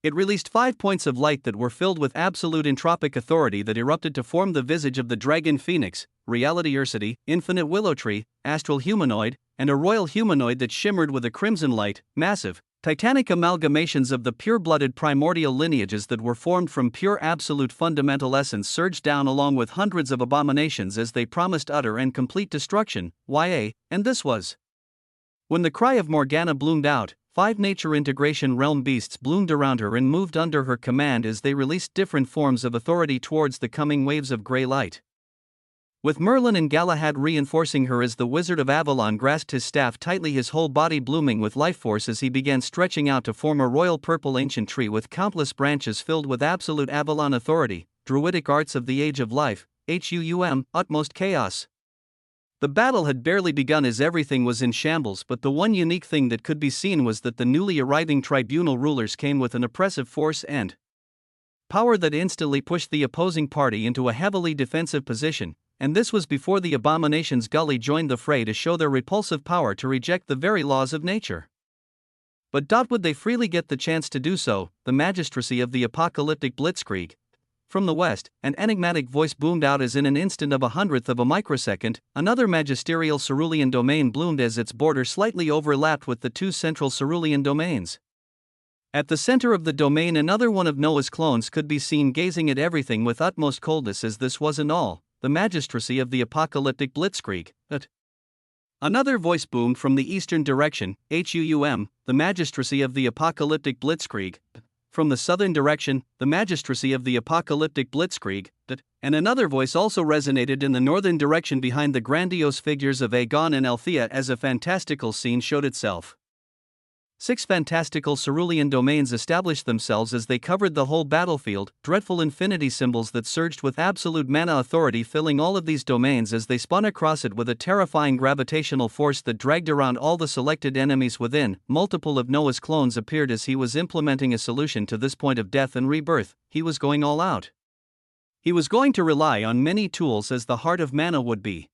It released 5 points of light that were filled with absolute entropic authority that erupted to form the visage of the dragon phoenix, reality Ursity, infinite willow tree, astral humanoid, and a royal humanoid that shimmered with a crimson light. Massive, titanic amalgamations of the pure-blooded primordial lineages that were formed from pure absolute fundamental essence surged down along with hundreds of abominations as they promised utter and complete destruction. And this was when the cry of Morgana bloomed out. 5 nature integration realm beasts bloomed around her and moved under her command as they released different forms of authority towards the coming waves of grey light. With Merlin and Galahad reinforcing her as the Wizard of Avalon grasped his staff tightly, his whole body blooming with life force as he began stretching out to form a royal purple ancient tree with countless branches filled with absolute Avalon authority, druidic arts of the Age of Life, utmost chaos. The battle had barely begun as everything was in shambles, but the one unique thing that could be seen was that the newly arriving tribunal rulers came with an oppressive force and power that instantly pushed the opposing party into a heavily defensive position, and this was before the abominations Gully joined the fray to show their repulsive power to reject the very laws of nature. But would they freely get the chance to do so? The magistracy of the apocalyptic blitzkrieg. From the west, an enigmatic voice boomed out as in an instant of 1/100th of a microsecond, another magisterial cerulean domain bloomed as its border slightly overlapped with the 2 central cerulean domains. At the center of the domain, another one of Noah's clones could be seen gazing at everything with utmost coldness, as this wasn't all. The magistracy of the apocalyptic blitzkrieg. Another voice boomed from the eastern direction, the magistracy of the apocalyptic blitzkrieg. from the southern direction, the magistracy of the apocalyptic blitzkrieg, and another voice also resonated in the northern direction behind the grandiose figures of Aegon and Althea as a fantastical scene showed itself. 6 fantastical cerulean domains established themselves as they covered the whole battlefield, dreadful infinity symbols that surged with absolute mana authority filling all of these domains as they spun across it with a terrifying gravitational force that dragged around all the selected enemies within. Multiple of Noah's clones appeared as he was implementing a solution to this point of death and rebirth. He was going all out. He was going to rely on many tools as the heart of mana would be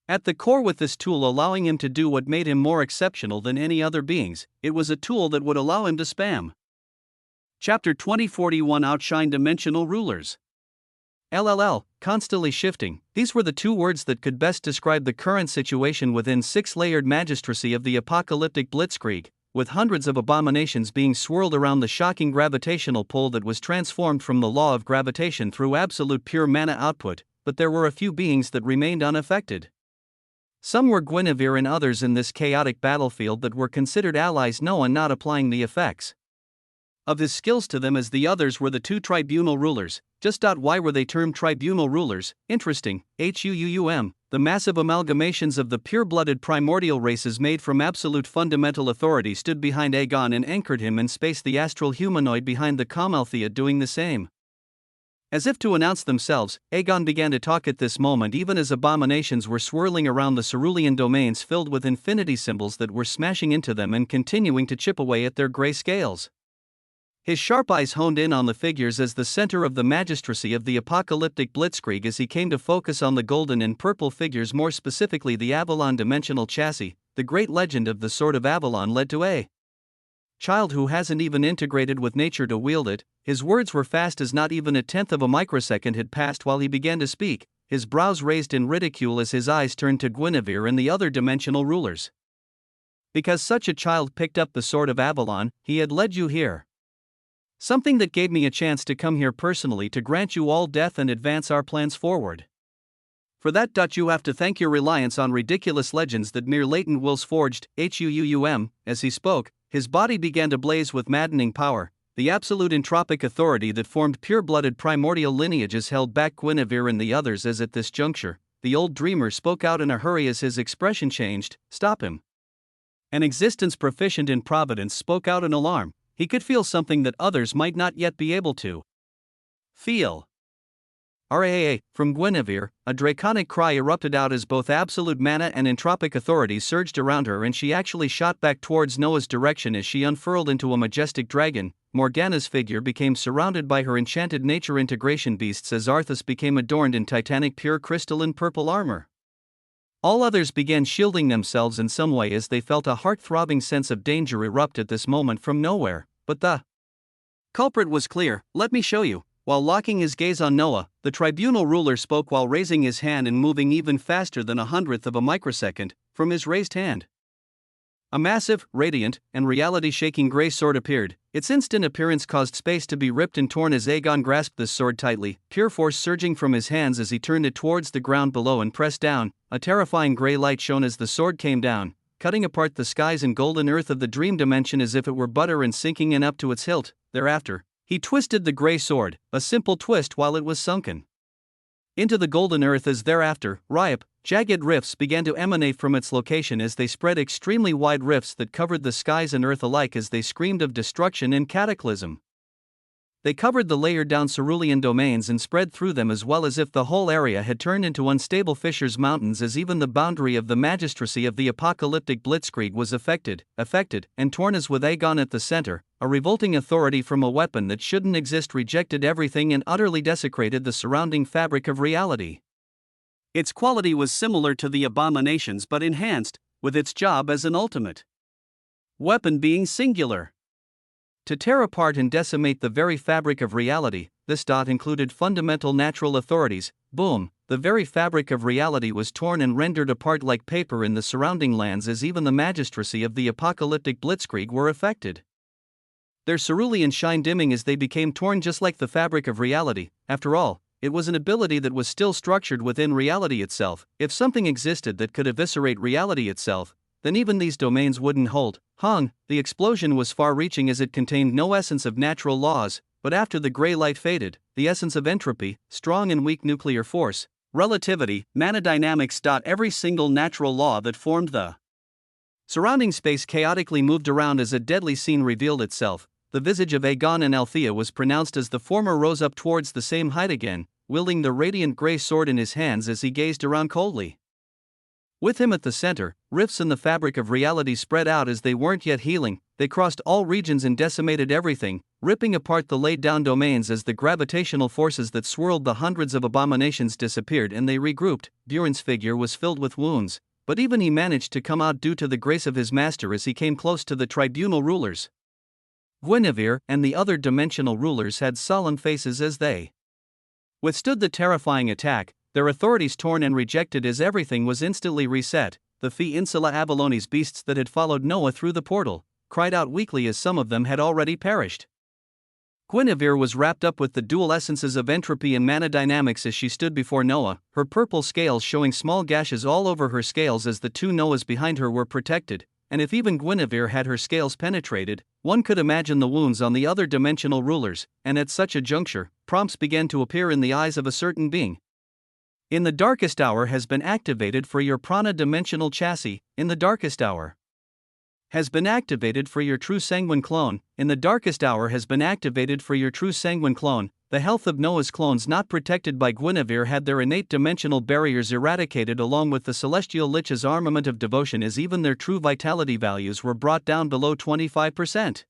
at the core, with this tool allowing him to do what made him more exceptional than any other beings. It was a tool that would allow him to spam. Chapter 2041 Outshine Dimensional Rulers. LLL, constantly shifting. These were the 2 words that could best describe the current situation within 6-layered magistracy of the apocalyptic blitzkrieg, with hundreds of abominations being swirled around the shocking gravitational pull that was transformed from the law of gravitation through absolute pure mana output, but there were a few beings that remained unaffected. Some were Guinevere and others in this chaotic battlefield that were considered allies, no one not applying the effects of his skills to them, as the others were the 2 tribunal rulers. Why were they termed tribunal rulers? Interesting. The massive amalgamations of the pure-blooded primordial races made from absolute fundamental authority stood behind Aegon and anchored him in space, the astral humanoid behind the calm Althea doing the same. As if to announce themselves, Aegon began to talk at this moment, even as abominations were swirling around the cerulean domains filled with infinity symbols that were smashing into them and continuing to chip away at their gray scales. His sharp eyes honed in on the figures as the center of the magistracy of the apocalyptic blitzkrieg as he came to focus on the golden and purple figures, more specifically the Avalon dimensional chassis. The great legend of the Sword of Avalon led to a child who hasn't even integrated with nature to wield it. His words were fast as not even a tenth of a microsecond had passed while he began to speak, his brows raised in ridicule as his eyes turned to Guinevere and the other dimensional rulers. Because such a child picked up the Sword of Avalon, he had led you here. Something that gave me a chance to come here personally to grant you all death and advance our plans forward. For that, you have to thank your reliance on ridiculous legends that mere latent wills forged. As he spoke, his body began to blaze with maddening power. The absolute entropic authority that formed pure-blooded primordial lineages held back Guinevere and the others as at this juncture, the old dreamer spoke out in a hurry as his expression changed. Stop him. An existence proficient in providence spoke out in alarm. He could feel something that others might not yet be able to feel. RAA, from Guinevere, a draconic cry erupted out as both absolute mana and entropic authority surged around her, and she actually shot back towards Noah's direction as she unfurled into a majestic dragon. Morgana's figure became surrounded by her enchanted nature integration beasts as Arthas became adorned in titanic pure crystalline purple armor. All others began shielding themselves in some way as they felt a heart-throbbing sense of danger erupt at this moment from nowhere, but the culprit was clear. Let me show you. While locking his gaze on Noah, the tribunal ruler spoke while raising his hand and moving even faster than a hundredth of a microsecond from his raised hand. A massive, radiant, and reality-shaking gray sword appeared. Its instant appearance caused space to be ripped and torn as Aegon grasped this sword tightly, pure force surging from his hands as he turned it towards the ground below and pressed down. A terrifying gray light shone as the sword came down, cutting apart the skies and golden earth of the dream dimension as if it were butter and sinking in up to its hilt. Thereafter, he twisted the gray sword, a simple twist while it was sunken into the golden earth as thereafter, ripe, jagged rifts began to emanate from its location as they spread, extremely wide rifts that covered the skies and earth alike as they screamed of destruction and cataclysm. They covered the layered-down cerulean domains and spread through them as well as if the whole area had turned into unstable fissures mountains as even the boundary of the magistracy of the apocalyptic blitzkrieg was affected, and torn as with Aegon at the center, a revolting authority from a weapon that shouldn't exist rejected everything and utterly desecrated the surrounding fabric of reality. Its quality was similar to the abominations but enhanced, with its job as an ultimate weapon being singular. To tear apart and decimate the very fabric of reality, this included fundamental natural authorities. Boom, the very fabric of reality was torn and rendered apart like paper in the surrounding lands as even the magistracy of the apocalyptic blitzkrieg were affected. Their cerulean shine dimming as they became torn just like the fabric of reality. After all, it was an ability that was still structured within reality itself. If something existed that could eviscerate reality itself, then even these domains wouldn't hold. Hung, the explosion was far-reaching as it contained no essence of natural laws, but after the gray light faded, the essence of entropy, strong and weak nuclear force, relativity, manodynamics. Every single natural law that formed the surrounding space chaotically moved around as a deadly scene revealed itself. The visage of Aegon and Althea was pronounced as the former rose up towards the same height again, wielding the radiant grey sword in his hands as he gazed around coldly. With him at the center, rifts in the fabric of reality spread out as they weren't yet healing. They crossed all regions and decimated everything, ripping apart the laid-down domains as the gravitational forces that swirled the hundreds of abominations disappeared and they regrouped. Buren's figure was filled with wounds, but even he managed to come out due to the grace of his master as he came close to the tribunal rulers. Guinevere and the other dimensional rulers had solemn faces as they withstood the terrifying attack, their authorities torn and rejected as everything was instantly reset. The Fee Insula Avallone's beasts that had followed Noah through the portal cried out weakly as some of them had already perished. Guinevere was wrapped up with the dual essences of entropy and manodynamics as she stood before Noah, her purple scales showing small gashes all over her scales as the two Noahs behind her were protected, and if even Guinevere had her scales penetrated, one could imagine the wounds on the other dimensional rulers, and at such a juncture, prompts began to appear in the eyes of a certain being. In the darkest hour has been activated for your prana dimensional chassis. In the darkest hour has been activated for your true sanguine clone. In the darkest hour has been activated for your true sanguine clone. The health of Noah's clones not protected by Guinevere had their innate dimensional barriers eradicated along with the celestial lich's armament of devotion as even their true vitality values were brought down below 25%.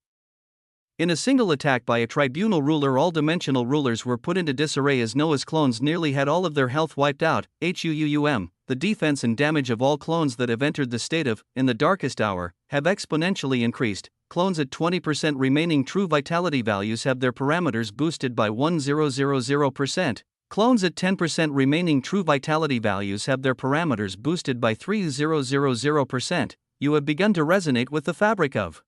In a single attack by a tribunal ruler, all dimensional rulers were put into disarray as Noah's clones nearly had all of their health wiped out. The defense and damage of all clones that have entered the state of, in the darkest hour, have exponentially increased. Clones at 20% remaining true vitality values have their parameters boosted by 1000%. Clones at 10% remaining true vitality values have their parameters boosted by 3000%. You have begun to resonate with the fabric of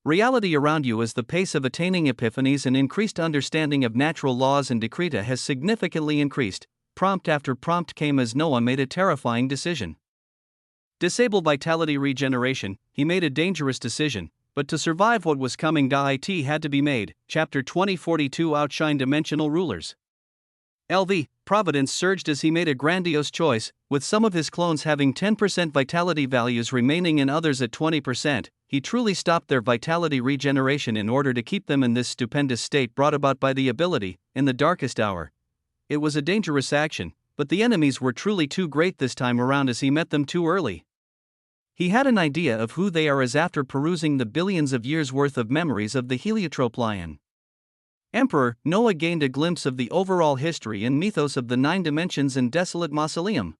reality around you as the pace of attaining epiphanies and increased understanding of natural laws and decreta has significantly increased. Prompt after prompt came as Noah made a terrifying decision. Disable vitality regeneration. He made a dangerous decision, but to survive what was coming, it had to be made. Chapter 2042 Outshine Dimensional Rulers. LV, Providence surged as he made a grandiose choice, with some of his clones having 10% vitality values remaining and others at 20%. He truly stopped their vitality regeneration in order to keep them in this stupendous state brought about by the ability, in the darkest hour. It was a dangerous action, but the enemies were truly too great this time around as he met them too early. He had an idea of who they are as after perusing the billions of years' worth of memories of the heliotrope lion Emperor, Noah gained a glimpse of the overall history and mythos of the 9 dimensions and desolate mausoleum.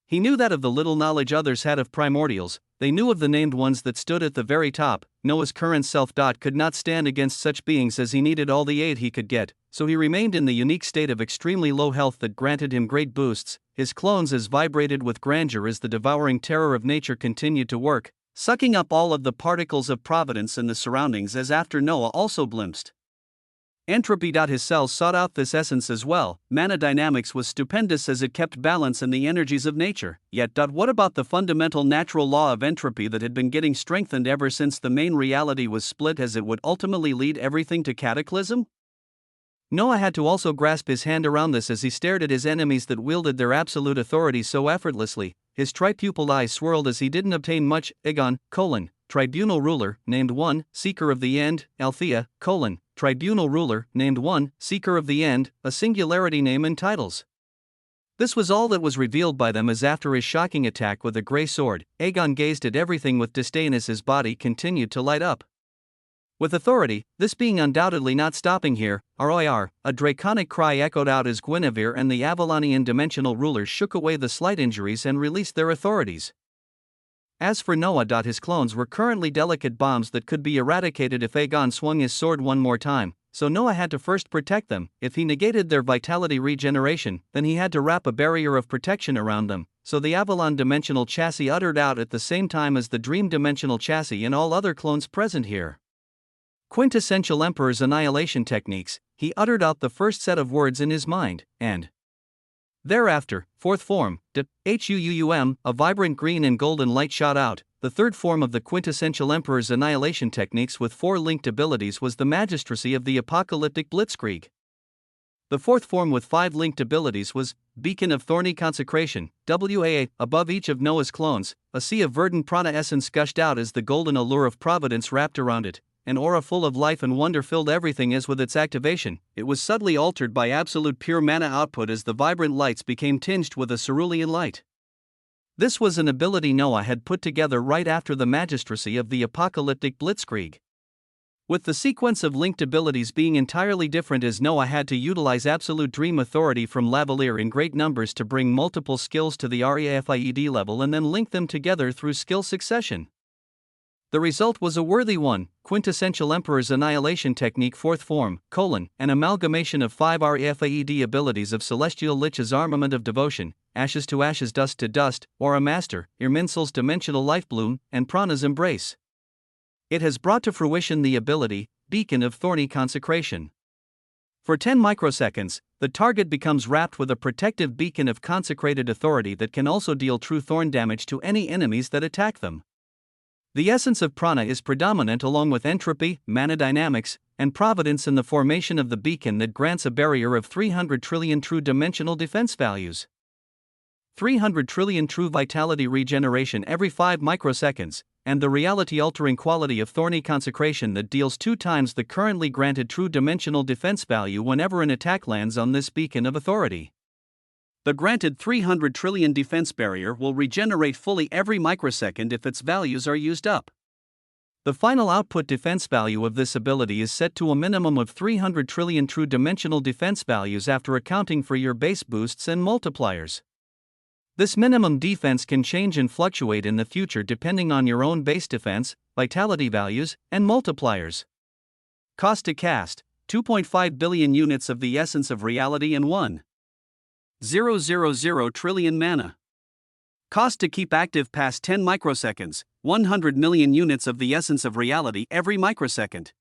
He knew that of the little knowledge others had of primordials, they knew of the named ones that stood at the very top. Noah's current self could not stand against such beings as he needed all the aid he could get, so he remained in the unique state of extremely low health that granted him great boosts. His clones as vibrated with grandeur as the devouring terror of nature continued to work, sucking up all of the particles of providence in the surroundings as after Noah also glimpsed entropy. His cells sought out this essence as well. Manodynamics was stupendous as it kept balance in the energies of nature. Yet, what about the fundamental natural law of entropy that had been getting strengthened ever since the main reality was split, as it would ultimately lead everything to cataclysm? Noah had to also grasp his hand around this as he stared at his enemies that wielded their absolute authority so effortlessly. His tri-pupiled eyes swirled as he didn't obtain much. Aegon, Tribunal ruler, named 1, Seeker of the End. Althea, Tribunal ruler, named 1, Seeker of the End, a singularity name and titles. This was all that was revealed by them as after his shocking attack with a grey sword, Aegon gazed at everything with disdain as his body continued to light up with authority. This being undoubtedly not stopping here. ROIR, a draconic cry echoed out as Guinevere and the Avalonian dimensional rulers shook away the slight injuries and released their authorities. As for Noah, his clones were currently delicate bombs that could be eradicated if Aegon swung his sword one more time, so Noah had to first protect them. If he negated their vitality regeneration, then he had to wrap a barrier of protection around them, so the Avalon dimensional chassis uttered out at the same time as the Dream dimensional chassis and all other clones present here. Quintessential Emperor's annihilation techniques, he uttered out the first set of words in his mind, and Thereafter, fourth form, HUUUM, a vibrant green and golden light shot out. The third form of the quintessential Emperor's annihilation techniques with 4 linked abilities was the magistracy of the apocalyptic blitzkrieg. The fourth form with 5 linked abilities was Beacon of Thorny Consecration, WAA. Above each of Noah's clones, a sea of verdant prana essence gushed out as the golden allure of providence wrapped around it. An aura full of life and wonder filled everything as with its activation, it was subtly altered by absolute pure mana output as the vibrant lights became tinged with a cerulean light. This was an ability Noah had put together right after the magistracy of the apocalyptic blitzkrieg. With the sequence of linked abilities being entirely different as Noah had to utilize absolute dream authority from Lavalier in great numbers to bring multiple skills to the REFIED level and then link them together through skill succession. The result was a worthy one, quintessential Emperor's annihilation technique fourth form, an amalgamation of 5 REFIED abilities of Celestial Lich's armament of devotion, ashes to ashes dust to dust, or a master, Irminsul's dimensional life bloom, and Prana's embrace. It has brought to fruition the ability, Beacon of Thorny Consecration. For 10 microseconds, the target becomes wrapped with a protective beacon of consecrated authority that can also deal true thorn damage to any enemies that attack them. The essence of prana is predominant along with entropy, mana dynamics, and providence in the formation of the beacon that grants a barrier of 300 trillion true dimensional defense values. 300 trillion true vitality regeneration every 5 microseconds, and the reality-altering quality of thorny consecration that deals 2 times the currently granted true dimensional defense value whenever an attack lands on this beacon of authority. The granted 300 trillion defense barrier will regenerate fully every microsecond if its values are used up. The final output defense value of this ability is set to a minimum of 300 trillion true dimensional defense values after accounting for your base boosts and multipliers. This minimum defense can change and fluctuate in the future depending on your own base defense, vitality values, and multipliers. Cost to cast, 2.5 billion units of the essence of reality and 1.000 trillion mana. Cost to keep active past 10 microseconds, 100 million units of the essence of reality every microsecond.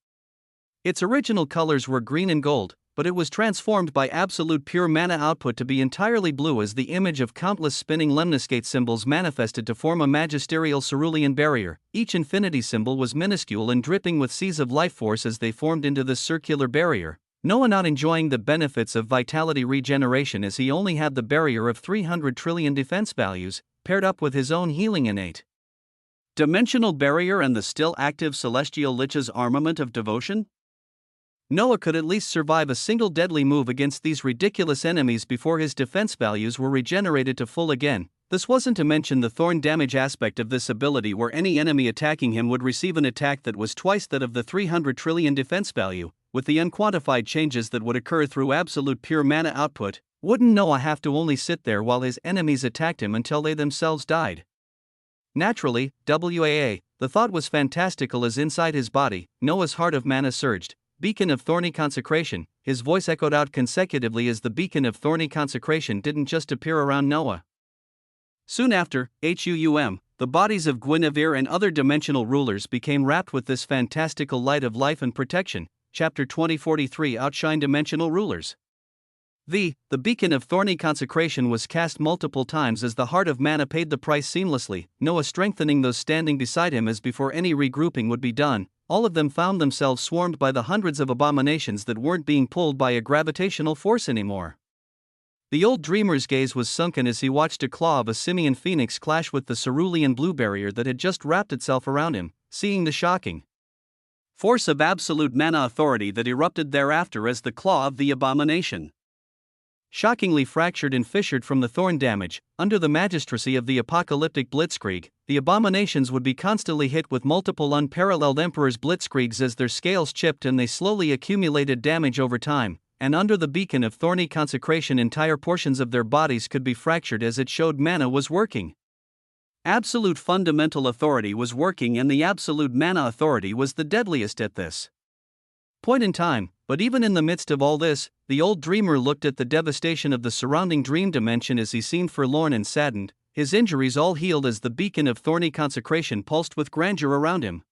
Its original colors were green and gold, but it was transformed by absolute pure mana output to be entirely blue as the image of countless spinning lemniscate symbols manifested to form a magisterial cerulean barrier. Each infinity symbol was minuscule and dripping with seas of life force as they formed into this circular barrier. Noah not enjoying the benefits of vitality regeneration as he only had the barrier of 300 trillion defense values, paired up with his own healing innate dimensional barrier and the still active Celestial Lich's armament of devotion? Noah could at least survive a single deadly move against these ridiculous enemies before his defense values were regenerated to full again. This wasn't to mention the thorn damage aspect of this ability where any enemy attacking him would receive an attack that was twice that of the 300 trillion defense value. With the unquantified changes that would occur through absolute pure mana output, wouldn't Noah have to only sit there while his enemies attacked him until they themselves died? Naturally, WAA, the thought was fantastical as inside his body, Noah's heart of mana surged. Beacon of Thorny Consecration, his voice echoed out consecutively as the beacon of Thorny Consecration didn't just appear around Noah. Soon after, HUUM, the bodies of Guinevere and other dimensional rulers became wrapped with this fantastical light of life and protection. Chapter 2043 Outshine Dimensional Rulers. The beacon of thorny consecration was cast multiple times as the heart of mana paid the price seamlessly, Noah strengthening those standing beside him as before any regrouping would be done. All of them found themselves swarmed by the hundreds of abominations that weren't being pulled by a gravitational force anymore. The old dreamer's gaze was sunken as he watched a claw of a simian phoenix clash with the cerulean blue barrier that had just wrapped itself around him, seeing the shocking force of absolute mana authority that erupted thereafter as the claw of the abomination. Shockingly fractured and fissured from the thorn damage, under the magistracy of the apocalyptic blitzkrieg, the abominations would be constantly hit with multiple unparalleled Emperor's blitzkriegs as their scales chipped and they slowly accumulated damage over time, and under the beacon of thorny consecration entire portions of their bodies could be fractured as it showed mana was working. Absolute fundamental authority was working and the absolute mana authority was the deadliest at this point in time, but even in the midst of all this, the old dreamer looked at the devastation of the surrounding dream dimension as he seemed forlorn and saddened, his injuries all healed as the beacon of thorny consecration pulsed with grandeur around him.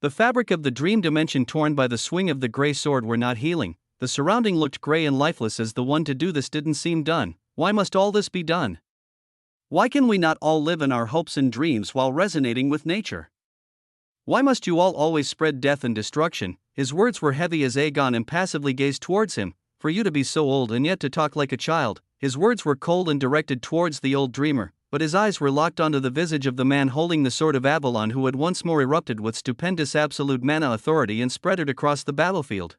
The fabric of the dream dimension torn by the swing of the grey sword were not healing, the surrounding looked grey and lifeless as the one to do this didn't seem done, Why must all this be done? Why can we not all live in our hopes and dreams while resonating with nature? Why must you all always spread death and destruction? His words were heavy as Aegon impassively gazed towards him. For you to be so old and yet to talk like a child. His words were cold and directed towards the old dreamer, but his eyes were locked onto the visage of the man holding the sword of Avalon, who had once more erupted with stupendous absolute mana authority and spread it across the battlefield.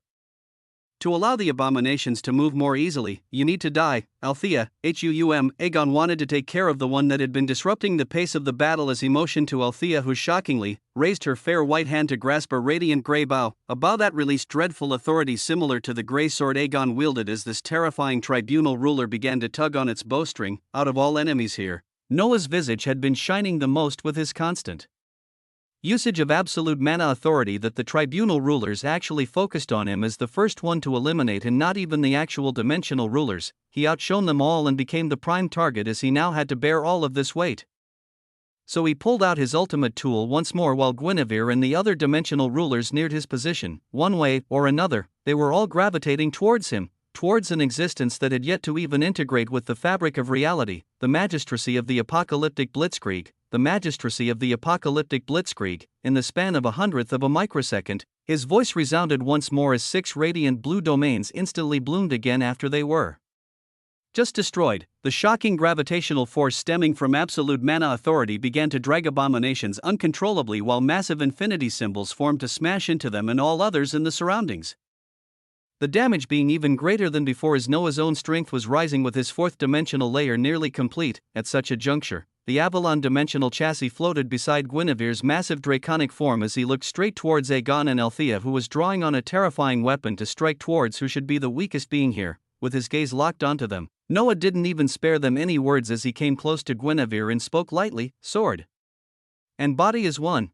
To allow the abominations to move more easily, you need to die, Althea, Aegon wanted to take care of the one that had been disrupting the pace of the battle as he motioned to Althea, who shockingly raised her fair white hand to grasp a radiant grey bow, a bow that released dreadful authority similar to the grey sword Aegon wielded as this terrifying tribunal ruler began to tug on its bowstring. Out of all enemies here, Noah's visage had been shining the most with his constant usage of absolute mana authority that the tribunal rulers actually focused on him as the first one to eliminate, and not even the actual dimensional rulers. He outshone them all and became the prime target as he now had to bear all of this weight. So he pulled out his ultimate tool once more while Guinevere and the other dimensional rulers neared his position. One way or another, they were all gravitating towards him, towards an existence that had yet to even integrate with the fabric of reality, the magistracy of the apocalyptic blitzkrieg. The magistracy of the apocalyptic blitzkrieg. In the span of 1/100th of a microsecond, his voice resounded once more as 6 radiant blue domains instantly bloomed again after they were just destroyed. The shocking gravitational force stemming from absolute mana authority began to drag abominations uncontrollably, while massive infinity symbols formed to smash into them and all others in the surroundings. The damage being even greater than before as Noah's own strength was rising with his 4th dimensional layer nearly complete. At such a juncture, the Avalon dimensional chassis floated beside Guinevere's massive draconic form as he looked straight towards Aegon and Althea, who was drawing on a terrifying weapon to strike towards who should be the weakest being here. With his gaze locked onto them, Noah didn't even spare them any words as he came close to Guinevere and spoke lightly. Sword and body is one.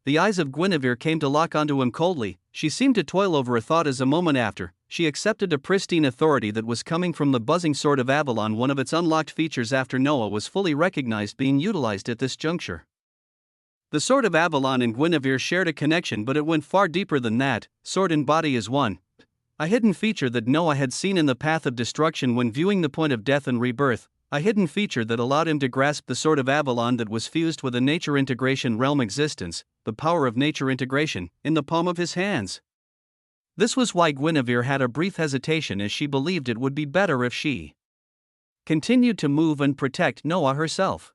The eyes of Guinevere came to lock onto him coldly. She seemed to toil over a thought as a moment after, she accepted a pristine authority that was coming from the buzzing sword of Avalon, one of its unlocked features after Noah was fully recognized being utilized at this juncture. The sword of Avalon and Guinevere shared a connection, but it went far deeper than that. Sword and body is one. A hidden feature that Noah had seen in the path of destruction when viewing the point of death and rebirth. A hidden feature that allowed him to grasp the sword of Avalon that was fused with a nature integration realm existence, the power of nature integration, in the palm of his hands. This was why Guinevere had a brief hesitation, as she believed it would be better if she continued to move and protect Noah herself.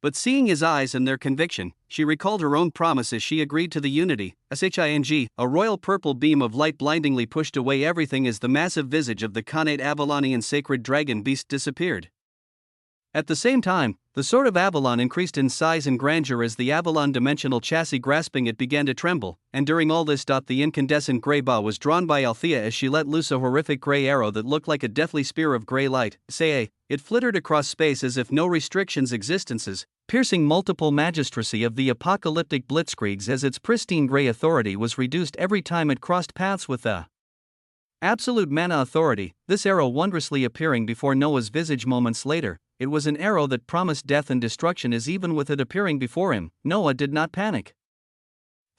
But seeing his eyes and their conviction, she recalled her own promise as she agreed to the unity. Shing, a royal purple beam of light blindingly pushed away everything as the massive visage of the Khanate Avalonian sacred dragon beast disappeared. At the same time, the sword of Avalon increased in size and grandeur as the Avalon dimensional chassis grasping it began to tremble, and during all this, the incandescent grey bow was drawn by Althea as she let loose a horrific grey arrow that looked like a deathly spear of grey light. It flittered across space as if no restrictions existences, piercing multiple magistracy of the apocalyptic blitzkriegs as its pristine grey authority was reduced every time it crossed paths with the absolute mana authority. This arrow wondrously appearing before Noah's visage moments later. It was an arrow that promised death and destruction, as even with it appearing before him, Noah did not panic.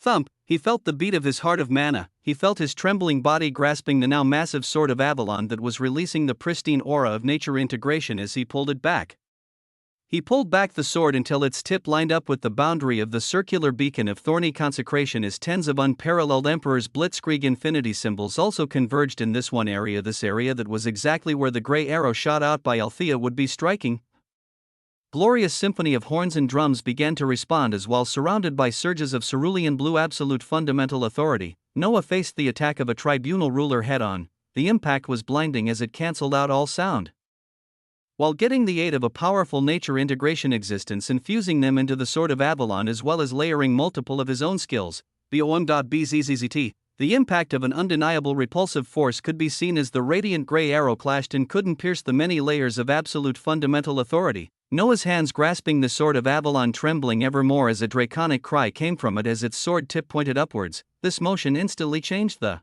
Thump, he felt the beat of his heart of mana, he felt his trembling body grasping the now massive sword of Avalon that was releasing the pristine aura of nature integration as he pulled it back. He pulled back the sword until its tip lined up with the boundary of the circular beacon of thorny consecration as tens of unparalleled Emperor's blitzkrieg infinity symbols also converged in this one area. This area that was exactly where the grey arrow shot out by Althea would be striking. Glorious symphony of horns and drums began to respond as, while surrounded by surges of cerulean blue absolute fundamental authority, Noah faced the attack of a tribunal ruler head-on. The impact was blinding as it cancelled out all sound. While getting the aid of a powerful nature integration existence and fusing them into the sword of Avalon, as well as layering multiple of his own skills, the impact of an undeniable repulsive force could be seen as the radiant grey arrow clashed and couldn't pierce the many layers of absolute fundamental authority. Noah's hands grasping the sword of Avalon trembling ever more as a draconic cry came from it as its sword tip pointed upwards. This motion instantly changed the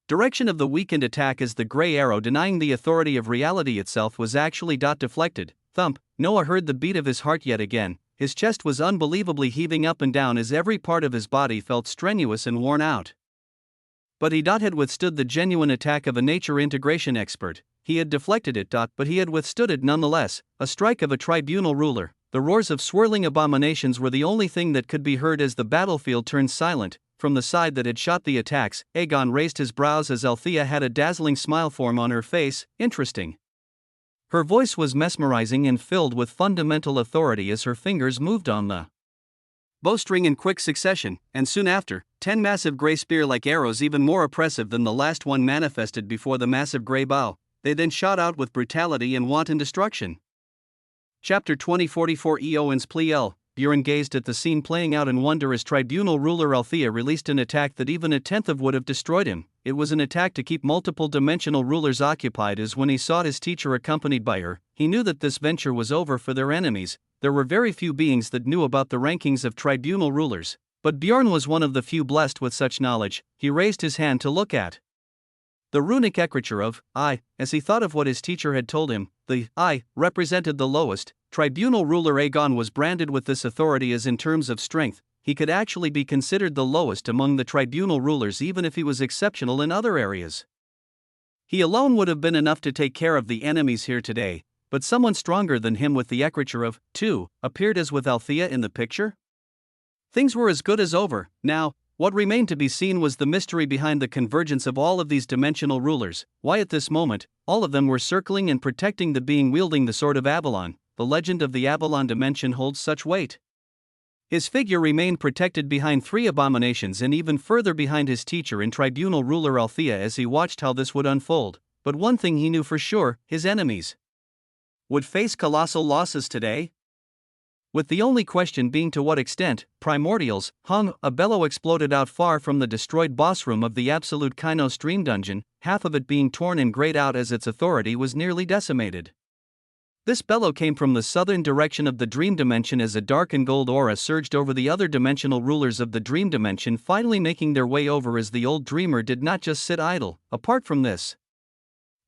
direction of the weakened attack as the grey arrow, denying the authority of reality itself, was actually deflected. Thump, Noah heard the beat of his heart yet again. His chest was unbelievably heaving up and down as every part of his body felt strenuous and worn out. But he had withstood the genuine attack of a nature integration expert. He had deflected it, but he had withstood it nonetheless, a strike of a tribunal ruler. The roars of swirling abominations were the only thing that could be heard as the battlefield turned silent. From the side that had shot the attacks, Aegon raised his brows as Althea had a dazzling smile form on her face. Interesting. Her voice was mesmerizing and filled with fundamental authority as her fingers moved on the bowstring in quick succession, and soon after, 10 massive grey spear-like arrows, even more oppressive than the last one, manifested before the massive grey bow. They then shot out with brutality and wanton destruction. Chapter 2044 Eowyn's Plea. Bjorn gazed at the scene playing out in wonder as tribunal ruler Althea released an attack that even a tenth of would have destroyed him. It was an attack to keep multiple dimensional rulers occupied, as when he sought his teacher accompanied by her, he knew that this venture was over for their enemies. There were very few beings that knew about the rankings of tribunal rulers, but Bjorn was one of the few blessed with such knowledge. He raised his hand to look at the runic écriture of I, as he thought of what his teacher had told him. The I represented the lowest. Tribunal ruler Aegon was branded with this authority, as in terms of strength, he could actually be considered the lowest among the tribunal rulers, even if he was exceptional in other areas. He alone would have been enough to take care of the enemies here today, but someone stronger than him with the écriture of 2 appeared as with Althea in the picture. Things were as good as over. Now, what remained to be seen was the mystery behind the convergence of all of these dimensional rulers. Why at this moment, all of them were circling and protecting the being wielding the sword of Avalon. The legend of the Avalon dimension holds such weight. His figure remained protected behind 3 abominations and even further behind his teacher and tribunal ruler Althea as he watched how this would unfold. But one thing he knew for sure, his enemies would face colossal losses today. With the only question being to what extent. Primordials, a bellow exploded out far from the destroyed boss room of the Absolute Kainos Dream Dungeon, half of it being torn and grayed out as its authority was nearly decimated. This bellow came from the southern direction of the dream dimension as a dark and gold aura surged over the other dimensional rulers of the dream dimension, finally making their way over as the old dreamer did not just sit idle. Apart from this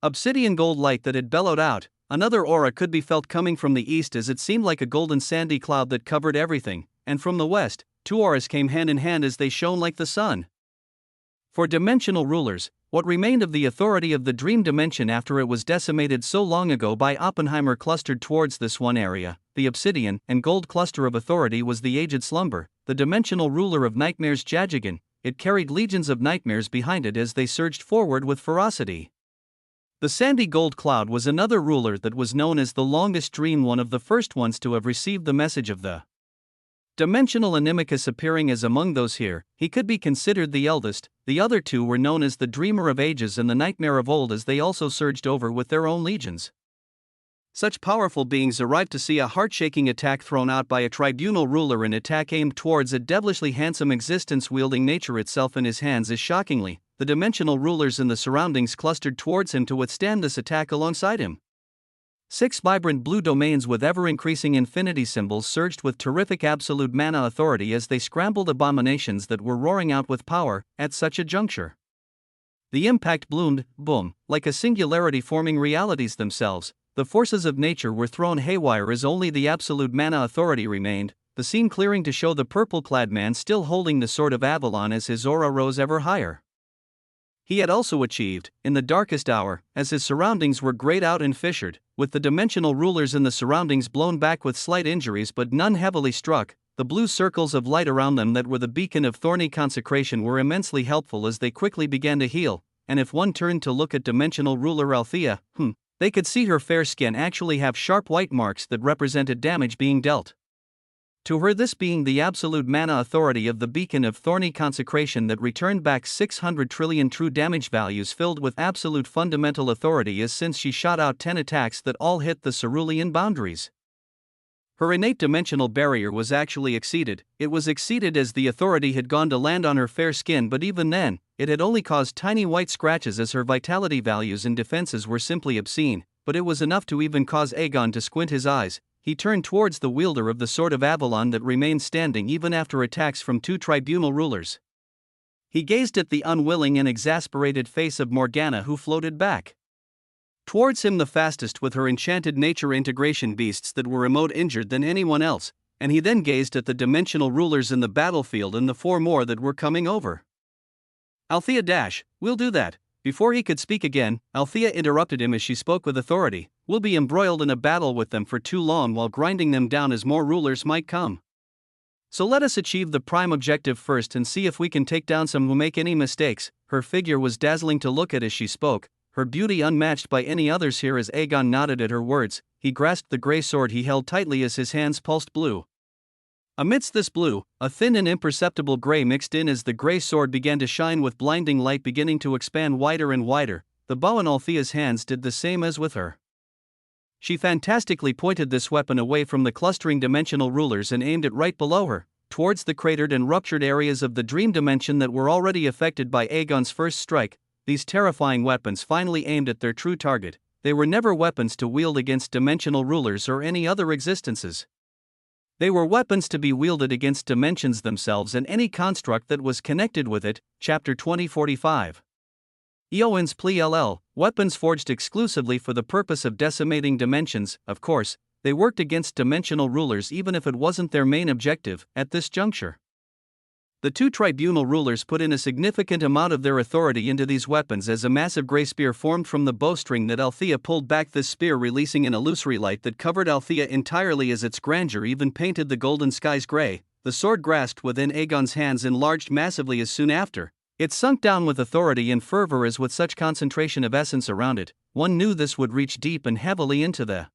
obsidian gold light that had bellowed out, another aura could be felt coming from the east, as it seemed like a golden sandy cloud that covered everything, and from the west, 2 auras came hand in hand as they shone like the sun. For dimensional rulers, what remained of the authority of the dream dimension after it was decimated so long ago by Oppenheimer clustered towards this one area. The obsidian and gold cluster of authority was the aged Slumber, the dimensional ruler of nightmares Jajigan. It carried legions of nightmares behind it as they surged forward with ferocity. The sandy gold cloud was another ruler that was known as the longest dream, one of the first ones to have received the message of the dimensional Animicus. Appearing as among those here, he could be considered the eldest. The other 2 were known as the Dreamer of Ages and the Nightmare of Old, as they also surged over with their own legions. Such powerful beings arrived to see a heart-shaking attack thrown out by a tribunal ruler, an attack aimed towards a devilishly handsome existence wielding nature itself in his hands. As shockingly, the dimensional rulers in the surroundings clustered towards him to withstand this attack alongside him. 6 vibrant blue domains with ever-increasing infinity symbols surged with terrific absolute mana authority as they scrambled abominations that were roaring out with power. At such a juncture, the impact bloomed, boom, like a singularity forming realities themselves. The forces of nature were thrown haywire as only the absolute mana authority remained, the scene clearing to show the purple-clad man still holding the sword of Avalon as his aura rose ever higher. He had also achieved, in the darkest hour, as his surroundings were grayed out and fissured, with the dimensional rulers in the surroundings blown back with slight injuries but none heavily struck, the blue circles of light around them that were the beacon of thorny consecration were immensely helpful as they quickly began to heal, and if one turned to look at dimensional ruler Althea, they could see her fair skin actually have sharp white marks that represented damage being dealt. To her, this being the absolute mana authority of the beacon of thorny consecration that returned back 600 trillion true damage values filled with absolute fundamental authority, as since she shot out 10 attacks that all hit the cerulean boundaries. Her innate dimensional barrier was actually exceeded. It was exceeded as the authority had gone to land on her fair skin, but even then, it had only caused tiny white scratches as her vitality values and defenses were simply obscene, but it was enough to even cause Aegon to squint his eyes. He turned towards the wielder of the Sword of Avalon that remained standing even after attacks from 2 tribunal rulers. He gazed at the unwilling and exasperated face of Morgana, who floated back towards him the fastest with her enchanted nature integration beasts that were remote injured than anyone else, and he then gazed at the dimensional rulers in the battlefield and the 4 more that were coming over. Althea, we'll do that. Before he could speak again, Althea interrupted him as she spoke with authority. "We'll be embroiled in a battle with them for too long while grinding them down as more rulers might come. So let us achieve the prime objective first and see if we can take down some who make any mistakes." Her figure was dazzling to look at as she spoke, her beauty unmatched by any others here. As Aegon nodded at her words, he grasped the grey sword he held tightly as his hands pulsed blue. Amidst this blue, a thin and imperceptible grey mixed in as the grey sword began to shine with blinding light, beginning to expand wider and wider. The bow in Althea's hands did the same as with her. She fantastically pointed this weapon away from the clustering dimensional rulers and aimed it right below her, towards the cratered and ruptured areas of the dream dimension that were already affected by Aegon's first strike. These terrifying weapons finally aimed at their true target. They were never weapons to wield against dimensional rulers or any other existences. They were weapons to be wielded against dimensions themselves and any construct that was connected with it. Chapter 2045. Eowyn's plea LL, weapons forged exclusively for the purpose of decimating dimensions. Of course, they worked against dimensional rulers even if it wasn't their main objective at this juncture. The two tribunal rulers put in a significant amount of their authority into these weapons as a massive grey spear formed from the bowstring that Althea pulled back, this spear releasing an illusory light that covered Althea entirely as its grandeur even painted the golden skies grey. The sword grasped within Aegon's hands enlarged massively as soon after. It sunk down with authority and fervor as with such concentration of essence around it, one knew this would reach deep and heavily into the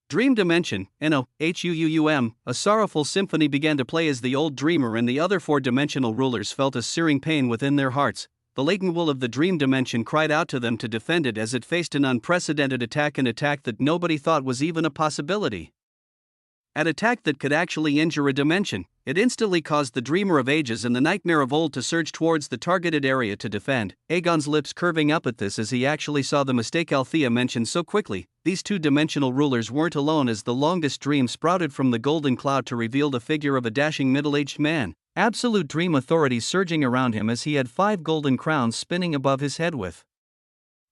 dream dimension. NOHUUM, a sorrowful symphony began to play as the old dreamer and the other four-dimensional rulers felt a searing pain within their hearts. The latent will of the dream dimension cried out to them to defend it as it faced an unprecedented attack, an attack that nobody thought was even a possibility. An attack that could actually injure a dimension. It instantly caused the Dreamer of Ages and the Nightmare of Old to surge towards the targeted area to defend, Aegon's lips curving up at this as he actually saw the mistake Althea mentioned so quickly. These two-dimensional rulers weren't alone as the longest dream sprouted from the golden cloud to reveal the figure of a dashing middle-aged man, absolute dream authority surging around him as he had 5 golden crowns spinning above his head with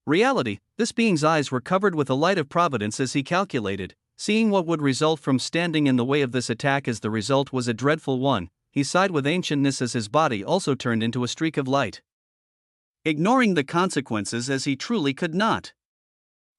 reality. This being's eyes were covered with a light of providence as he calculated, seeing what would result from standing in the way of this attack as the result was a dreadful one. He sighed with ancientness as his body also turned into a streak of light, ignoring the consequences as he truly could not.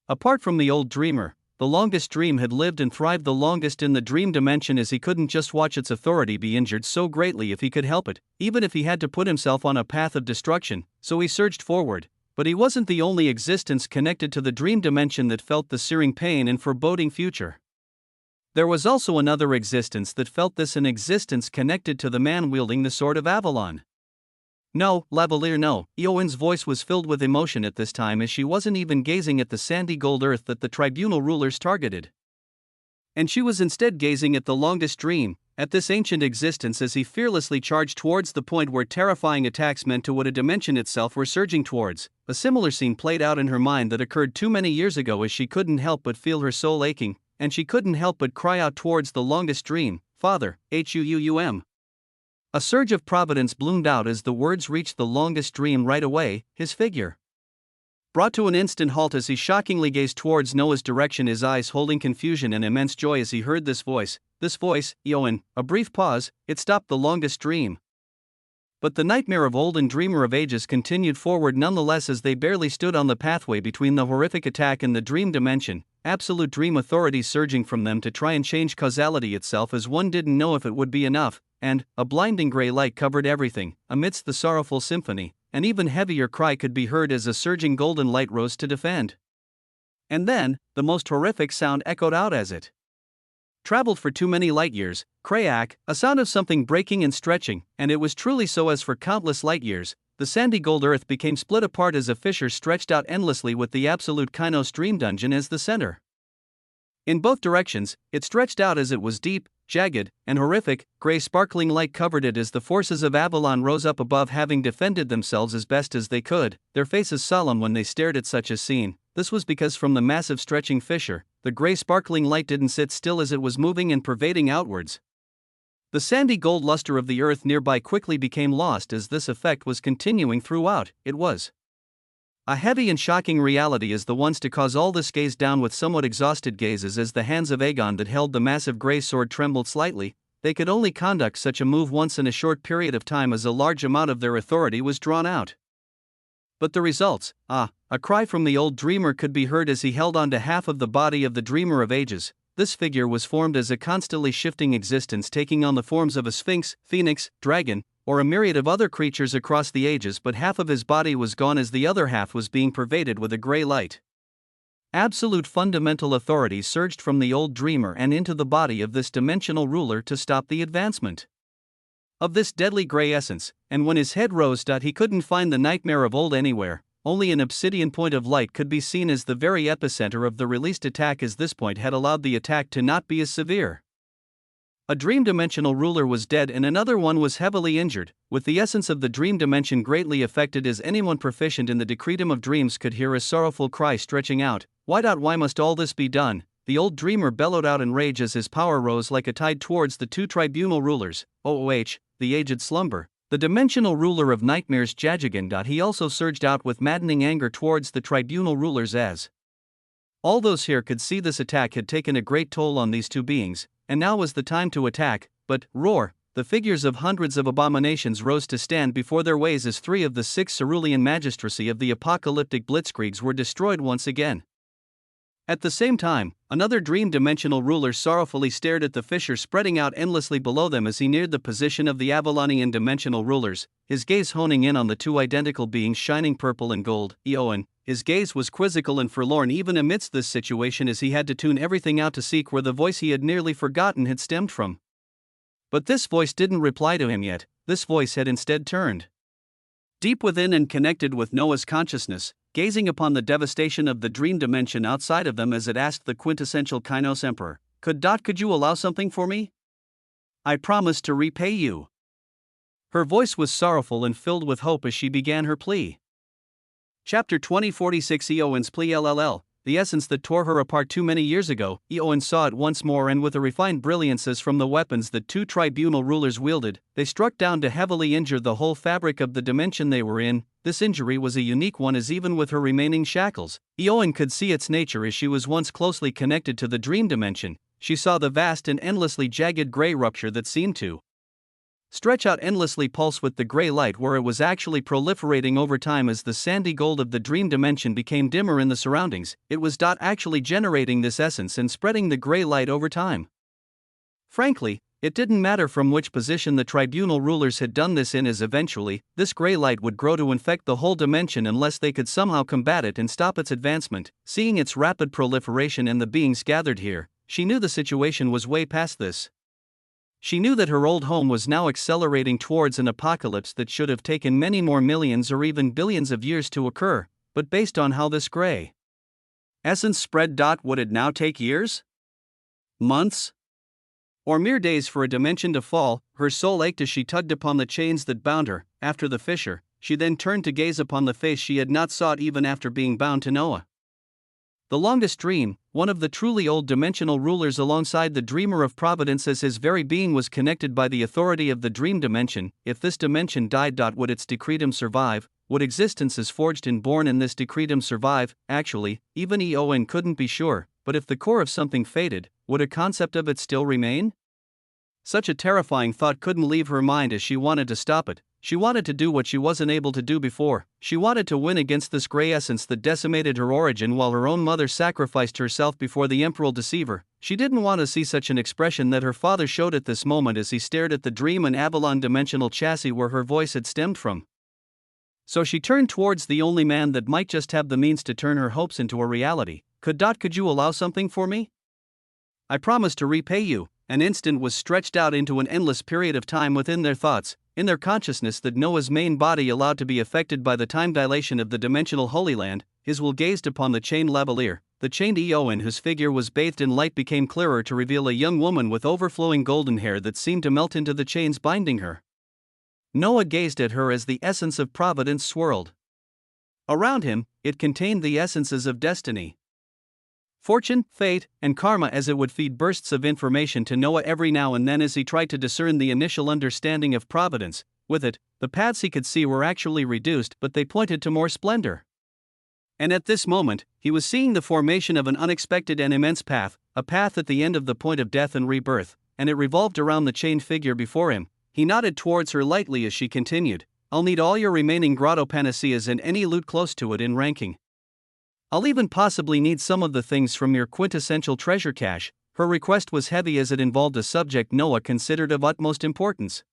Apart from the old dreamer, the longest dream had lived and thrived the longest in the dream dimension as he couldn't just watch its authority be injured so greatly if he could help it, even if he had to put himself on a path of destruction, so he surged forward. But he wasn't the only existence connected to the dream dimension that felt the searing pain and foreboding future. There was also another existence that felt this, an existence connected to the man wielding the Sword of Avalon. No, Lavalier, no. Eowyn's voice was filled with emotion at this time as she wasn't even gazing at the sandy gold earth that the tribunal rulers targeted. And she was instead gazing at the longest dream, at this ancient existence as he fearlessly charged towards the point where terrifying attacks meant to what a dimension itself were surging towards. A similar scene played out in her mind that occurred too many years ago as she couldn't help but feel her soul aching, and she couldn't help but cry out towards the longest dream, "Father, HUUM." A surge of providence bloomed out as the words reached the longest dream right away, his figure brought to an instant halt as he shockingly gazed towards Noah's direction, his eyes holding confusion and immense joy as he heard this voice, Eowyn. A brief pause, it stopped the longest dream. But the Nightmare of Old and Dreamer of Ages continued forward nonetheless as they barely stood on the pathway between the horrific attack and the dream dimension, absolute dream authority surging from them to try and change causality itself as one didn't know if it would be enough, and a blinding grey light covered everything. Amidst the sorrowful symphony, an even heavier cry could be heard as a surging golden light rose to defend. And then, the most horrific sound echoed out as it traveled for too many light years, crack, a sound of something breaking and stretching, and it was truly so as for countless light years, the sandy gold earth became split apart as a fissure stretched out endlessly with the absolute Kainos dream dungeon as the center. In both directions, it stretched out as it was deep, jagged, and horrific. Grey sparkling light covered it as the forces of Avalon rose up above, having defended themselves as best as they could, their faces solemn when they stared at such a scene. This was because from the massive stretching fissure, the grey sparkling light didn't sit still as it was moving and pervading outwards. The sandy gold luster of the earth nearby quickly became lost as this effect was continuing throughout. It was a heavy and shocking reality as the ones to cause all this gazed down with somewhat exhausted gazes as the hands of Aegon that held the massive grey sword trembled slightly. They could only conduct such a move once in a short period of time as a large amount of their authority was drawn out. But the results, a cry from the old dreamer could be heard as he held on to half of the body of the dreamer of ages. This figure was formed as a constantly shifting existence, taking on the forms of a sphinx, phoenix, dragon, or a myriad of other creatures across the ages, but half of his body was gone as the other half was being pervaded with a gray light. Absolute fundamental authority surged from the old dreamer and into the body of this dimensional ruler to stop the advancement of this deadly gray essence, and when his head rose, he couldn't find the nightmare of old anywhere. Only an obsidian point of light could be seen as the very epicenter of the released attack, as this point had allowed the attack to not be as severe. A dream dimensional ruler was dead and another one was heavily injured, with the essence of the dream dimension greatly affected, as anyone proficient in the decretum of dreams could hear a sorrowful cry stretching out. Why must all this be done? The old dreamer bellowed out in rage as his power rose like a tide towards the two tribunal rulers. The aged slumber, the dimensional ruler of nightmares Jajigan. He also surged out with maddening anger towards the tribunal rulers, as all those here could see this attack had taken a great toll on these two beings, and now was the time to attack. But, roar, the figures of hundreds of abominations rose to stand before their ways as 3 of the 6 cerulean magistracy of the apocalyptic blitzkriegs were destroyed once again. At the same time, another dream dimensional ruler sorrowfully stared at the fissure spreading out endlessly below them as he neared the position of the Avalonian dimensional rulers, his gaze honing in on the 2 identical beings shining purple and gold. His gaze was quizzical and forlorn even amidst this situation, as he had to tune everything out to seek where the voice he had nearly forgotten had stemmed from. But this voice didn't reply to him yet. This voice had instead turned deep within and connected with Noah's consciousness, gazing upon the devastation of the dream dimension outside of them as it asked the quintessential Kainos Emperor, Could you allow something for me? I promise to repay you. Her voice was sorrowful and filled with hope as she began her plea. Chapter 2046 Eowyn's plea. The essence that tore her apart too many years ago. Eowyn saw it once more, and with a refined brilliance as from the weapons that 2 tribunal rulers wielded, they struck down to heavily injure the whole fabric of the dimension they were in. This injury was a unique one, as even with her remaining shackles, Eowyn could see its nature as she was once closely connected to the dream dimension. She saw the vast and endlessly jagged gray rupture that seemed to stretch out endlessly, pulse with the gray light, where it was actually proliferating over time as the sandy gold of the dream dimension became dimmer in the surroundings. It was actually generating this essence and spreading the gray light over time. Frankly, it didn't matter from which position the tribunal rulers had done this in, as eventually, this gray light would grow to infect the whole dimension unless they could somehow combat it and stop its advancement. Seeing its rapid proliferation and the beings gathered here, she knew the situation was way past this. She knew that her old home was now accelerating towards an apocalypse that should have taken many more millions or even billions of years to occur, but based on how this gray essence spread, would it now take years? Months? Or mere days for a dimension to fall? Her soul ached as she tugged upon the chains that bound her. After the fissure, she then turned to gaze upon the face she had not sought even after being bound to Noah. The longest dream, one of the truly old dimensional rulers alongside the dreamer of providence, as his very being was connected by the authority of the dream dimension. If this dimension died, would its decretum survive? Would existences forged and born in this decretum survive? Actually, even Eowyn couldn't be sure, but if the core of something faded, would a concept of it still remain? Such a terrifying thought couldn't leave her mind as she wanted to stop it. She wanted to do what she wasn't able to do before. She wanted to win against this gray essence that decimated her origin while her own mother sacrificed herself before the emperor deceiver. She didn't want to see such an expression that her father showed at this moment as he stared at the dream and Avalon dimensional chassis where her voice had stemmed from. So she turned towards the only man that might just have the means to turn her hopes into a reality. Could you allow something for me? I promise to repay you. An instant was stretched out into an endless period of time within their thoughts, in their consciousness that Noah's main body allowed to be affected by the time dilation of the dimensional Holy Land. His will gazed upon the chained Lavalier. The chained Eowyn, whose figure was bathed in light, became clearer to reveal a young woman with overflowing golden hair that seemed to melt into the chains binding her. Noah gazed at her as the essence of providence swirled around him. It contained the essences of destiny, fortune, fate, and karma, as it would feed bursts of information to Noah every now and then as he tried to discern the initial understanding of providence. With it, the paths he could see were actually reduced, but they pointed to more splendor. And at this moment, he was seeing the formation of an unexpected and immense path, a path at the end of the point of death and rebirth, and it revolved around the chained figure before him. He nodded towards her lightly as she continued. I'll need all your remaining grotto panaceas and any loot close to it in ranking. I'll even possibly need some of the things from your quintessential treasure cache." Her request was heavy as it involved a subject Noah considered of utmost importance.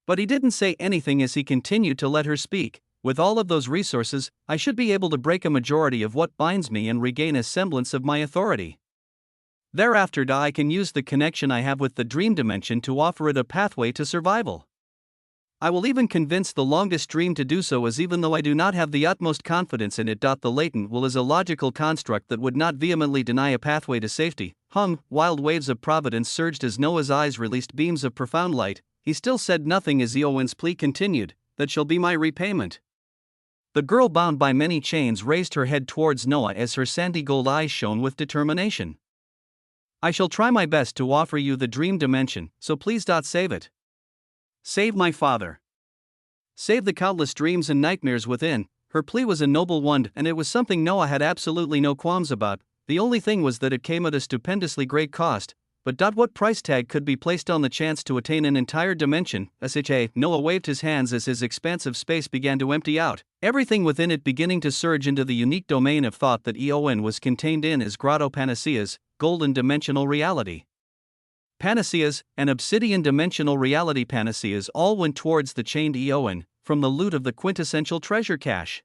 But he didn't say anything as he continued to let her speak. "With all of those resources, I should be able to break a majority of what binds me and regain a semblance of my authority. Thereafter, I can use the connection I have with the dream dimension to offer it a pathway to survival. I will even convince the longest dream to do so, as even though I do not have the utmost confidence in it. The latent will is a logical construct that would not vehemently deny a pathway to safety." Wild waves of providence surged as Noah's eyes released beams of profound light. He still said nothing as Eowyn's plea continued. "That shall be my repayment." The girl, bound by many chains, raised her head towards Noah as her sandy gold eyes shone with determination. "I shall try my best to offer you the dream dimension, so please save it. Save my father. Save the countless dreams and nightmares within." Her plea was a noble one, and it was something Noah had absolutely no qualms about. The only thing was that it came at a stupendously great cost. But what price tag could be placed on the chance to attain an entire dimension? Noah waved his hands as his expansive space began to empty out, everything within it beginning to surge into the unique domain of thought that Eowyn was contained in as grotto panaceas, golden dimensional reality. Panaceas, and obsidian dimensional reality panaceas all went towards the chained Eowyn, from the loot of the quintessential treasure cache.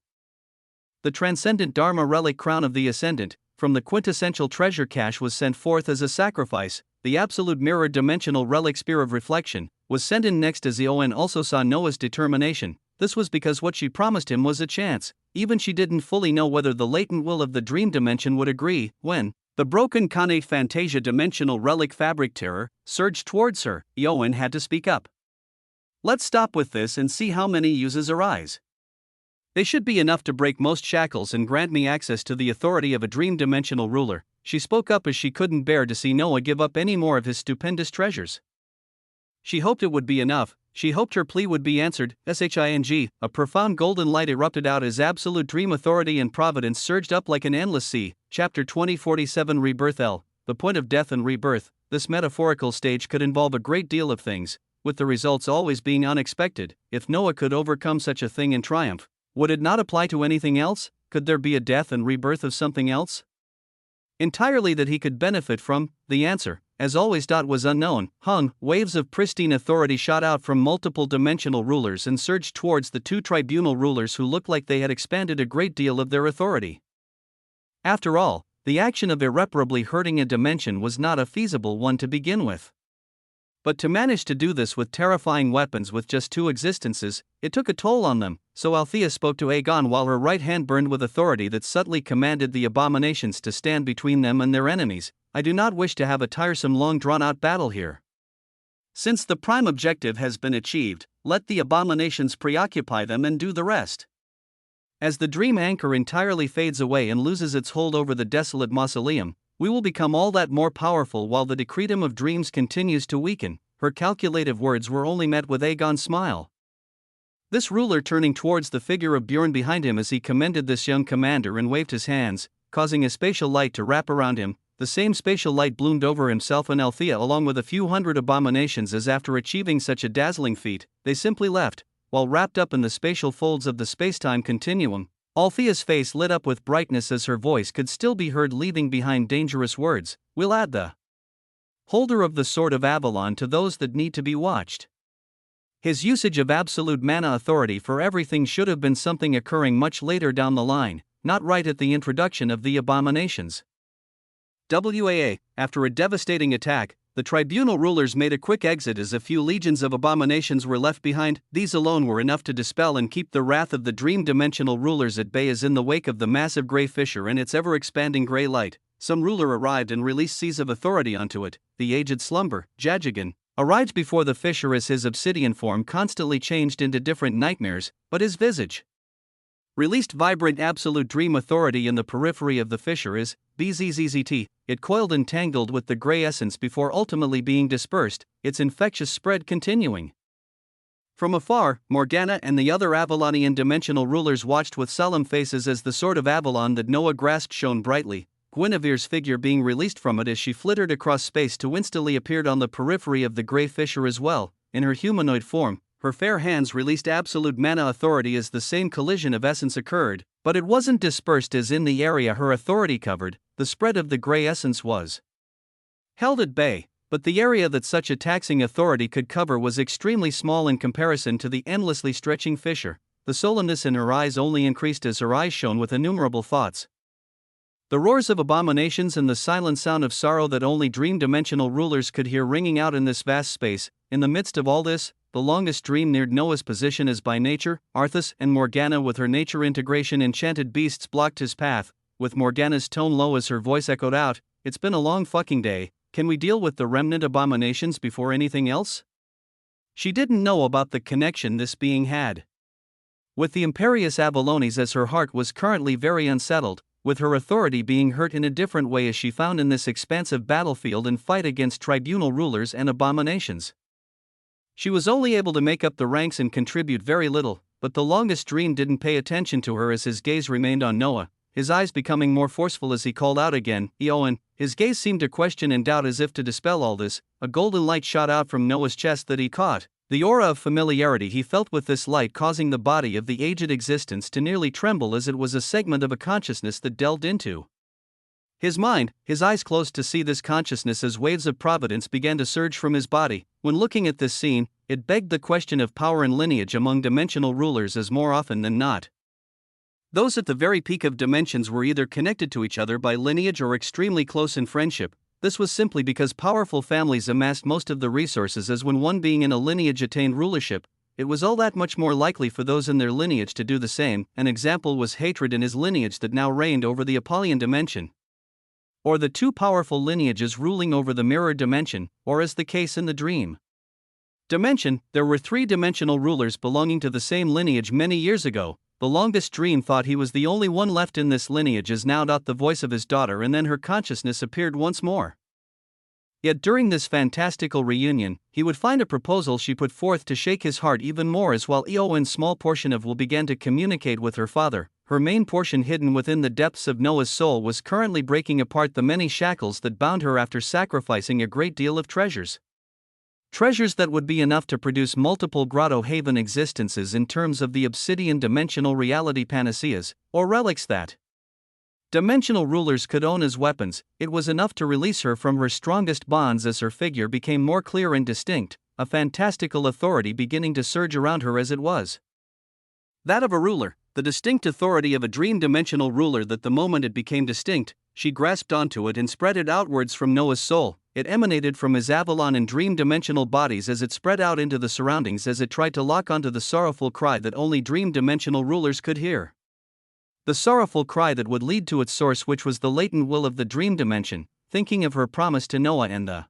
The transcendent Dharma relic crown of the Ascendant, from the quintessential treasure cache, was sent forth as a sacrifice. The absolute mirror dimensional relic spear of reflection was sent in next as Eowyn also saw Noah's determination. This was because what she promised him was a chance. Even she didn't fully know whether the latent will of the dream dimension would agree. When the broken Kane Fantasia dimensional relic fabric terror surged towards her, Eowyn had to speak up. "Let's stop with this and see how many uses arise. They should be enough to break most shackles and grant me access to the authority of a dream dimensional ruler." She spoke up as she couldn't bear to see Noah give up any more of his stupendous treasures. She hoped it would be enough. She hoped her plea would be answered. A profound golden light erupted out as absolute dream authority and providence surged up like an endless sea. Chapter 2047 Rebirth L. The point of death and rebirth. This metaphorical stage could involve a great deal of things, with the results always being unexpected. If Noah could overcome such a thing in triumph, would it not apply to anything else? Could there be a death and rebirth of something else entirely that he could benefit from? The answer, as always, was unknown. Waves of pristine authority shot out from multiple dimensional rulers and surged towards the two tribunal rulers who looked like they had expanded a great deal of their authority. After all, the action of irreparably hurting a dimension was not a feasible one to begin with. But to manage to do this with terrifying weapons with just two existences, it took a toll on them. So Althea spoke to Aegon while her right hand burned with authority that subtly commanded the abominations to stand between them and their enemies. "I do not wish to have a tiresome long drawn-out battle here. Since the prime objective has been achieved, let the abominations preoccupy them and do the rest." As the dream anchor entirely fades away and loses its hold over the desolate mausoleum, we will become all that more powerful while the decretum of dreams continues to weaken. Her calculative words were only met with Aegon's smile. This ruler turning towards the figure of Bjorn behind him as he commended this young commander and waved his hands, causing a spatial light to wrap around him. The same spatial light bloomed over himself and Althea along with a few hundred abominations as after achieving such a dazzling feat, they simply left, while wrapped up in the spatial folds of the spacetime continuum. Althea's face lit up with brightness as her voice could still be heard leaving behind dangerous words. "We'll add the holder of the Sword of Avalon to those that need to be watched. His usage of absolute mana authority for everything should have been something occurring much later down the line, not right at the introduction of the abominations." After a devastating attack, the tribunal rulers made a quick exit as a few legions of abominations were left behind. These alone were enough to dispel and keep the wrath of the dream dimensional rulers at bay as in the wake of the massive grey fissure and its ever-expanding grey light, some ruler arrived and released seas of authority onto it. The aged slumber, Jajigan, arrived before the fissure as his obsidian form constantly changed into different nightmares, but his visage released vibrant absolute dream authority in the periphery of the fissure as BZZZT. It coiled and tangled with the grey essence before ultimately being dispersed, its infectious spread continuing. From afar, Morgana and the other Avalonian dimensional rulers watched with solemn faces as the sword of Avalon that Noah grasped shone brightly, Guinevere's figure being released from it as she flittered across space to instantly appeared on the periphery of the grey fissure as well. In her humanoid form, her fair hands released absolute mana authority as the same collision of essence occurred, but it wasn't dispersed as in the area her authority covered. The spread of the gray essence was held at bay, but the area that such a taxing authority could cover was extremely small in comparison to the endlessly stretching fissure. The sullenness in her eyes only increased as her eyes shone with innumerable thoughts. The roars of abominations and the silent sound of sorrow that only dream-dimensional rulers could hear ringing out in this vast space. In the midst of all this, the longest dream neared Noah's position as by nature. Arthas and Morgana with her nature integration enchanted beasts blocked his path, with Morgana's tone low as her voice echoed out, "It's been a long fucking day, can we deal with the remnant abominations before anything else?" She didn't know about the connection this being had with the imperious Avalones, as her heart was currently very unsettled, with her authority being hurt in a different way as she found in this expansive battlefield and fight against tribunal rulers and abominations. She was only able to make up the ranks and contribute very little, but the longest dream didn't pay attention to her as his gaze remained on Noah, his eyes becoming more forceful as he called out again, "Eowyn." His gaze seemed to question and doubt as if to dispel all this. A golden light shot out from Noah's chest that he caught, the aura of familiarity he felt with this light causing the body of the aged existence to nearly tremble as it was a segment of a consciousness that delved into his mind. His eyes closed to see this consciousness as waves of providence began to surge from his body. When looking at this scene, it begged the question of power and lineage among dimensional rulers, as more often than not, those at the very peak of dimensions were either connected to each other by lineage or extremely close in friendship. This was simply because powerful families amassed most of the resources, as when one being in a lineage attained rulership, it was all that much more likely for those in their lineage to do the same. An example was hatred in his lineage that now reigned over the Apollyon dimension, or the two powerful lineages ruling over the mirror dimension, or as the case in the dream dimension, there were three-dimensional rulers belonging to the same lineage many years ago. The longest dream thought he was the only one left in this lineage as now the voice of his daughter, and then her consciousness appeared once more. Yet during this fantastical reunion, he would find a proposal she put forth to shake his heart even more, as while Eowyn's small portion of will began to communicate with her father, her main portion hidden within the depths of Noah's soul was currently breaking apart the many shackles that bound her after sacrificing a great deal of treasures. Treasures that would be enough to produce multiple Grotto Haven existences in terms of the obsidian dimensional reality panaceas, or relics that dimensional rulers could own as weapons. It was enough to release her from her strongest bonds as her figure became more clear and distinct, a fantastical authority beginning to surge around her as it was that of a ruler, the distinct authority of a dream-dimensional ruler that the moment it became distinct, she grasped onto it and spread it outwards from Noah's soul. It emanated from his Avalon and dream-dimensional bodies as it spread out into the surroundings as it tried to lock onto the sorrowful cry that only dream-dimensional rulers could hear. The sorrowful cry that would lead to its source, which was the latent will of the dream dimension, thinking of her promise to Noah and the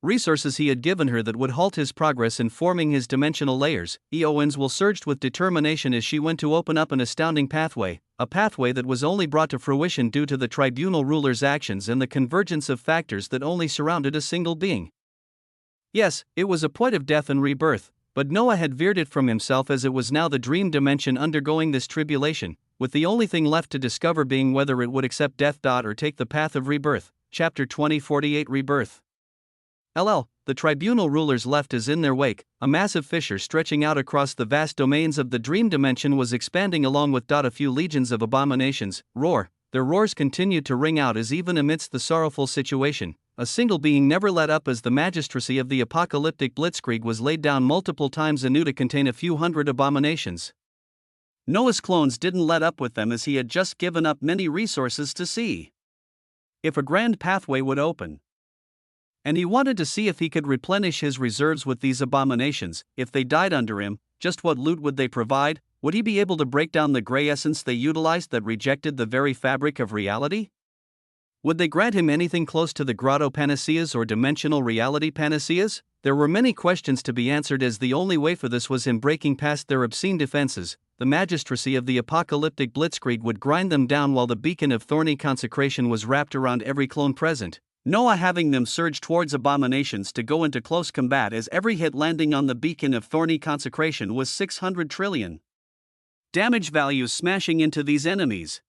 resources he had given her that would halt his progress in forming his dimensional layers. Eowyn's will surged with determination as she went to open up an astounding pathway, a pathway that was only brought to fruition due to the tribunal ruler's actions and the convergence of factors that only surrounded a single being. Yes, it was a point of death and rebirth, but Noah had veered it from himself as it was now the dream dimension undergoing this tribulation, with the only thing left to discover being whether it would accept death or take the path of rebirth. Chapter 2048 Rebirth. The tribunal rulers left as in their wake, a massive fissure stretching out across the vast domains of the dream dimension was expanding along with a few legions of abominations. Their roars continued to ring out as even amidst the sorrowful situation, a single being never let up as the magistracy of the apocalyptic blitzkrieg was laid down multiple times anew to contain a few hundred abominations. Noah's clones didn't let up with them as he had just given up many resources to see if a grand pathway would open. And he wanted to see if he could replenish his reserves with these abominations. If they died under him, just what loot would they provide? Would he be able to break down the gray essence they utilized that rejected the very fabric of reality? Would they grant him anything close to the grotto panaceas or dimensional reality panaceas? There were many questions to be answered, as the only way for this was in breaking past their obscene defenses. The magistracy of the apocalyptic blitzkrieg would grind them down while the beacon of thorny consecration was wrapped around every clone present. Noah having them surge towards abominations to go into close combat, as every hit landing on the beacon of thorny consecration was 600 trillion damage values smashing into these enemies.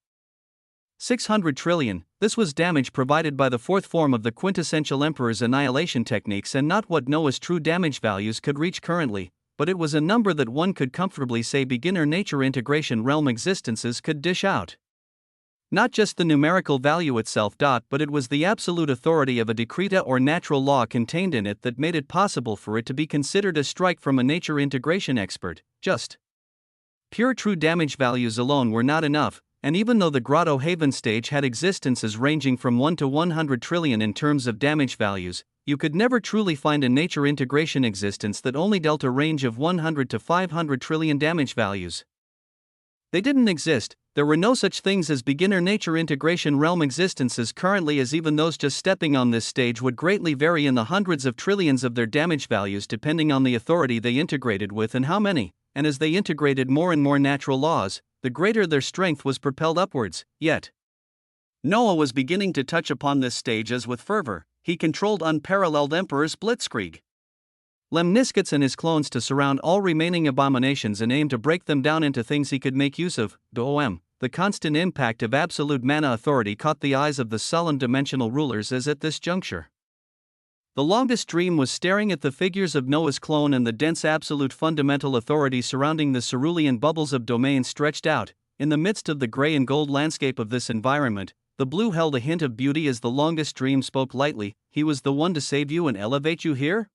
600 trillion, this was damage provided by the fourth form of the quintessential Emperor's annihilation techniques and not what Noah's true damage values could reach currently. but it was a number that one could comfortably say beginner nature integration realm existences could dish out. Not just the numerical value itself, but it was the absolute authority of a decreta or natural law contained in it that made it possible for it to be considered a strike from a nature integration expert. Just pure true damage values alone were not enough, and even though the Grotto Haven stage had existences ranging from 1 to 100 trillion in terms of damage values, you could never truly find a nature integration existence that only dealt a range of 100 to 500 trillion damage values. They didn't exist. There were no such things as beginner nature integration realm existences currently, as even those just stepping on this stage would greatly vary in the hundreds of trillions of their damage values depending on the authority they integrated with and how many, and as they integrated more and more natural laws, the greater their strength was propelled upwards. Yet Noah was beginning to touch upon this stage as with fervor. He controlled unparalleled Emperor's blitzkrieg. Lemniscus and his clones to surround all remaining abominations and aim to break them down into things he could make use of. The constant impact of absolute mana authority caught the eyes of the sullen dimensional rulers as at this juncture. The longest dream was staring at the figures of Noah's clone and the dense absolute fundamental authority surrounding the cerulean bubbles of domain stretched out. In the midst of the gray and gold landscape of this environment, the blue held a hint of beauty as the longest dream spoke lightly. He was the one to save you and elevate you here?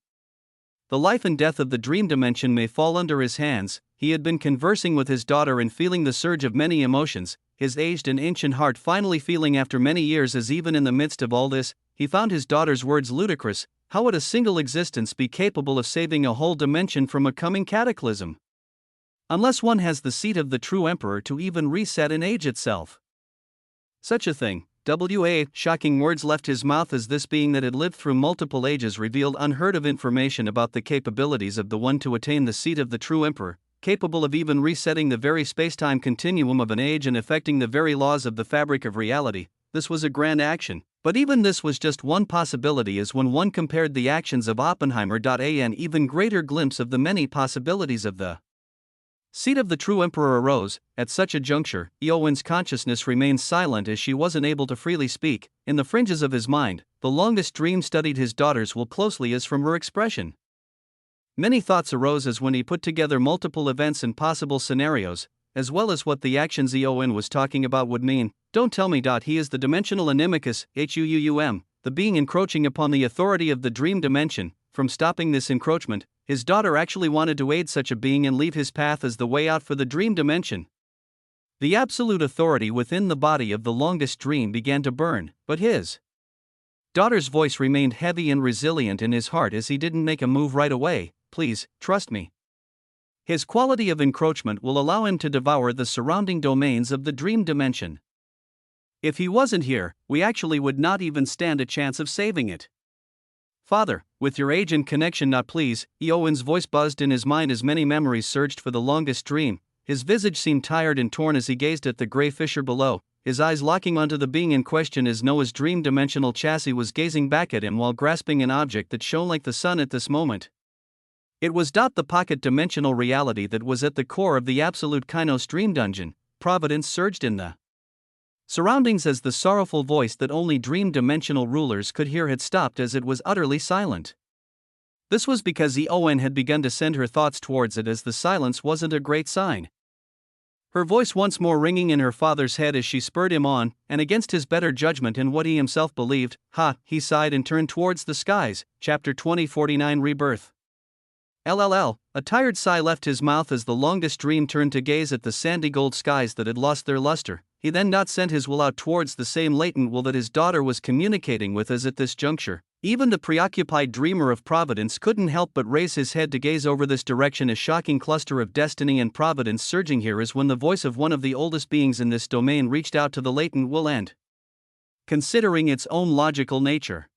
The life and death of the dream dimension may fall under his hands. He had been conversing with his daughter and feeling the surge of many emotions, his aged and ancient heart finally feeling after many years, as even in the midst of all this, he found his daughter's words ludicrous. How would a single existence be capable of saving a whole dimension from a coming cataclysm? Unless one has the seat of the true emperor to even reset and age itself. Such a thing. Shocking words left his mouth as this being that had lived through multiple ages revealed unheard of information about the capabilities of the one to attain the seat of the true emperor, capable of even resetting the very space-time continuum of an age and affecting the very laws of the fabric of reality. This was a grand action, but even this was just one possibility, as when one compared the actions of Oppenheimer. An even greater glimpse of the many possibilities of the seat of the true emperor arose. At such a juncture, Eowyn's consciousness remained silent as she wasn't able to freely speak. In the fringes of his mind, the longest dream studied his daughter's will closely as from her expression. Many thoughts arose as when he put together multiple events and possible scenarios, as well as what the actions Eowyn was talking about would mean. Don't tell me. He is the dimensional animicus, the being encroaching upon the authority of the dream dimension. From stopping this encroachment, his daughter actually wanted to aid such a being and leave his path as the way out for the dream dimension. The absolute authority within the body of the longest dream began to burn, but his daughter's voice remained heavy and resilient in his heart as he didn't make a move right away. Please, trust me. His quality of encroachment will allow him to devour the surrounding domains of the dream dimension. If he wasn't here, we actually would not even stand a chance of saving it. Father, with your age and connection, please. Eowyn's voice buzzed in his mind as many memories surged for the longest dream. His visage seemed tired and torn as he gazed at the gray fissure below, his eyes locking onto the being in question as Noah's dream dimensional chassis was gazing back at him while grasping an object that shone like the sun at this moment. It was the pocket dimensional reality that was at the core of the absolute Kainos dream dungeon. Providence surged in the surroundings as the sorrowful voice that only dream dimensional rulers could hear had stopped as it was utterly silent. This was because Eowyn had begun to send her thoughts towards it, as the silence wasn't a great sign. Her voice once more ringing in her father's head as she spurred him on, and against his better judgment and what he himself believed. He sighed and turned towards the skies. Chapter 2049 Rebirth. A tired sigh left his mouth as the longest dream turned to gaze at the sandy gold skies that had lost their luster. He then sent his will out towards the same latent will that his daughter was communicating with, as at this juncture, even the preoccupied dreamer of Providence couldn't help but raise his head to gaze over this direction. A shocking cluster of destiny and providence surging here is when the voice of one of the oldest beings in this domain reached out to the latent will and, considering its own logical nature,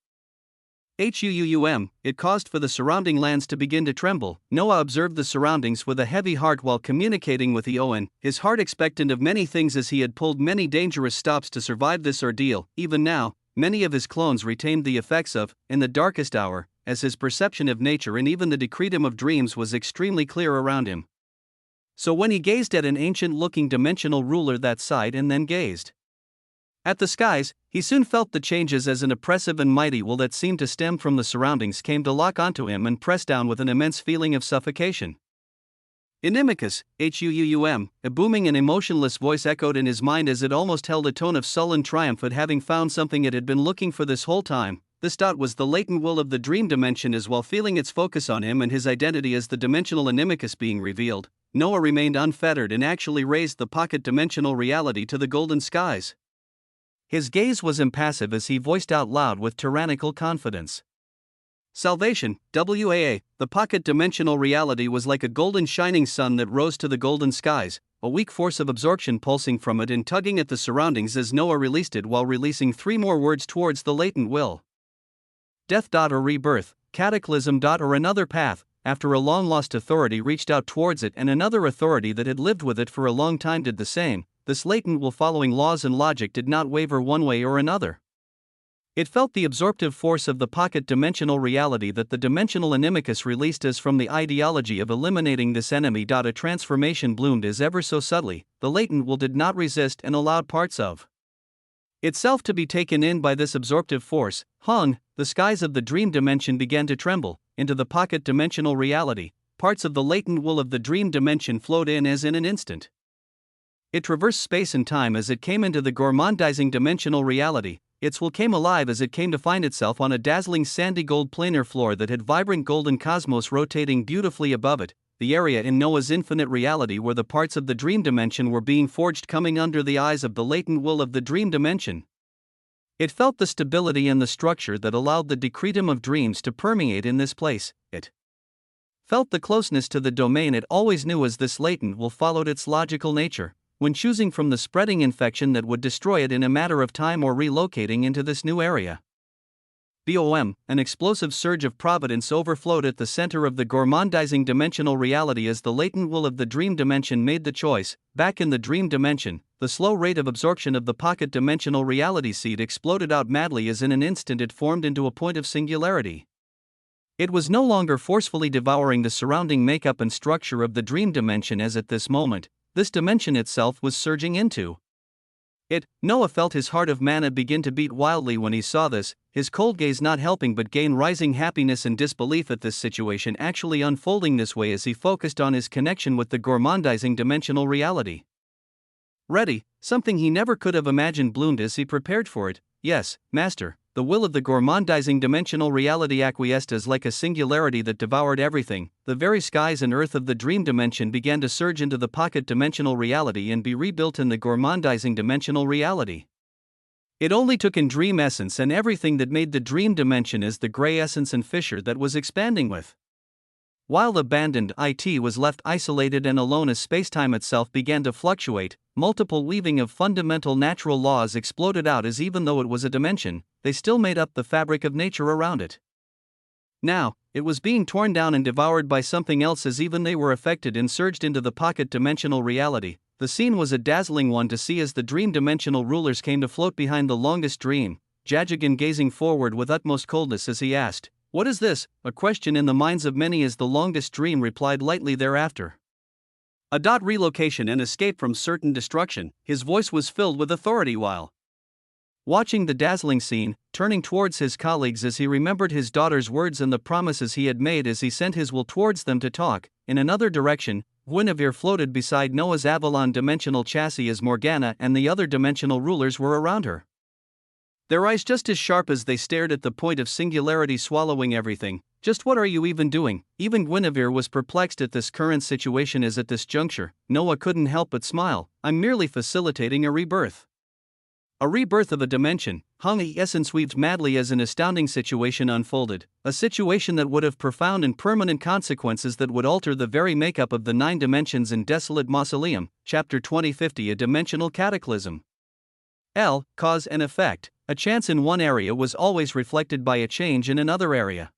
it caused for the surrounding lands to begin to tremble. Noah observed the surroundings with a heavy heart while communicating with Eowyn, his heart expectant of many things as he had pulled many dangerous stops to survive this ordeal. Even now, many of his clones retained the effects of, in the darkest hour, as his perception of nature and even the decretum of dreams was extremely clear around him. So when he gazed at an ancient-looking dimensional ruler that sighed and then gazed at the skies, he soon felt the changes as an oppressive and mighty will that seemed to stem from the surroundings came to lock onto him and press down with an immense feeling of suffocation. Inimicus, Huum, a booming and emotionless voice echoed in his mind as it almost held a tone of sullen triumph at having found something it had been looking for this whole time. This dot was the latent will of the dream dimension. As while feeling its focus on him and his identity as the dimensional Inimicus being revealed, Noah remained unfettered and actually raised the pocket dimensional reality to the golden skies. His gaze was impassive as he voiced out loud with tyrannical confidence. Salvation, WAA, the pocket dimensional reality was like a golden shining sun that rose to the golden skies, a weak force of absorption pulsing from it and tugging at the surroundings as Noah released it while releasing 3 more words towards the latent will. Death. Or rebirth, cataclysm. Or another path. After a long-lost authority reached out towards it and another authority that had lived with it for a long time did the same, this latent will following laws and logic did not waver one way or another. It felt the absorptive force of the pocket dimensional reality that the dimensional Inimicus released as from the ideology of eliminating this enemy. A transformation bloomed as ever so subtly, the latent will did not resist and allowed parts of itself to be taken in by this absorptive force. The skies of the dream dimension began to tremble. Into the pocket dimensional reality, parts of the latent will of the dream dimension flowed in as in an instant. It traversed space and time as it came into the gourmandizing dimensional reality. Its will came alive as it came to find itself on a dazzling sandy gold planar floor that had vibrant golden cosmos rotating beautifully above it, the area in Noah's infinite reality where the parts of the dream dimension were being forged coming under the eyes of the latent will of the dream dimension. It felt the stability and the structure that allowed the decretum of dreams to permeate in this place. It felt the closeness to the domain it always knew as this latent will followed its logical nature, when choosing from the spreading infection that would destroy it in a matter of time or relocating into this new area. An explosive surge of providence overflowed at the center of the gourmandizing dimensional reality as the latent will of the dream dimension made the choice. Back in the dream dimension, the slow rate of absorption of the pocket dimensional reality seed exploded out madly as in an instant it formed into a point of singularity. It was no longer forcefully devouring the surrounding makeup and structure of the dream dimension as at this moment, this dimension itself was surging into it. Noah felt his heart of manna begin to beat wildly when he saw this, his cold gaze not helping but gain rising happiness and disbelief at this situation actually unfolding this way as he focused on his connection with the gourmandizing dimensional reality. Ready, something he never could have imagined bloomed as he prepared for it. Yes, Master, the will of the gourmandizing dimensional reality acquiesced as like a singularity that devoured everything. The very skies and earth of the dream dimension began to surge into the pocket dimensional reality and be rebuilt in the gourmandizing dimensional reality. It only took in dream essence and everything that made the dream dimension as the gray essence and fissure that was expanding with. While abandoned IT was left isolated and alone as spacetime itself began to fluctuate, multiple weaving of fundamental natural laws exploded out as even though it was a dimension, they still made up the fabric of nature around it. Now, it was being torn down and devoured by something else as even they were affected and surged into the pocket dimensional reality. The scene was a dazzling one to see as the dream dimensional rulers came to float behind the longest dream, Jajigan gazing forward with utmost coldness as he asked, "What is this?" a question in the minds of many as the longest dream replied lightly thereafter. Relocation and escape from certain destruction. His voice was filled with authority while watching the dazzling scene, turning towards his colleagues as he remembered his daughter's words and the promises he had made as he sent his will towards them to talk. In another direction, Guinevere floated beside Noah's Avalon dimensional chassis as Morgana and the other dimensional rulers were around her. Their eyes just as sharp as they stared at the point of singularity swallowing everything. Just what are you even doing? Even Guinevere was perplexed at this current situation as at this juncture, Noah couldn't help but smile. I'm merely facilitating a rebirth. A rebirth of a dimension, the essence weaved madly as an astounding situation unfolded, a situation that would have profound and permanent consequences that would alter the very makeup of the 9 dimensions in Desolate Mausoleum, Chapter 2050. A dimensional cataclysm. Cause and effect. A chance in one area was always reflected by a change in another area.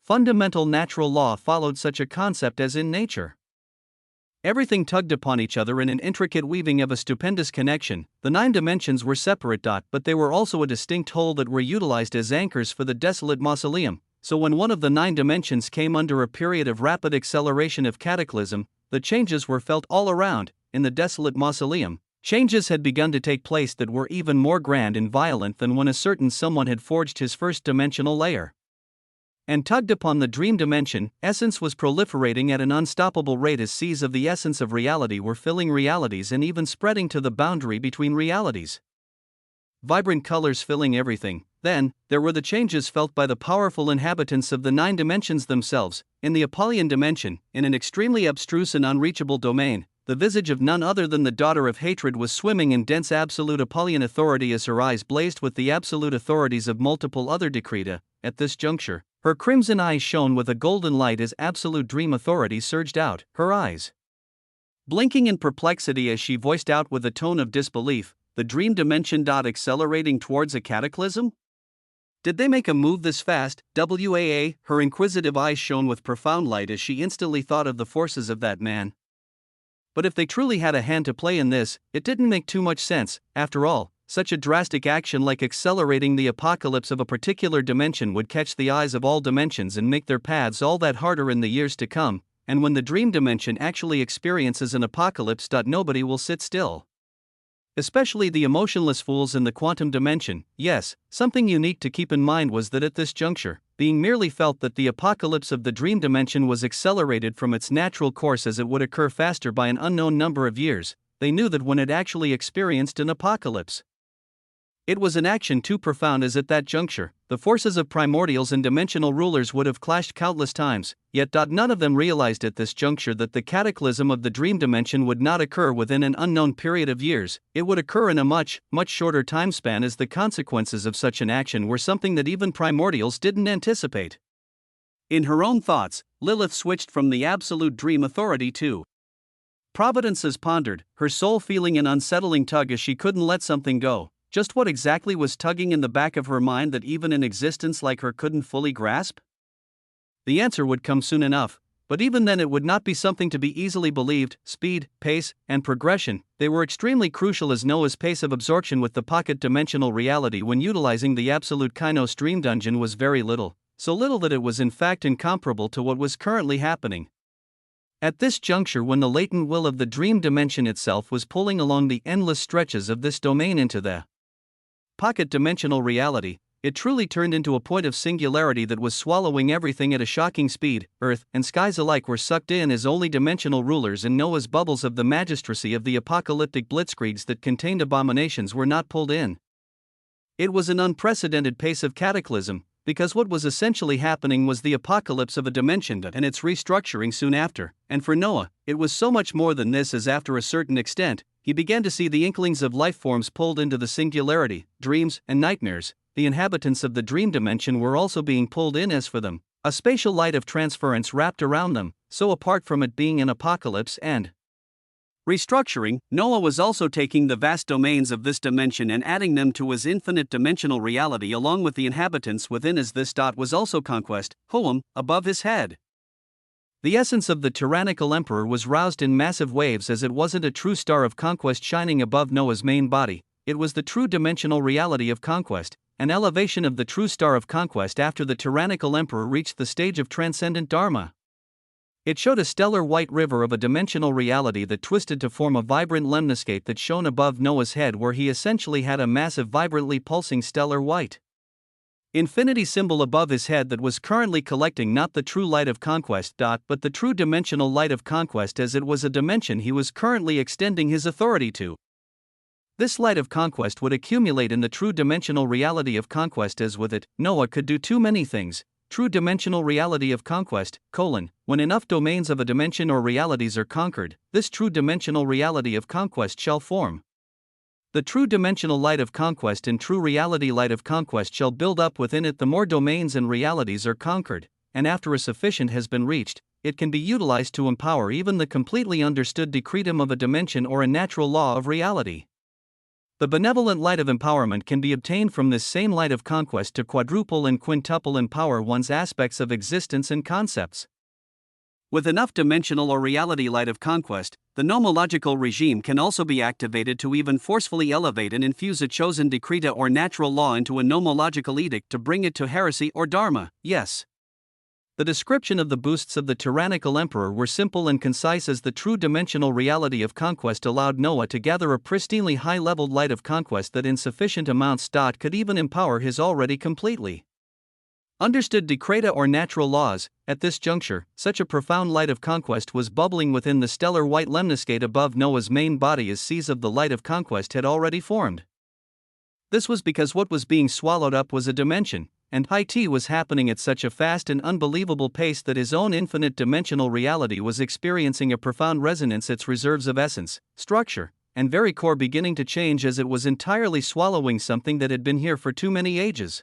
Fundamental natural law followed such a concept as in nature. Everything tugged upon each other in an intricate weaving of a stupendous connection. The 9 dimensions were separate, but they were also a distinct whole that were utilized as anchors for the Desolate Mausoleum. So when one of the 9 dimensions came under a period of rapid acceleration of cataclysm, the changes were felt all around. In the Desolate Mausoleum, changes had begun to take place that were even more grand and violent than when a certain someone had forged his first dimensional layer. and tugged upon the dream dimension. Essence was proliferating at an unstoppable rate as seas of the essence of reality were filling realities and even spreading to the boundary between realities. Vibrant colors filling everything. Then, there were the changes felt by the powerful inhabitants of the 9 dimensions themselves. In the Apollyon dimension, in an extremely abstruse and unreachable domain, the visage of none other than the daughter of hatred was swimming in dense absolute Apollyon authority as her eyes blazed with the absolute authorities of multiple other decreta. At this juncture, her crimson eyes shone with a golden light as absolute dream authority surged out, her eyes blinking in perplexity as she voiced out with a tone of disbelief, "The dream dimension. Accelerating towards a cataclysm? Did they make a move this fast?" WAA, her inquisitive eyes shone with profound light as she instantly thought of the forces of that man. But if they truly had a hand to play in this, it didn't make too much sense. After all, such a drastic action like accelerating the apocalypse of a particular dimension would catch the eyes of all dimensions and make their paths all that harder in the years to come, and when the dream dimension actually experiences an apocalypse, nobody will sit still. Especially the emotionless fools in the quantum dimension. Yes, something unique to keep in mind was that at this juncture, being merely felt that the apocalypse of the dream dimension was accelerated from its natural course as it would occur faster by an unknown number of years, they knew that when it actually experienced an apocalypse, it was an action too profound as at that juncture, the forces of primordials and dimensional rulers would have clashed countless times, yet none of them realized at this juncture that the cataclysm of the dream dimension would not occur within an unknown period of years. It would occur in a much, much shorter time span, as the consequences of such an action were something that even primordials didn't anticipate. In her own thoughts, Lilith switched from the absolute dream authority to Providence as pondered, her soul feeling an unsettling tug as she couldn't let something go. Just what exactly was tugging in the back of her mind that even an existence like her couldn't fully grasp? The answer would come soon enough, but even then it would not be something to be easily believed. Speed, pace, and progression, they were extremely crucial, as Noah's pace of absorption with the pocket dimensional reality when utilizing the absolute Kainos dream dungeon was very little, so little that it was in fact incomparable to what was currently happening. At this juncture, when the latent will of the dream dimension itself was pulling along the endless stretches of this domain into the pocket dimensional reality, it truly turned into a point of singularity that was swallowing everything at a shocking speed. Earth and skies alike were sucked in as only dimensional rulers in Noah's bubbles of the magistracy of the apocalyptic blitzkriegs that contained abominations were not pulled in. It was an unprecedented pace of cataclysm, because what was essentially happening was the apocalypse of a dimension and its restructuring soon after, and for Noah, it was so much more than this, as after a certain extent, he began to see the inklings of life forms pulled into the singularity, dreams, and nightmares. The inhabitants of the dream dimension were also being pulled in as for them, a spatial light of transference wrapped around them, so apart from it being an apocalypse and restructuring, Noah was also taking the vast domains of this dimension and adding them to his infinite dimensional reality along with the inhabitants within, as this was also conquest, Hoam, above his head. The essence of the tyrannical emperor was roused in massive waves, as it wasn't a true star of conquest shining above Noah's main body, it was the true dimensional reality of conquest, an elevation of the true star of conquest after the tyrannical emperor reached the stage of transcendent dharma. It showed a stellar white river of a dimensional reality that twisted to form a vibrant lemniscate that shone above Noah's head, where he essentially had a massive vibrantly pulsing stellar white infinity symbol above his head that was currently collecting not the true light of conquest, but the true dimensional light of conquest, as it was a dimension he was currently extending his authority to. This light of conquest would accumulate in the true dimensional reality of conquest, as with it, Noah could do too many things. True dimensional reality of conquest, when enough domains of a dimension or realities are conquered, this true dimensional reality of conquest shall form. The true dimensional light of conquest and true reality light of conquest shall build up within it the more domains and realities are conquered, and after a sufficient has been reached, it can be utilized to empower even the completely understood decretum of a dimension or a natural law of reality. The benevolent light of empowerment can be obtained from this same light of conquest to quadruple and quintuple empower one's aspects of existence and concepts. With enough dimensional or reality light of conquest, the nomological regime can also be activated to even forcefully elevate and infuse a chosen decreta or natural law into a nomological edict to bring it to heresy or dharma. Yes. The description of the boosts of the tyrannical emperor were simple and concise, as the true dimensional reality of conquest allowed Noah to gather a pristinely high-leveled light of conquest that in sufficient amounts could even empower his already completely Understood decreta or natural laws. At this juncture, such a profound light of conquest was bubbling within the stellar white lemniscate above Noah's main body as seas of the light of conquest had already formed. This was because what was being swallowed up was a dimension, and high tea was happening at such a fast and unbelievable pace that his own infinite dimensional reality was experiencing a profound resonance, its reserves of essence, structure, and very core beginning to change as it was entirely swallowing something that had been here for too many ages.